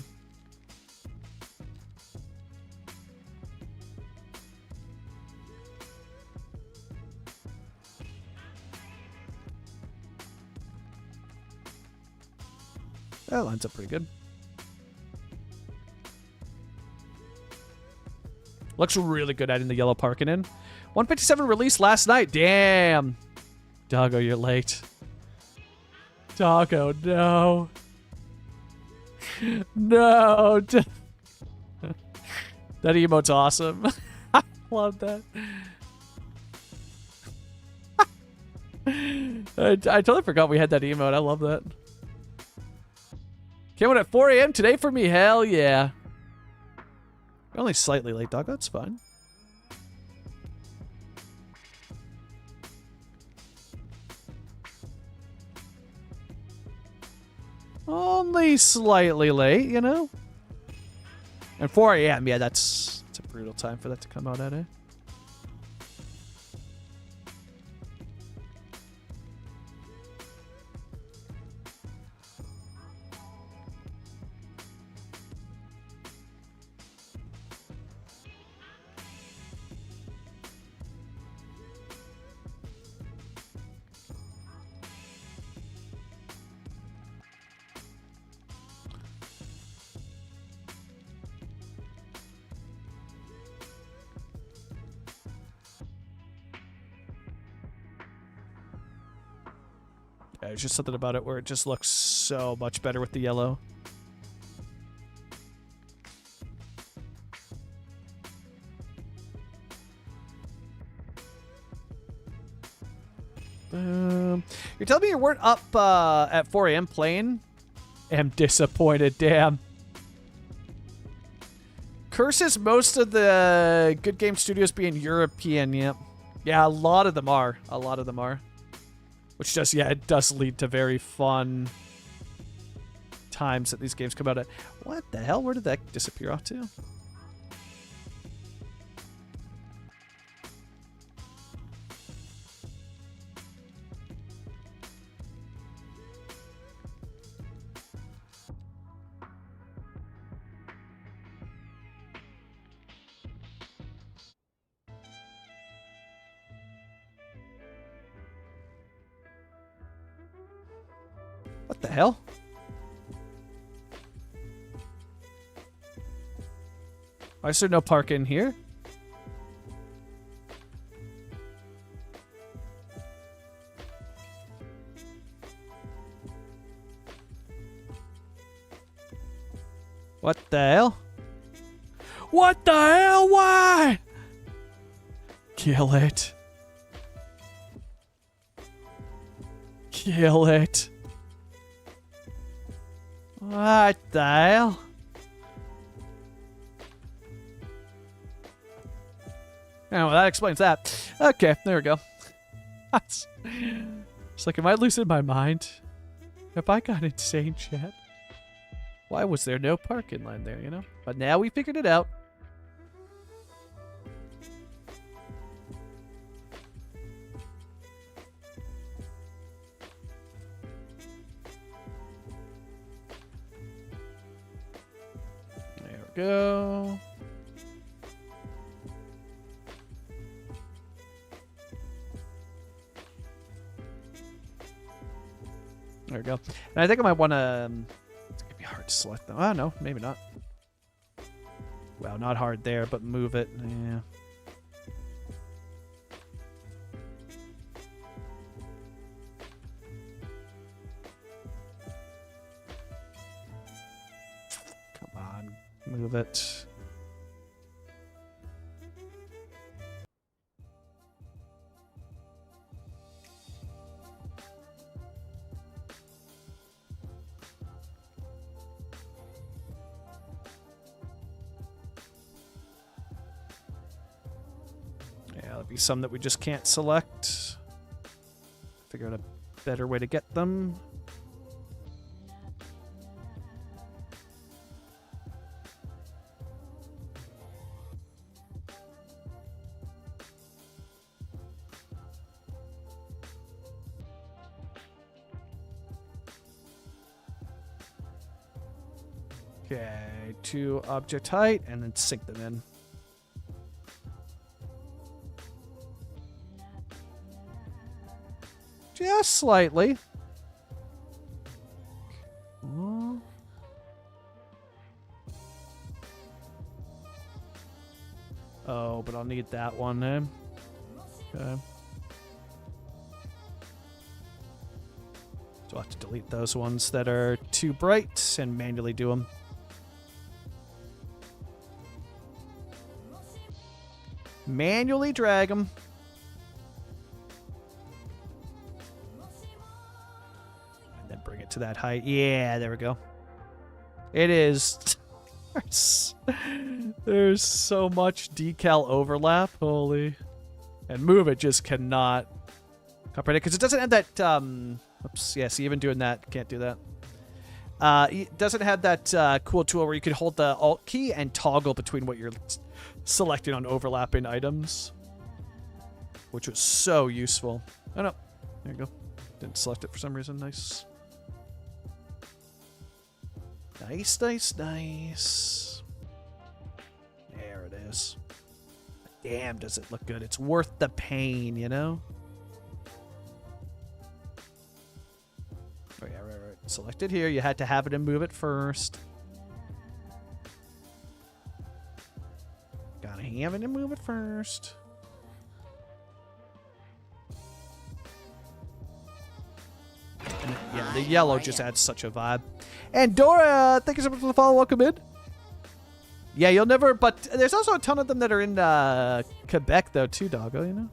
That lines up pretty good. Looks really good adding the yellow parking in. 157 released last night. Damn. Doggo, you're late. Doggo, no. No. That emote's awesome. I love that. I totally forgot we had that emote. I love that. Came out at 4 a.m. today for me. Hell yeah. Only slightly late, dog. That's fine. Only slightly late, you know? And 4 a.m., yeah, it's a brutal time for that to come out at, eh? Yeah, there's just something about it where it just looks so much better with the yellow. Boom. You're telling me you weren't up at 4 a.m. playing? Am disappointed, damn. Curses most of the good game studios being European, yep. Yeah, a lot of them are. A lot of them are. Which just, yeah, it does lead to very fun times that these games come out at. What the hell? Where did that disappear off to? What the hell? Why is there no park in here? What the hell? What the hell? Why? Kill it. Kill it. What the hell? Oh, well, that explains that. Okay, there we go. It's like, am I losing my mind? Have I gone insane, chat? Why was there no parking line there, you know? But now we figured it out. There we go. There we go. And I think I might want to... it's going to be hard to select them. Oh, no. Maybe not. Well, not hard there, but move it. Yeah. Come on. Move it. Be some that we just can't select. Figure out a better way to get them. Okay, to object height and then sync them in. Just slightly. Oh, but I'll need that one then. Okay. So I'll have to delete those ones that are too bright and manually do them. Manually drag them. And then bring it to that height. Yeah, there we go. It is. There's so much decal overlap. Holy. And Move It just cannot comprehend it because it doesn't have that. Oops. Yeah, see, even doing that, can't do that. It doesn't have that cool tool where you can hold the Alt key and toggle between what you're selecting on overlapping items, which was so useful. Oh no, there you go. Didn't select it for some reason. Nice. Nice, nice, nice. There it is. Damn, does it look good. It's worth the pain, you know? Oh, yeah, right. Select it here. You had to have it and move it first. Gotta have it and move it first. And yeah, the yellow just adds such a vibe. And Dora, thank you so much for the follow. Welcome in. Yeah, you'll never... But there's also a ton of them that are in Quebec, though, too, doggo, you know?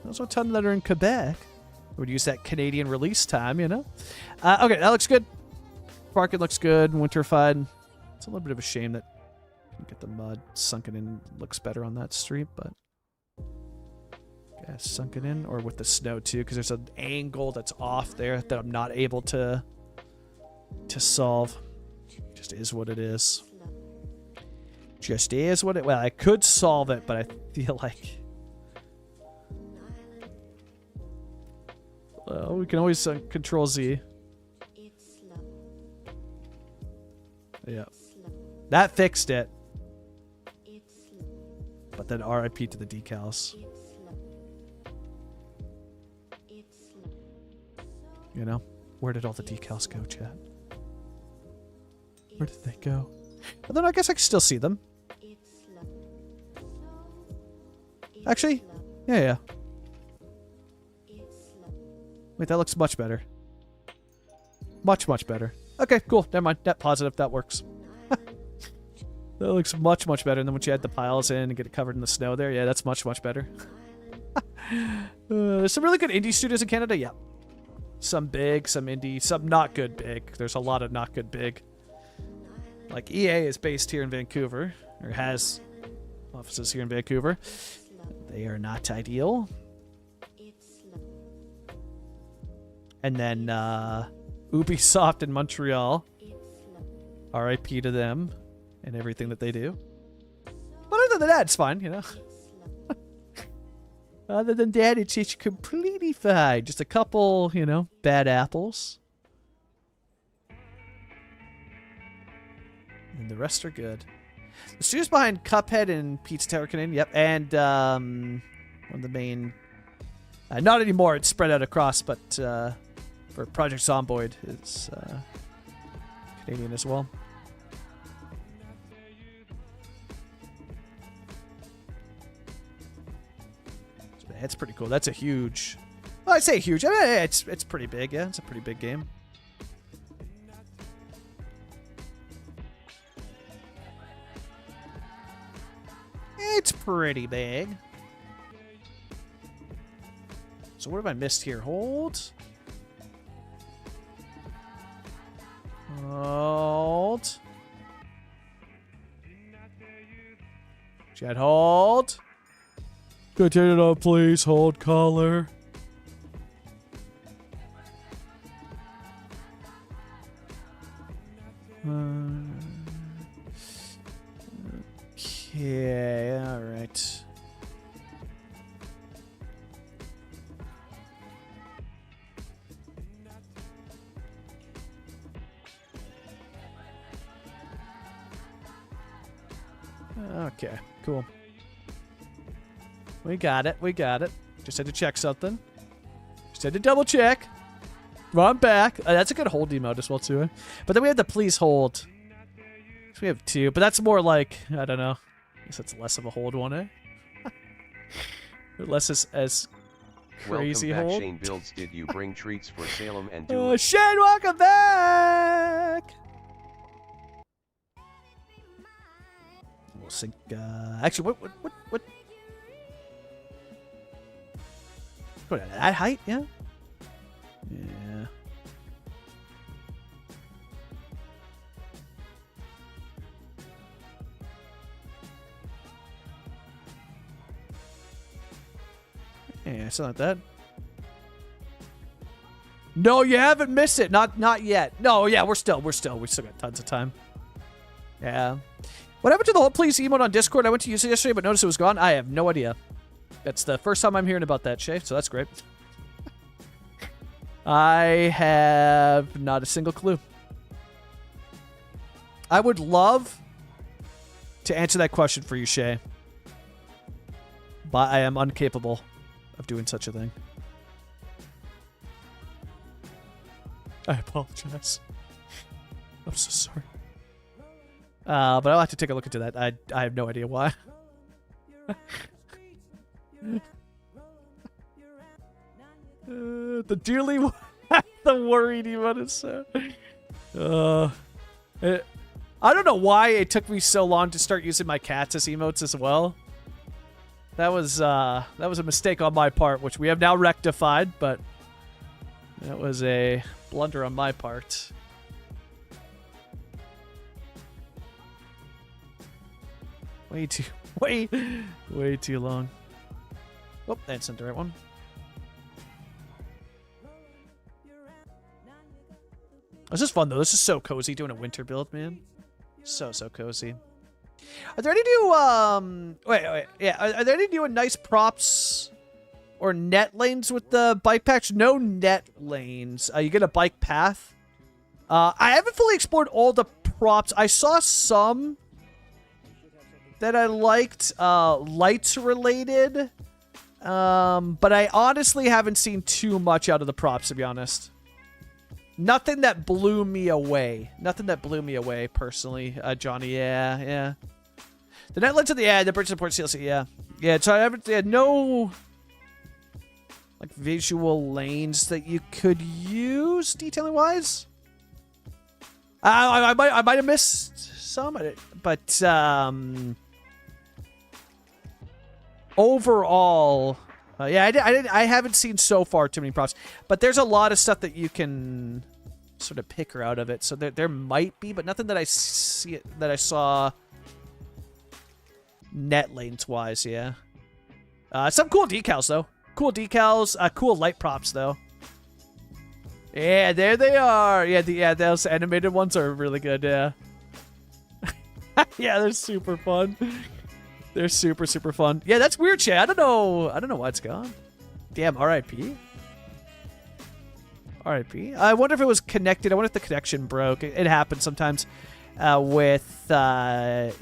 There's also a ton that are in Quebec. Would use that Canadian release time, you know? Okay, that looks good. Sparking looks good. Winterfied. It's a little bit of a shame that you get the mud sunken in. Looks better on that street, but... Yeah, sunken in. Or with the snow, too, because there's an angle that's off there that I'm not able to solve. Just is what it is. Just is what it... Well, I could solve it, but I feel like... we can always Control Z. Yeah. That fixed it. But then RIP to the decals. You know? Where did all the decals go, chat? Where did they go? And then I guess I can still see them. Actually, yeah. Wait, that looks much better. Much, much better. Okay, cool. Never mind. Net positive. That works. That looks much, much better. And then once you add the piles in and get it covered in the snow there, yeah, that's much, much better. There's some really good indie studios in Canada, yeah. Some big, some indie, some not good big. There's a lot of not good big. Like EA is based here in Vancouver, or has offices here in Vancouver. They are not ideal. And then Ubisoft in Montreal. RIP to them and everything that they do. But other than that, it's fine, you know. Other than that, it's completely fine. Just a couple, you know, bad apples. And the rest are good. The studios behind Cuphead and Pizza Tower Canadian, yep. And one of the main... not anymore, it's spread out across, but for Project Zomboid, it's Canadian as well. So that's pretty cool. That's a huge... Well, I'd say huge. I mean, it's pretty big, yeah. It's a pretty big game. It's pretty big. So what have I missed here? Hold. Hold. Chat, hold. Continue to please hold color. Okay, alright. Okay, cool. We got it, we got it. Just had to check something. Just had to double check. I'm back. That's a good hold emote as well, too. But then we have the please hold. So we have two, but that's more like, I don't know. I guess that's less of a hold one, eh? Less as crazy welcome back, hold. Shane Builds. Did you bring treats for Salem and Dooley? Shane, welcome back! we'll sync. Actually, what? What, at height? Yeah. Yeah. Yeah, something like that. No, you haven't missed it. Not yet. No, yeah, we still got tons of time. Yeah. What happened to the whole please emote on Discord? I went to use it yesterday, but noticed it was gone. I have no idea. That's the first time I'm hearing about that, Shay, so that's great. I have not a single clue. I would love to answer that question for you, Shay. But I am incapable of doing such a thing. I apologize. I'm so sorry. But I'll have to take a look into that. I have no idea why. The dearly the worried emote is so. I don't know why it took me so long to start using my cats as emotes as well. That was a mistake on my part, which we have now rectified, but that was a blunder on my part. Way too long. Oh, that's not the right one. This is fun though. This is so cozy doing a winter build, man. So cozy. Are there any new are there any new and nice props or net lanes with the bike patch? No net lanes. You get a bike path. I haven't fully explored all the props. I saw some that I liked, lights related. But I honestly haven't seen too much out of the props, to be honest. Nothing that blew me away. Nothing that blew me away, personally, Johnny. Yeah. The net lens of the bridge support CLC, yeah. Yeah, so I haven't, no, like, visual lanes that you could use, detailing-wise. I might have missed some, but, overall, I haven't seen so far too many props, but there's a lot of stuff that you can sort of pick her out of it. So there might be, but nothing that I saw net lanes wise. Yeah, some cool decals though. Cool decals. Cool light props though. Yeah, there they are. Yeah, those animated ones are really good. Yeah, yeah, they're super fun. They're super fun. Yeah, that's weird, Shay. I don't know why it's gone. Damn, R.I.P. R.I.P. I wonder if it was connected. I wonder if the connection broke. It happens sometimes with so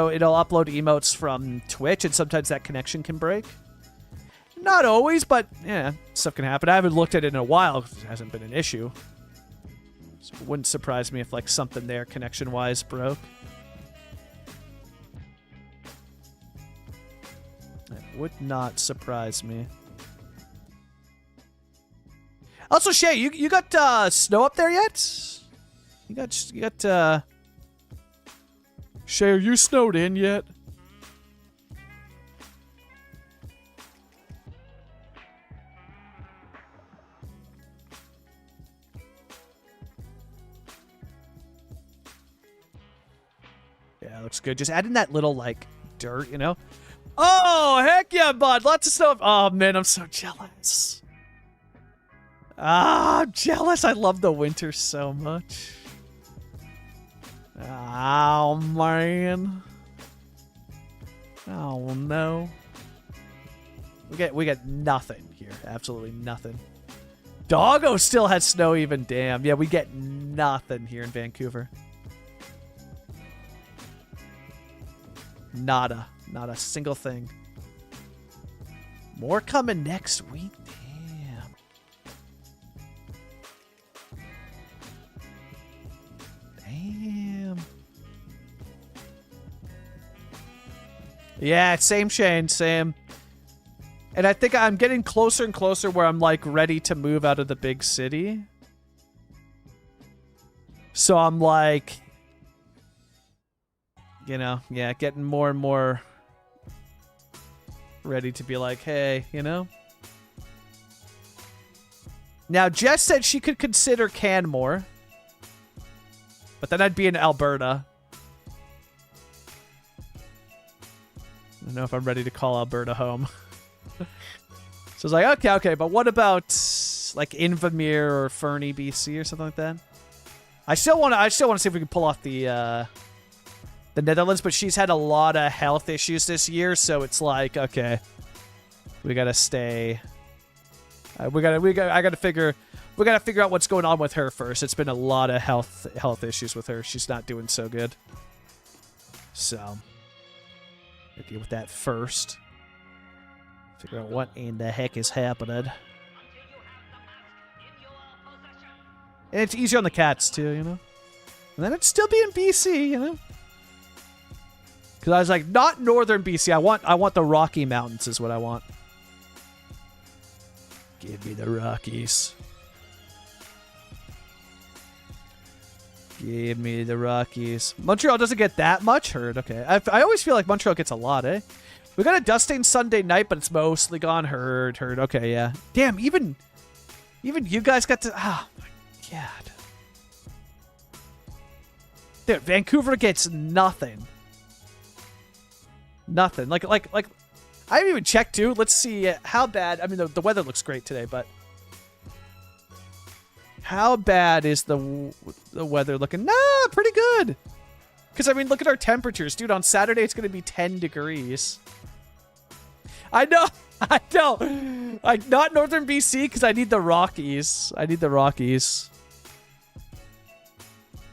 it'll upload emotes from Twitch, and sometimes that connection can break. Not always, but yeah, stuff can happen. I haven't looked at it in a while. It hasn't been an issue. So it wouldn't surprise me if like something there connection-wise broke. Would not surprise me. Also, Shay, you got snow up there yet? You got Shay, are you snowed in yet? Yeah, looks good. Just adding that little like dirt, you know. Oh, heck yeah, bud. Lots of stuff. Oh, man, I'm so jealous. I'm jealous. I love the winter so much. Oh, man. Oh, no. We got nothing here. Absolutely nothing. Doggo still has snow even. Damn. Yeah, we get nothing here in Vancouver. Nada. Not a single thing. More coming next week. Damn. Yeah, same Shane, same. And I think I'm getting closer and closer where I'm like ready to move out of the big city. So I'm like, you know, yeah, getting more and more ready to be like, hey, you know. Now, Jess said she could consider Canmore, but then I'd be in Alberta. I don't know if I'm ready to call Alberta home. So I was like, okay, but what about like Invermere or Fernie, BC or something like that? I still want to see if we can pull off the Netherlands, but she's had a lot of health issues this year, so it's like, okay, we gotta stay. I gotta figure out what's going on with her first. It's been a lot of health issues with her. She's not doing so good. So, gotta deal with that first. Figure out what in the heck is happening. And it's easier on the cats too, you know. And then it'd still be in BC, you know. Because I was like, not northern BC. I want the Rocky Mountains is what I want. Give me the Rockies. Give me the Rockies. Montreal doesn't get that much hurt. Okay. I always feel like Montreal gets a lot, eh? We got a dusting Sunday night, but it's mostly gone hurt. Okay, yeah. Damn, even you guys got to... Oh, my God. Dude, Vancouver gets nothing. Nothing. Like I haven't even checked, too. Let's see how bad... I mean, the weather looks great today, but... How bad is the weather looking? Nah, pretty good. Because, I mean, look at our temperatures. Dude, on Saturday, it's going to be 10 degrees. I know. Not northern BC, because I need the Rockies.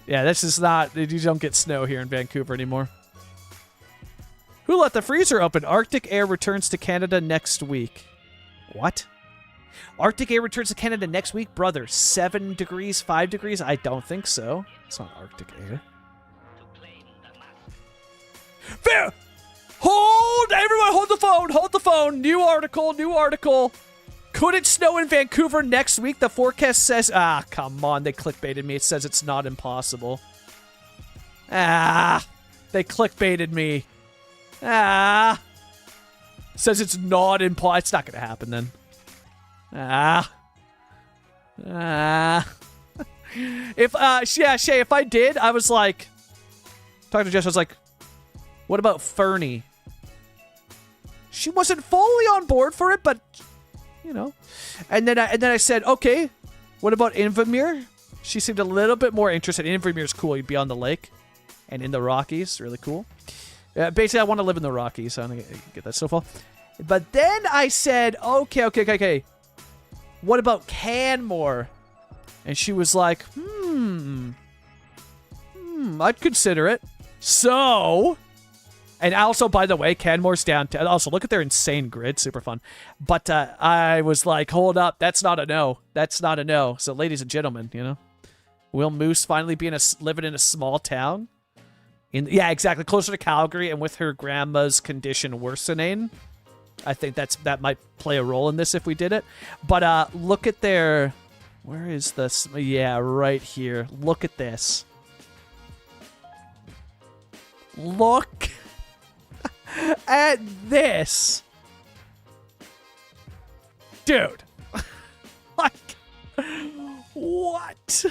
Yeah, this is not... You don't get snow here in Vancouver anymore. Who let the freezer open? Arctic Air returns to Canada next week. What? Arctic Air returns to Canada next week? Brother, 7 degrees, 5 degrees? I don't think so. It's not Arctic Air. Fair! Everyone hold the phone. New article. Could it snow in Vancouver next week? The forecast says... Ah, come on. They clickbaited me. It says it's not impossible. Ah, they clickbaited me. Ah. Says it's not impossible. It's not going to happen then. Shay, if I did, I was like... Talking to Jess, I was like... What about Fernie? She wasn't fully on board for it, but... You know. And then I said, okay, what about Invermere? She seemed a little bit more interested. Invermere's cool. You'd be on the lake. And in the Rockies. Really cool. Basically, I want to live in the Rockies, so I'm going to get that snowfall. But then I said, okay. What about Canmore? And she was like, I'd consider it. So, and also, by the way, Canmore's downtown. Also, look at their insane grid. Super fun. But I was like, hold up. That's not a no. So, ladies and gentlemen, you know, will Moose finally be living in a small town? Yeah, exactly. Closer to Calgary, and with her grandma's condition worsening, I think that might play a role in this if we did it. But look at their... Where is this? Yeah, right here. Look at this. Look at this. Dude. Like, what?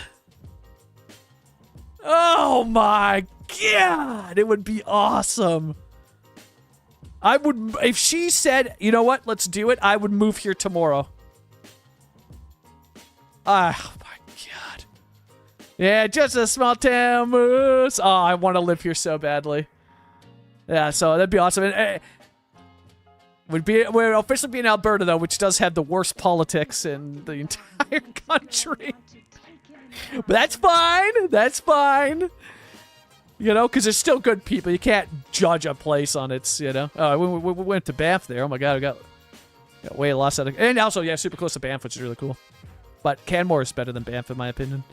Oh my God. It would be awesome. I would, if she said, you know what, let's do it, I would move here tomorrow. Oh my God. Yeah, just a small town moose. Oh, I want to live here so badly. Yeah, so that'd be awesome. And, we're officially be in Alberta, though, which does have the worst politics in the entire country. But that's fine. That's fine. You know, because there's still good people. You can't judge a place on its, you know. Oh, we went to Banff there. Oh, my God. We got way lost out of... And also, yeah, super close to Banff, which is really cool. But Canmore is better than Banff, in my opinion.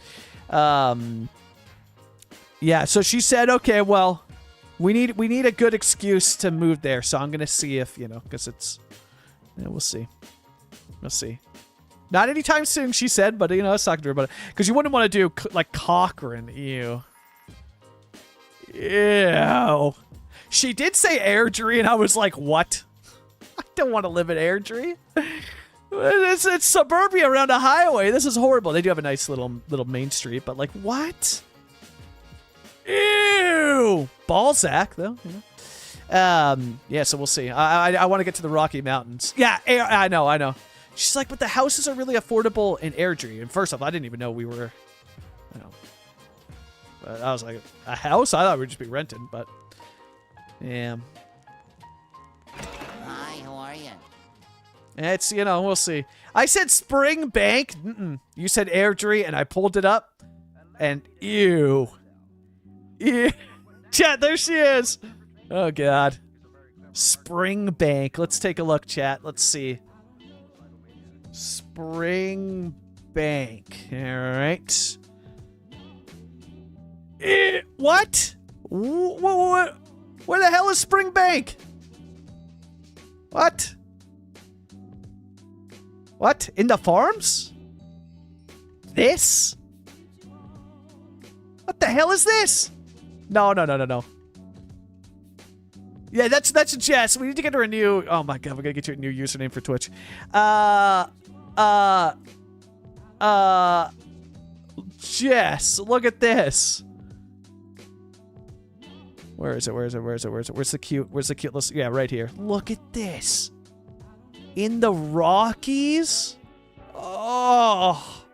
Yeah, so she said, okay, well, we need a good excuse to move there. So I'm going to see if, you know, because it's... Yeah, we'll see. We'll see. Not anytime soon, she said, but, you know, I was talking to her about it. Because you wouldn't want to do, like, Cochrane. Ew. Ew. She did say Airdrie, and I was like, what? I don't want to live in Airdrie. It's suburbia around a highway. This is horrible. They do have a nice little main street, but like, what? Ew. Balzac, though. You know? Yeah, so we'll see. I want to get to the Rocky Mountains. Yeah, I know. She's like, but the houses are really affordable in Airdrie. And first off, I didn't even know we were, you know. But I was like, a house? I thought we'd just be renting, but yeah. Hi, how are you? It's, you know, we'll see. I said Spring Bank. You said Airdrie, and I pulled it up. And ew. Ew. Chat, there she is. Oh, God. Spring Bank. Let's take a look, chat. Let's see. Spring Bank. All right. What? What? Where the hell is Spring Bank? What? What? In the farms? This? What the hell is this? No. Yeah, that's Jess. We need to get her a new... Oh my god, we're gonna get you a new username for Twitch. Jess, look at this. Where is it? Where's the cute list? Yeah, right here. Look at this. In the Rockies? Oh.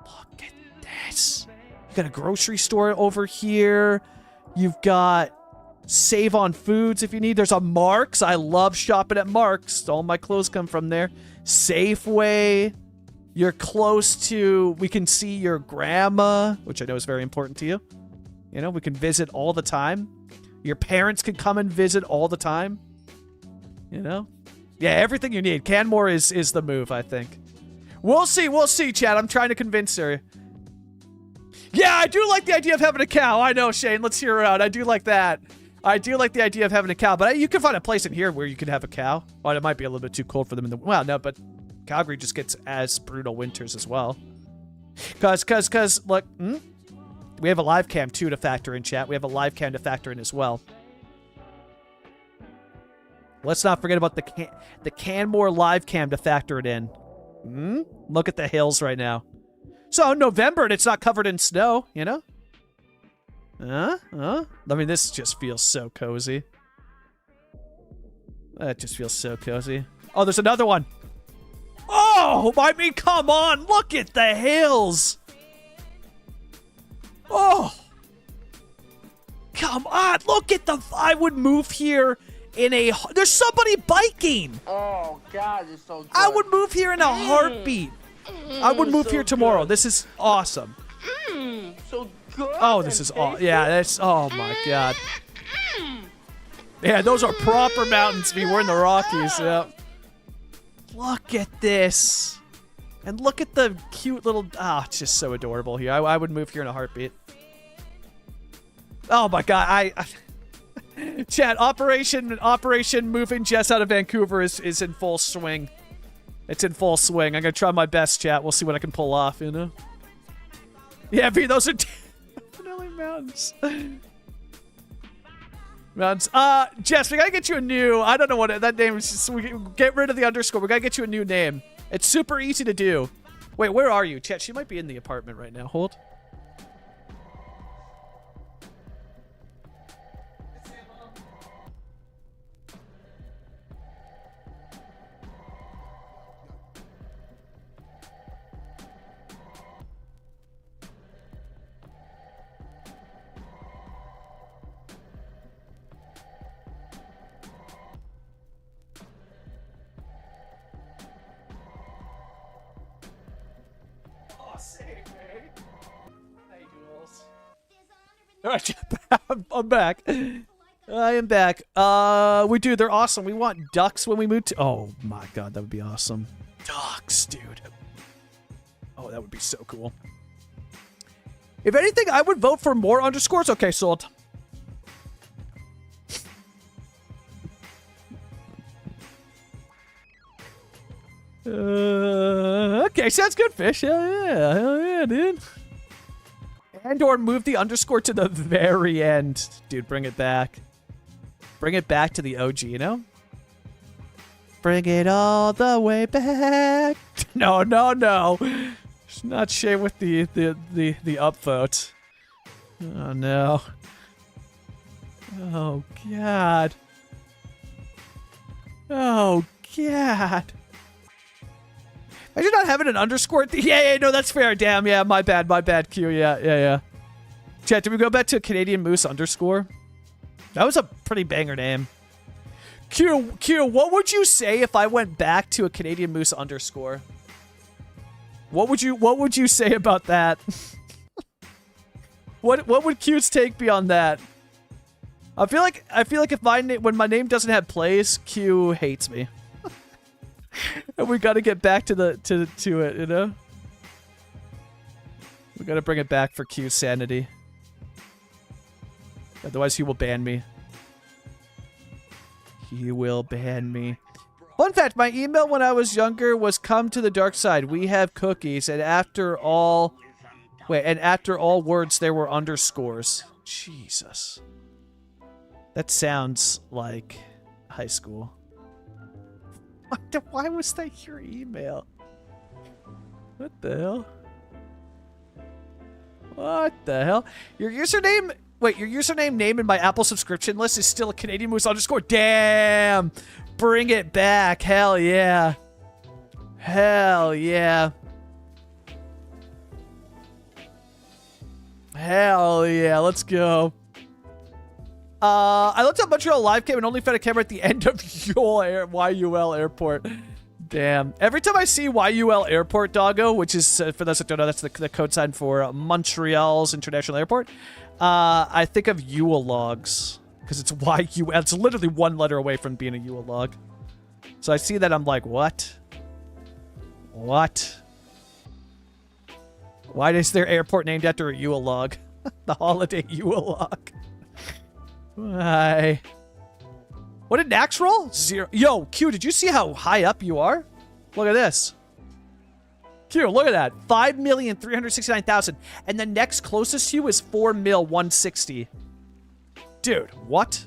Look at this. You got a grocery store over here. You've got Save on Foods if you need. There's a Mark's. I love shopping at Mark's. All my clothes come from there. Safeway. You're close to... We can see your grandma, which I know is very important to you. You know, we can visit all the time. Your parents can come and visit all the time. You know? Yeah, everything you need. Canmore is the move, I think. We'll see, Chad. I'm trying to convince her. Yeah, I do like the idea of having a cow. I know, Shane. Let's hear her out. I do like that. I do like the idea of having a cow, but you can find a place in here where you can have a cow. Well, it might be a little bit too cold for them in the... Well, no, but Calgary just gets as brutal winters as well. Cause, look, we have a live cam, too, to factor in, chat. We have a live cam to factor in as well. Let's not forget about the Canmore live cam to factor it in. Look at the hills right now. So, November, and it's not covered in snow, you know? I mean, this just feels so cozy. That just feels so cozy. Oh, there's another one. Oh, I mean, come on. Look at the hills. Oh. Come on. Look at the... I would move here in a... There's somebody biking. Oh, God, it's so good. I would move here in a heartbeat. I would move here tomorrow. Good. This is awesome. So good. Oh, this is all. Yeah, that's. Oh my god. Yeah, those are proper mountains. We're in the Rockies. Yeah. Look at this, and look at the cute little. It's just so adorable here. I would move here in a heartbeat. Oh my god. Chat, Operation moving Jess out of Vancouver is in full swing. It's in full swing. I'm gonna try my best, chat. We'll see what I can pull off, you know? Yeah, V, those are definitely mountains. Mountains. Jess, we gotta get you a new... I don't know what that name is. Just, we get rid of the underscore. We gotta get you a new name. It's super easy to do. Wait, where are you? Chat, she might be in the apartment right now. Hold. All right, I'm back. I am back. They're awesome. We want ducks when we move to... Oh my god, that would be awesome. Ducks, dude. Oh, that would be so cool. If anything, I would vote for more underscores. Okay, sold. Okay, sounds good, Fish. Hell yeah, dude. And or move the underscore to the very end. Dude, bring it back. Bring it back to the OG, you know? Bring it all the way back. No. It's not Shay with the upvote. Oh, no. Oh, God. Oh, God. Imagine not having an underscore. Yeah, no, that's fair. Damn, yeah, my bad, Q. Yeah. Chat, did we go back to Canadian Moose underscore? That was a pretty banger name. Q, what would you say if I went back to a Canadian Moose underscore? What would you say about that? What would Q's take be on that? I feel like if when my name doesn't have plays, Q hates me. And we gotta get back to it, you know? We gotta bring it back for Q's sanity. Otherwise he will ban me. He will ban me. Fun fact, my email when I was younger was come to the dark side. We have cookies, and after all words there were underscores. Jesus. That sounds like high school. Why was that your email? What the hell? What the hell? Your username... Wait, your username name in my Apple subscription list is still a Canadian Moose underscore? Damn! Bring it back. Hell yeah. Hell yeah. Hell yeah. Let's go. I looked up Montreal live cam and only found a camera at the end of YUL Airport. Damn. Every time I see YUL Airport, doggo, which is, for those that don't know, that's the code sign for Montreal's International Airport, I think of Yule logs. Because it's YUL. It's literally one letter away from being a Yule log. So I see that, I'm like, what? What? Why is their airport named after a Yule log? The holiday Yule log. Why? What did Nax roll? 0. Yo, Q, did you see how high up you are? Look at this. Q, look at that. 5,369,000. And the next closest to you is 4,160,000. Dude, what?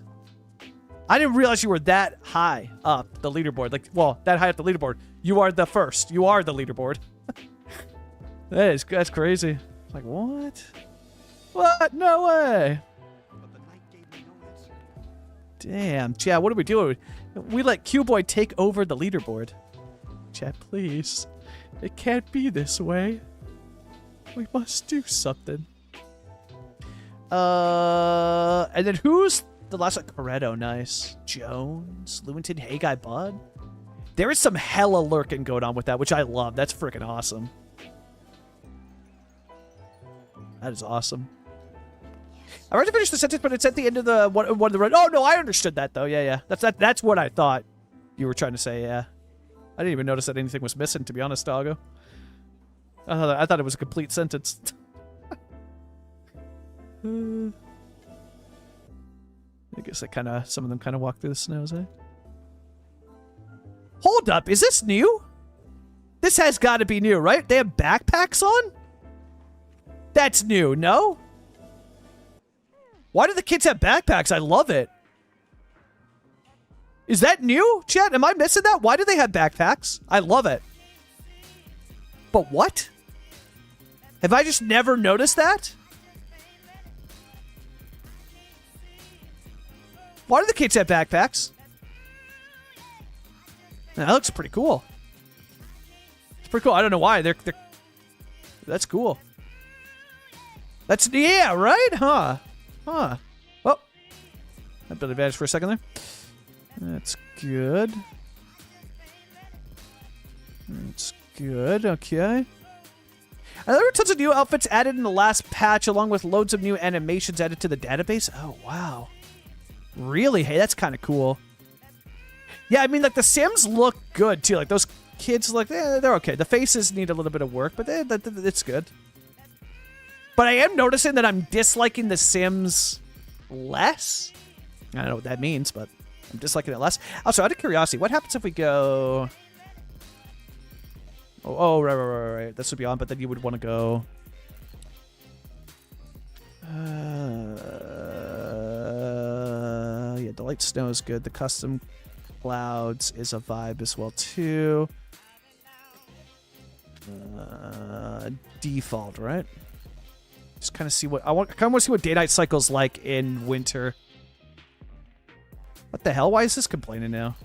I didn't realize you were that high up the leaderboard. Like, well, that high up the leaderboard. You are the first. You are the leaderboard. That's crazy. Like, what? What? No way. Damn, chat, what are we doing? We let Q-Boy take over the leaderboard. Chat, please. It can't be this way. We must do something. And then who's the last one? Coretto, nice. Jones, Lewington, Hey Guy, Bud. There is some hella lurking going on with that, which I love. That's freaking awesome. That is awesome. I already finished the sentence, but it's at the end of the one of the red. Oh no, I understood that though. Yeah. That's what I thought you were trying to say. Yeah, I didn't even notice that anything was missing. To be honest, doggo. I thought it was a complete sentence. I guess some of them kind of walk through the snows, eh? Hold up, is this new? This has got to be new, right? They have backpacks on? That's new, no? Why do the kids have backpacks? I love it. Is that new, chat? Am I missing that? Why do they have backpacks? I love it. But what? Have I just never noticed that? Why do the kids have backpacks? That looks pretty cool. It's pretty cool. I don't know why. That's cool. That's, yeah, right? Huh. Oh. I built advantage for a second there. That's good. That's good. Okay. There were tons of new outfits added in the last patch, along with loads of new animations added to the database. Oh, wow. Really? Hey, that's kind of cool. Yeah, I mean, like, the Sims look good, too. Like, those kids look, they're okay. The faces need a little bit of work, but it's good. But I am noticing that I'm disliking The Sims less. I don't know what that means, but I'm disliking it less. Also, out of curiosity, what happens if we go... Oh, right. This would be on, but then you would want to go... Yeah, the light snow is good. The custom clouds is a vibe as well too. Default, right? Just kind of see what I kind of want to see what day-night cycle's like in winter. What the hell? Why is this complaining now?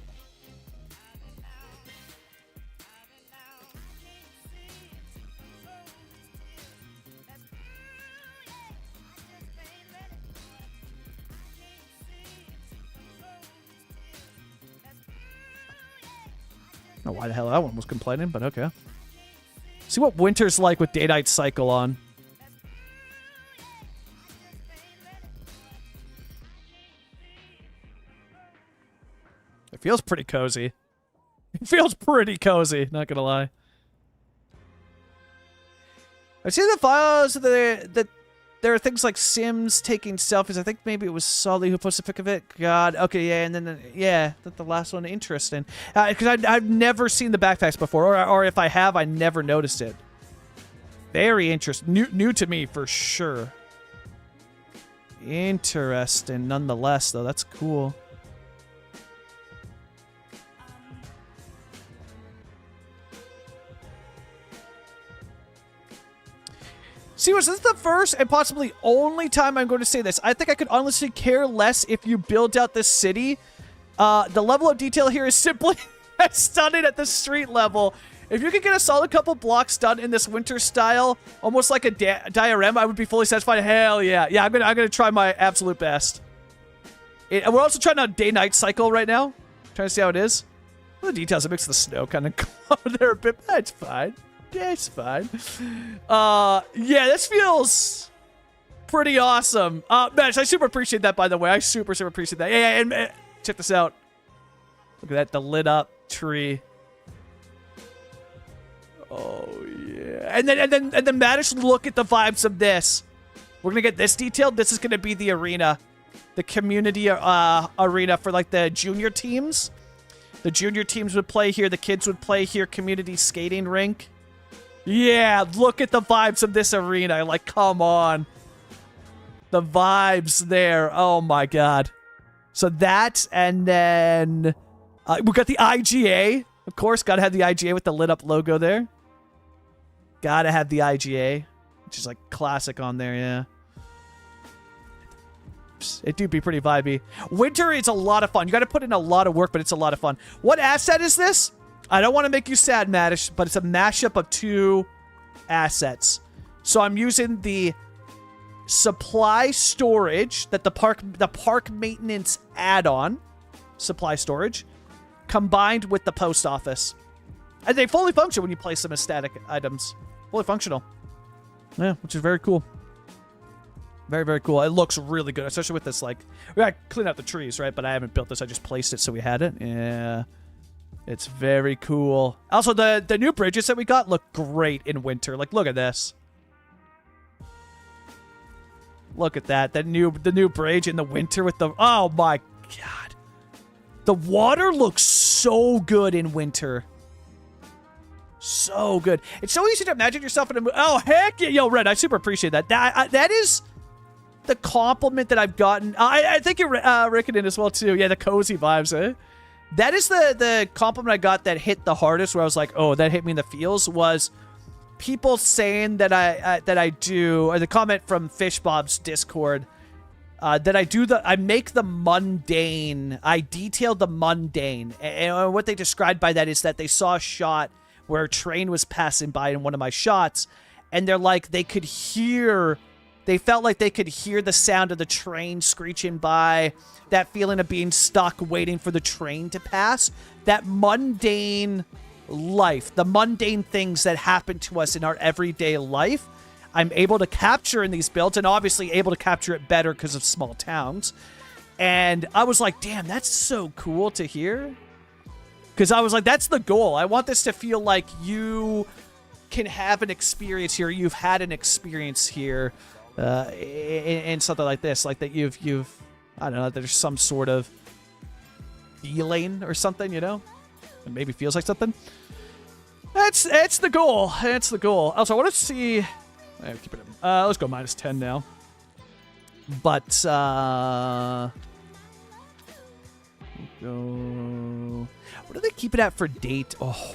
I don't know why the hell that one was complaining, but okay. See what winter's like with day-night cycle on. It feels pretty cozy. It feels pretty cozy, not gonna lie. I see the files that there are things like Sims taking selfies. I think maybe it was Sully who posted a pic of it. God, okay, yeah, and then yeah, the last one, interesting. Because I've never seen the backpacks before, or if I have, I never noticed it. Very interesting, new to me for sure. Interesting, nonetheless, though. That's cool. See, this is the first and possibly only time I'm going to say this. I think I could honestly care less if you build out this city. The level of detail here is simply stunning at the street level. If you could get a solid couple blocks done in this winter style, almost like a diorama, I would be fully satisfied. Hell yeah. Yeah, I'm gonna try my absolute best. We're also trying out day-night cycle right now. Trying to see how it is. The details, it makes the snow kind of come there a bit. That's fine. Yeah, it's fine. Yeah, this feels pretty awesome. Mash, I super appreciate that, by the way. I super appreciate that. Yeah, and check this out. Look at that, the lit up tree. Oh yeah. And then Madish, look at the vibes of this. We're gonna get this detailed. This is gonna be the arena. The community arena for like the junior teams. The junior teams would play here, the kids would play here, community skating rink. Yeah, look at the vibes of this arena. Like, come on. The vibes there. Oh, my God. So that, and then we got the IGA. Of course, got to have the IGA with the lit up logo there. Got to have the IGA, which is like classic on there, yeah. It do be pretty vibey. Winter is a lot of fun. You got to put in a lot of work, but it's a lot of fun. What asset is this? I don't want to make you sad, Madish, but it's a mashup of two assets. So I'm using the supply storage that the park maintenance add-on, supply storage, combined with the post office. And they fully function when you place them as static items. Fully functional. Yeah, which is very cool. Very, very cool. It looks really good, especially with this, like, we gotta clean out the trees, right? But I haven't built this. I just placed it so we had it. Yeah. It's very cool. Also, the new bridges that we got look great in winter. Like, look at this. Look at that. The new bridge in the winter with the... Oh, my God. The water looks so good in winter. So good. It's so easy to imagine yourself in a... Oh, heck yeah. Yo, Red, I super appreciate that. That is the compliment that I've gotten. I think you're Rickon as well, too. Yeah, the cozy vibes, eh? That is the compliment I got that hit the hardest, where I was like, oh, that hit me in the feels, was people saying that I do, or the comment from Fishbob's Discord, that I make the mundane, I detailed the mundane. And what they described by that is that they saw a shot where a train was passing by in one of my shots, and they're like, they felt like they could hear the sound of the train screeching by, that feeling of being stuck waiting for the train to pass, that mundane life, the mundane things that happen to us in our everyday life, I'm able to capture in these builds, and obviously able to capture it better because of small towns. And I was like, damn, that's so cool to hear. Because I was like, that's the goal. I want this to feel like you can have an experience here. You've had an experience here in something like this. Like that you've I don't know, there's some sort of feeling or something, you know? It maybe feels like something. That's the goal. That's the goal. Also, I want to see... Keep it in. Let's go -10 now. But, go. What do they keep it at for date? Oh,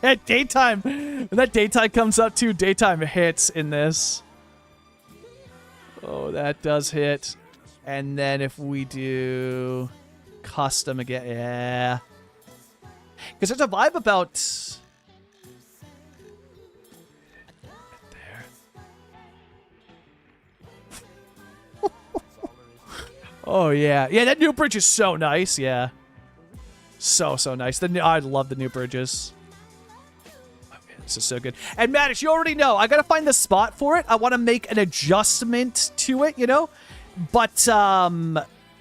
at daytime. When that daytime comes up too, daytime hits in this. Oh, that does hit. And then if we do custom again, yeah. Because there's a vibe about... Oh, yeah. Yeah, that new bridge is so nice, yeah. So nice. I love the new bridges. Okay, this is so good. And, Maddish, you already know. I gotta find the spot for it. I want to make an adjustment to it, you know? But,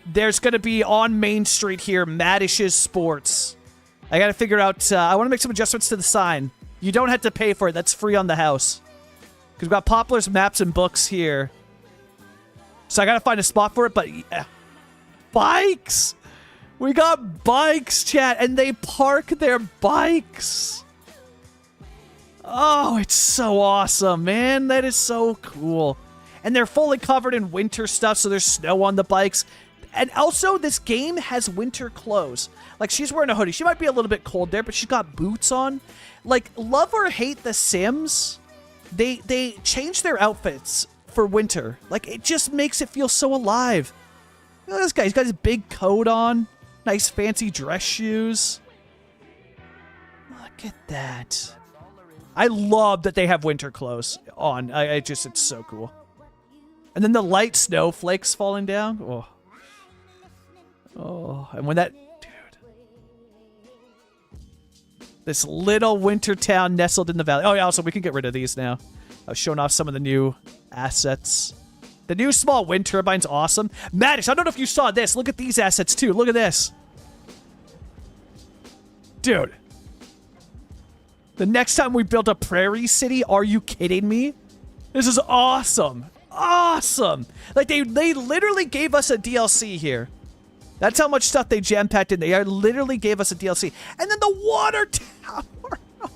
there's gonna be on Main Street here, Maddish's Sports. I gotta figure out, I want to make some adjustments to the sign. You don't have to pay for it. That's free on the house. Because we've got Poplar's Maps and Books here. So I gotta find a spot for it, but yeah. Bikes! We got bikes, chat, and they park their bikes. Oh, it's so awesome, man. That is so cool. And they're fully covered in winter stuff, so there's snow on the bikes. And also, this game has winter clothes. Like, she's wearing a hoodie. She might be a little bit cold there, but she's got boots on. Like, love or hate The Sims, they change their outfits for winter. Like, it just makes it feel so alive. Look at this guy. He's got his big coat on. Nice fancy dress shoes. Look at that. I love that they have winter clothes on. It's so cool. And then the light snowflakes falling down. Oh. Oh, and when that... Dude. This little winter town nestled in the valley. Oh, yeah, also, we can get rid of these now. I was showing off some of the new assets. The new small wind turbine's awesome. Maddish, I don't know if you saw this. Look at these assets, too. Look at this. Dude. The next time we build a prairie city, are you kidding me? This is awesome. Awesome. Like, they literally gave us a DLC here. That's how much stuff they jam-packed in. They literally gave us a DLC. And then the water tower. Oh,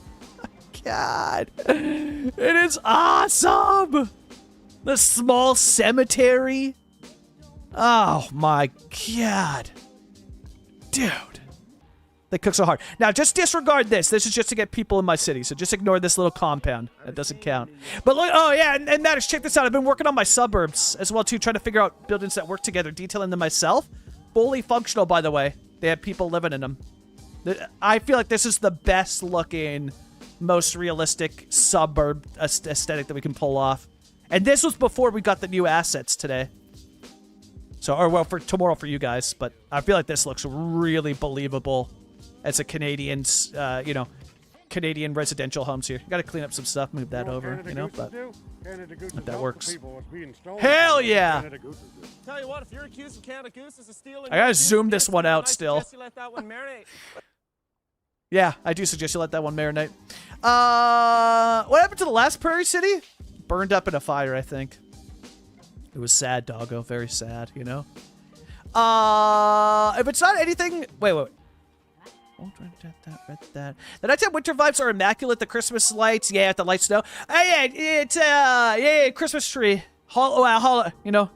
my God. It is awesome. The small cemetery. Oh, my God. Dude. They cook so hard. Now, just disregard this. This is just to get people in my city, so just ignore this little compound. That doesn't count. But look, oh, yeah, and Maddish, check this out. I've been working on my suburbs as well, too, trying to figure out buildings that work together, detailing them myself. Fully functional, by the way. They have people living in them. I feel like this is the best-looking, most realistic suburb aesthetic that we can pull off. And this was before we got the new assets today. So, or well, for tomorrow for you guys. But I feel like this looks really believable as a Canadian, you know, Canadian residential homes here. Got to clean up some stuff, move that over, you know, but that works. Hell yeah! Tell you what, if you're accused of Canada Goose as a stealing, I gotta zoom this one out still. I suggest you let that one marinate. Yeah, I do suggest you let that one marinate. What happened to the last Prairie City? Burned up in a fire, I think. It was sad, doggo. Very sad, you know? If it's not anything... Wait. The nighttime winter vibes are immaculate. The Christmas lights. Yeah, the light snow. Yeah, it's, yeah, Christmas tree. You know,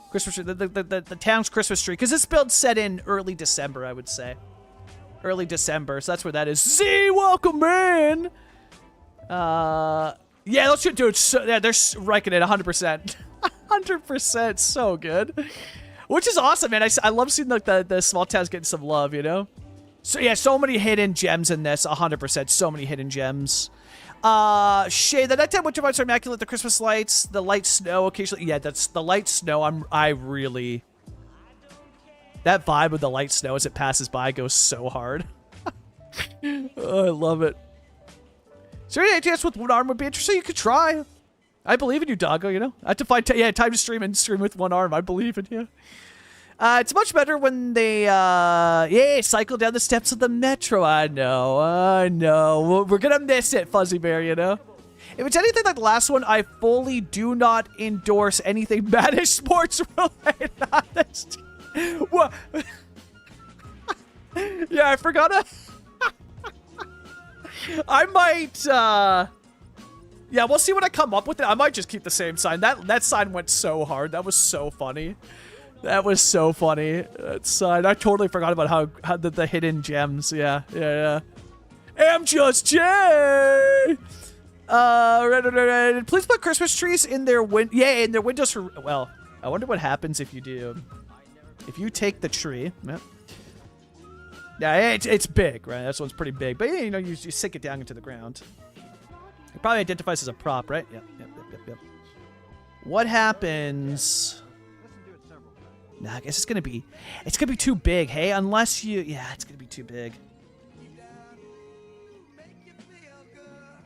Christmas tree. The town's Christmas tree. Because this build's set in early December, I would say. Early December. So that's where that is. Z, welcome in! Yeah, those should do it. So, yeah, they're wrecking it 100%. 100%. So good. Which is awesome, man. I love seeing like the small towns getting some love, you know? So, yeah, so many hidden gems in this. 100%. So many hidden gems. Shay, the nighttime winter lights are immaculate. The Christmas lights, the light snow occasionally. Yeah, that's the light snow. I really... That vibe of the light snow as it passes by goes so hard. Oh, I love it. Is there any chance with one arm would be interesting? You could try. I believe in you, doggo, you know? I have to find time to stream and stream with one arm. I believe in you. It's much better when they, cycle down the steps of the metro. I know. We're gonna miss it, Fuzzy Bear, you know? If it's anything like the last one, I fully do not endorse anything Maddish sports related on this. What? Yeah, I forgot to... I might, Yeah, we'll see what I come up with. I might just keep the same sign. That sign went so hard. That was so funny. That was so funny. That sign. I totally forgot about how the hidden gems. Yeah. I'm just Jay. Please put Christmas trees in their in their windows for. Well, I wonder what happens if you do. If you take the tree. Yeah, it's big, right? This one's pretty big, but yeah, you know, you sink it down into the ground. It probably identifies as a prop, right? Yep. What happens? Nah, I guess it's gonna be too big, hey? Unless you, it's gonna be too big.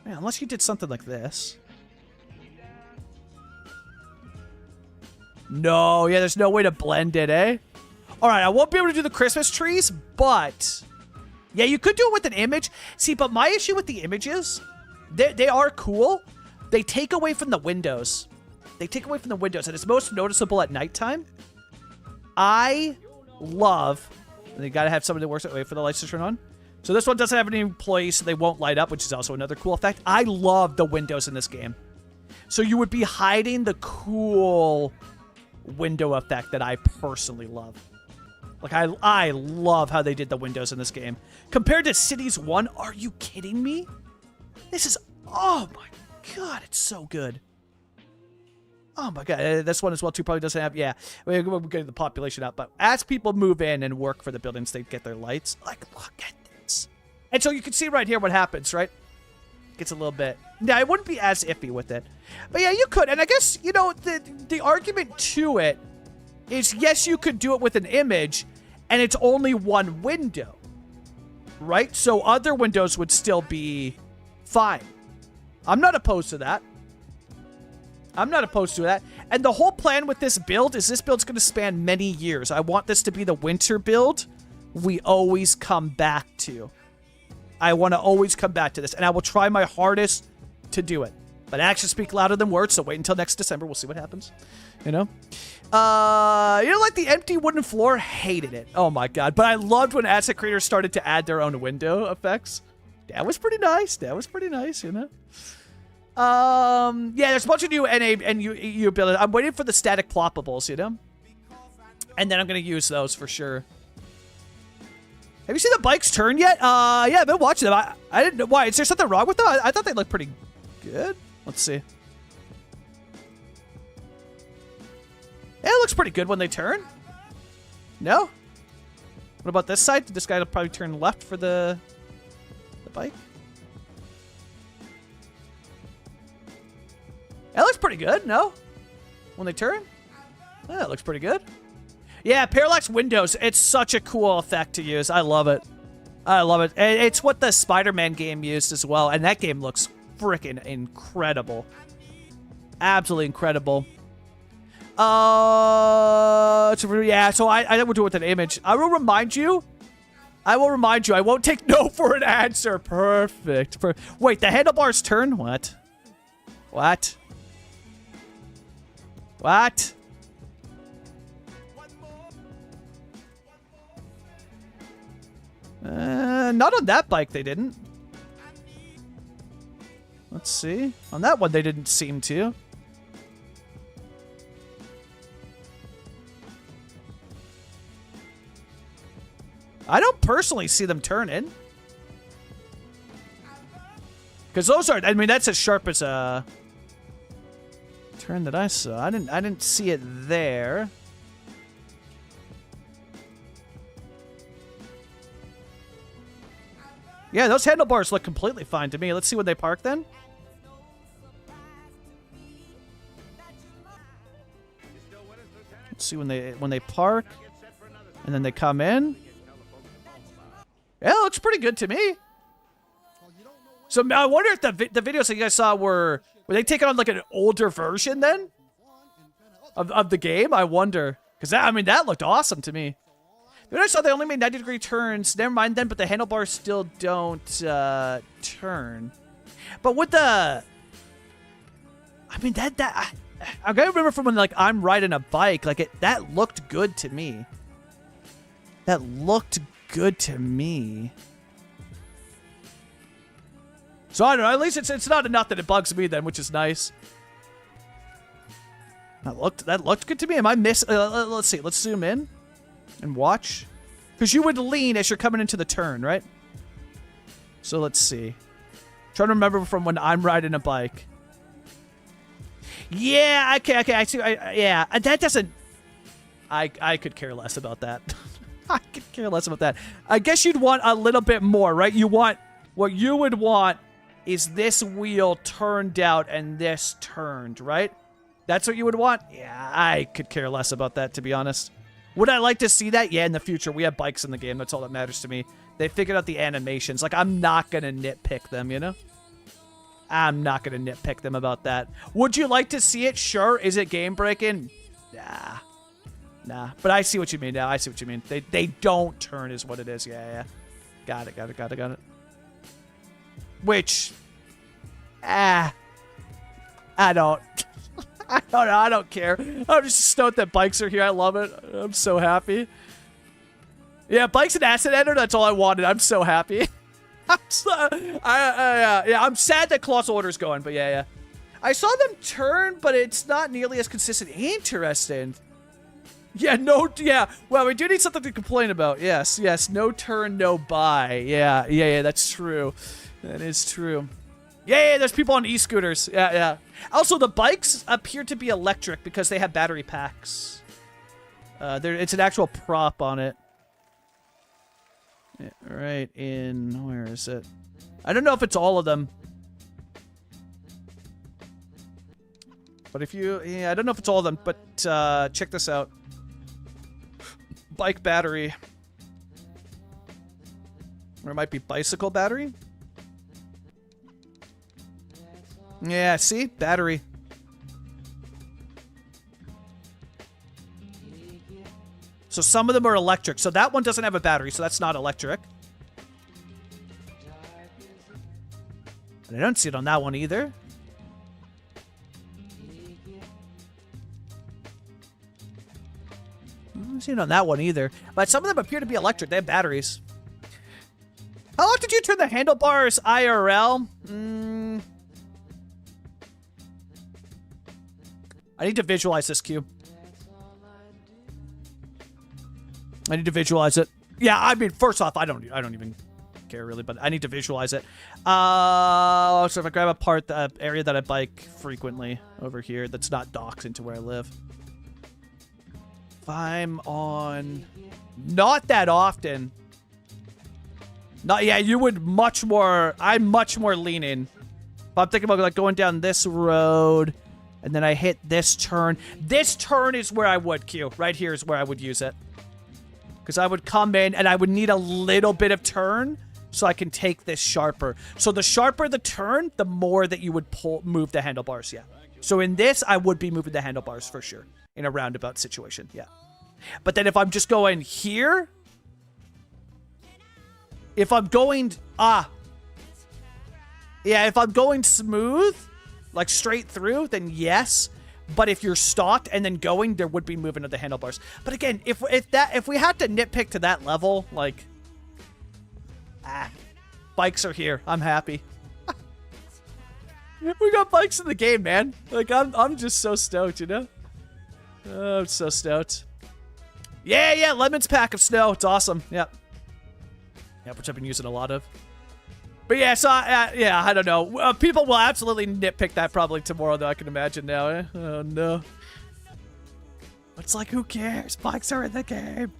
Yeah, unless you did something like this. No, yeah, there's no way to blend it, eh? All right, I won't be able to do the Christmas trees, but yeah, you could do it with an image. See, but my issue with the images, they are cool. They take away from the windows. They take away from the windows, and it's most noticeable at nighttime. I love, and you gotta have somebody that works that way for the lights to turn on. So this one doesn't have any employees, so they won't light up, which is also another cool effect. I love the windows in this game. So you would be hiding the cool window effect that I personally love. Like, I love how they did the windows in this game. Compared to Cities 1, are you kidding me? This is, oh my god, it's so good. Oh my god, this one as well too probably doesn't have, yeah, we're getting the population up, but as people move in and work for the buildings, they get their lights. Like, look at this. And so you can see right here what happens, right? Gets a little bit, yeah, I wouldn't be as iffy with it. But yeah, you could, and I guess, you know, the argument to it is, yes, you could do it with an image, and it's only one window, right? So other windows would still be fine. I'm not opposed to that. I'm not opposed to that. And the whole plan with this build is this build's going to span many years. I want this to be the winter build we always come back to. I want to always come back to this, and I will try my hardest to do it. But actions speak louder than words, so wait until next December. We'll see what happens. You know? Like the empty wooden floor? Hated it. Oh my god. But I loved when asset creators started to add their own window effects. That was pretty nice. That was pretty nice, you know? Yeah, there's a bunch of new NA and U abilities. I'm waiting for the static ploppables, you know? And then I'm going to use those for sure. Have you seen the bikes turn yet? Yeah, I've been watching them. I didn't know. Why? Is there something wrong with them? I thought they looked pretty good. Let's see. Yeah, it looks pretty good when they turn. No? What about this side? This guy will probably turn left for the bike. That looks pretty good, no? When they turn? Yeah, that looks pretty good. Yeah, parallax windows. It's such a cool effect to use. I love it. I love it. It's what the Spider-Man game used as well, and that game looks freaking incredible. Absolutely incredible. Yeah, so I will do it with an image. I will remind you. I won't take no for an answer. Perfect. Wait, the handlebars turn? What? What? What? Not on that bike, they didn't. Let's see. On that one, they didn't seem to. I don't personally see them turning. Because those aren't, I mean, that's as sharp as a turn that I saw. I didn't see it there. Yeah, those handlebars look completely fine to me. Let's see when they park then. Let's see when they park and then they come in. Yeah, it looks pretty good to me. So I wonder if the videos that you guys saw were they taking on like an older version then of the game? I wonder, because I mean that looked awesome to me. When I saw they only made 90-degree turns, never mind then, but the handlebars still don't turn. But with the, I mean that I gotta remember from when like I'm riding a bike, like that looked good to me. That looked good to me. So I don't know. At least it's not enough that it bugs me then, which is nice. That looked good to me. Am I let's see. Let's zoom in and watch. Because you would lean as you're coming into the turn, right? So let's see. Trying to remember from when I'm riding a bike. Yeah, okay, I see. Yeah, that doesn't... I could care less about that. I could care less about that. I guess you'd want a little bit more, right? What you would want is this wheel turned out and this turned, right? That's what you would want? Yeah, I could care less about that, to be honest. Would I like to see that? Yeah, in the future. We have bikes in the game. That's all that matters to me. They figured out the animations. Like, I'm not going to nitpick them, you know? I'm not going to nitpick them about that. Would you like to see it? Sure. Is it game-breaking? Nah. But I see what you mean now. I see what you mean. They don't turn is what it is. Yeah. Got it. Which... I don't... I don't care. I'm just stoked that bikes are here. I love it. I'm so happy. Yeah, bikes and Acid Ender, that's all I wanted. I'm so happy. I'm sad that Colossal Order's going, but yeah. I saw them turn, but it's not nearly as consistent. Interesting. Yeah, well, we do need something to complain about. Yes, no turn, no buy. Yeah, that's true. That is true. Yeah, there's people on e-scooters. Yeah. Also, the bikes appear to be electric because they have battery packs. It's an actual prop on it. Yeah, right in... Where is it? I don't know if it's all of them. But if you... Yeah, I don't know if it's all of them, but check this out. Bike battery. Or it might be bicycle battery. Yeah, see? Battery. So some of them are electric. So that one doesn't have a battery, so that's not electric. And I don't see it on that one either. I don't see it on that one either. But some of them appear to be electric. They have batteries. How long did you turn the handlebars IRL? I need to visualize this cube. I need to visualize it. Yeah, I mean, first off, I don't even care really, but I need to visualize it. So if I grab a part, the area that I bike frequently over here, that's not docked into where I live. If I'm on, not that often. Yeah, you would much more. I'm much more leaning. But I'm thinking about like going down this road. And then I hit this turn. This turn is where I would queue. Right here is where I would use it. Because I would come in and I would need a little bit of turn so I can take this sharper. So the sharper the turn, the more that you would move the handlebars, yeah. So in this, I would be moving the handlebars for sure. In a roundabout situation, yeah. But then if I'm just going here... If I'm going... Yeah, if I'm going smooth... Like straight through, then yes. But if you're stopped and then going, there would be movement of the handlebars. But again, if we had to nitpick to that level, like, bikes are here. I'm happy. We got bikes in the game, man. Like I'm just so stoked, you know. Oh, I'm so stoked. Yeah, Lemon's pack of snow. It's awesome. Yep, which I've been using a lot of. But yeah, so, yeah, I don't know. People will absolutely nitpick that probably tomorrow, though, I can imagine now, eh? Oh, no. It's like, who cares? Bikes are in the game.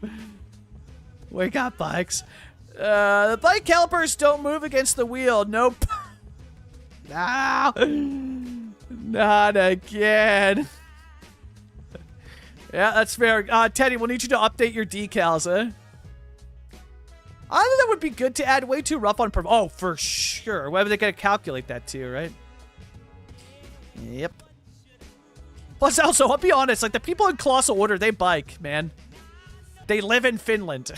We got bikes. The bike calipers don't move against the wheel. Nope. No. Not again. Yeah, that's fair. Teddy, we'll need you to update your decals, eh? I think that would be good to add. Way too rough on perf. Oh, for sure. Why would they gotta calculate that too, right? Yep. Plus, also, I'll be honest. Like the people in Colossal Order, they bike, man. They live in Finland.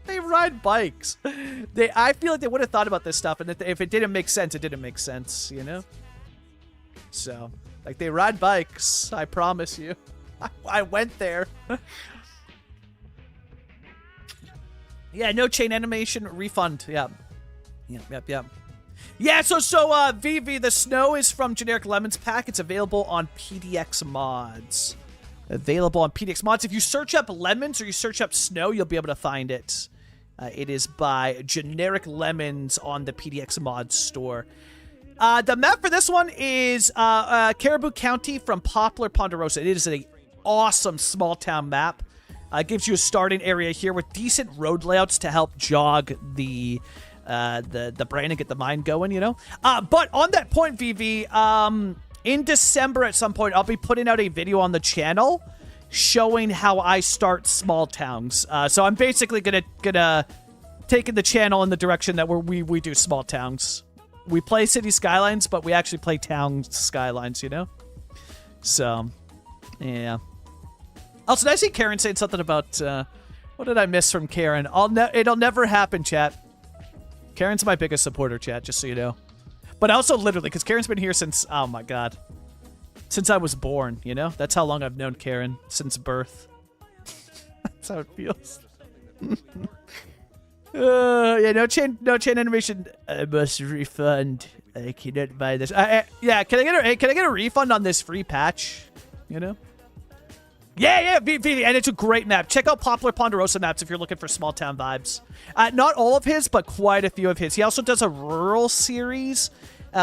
They ride bikes. I feel like they would have thought about this stuff, and if it didn't make sense, it didn't make sense. You know. So, like, they ride bikes. I promise you. I went there. Yeah, no chain animation refund. Yeah. Yep. Yeah, so VV, the snow is from Generic Lemons pack. It's available on PDX Mods. Available on PDX Mods. If you search up lemons or you search up snow, you'll be able to find it. It is by Generic Lemons on the PDX Mods store. The map for this one is Caribou County from Poplar Ponderosa. It is an awesome small town map. It gives you a starting area here with decent road layouts to help jog the brain and get the mind going, you know? But on that point, VV, in December at some point, I'll be putting out a video on the channel showing how I start small towns. So I'm basically gonna take the channel in the direction that we do small towns. We play city skylines, but we actually play town skylines, you know? So, yeah. Also, did I see Karen saying something about, what did I miss from Karen? It'll never happen, chat. Karen's my biggest supporter, chat, just so you know. But also literally, because Karen's been here since, oh my god. Since I was born, you know? That's how long I've known Karen, since birth. That's how it feels. Yeah, no chain animation. I must refund. I cannot buy this. Yeah, can I get a refund on this free patch? You know? Yeah, VV, and it's a great map. Check out Poplar Ponderosa maps if you're looking for small town vibes. Not all of his, but quite a few of his. He also does a rural series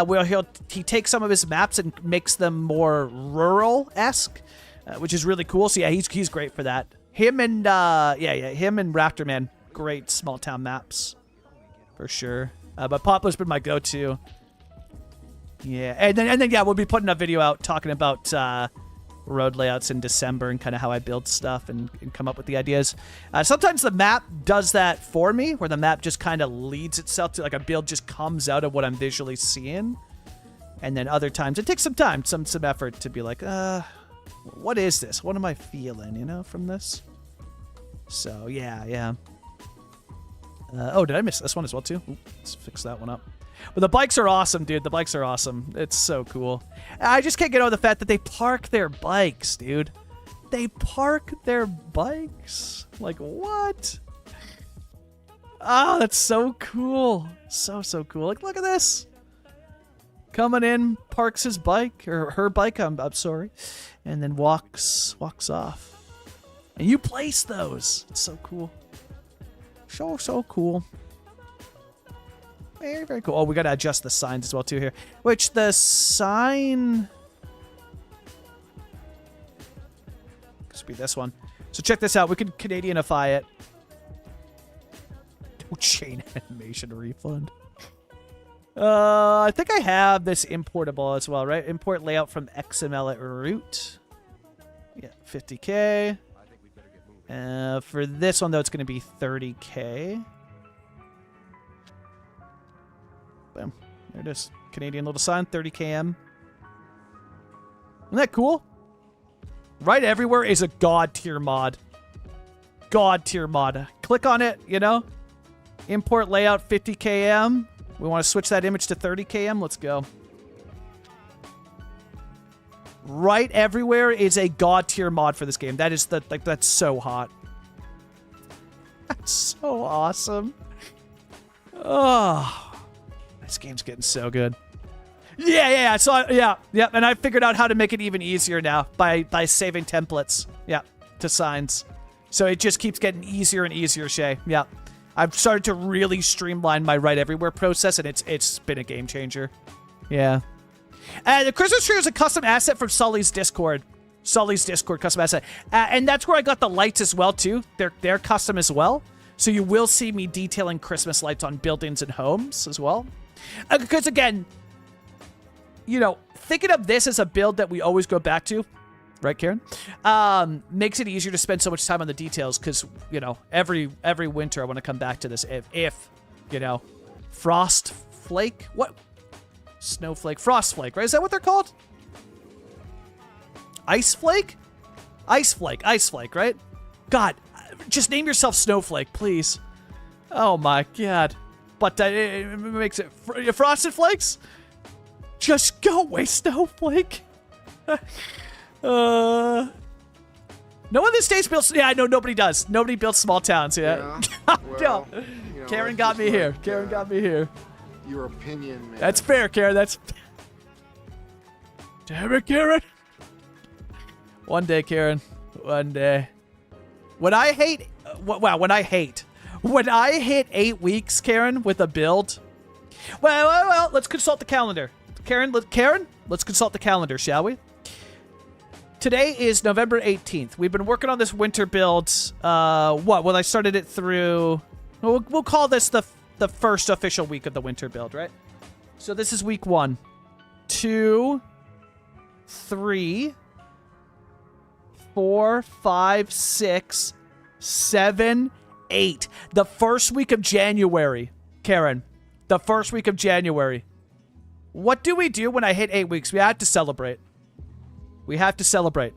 where he takes some of his maps and makes them more rural-esque, which is really cool. So yeah, he's great for that. Him and him and Raptorman, great small town maps for sure. But Poplar's been my go-to. Yeah, and then yeah, we'll be putting a video out talking about road layouts in December and kind of how I build stuff and come up with the ideas. Sometimes the map does that for me, where the map just kind of leads itself to, like, a build just comes out of what I'm visually seeing. And then other times it takes some time, some effort to be like, what is this? What am I feeling, you know, from this? So, yeah. Oh, did I miss this one as well, too? Ooh, let's fix that one up. But the bikes are awesome, dude. The bikes are awesome. It's so cool. I just can't get over the fact that they park their bikes, dude. They park their bikes. Like, what? Oh, that's so cool. So cool. Like, look at this. Coming in, parks his bike, or her bike, I'm sorry, and then walks off. And you place those. It's so cool. So cool. Very, very cool. Oh, we gotta adjust the signs as well, too, here. Which, the sign... Could be this one. So check this out. We can Canadianify it. No chain animation refund. I think I have this importable as well, right? Import layout from XML at root. Yeah, 50K. For this one, though, it's going to be 30K. Boom. There it is. Canadian little sign, 30km. Isn't that cool? Right everywhere is a god tier mod. God tier mod. Click on it, you know? Import layout 50km. We want to switch that image to 30km. Let's go. Right everywhere is a god tier mod for this game. That is that's so hot. That's so awesome. Oh. This game's getting so good. Yeah. So yeah. And I figured out how to make it even easier now by saving templates. Yeah, to signs. So it just keeps getting easier and easier, Shay. Yeah. I've started to really streamline my right everywhere process, and it's been a game changer. Yeah. And the Christmas tree is a custom asset from Sully's Discord. Sully's Discord custom asset. And that's where I got the lights as well, too. They're custom as well. So you will see me detailing Christmas lights on buildings and homes as well. Because, again, you know, thinking of this as a build that we always go back to, right, Karen? Makes it easier to spend so much time on the details because, you know, every winter I want to come back to this if you know, Frost Flake? What? Snowflake? Frost Flake, right? Is that what they're called? Ice Flake? Ice Flake, right? God, just name yourself Snowflake, please. Oh my god. But it makes it... Frosted Flakes? Just go away, Snowflake. No one in the States builds... Yeah, I know nobody does. Nobody builds small towns, yeah. Well, Karen got me here. Karen got me here. your opinion, man. That's fair, Karen. That's... Damn it, Karen. One day, Karen. One day. When I hate... when I hit 8 weeks, Karen, with a build... Well, let's consult the calendar. Karen, let's consult the calendar, shall we? Today is November 18th. We've been working on this winter build. Well, I started it through... We'll call this the first official week of the winter build, right? So this is week 1. 2, 3, 4, 5, 6, 7, 8. The first week of January, Karen. The first week of January. What do we do when I hit 8 weeks? We have to celebrate. We have to celebrate.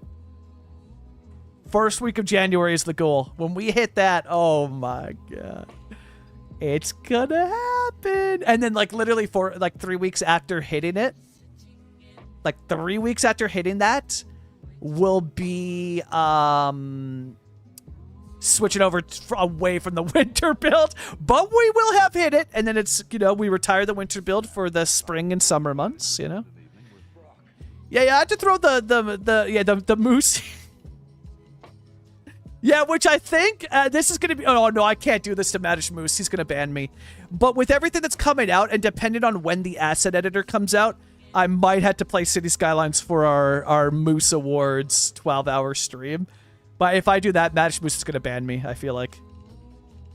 First week of January is the goal. When we hit that, oh my god. It's gonna happen. And then like literally for like 3 weeks after hitting it, like 3 weeks after hitting that, will be switching over away from the winter build, but we will have hit it, and then it's, you know, we retire the winter build for the spring and summer months, you know. Yeah, I had to throw the moose. Yeah, which I think this is gonna be. Oh no, I can't do this to Madish Moose. He's gonna ban me. But with everything that's coming out, and depending on when the asset editor comes out, I might have to play City Skylines for our Moose Awards 12-hour stream. But if I do that, Madish Moose is going to ban me, I feel like.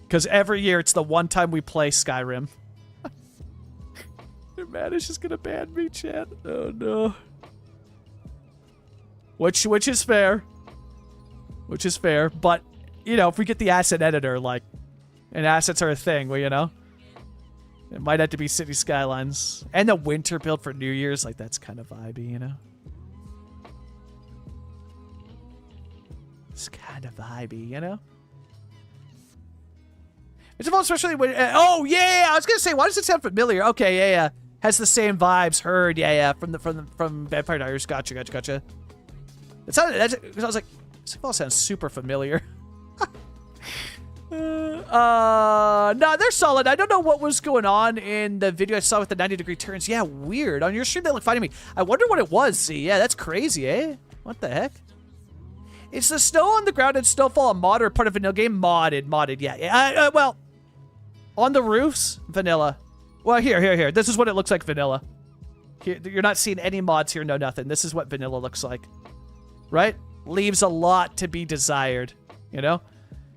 Because every year, it's the one time we play Skyrim. Madish is going to ban me, chat. Oh, no. Which is fair. Which is fair. But, you know, if we get the asset editor, like, and assets are a thing, well, you know. It might have to be City Skylines. And the winter build for New Year's, like, that's kind of vibey, you know. It's kind of vibey, you know? It's especially when... oh, yeah! I was going to say, why does it sound familiar? Okay, yeah. Has the same vibes. Heard, yeah. From Vampire Diaries. Gotcha. It sounded... I was like, this all sounds super familiar. No, they're solid. I don't know what was going on in the video I saw with the 90-degree turns. Yeah, weird. On your stream, they look fine to me. I wonder what it was, see? Yeah, that's crazy, eh? What the heck? Is the snow on the ground and snowfall a mod or part of vanilla game? Modded, yeah. Well, on the roofs, vanilla. Well, here. This is what it looks like, vanilla. Here, you're not seeing any mods here, no nothing. This is what vanilla looks like. Right? Leaves a lot to be desired, you know?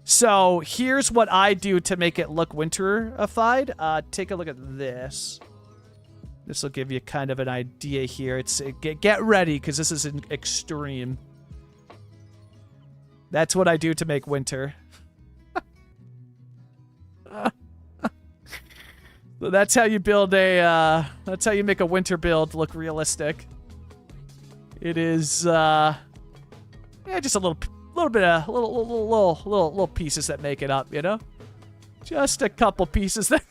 So, here's what I do to make it look winterified. Take a look at this. This will give you kind of an idea here. Get ready, because this is an extreme. That's what I do to make winter. So that's how you build a, that's how you make a winter build look realistic. It is, yeah, just a little bit of, little pieces that make it up, you know? Just a couple pieces that,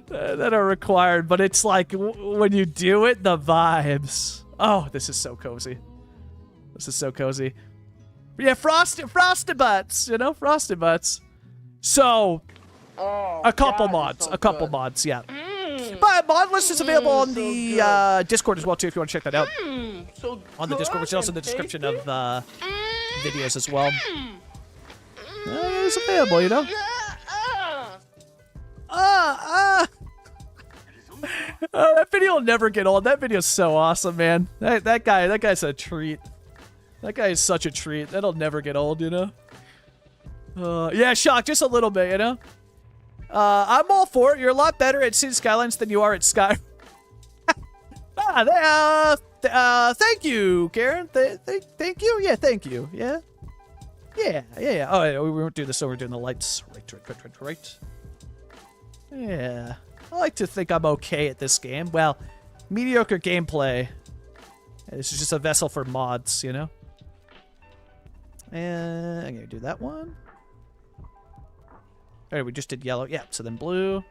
that are required, but it's like, when you do it, the vibes. Oh, this is so cozy. This is so cozy. But yeah, frosted butts, you know, frosted butts. So, a couple mods, yeah. But mod list is available on the Discord as well too, if you want to check that out. On the Discord, which is also in the description of videos as well. It's available, you know. That video will never get old. That video is so awesome, man. That guy's a treat. That guy is such a treat. That'll never get old, you know? Yeah, Shock, just a little bit, you know? I'm all for it. You're a lot better at City Skylines than you are at Sky. Thank you, Karen. Thank you. Yeah, thank you. Yeah. Yeah. Oh, yeah, we won't do this, so we're doing the lights. Right. Yeah. I like to think I'm okay at this game. Well, mediocre gameplay. This is just a vessel for mods, you know? And I'm going to do that one. Alright, we just did yellow. Yeah, so then blue.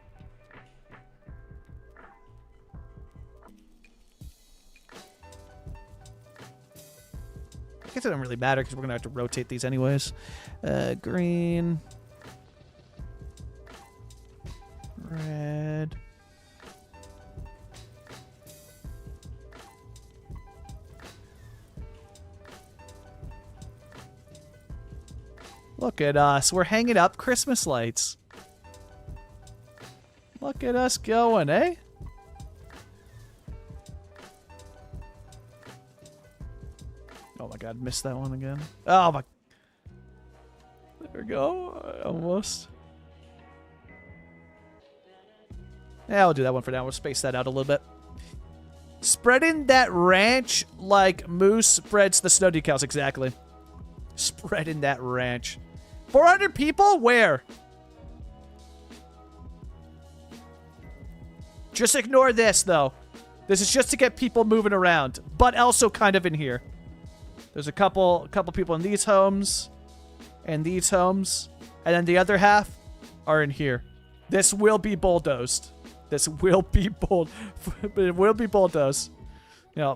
I guess it doesn't really matter because we're going to have to rotate these anyways. Green. Look at us. We're hanging up Christmas lights. Look at us going, eh? Oh my god, missed that one again. Oh my. There we go. Almost. Yeah, I'll do that one for now. We'll space that out a little bit. Spreading that ranch like Moose spreads the snow decals. Exactly. Spreading that ranch. 400 people? Where? Just ignore this, though. This is just to get people moving around, but also kind of in here. There's a couple people in these homes, and these homes, and then the other half are in here. This will be bulldozed. This will be it will be bulldozed. Yeah.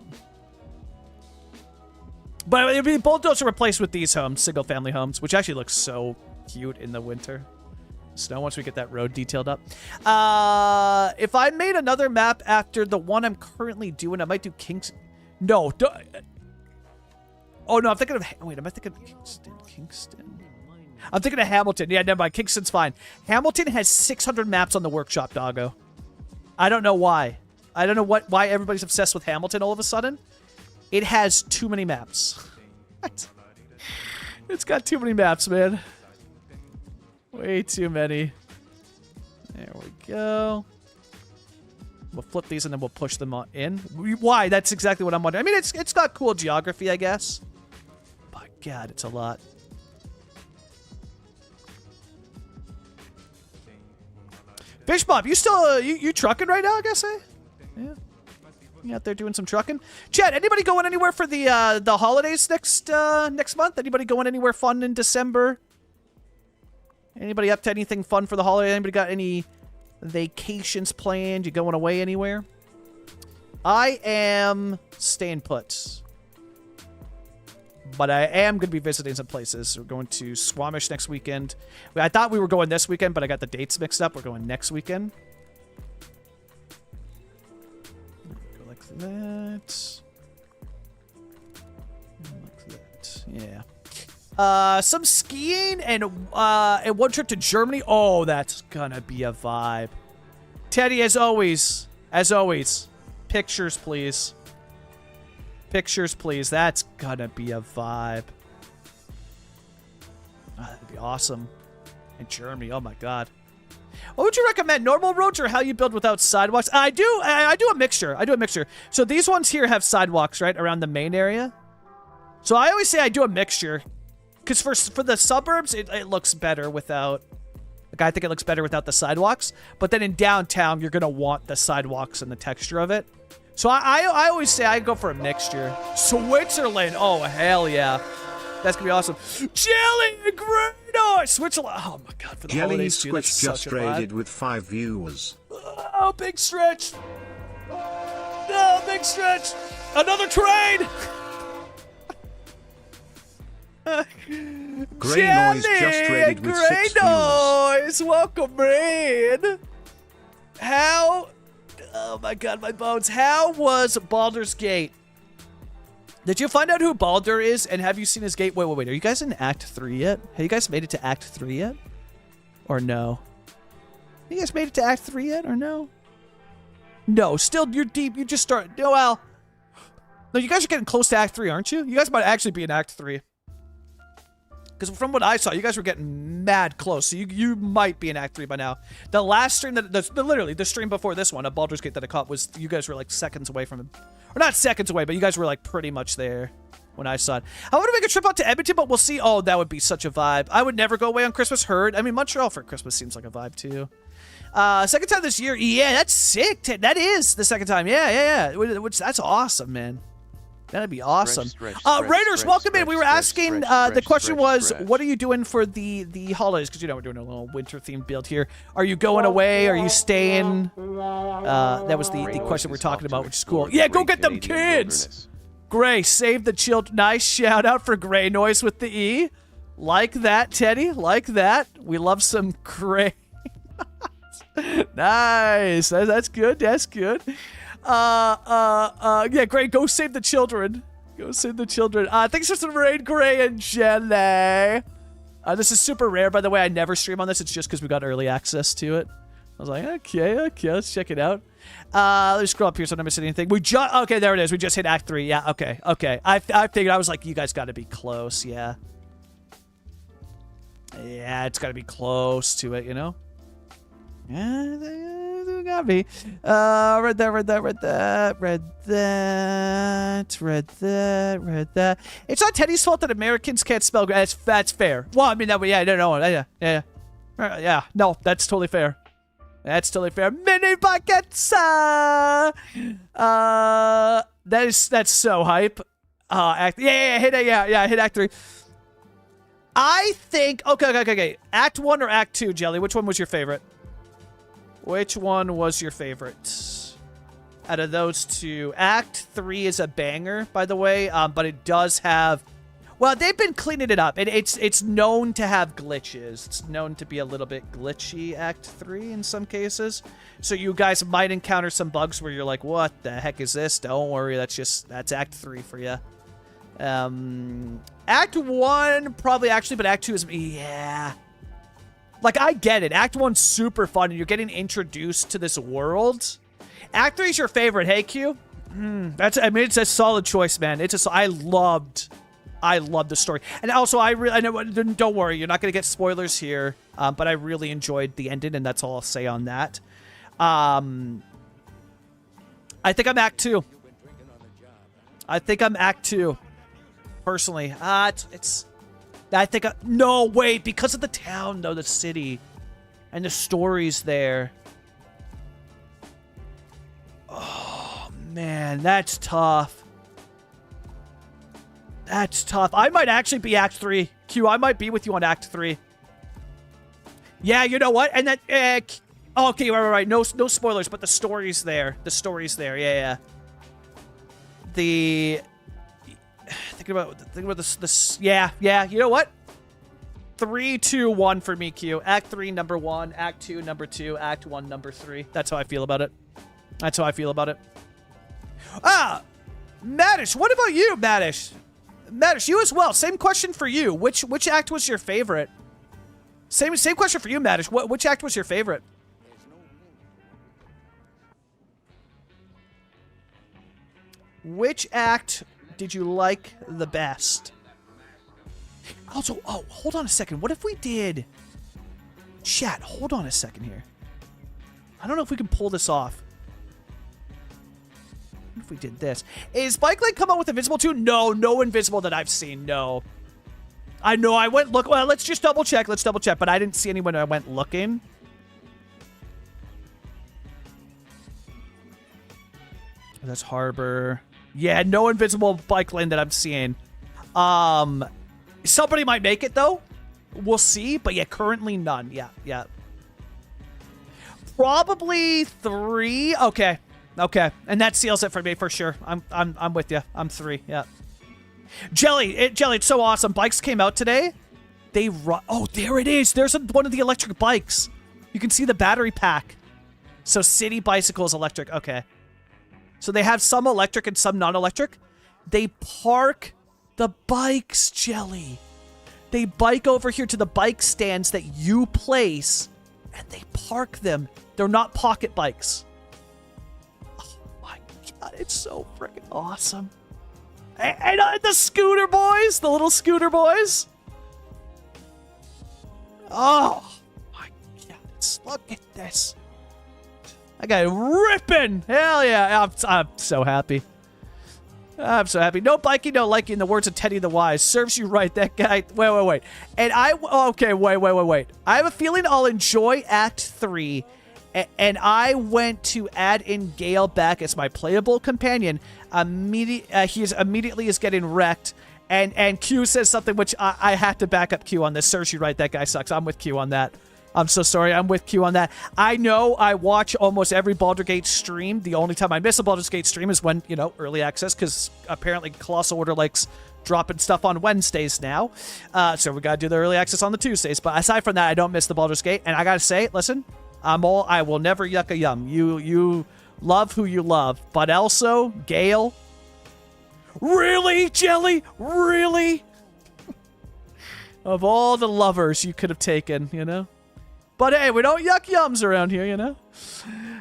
But it'll be bulldozed to replace with these homes, single-family homes, which actually looks so cute in the winter. Snow once we get that road detailed up. If I made another map after the one I'm currently doing, I might do Kingston. No. Oh, no, I'm thinking of... Wait, am I thinking of Kingston? I'm thinking of Hamilton. Yeah, never mind. Kingston's fine. Hamilton has 600 maps on the workshop, doggo. I don't know why. I don't know why everybody's obsessed with Hamilton all of a sudden. It has too many maps. It's got too many maps, man. Way too many. There we go. We'll flip these and then we'll push them in. Why? That's exactly what I'm wondering. I mean, it's got cool geography, I guess. But God, it's a lot. Fish Bob, you still you trucking right now? I guess, eh? Yeah. You out there doing some trucking? Chad, anybody going anywhere for the holidays next month? Anybody going anywhere fun in December? Anybody up to anything fun for the holiday? Anybody got any vacations planned? You going away anywhere? I am staying put. But I am going to be visiting some places. We're going to Squamish next weekend. I thought we were going this weekend, but I got the dates mixed up. We're going next weekend. Go like that. Like that. Yeah. Some skiing and one trip to Germany. Oh, that's gonna be a vibe. Teddy, as always, pictures, please. Pictures, please. That's gonna be a vibe. Oh, that'd be awesome. In Germany, oh my god. What would you recommend? Normal roads or how you build without sidewalks? I do a mixture. So these ones here have sidewalks, right, around the main area. So I always say I do a mixture. Because for the suburbs, it looks better without... Like, I think it looks better without the sidewalks. But then in downtown, you're going to want the sidewalks and the texture of it. So I always say I go for a mixture. Switzerland. Oh, hell yeah. That's going to be awesome. Jelly and Grano. Switzerland. Oh, my God. For the Jelly holidays, too. Squitch just raided with 5 viewers. Oh, big stretch. Oh, big stretch. Another trade. Grey Noise just raided with 6 viewers. Grey Noise, welcome in. How? Oh my god, my bones. How was Baldur's Gate? Did you find out who Baldur is, and have you seen his gate? Wait. Are you guys in Act 3 yet? Have you guys made it to Act 3 yet? Or no? You guys made it to Act 3 yet, or no? No, still, you're deep. You just started. Oh, well. No, you guys are getting close to Act 3, aren't you? You guys might actually be in Act 3. Because from what I saw, you guys were getting mad close. So you might be in Act 3 by now. The last stream, literally, the stream before this one, of Baldur's Gate that I caught, was you guys were like seconds away from it. Or not seconds away, but you guys were like pretty much there when I saw it. I want to make a trip out to Edmonton, but we'll see. Oh, that would be such a vibe. I would never go away on Christmas. Heard. I mean, Montreal for Christmas seems like a vibe too. Second time this year. Yeah, that's sick. That is the second time. Yeah. Which that's awesome, man. That'd be awesome. Raiders, welcome in. We were asking, the question was, what are you doing for the holidays? Because, you know, we're doing a little winter-themed build here. Are you going away? Are you staying? That was the question we're talking about, which is cool. Yeah, go get them kids! Gray, save the children. Nice shout-out for Gray Noise with the E. Like that, Teddy. Like that. We love some Gray. Nice. That's good. That's good. Yeah, great. Go save the children. Go save the children. Thanks for some raid, Gray and Jelly. This is super rare, by the way. I never stream on this. It's just because we got early access to it. I was like, okay, let's check it out. Let me scroll up here so I don't miss anything. Okay, there it is. We just hit Act 3. Yeah, okay. I figured, I was like, you guys got to be close, yeah. Yeah, it's got to be close to it, you know? Yeah, it got me. Read that. It's not Teddy's fault that Americans can't spell. That's fair. Well, I mean, yeah. No, that's totally fair. That's totally fair. Mini buckets. That's so hype. Hit Act 3. I think. Okay. Act 1 or Act 2, Jelly? Which one was your favorite? Which one was your favorite out of those two? Act 3 is a banger, by the way, but it does have... Well, they've been cleaning it up. It's known to have glitches. It's known to be a little bit glitchy, Act 3, in some cases. So you guys might encounter some bugs where you're like, what the heck is this? Don't worry, that's Act 3 for you. Act 1, probably actually, but Act 2 is... Yeah... Like, I get it. Act 1's super fun, and you're getting introduced to this world. Act 3 is your favorite, hey, Q? It's a solid choice, man. I loved the story. And also, I know, don't worry, you're not going to get spoilers here, but I really enjoyed the ending, and that's all I'll say on that. I think I'm Act 2. Personally. No, wait, because of the town, though, the city, and the stories there. Oh, man, that's tough. I might actually be Act 3. Q, I might be with you on Act 3. Yeah, you know what? And that, okay, right. No spoilers, but the story's there. Yeah. Think about this. Yeah. You know what? 3, 2, 1 for me, Q. Act 3, number 1. Act 2, number 2. Act 1, number 3. That's how I feel about it. Madish, what about you, Madish? Madish, you as well. Same question for you. Which act was your favorite? Same question for you, Madish. Which act was your favorite? Which act did you like the best? Also, hold on a second. What if we did... Chat, hold on a second here. I don't know if we can pull this off. What if we did this? Is Bike Lane come out with Invisible 2? No Invisible that I've seen, no. I know, I went look... Well, let's just double check, but I didn't see any when I went looking. That's Harbor. Yeah, no Invisible Bike Lane that I'm seeing. Somebody might make it, though. We'll see. But yeah, currently none. Yeah. Probably 3. Okay. And that seals it for me for sure. I'm with you. I'm 3. Yeah. Jelly, it's so awesome. Bikes came out today. They run. Oh, there it is. There's one of the electric bikes. You can see the battery pack. So City Bicycle is electric. Okay. So they have some electric and some non-electric. They park the bikes, Jelly. They bike over here to the bike stands that you place, and they park them. They're not pocket bikes. Oh my god, it's so freaking awesome. And the scooter boys, the little scooter boys. Oh my god, look at this. I got ripping. Hell yeah. I'm so happy. No biking, no liking, in the words of Teddy the Wise. Serves you right, that guy. Wait. And wait. I have a feeling I'll enjoy Act 3. And I went to add in Gale back as my playable companion. He immediately is getting wrecked. And Q says something which I have to back up Q on this. Serves you right, that guy sucks. I'm with Q on that. I'm so sorry. I'm with Q on that. I know I watch almost every Baldur's Gate stream. The only time I miss a Baldur's Gate stream is when, early access, because apparently Colossal Order likes dropping stuff on Wednesdays now. So we got to do the early access on the Tuesdays. But aside from that, I don't miss the Baldur's Gate. And I got to say, listen, I will never yuck a yum. You love who you love. But also, Gale. Really, Jelly? Really? Of all the lovers you could have taken, you know? But hey, we don't yuck yums around here, you know?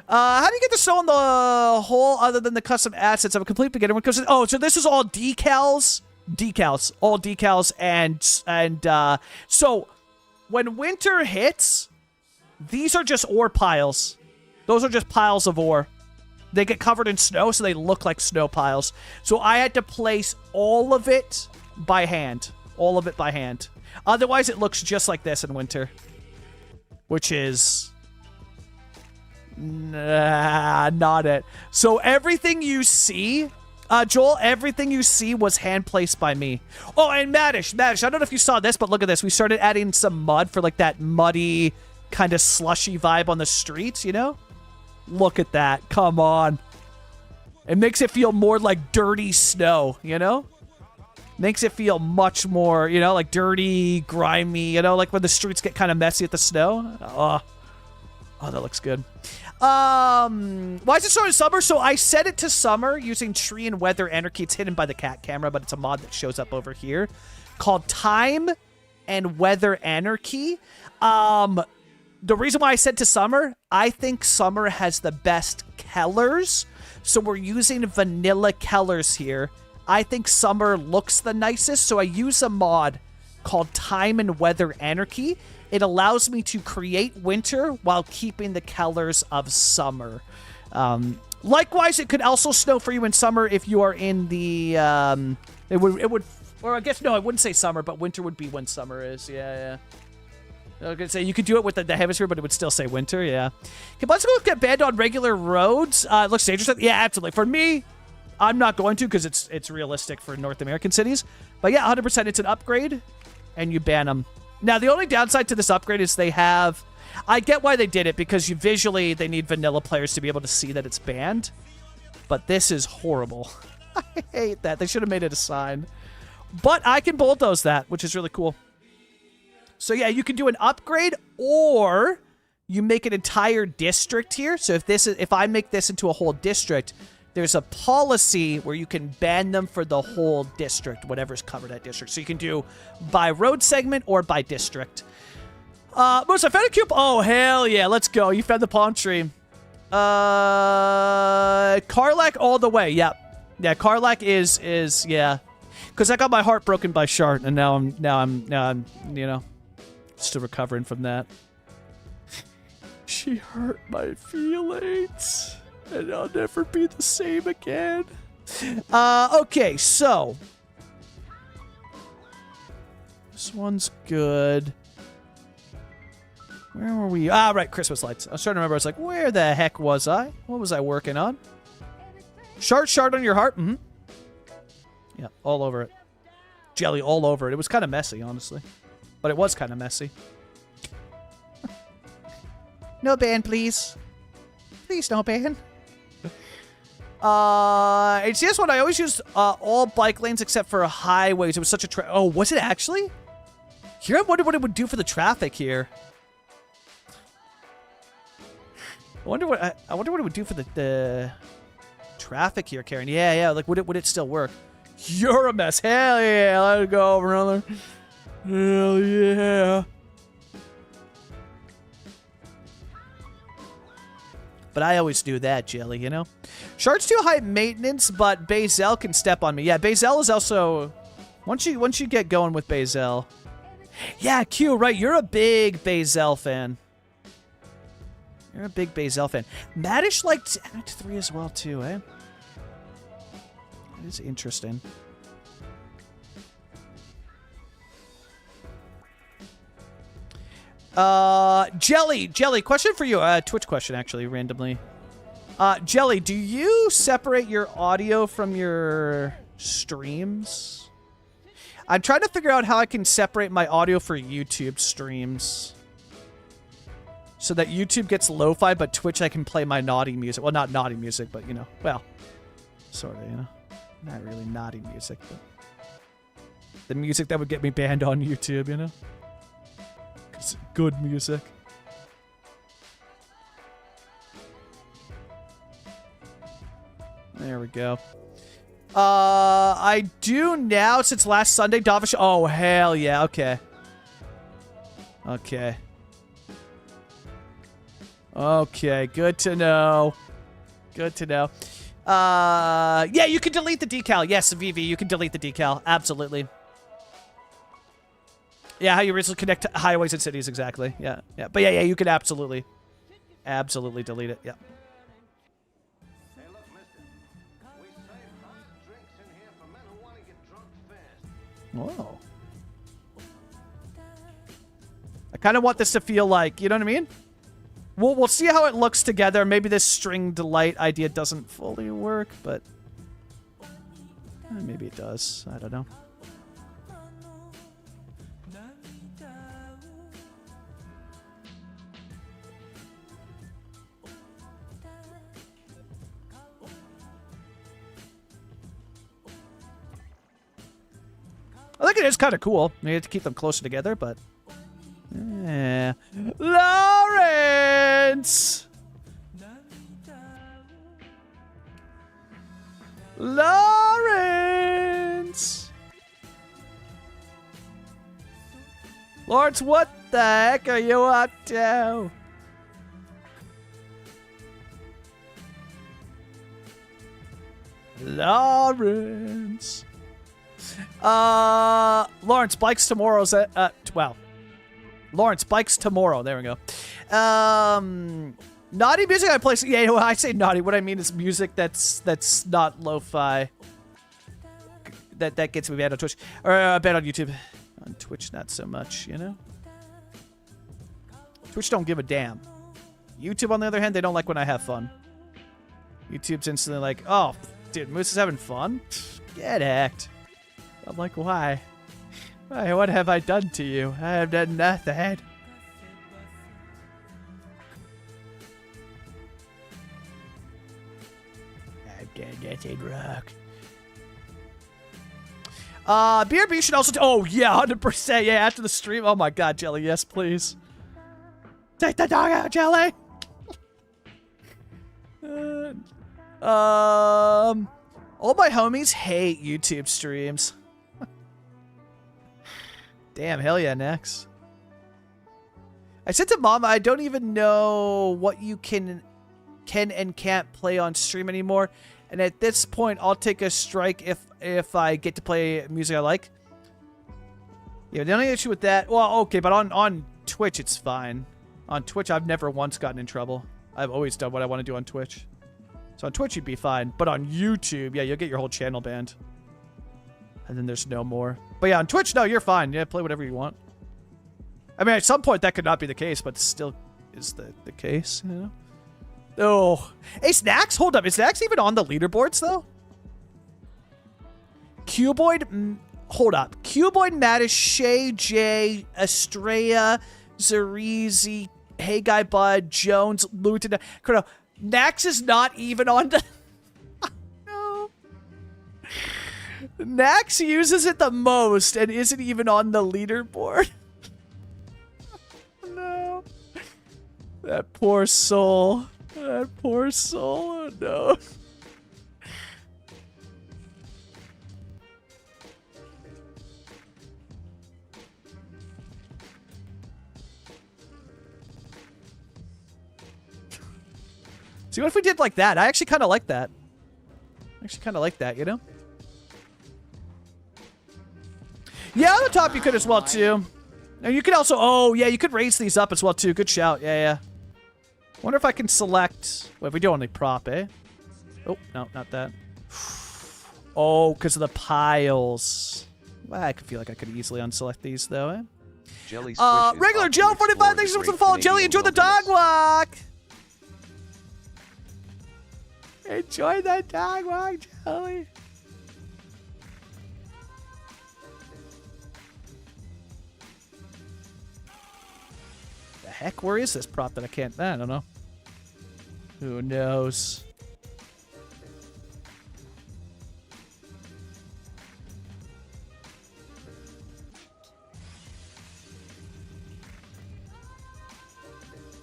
How do you get the snow in the hole other than the custom assets? I'm a complete beginner when it comes to... Oh, so this is all decals? Decals. All decals. And so when winter hits, these are just ore piles. Those are just piles of ore. They get covered in snow, so they look like snow piles. So I had to place all of it by hand. All of it by hand. Otherwise, it looks just like this in winter. Which is... Nah, not it. So everything you see, Joel, everything you see was hand-placed by me. Oh, and Madish, I don't know if you saw this, but look at this. We started adding some mud for like that muddy, kind of slushy vibe on the streets, you know? Look at that. Come on. It makes it feel more like dirty snow, you know? Makes it feel much more, you know, like dirty, grimy, you know, like when the streets get kind of messy at the snow. Oh, that looks good. Why is it so in summer? So I set it to summer using Tree and Weather Anarchy. It's hidden by the cat camera, but it's a mod that shows up over here called Time and Weather Anarchy. The reason why I said to summer, I think summer has the best colors. So we're using vanilla colors here. I think summer looks the nicest, so I use a mod called Time and Weather Anarchy. It allows me to create winter while keeping the colors of summer. Likewise, it could also snow for you in summer if you are in the... It would, or I guess, no, I wouldn't say summer, but winter would be when summer is. Yeah. I was going to say, you could do it with the hemisphere, but it would still say winter, yeah. Can bicycles get banned on regular roads? It looks dangerous. Yeah, absolutely. For me... I'm not going to because it's realistic for North American cities. But yeah, 100% it's an upgrade, and you ban them. Now, the only downside to this upgrade is they have... I get why they did it, because visually they need vanilla players to be able to see that it's banned. But this is horrible. I hate that. They should have made it a sign. But I can bulldoze that, which is really cool. So yeah, you can do an upgrade, or you make an entire district here. So if I make this into a whole district... There's a policy where you can ban them for the whole district, whatever's covered that district. So you can do by road segment or by district. Moose, I found a cube. Oh, hell yeah. Let's go. You found the palm tree. Karlach all the way. Yeah. Yeah, Karlach is yeah. Because I got my heart broken by Shart, and now I'm, you know, still recovering from that. She hurt my feelings. And I'll never be the same again. Okay, so. This one's good. Where were we? Ah, right, Christmas lights. I was trying to remember. I was like, where the heck was I? What was I working on? Shart on your heart? Mm-hmm. Yeah, all over it. Jelly all over it. It was kind of messy, honestly. But it was kind of messy. No ban, please. Please no ban. It's this one. I always used all bike lanes except for highways. It was such a oh, was it actually? Here, I wonder what it would do for the traffic here. I wonder what it would do for the traffic here, Karen. Yeah. Like, would it still work? You're a mess. Hell yeah. Let's go, brother. Hell yeah. But I always do that, Jelly, you know? Shart's too high maintenance, but Bazel can step on me. Yeah, Bazel is also... Once you get going with Bazel... Yeah, Q, right. You're a big Bazel fan. You're a big Bazel fan. Madish liked Act 3 as well, too, eh? That is interesting. Jelly, question for you. Twitch question, actually, randomly. Jelly, do you separate your audio from your streams? I'm trying to figure out how I can separate my audio for YouTube streams. So that YouTube gets lo-fi, but Twitch I can play my naughty music. Well, not naughty music, but, you know, well, sort of, you know. Not really naughty music, but the music that would get me banned on YouTube, you know? It's good music. There we go. I do now, since last Sunday, Davish. Oh, hell yeah, okay. Okay. Okay, good to know. Good to know. Yeah, you can delete the decal. Yes, VV, you can delete the decal. Absolutely. Yeah, how you originally connect to highways and cities, exactly. Yeah, yeah. But yeah, you can absolutely delete it. Yeah. Hey, look, mister. We serve hot drinks in here for men who want to get drunk fast. Whoa. I kind of want this to feel like, you know what I mean? We'll see how it looks together. Maybe this string delight idea doesn't fully work, but maybe it does. I don't know. I think it is kind of cool. You have to keep them closer together, but yeah. Lawrence! Lawrence! Lawrence, what the heck are you up to? Lawrence. Lawrence, bikes tomorrow's at, well. Lawrence, bikes tomorrow. There we go. Naughty music I play. Yeah, when I say naughty, what I mean is music that's not lo-fi. That gets me banned on Twitch. Or banned on YouTube. On Twitch, not so much, you know? Twitch don't give a damn. YouTube, on the other hand, they don't like when I have fun. YouTube's instantly like, oh, dude, Moose is having fun? Get hacked. I'm like, why? Why? What have I done to you? I have done nothing. I'm getting rock. BRB should also. Oh yeah, 100%. Yeah, after the stream. Oh my God, Jelly. Yes, please. Take the dog out, Jelly. All my homies hate YouTube streams. Damn, hell yeah, Nex. I said to Mama, I don't even know what you can and can't play on stream anymore. And at this point, I'll take a strike if I get to play music I like. Yeah, the only issue with that, well, okay, but on Twitch, it's fine. On Twitch, I've never once gotten in trouble. I've always done what I want to do on Twitch. So on Twitch, you'd be fine. But on YouTube, yeah, you'll get your whole channel banned. And then there's no more. But yeah, on Twitch, no, you're fine. Yeah, play whatever you want. I mean, at some point, that could not be the case, but still is the case, you know? Oh. Hey, Snacks, hold up. Is Snacks even on the leaderboards, though? Cuboid, hold up. Cuboid, Mattis, Shay, J, Estrella, Zarizi, Hey Guy Bud, Jones, Luton, Chrono. Nax is not even on the... No. Nax uses it the most and isn't even on the leaderboard. No. That poor soul. That poor soul. Oh, no. See, what if we did like that? I actually kind of like that. You know? Yeah, on the top you could as well, too. Now you could also... Oh, yeah, you could raise these up as well, too. Good shout. Yeah, yeah. Wonder if I can select... Well, if we do only prop, eh? Oh, no, not that. Oh, because of the piles. Well, I could feel like I could easily unselect these, though, eh? Jelly regular Joe, 45, thanks so much for the follow. Jelly, enjoy the dog walk! Enjoy that dog walk, Jelly. The heck? Where is this prop that I can't... I don't know. Who knows?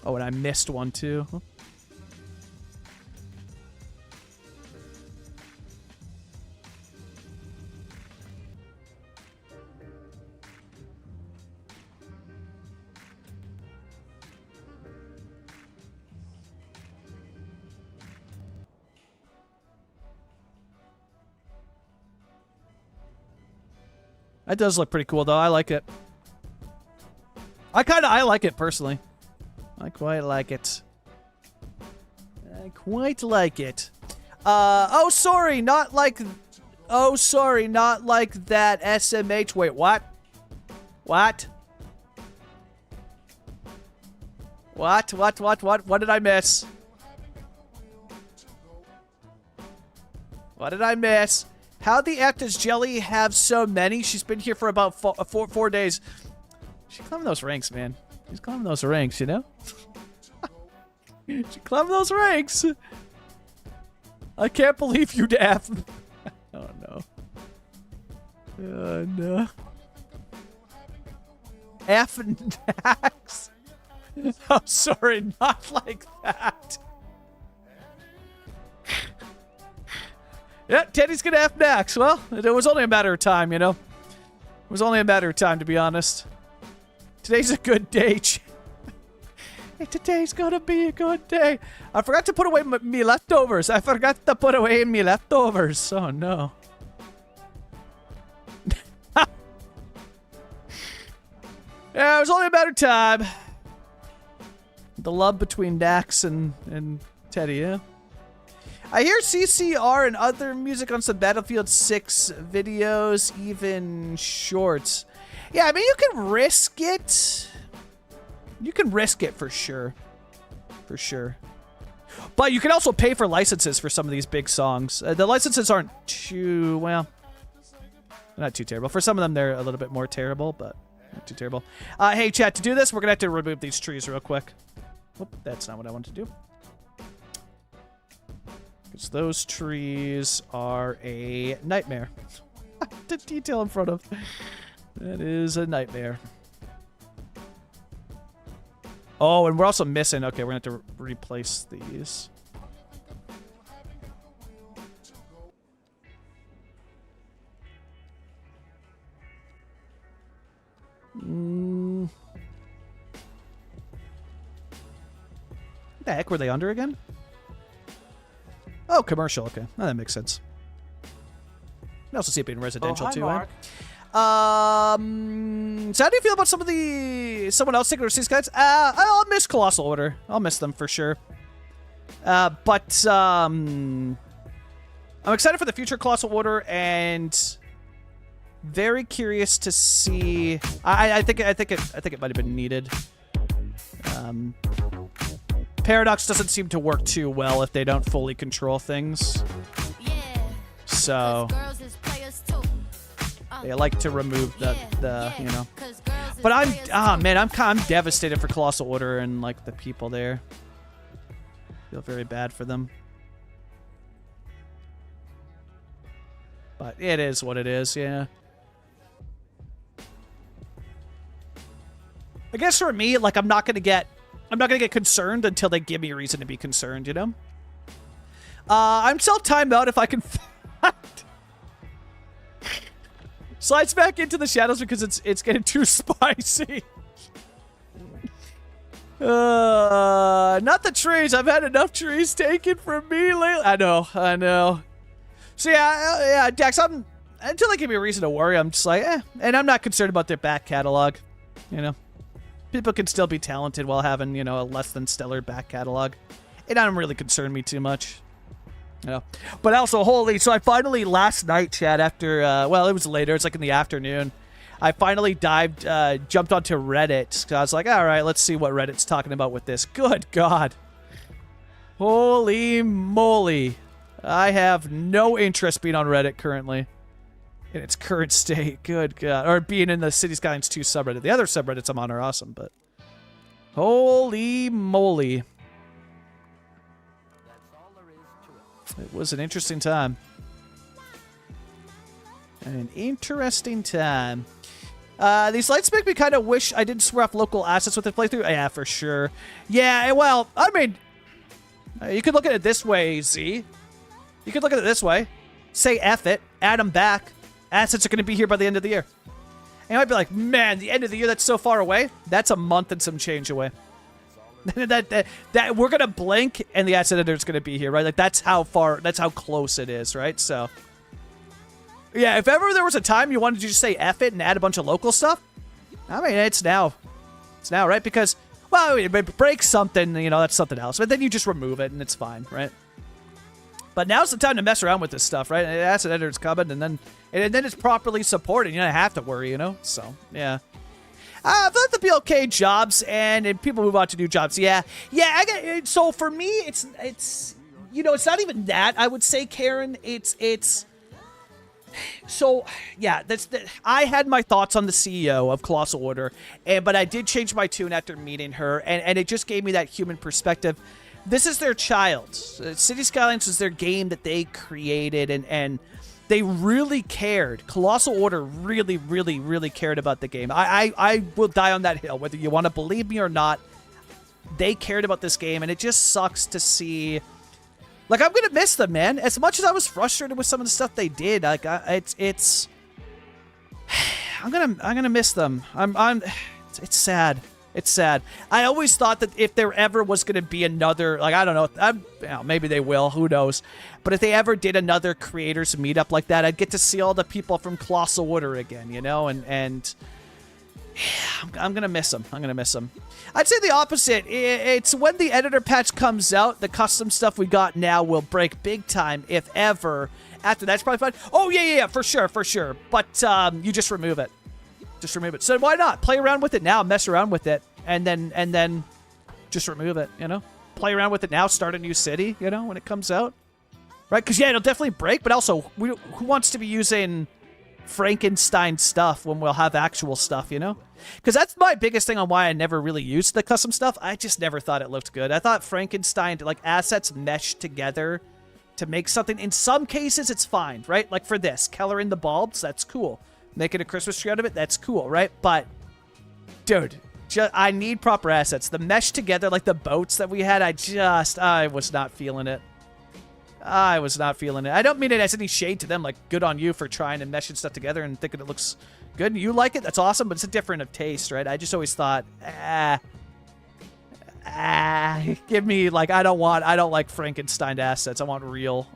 Oh, and I missed one, too. That does look pretty cool, though. I like it. I like it, personally. I quite like it. I quite like it. Oh, sorry, not like... Oh, sorry, not like that SMH... Wait, what? What? What did I miss? What did I miss? How the F does Jelly have so many? She's been here for about four days. She's climbing those ranks, man. She's climbing those ranks, you know? She climbed those ranks. I can't believe you, Daff. Oh, no. Oh, no. F and Dax. Oh, sorry, not like that. Yeah, Teddy's gonna F Dax. Well, it was only a matter of time, you know? It was only a matter of time, to be honest. Today's a good day. Hey, today's gonna be a good day. I forgot to put away me leftovers. I forgot to put away me leftovers. Oh, no. Yeah, it was only a matter of time. The love between Dax and Teddy, yeah? I hear CCR and other music on some Battlefield 6 videos, even shorts. Yeah, I mean, you can risk it. You can risk it for sure. For sure. But you can also pay for licenses for some of these big songs. The licenses aren't too, well, not too terrible. For some of them, they're a little bit more terrible, but not too terrible. Hey, chat, to do this, we're going to have to remove these trees real quick. Oop, that's not what I wanted to do. Because those trees are a nightmare to detail in front of. That is a nightmare. Oh, and we're also missing. Okay, we're going to have to replace these. What the heck were they under again? Oh, commercial. Okay, oh, that makes sense. You can also see it being residential too. Mark. So how do you feel about someone else taking overseas guides? I'll miss Colossal Order. I'll miss them for sure. But I'm excited for the future Colossal Order and very curious to see. I think it might have been needed. Paradox doesn't seem to work too well if they don't fully control things. So they like to remove the you know. But I'm devastated for Colossal Order and like the people there. Feel very bad for them. But it is what it is, yeah. I guess for me, like I'm not gonna get concerned until they give me a reason to be concerned, you know? I'm self-timed out if I can find. Slides back into the shadows because it's getting too spicy. Not the trees. I've had enough trees taken from me lately. I know. So yeah, Dax, until they give me a reason to worry, I'm just like, and I'm not concerned about their back catalog, you know? People can still be talented while having, you know, a less than stellar back catalog. It doesn't really concern me too much. You know? But also, so I finally, last night, Chad, after, well, it was later, it's like in the afternoon, I finally jumped onto Reddit. So I was like, all right, let's see what Reddit's talking about with this. Good God. Holy moly. I have no interest being on Reddit currently. In its current state. Good God. Or being in the City Skylines 2 subreddit. The other subreddits I'm on are awesome, but... Holy moly. It was an interesting time. An interesting time. These lights make me kind of wish I didn't swear off local assets with the playthrough. Yeah, for sure. Yeah, well, I mean... you could look at it this way, Z. You could look at it this way. Say F it. Add them back. Assets are going to be here by the end of the year. And you might be like, man, the end of the year, that's so far away. That's a month and some change away. that we're going to blink and the asset editor is going to be here, right? Like that's how close it is, right? So Yeah, if ever there was a time you wanted to just say F it and add a bunch of local stuff, I mean, it's now. It's now, right? Because, well, it breaks something, you know, that's something else. But then you just remove it and it's fine, right? But now's the time to mess around with this stuff, right? Asset editor's coming, and then it's properly supported. You don't have to worry, you know? So, yeah. I thought the BLK jobs, and people move on to new jobs. Yeah, so for me, it's you know, it's not even that, I would say, Karen. It's so, yeah, I had my thoughts on the CEO of Colossal Order, but I did change my tune after meeting her, and it just gave me that human perspective. This is their child. City Skylines was their game that they created, and they really cared. Colossal Order really, really, really cared about the game. I will die on that hill, whether you want to believe me or not. They cared about this game, and it just sucks to see. Like, I'm gonna miss them, man. As much as I was frustrated with some of the stuff they did, like, it's. I'm gonna miss them. It's sad. It's sad. I always thought that if there ever was going to be another, like, I don't know, maybe they will, who knows. But if they ever did another creators meetup like that, I'd get to see all the people from Colossal Order again, you know, and yeah, I'm going to miss them. I'm going to miss them. I'd say the opposite. It's when the editor patch comes out, the custom stuff we got now will break big time, if ever. After that's probably fine. Oh, yeah, for sure. But you just remove it. Just remove it. So why not play around with it now, mess around with it, and then just remove it, you know? Play around with it now, start a new city, you know, when it comes out. Right? Because, yeah, it'll definitely break, but also, who wants to be using Frankenstein stuff when we'll have actual stuff, you know? Because that's my biggest thing on why I never really used the custom stuff. I just never thought it looked good. I thought Frankenstein, like, assets mesh together to make something. In some cases, it's fine, right? Like for this, Keller in the bulbs, that's cool. Making a Christmas tree out of it, that's cool, right? But, dude, I need proper assets. The mesh together, like the boats that we had, I was not feeling it. I was not feeling it. I don't mean it as any shade to them, like, good on you for trying to mesh stuff together and thinking it looks good. You like it, that's awesome, but it's a different of taste, right? I just always thought, give me, like, I don't like Frankenstein assets. I want real.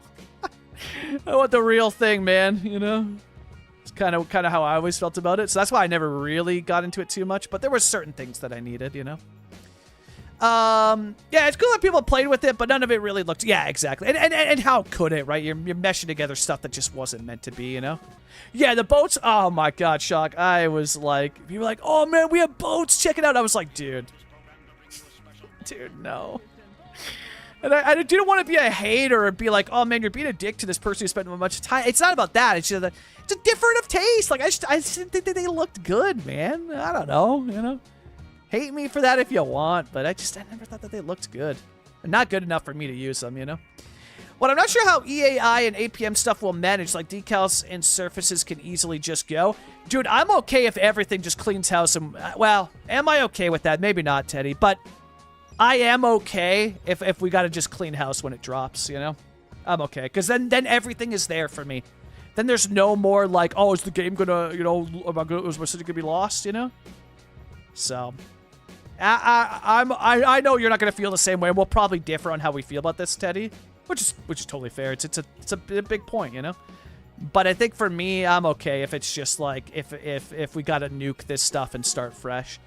I want the real thing, man, you know? Kind of how I always felt about it. So that's why I never really got into it too much. But there were certain things that I needed, you know? Yeah, it's cool that people played with it, but none of it really looked... Yeah, exactly. And how could it, right? You're meshing together stuff that just wasn't meant to be, you know? Yeah, the boats... Oh, my God, Shock. I was like... You were like, oh, man, we have boats. Check it out. I was like, dude. Dude, no. And I didn't want to be a hater or be like, oh, man, you're being a dick to this person who spent a bunch of time. It's not about that. It's just that it's a different of taste. Like, I just didn't think that they looked good, man. I don't know, you know? Hate me for that if you want, but I never thought that they looked good. And not good enough for me to use them, you know? Well, I'm not sure how EAI and APM stuff will manage. Like, decals and surfaces can easily just go. Dude, I'm okay if everything just cleans house. And, well, am I okay with that? Maybe not, Teddy, but... I am okay if we gotta just clean house when it drops, you know? I'm okay, because then everything is there for me. Then there's no more like, oh, is the game gonna, you know, is my city gonna be lost, you know? So, I know you're not gonna feel the same way. We'll probably differ on how we feel about this, Teddy, which is totally fair. It's a big point, you know? But I think for me, I'm okay if it's just like, if we gotta nuke this stuff and start fresh.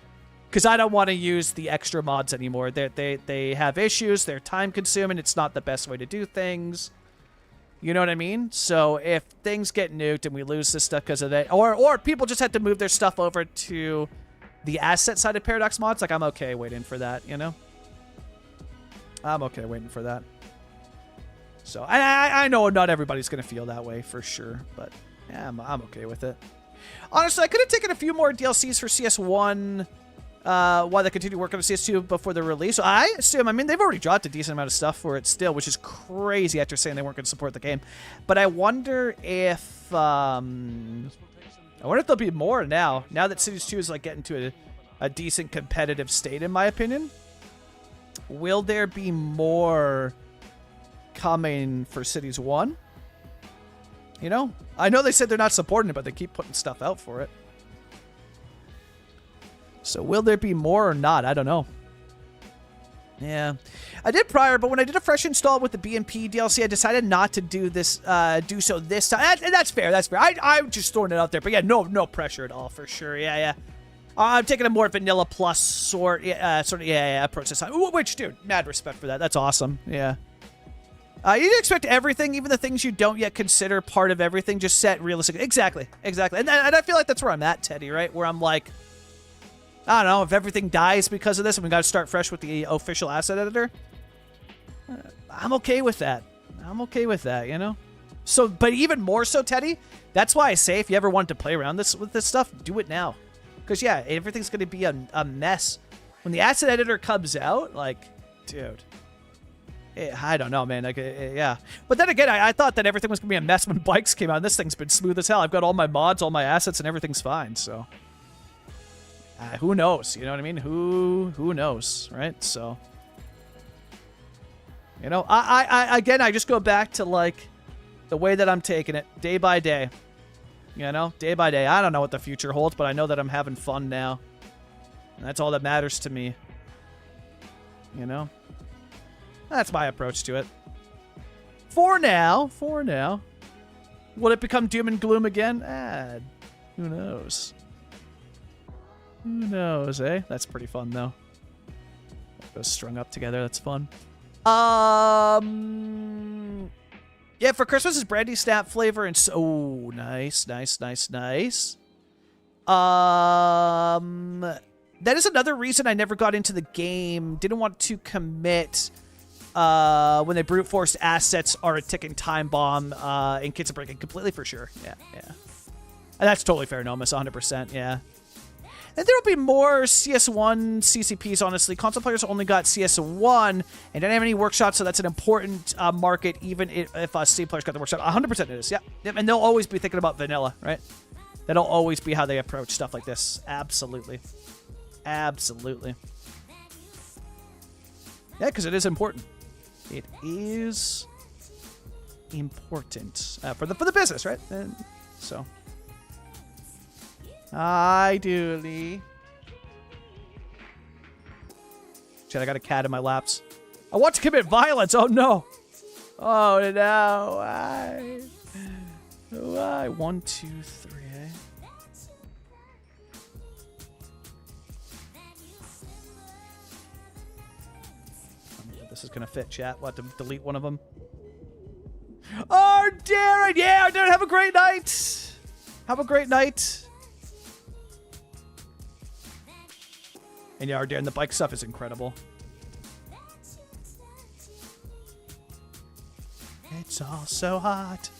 Because I don't want to use the extra mods anymore. They have issues. They're time-consuming. It's not the best way to do things. You know what I mean? So if things get nuked and we lose this stuff because of that, or people just had to move their stuff over to the asset side of Paradox mods, like, I'm okay waiting for that, you know? I'm okay waiting for that. So I know not everybody's going to feel that way for sure, but yeah, I'm okay with it. Honestly, I could have taken a few more DLCs for CS1... while they continue working on CS2 before the release. So I assume, I mean, they've already dropped a decent amount of stuff for it still, which is crazy after saying they weren't going to support the game. But I wonder if, there'll be more now that Cities 2 is like getting to a decent competitive state, in my opinion. Will there be more coming for Cities 1? You know? I know they said they're not supporting it, but they keep putting stuff out for it. So will there be more or not? I don't know. Yeah, I did prior, but when I did a fresh install with the BNP DLC, I decided not to do this, do so this time. And that's fair. That's fair. I'm just throwing it out there, but yeah, no pressure at all for sure. Yeah. I'm taking a more vanilla plus sort of approach this time. Which, dude, mad respect for that. That's awesome. Yeah. You expect everything, even the things you don't yet consider part of everything, just set realistic. Exactly. And I feel like that's where I'm at, Teddy. Right, where I'm like, I don't know, if everything dies because of this and we got to start fresh with the official asset editor, I'm okay with that. You know? So, but even more so, Teddy, that's why I say if you ever want to play around with this stuff, do it now. Because, yeah, everything's going to be a mess. When the asset editor comes out, like, dude, I don't know, man. Like, yeah. But then again, I thought that everything was going to be a mess when Bikes came out. This thing's been smooth as hell. I've got all my mods, all my assets, and everything's fine, so... who knows? You know what I mean? Who knows, right? So, you know, I just go back to like the way that I'm taking it day by day. You know, day by day. I don't know what the future holds, but I know that I'm having fun now, and that's all that matters to me. You know, that's my approach to it. For now. Will it become doom and gloom again? Who knows? Who knows, eh? That's pretty fun, though. Those strung up together, that's fun. Yeah, for Christmas is brandy snap flavor and so... Oh, nice. That is another reason I never got into the game. Didn't want to commit when they brute force assets are a ticking time bomb in Kids of Breaking. Completely for sure. Yeah. And that's totally fair, Nomus. 100%, yeah. And there will be more CS1 CCPs, honestly. Console players only got CS1 and don't have any workshops, so that's an important market, even if Steam players got the workshop. 100% it is, yeah. And they'll always be thinking about vanilla, right? That'll always be how they approach stuff like this. Absolutely. Yeah, because it is important. It is important for the business, right? And so... Hi, Dooley. Shit, I got a cat in my laps. I want to commit violence. Oh, no. Oh, no. Why? 1, 2, 3, eh? This is going to fit, chat. We'll have to delete one of them. Oh, Darren. Yeah, Darren, have a great night. And yeah, Darren, the bike stuff is incredible. It's all so hot.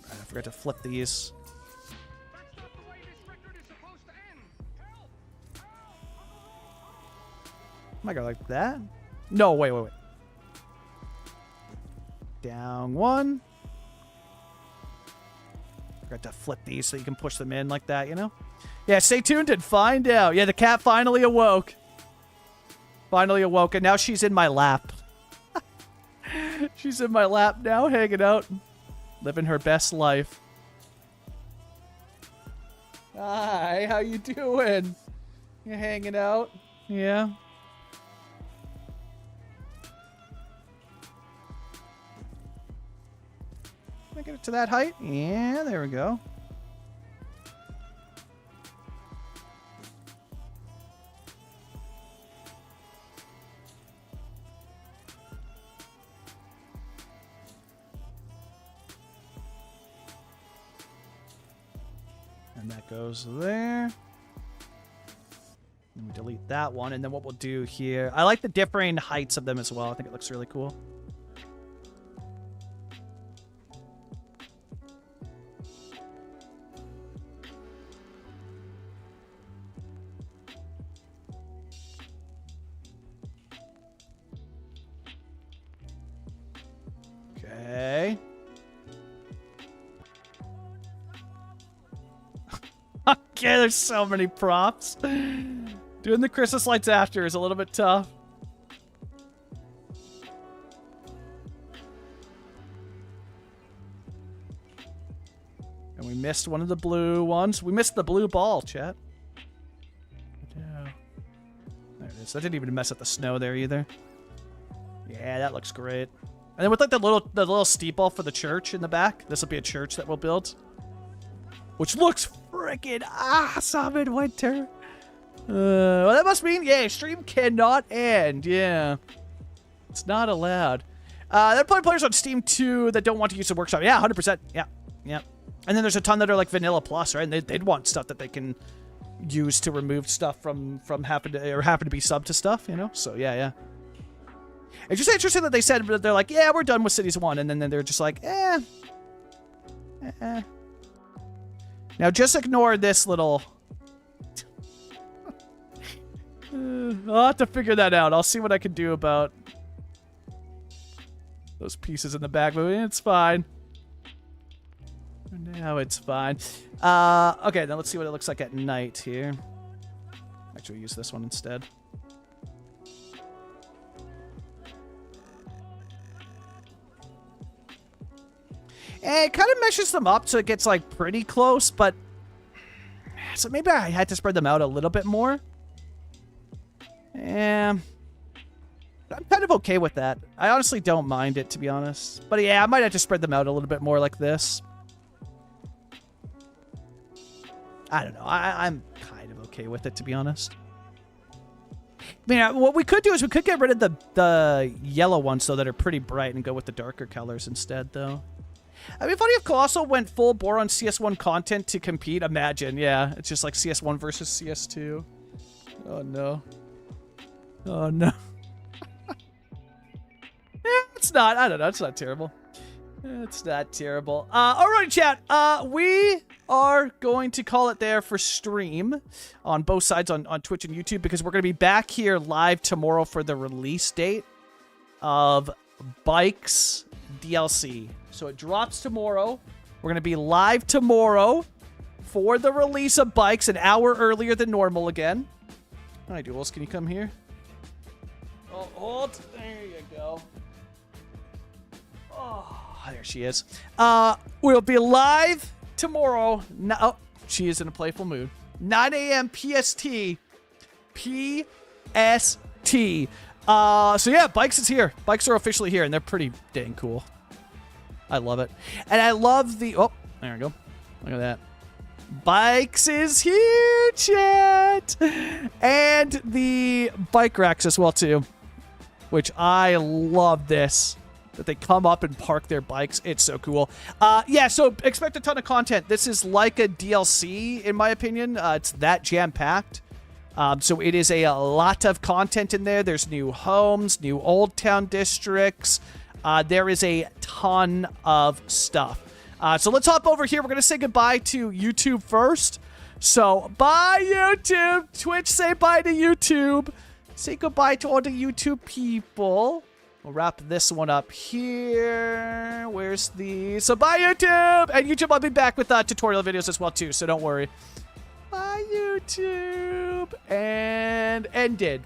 Right, I forgot to flip these. Am I going like that? No, wait. Down one. Forgot to flip these so you can push them in like that, you know? Yeah, stay tuned and find out. Yeah, the cat finally awoke. And now she's in my lap. She's in my lap now, hanging out. Living her best life. Hi, how you doing? You hanging out? Yeah. Can I get it to that height? Yeah, there we go. And that goes there. And we delete that one. And then what we'll do here... I like the differing heights of them as well. I think it looks really cool. Okay. Okay, there's so many props. Doing the Christmas lights after is a little bit tough. And we missed one of the blue ones. We missed the blue ball, chat. Yeah. There it is. nice. That didn't even mess up the snow there either. Yeah, that looks great. And then with like the little steeple for the church in the back, this will be a church that we'll build, which looks freaking awesome in winter. Well, that must mean, yeah, stream cannot end. Yeah, it's not allowed. There are probably players on Steam too that don't want to use the workshop. Yeah, 100%. Yeah, yeah. And then there's a ton that are like vanilla plus, right? And they'd want stuff that they can use to remove stuff from happen to be sub to stuff, you know? So yeah, yeah. It's just interesting that they said that they're like, yeah, we're done with Cities 1, and then they're just like, Now just ignore this little. I'll have to figure that out. I'll see what I can do about those pieces in the back, but it's fine. Now it's fine. Okay, now let's see what it looks like at night here. Actually, use this one instead. And it kind of meshes them up so it gets like pretty close, but so maybe I had to spread them out a little bit more. Yeah, I'm kind of okay with that. I honestly don't mind it, to be honest. But yeah, I might have to spread them out a little bit more like this. I don't know. I'm kind of okay with it, to be honest. I mean, what we could do is we could get rid of the yellow ones, though, that are pretty bright, and go with the darker colors instead, though. I mean, funny if Colossal went full bore on CS1 content to compete. Imagine, yeah. It's just like CS1 versus CS2. Oh, no. Oh, no. It's not. I don't know. It's not terrible. It's not terrible. All right, chat. We are going to call it there for stream on both sides on Twitch and YouTube, because we're going to be back here live tomorrow for the release date of Bikes DLC. So it drops tomorrow. We're going to be live tomorrow for the release of Bikes, an hour earlier than normal again. All right, Jules, can you come here? Oh, hold. There you go. Oh, there she is. We'll be live tomorrow. Oh, she is in a playful mood. 9 a.m. PST. PST. So yeah, Bikes is here. Bikes are officially here, and they're pretty dang cool. I love it. And I love the... Oh, there we go. Look at that. Bikes is here, chat! And the bike racks as well, too. Which I love this. That they come up and park their bikes. It's so cool. Yeah, so expect a ton of content. This is like a DLC, in my opinion. It's that jam-packed. So it is a lot of content in there. There's new homes, new Old Town districts. There is a ton of stuff. So let's hop over here. We're going to say goodbye to YouTube first. So, bye, YouTube. Twitch, say bye to YouTube. Say goodbye to all the YouTube people. We'll wrap this one up here. Where's the... So, bye, YouTube. And YouTube, I'll be back with tutorial videos as well, too. So, don't worry. Bye, YouTube. And ended.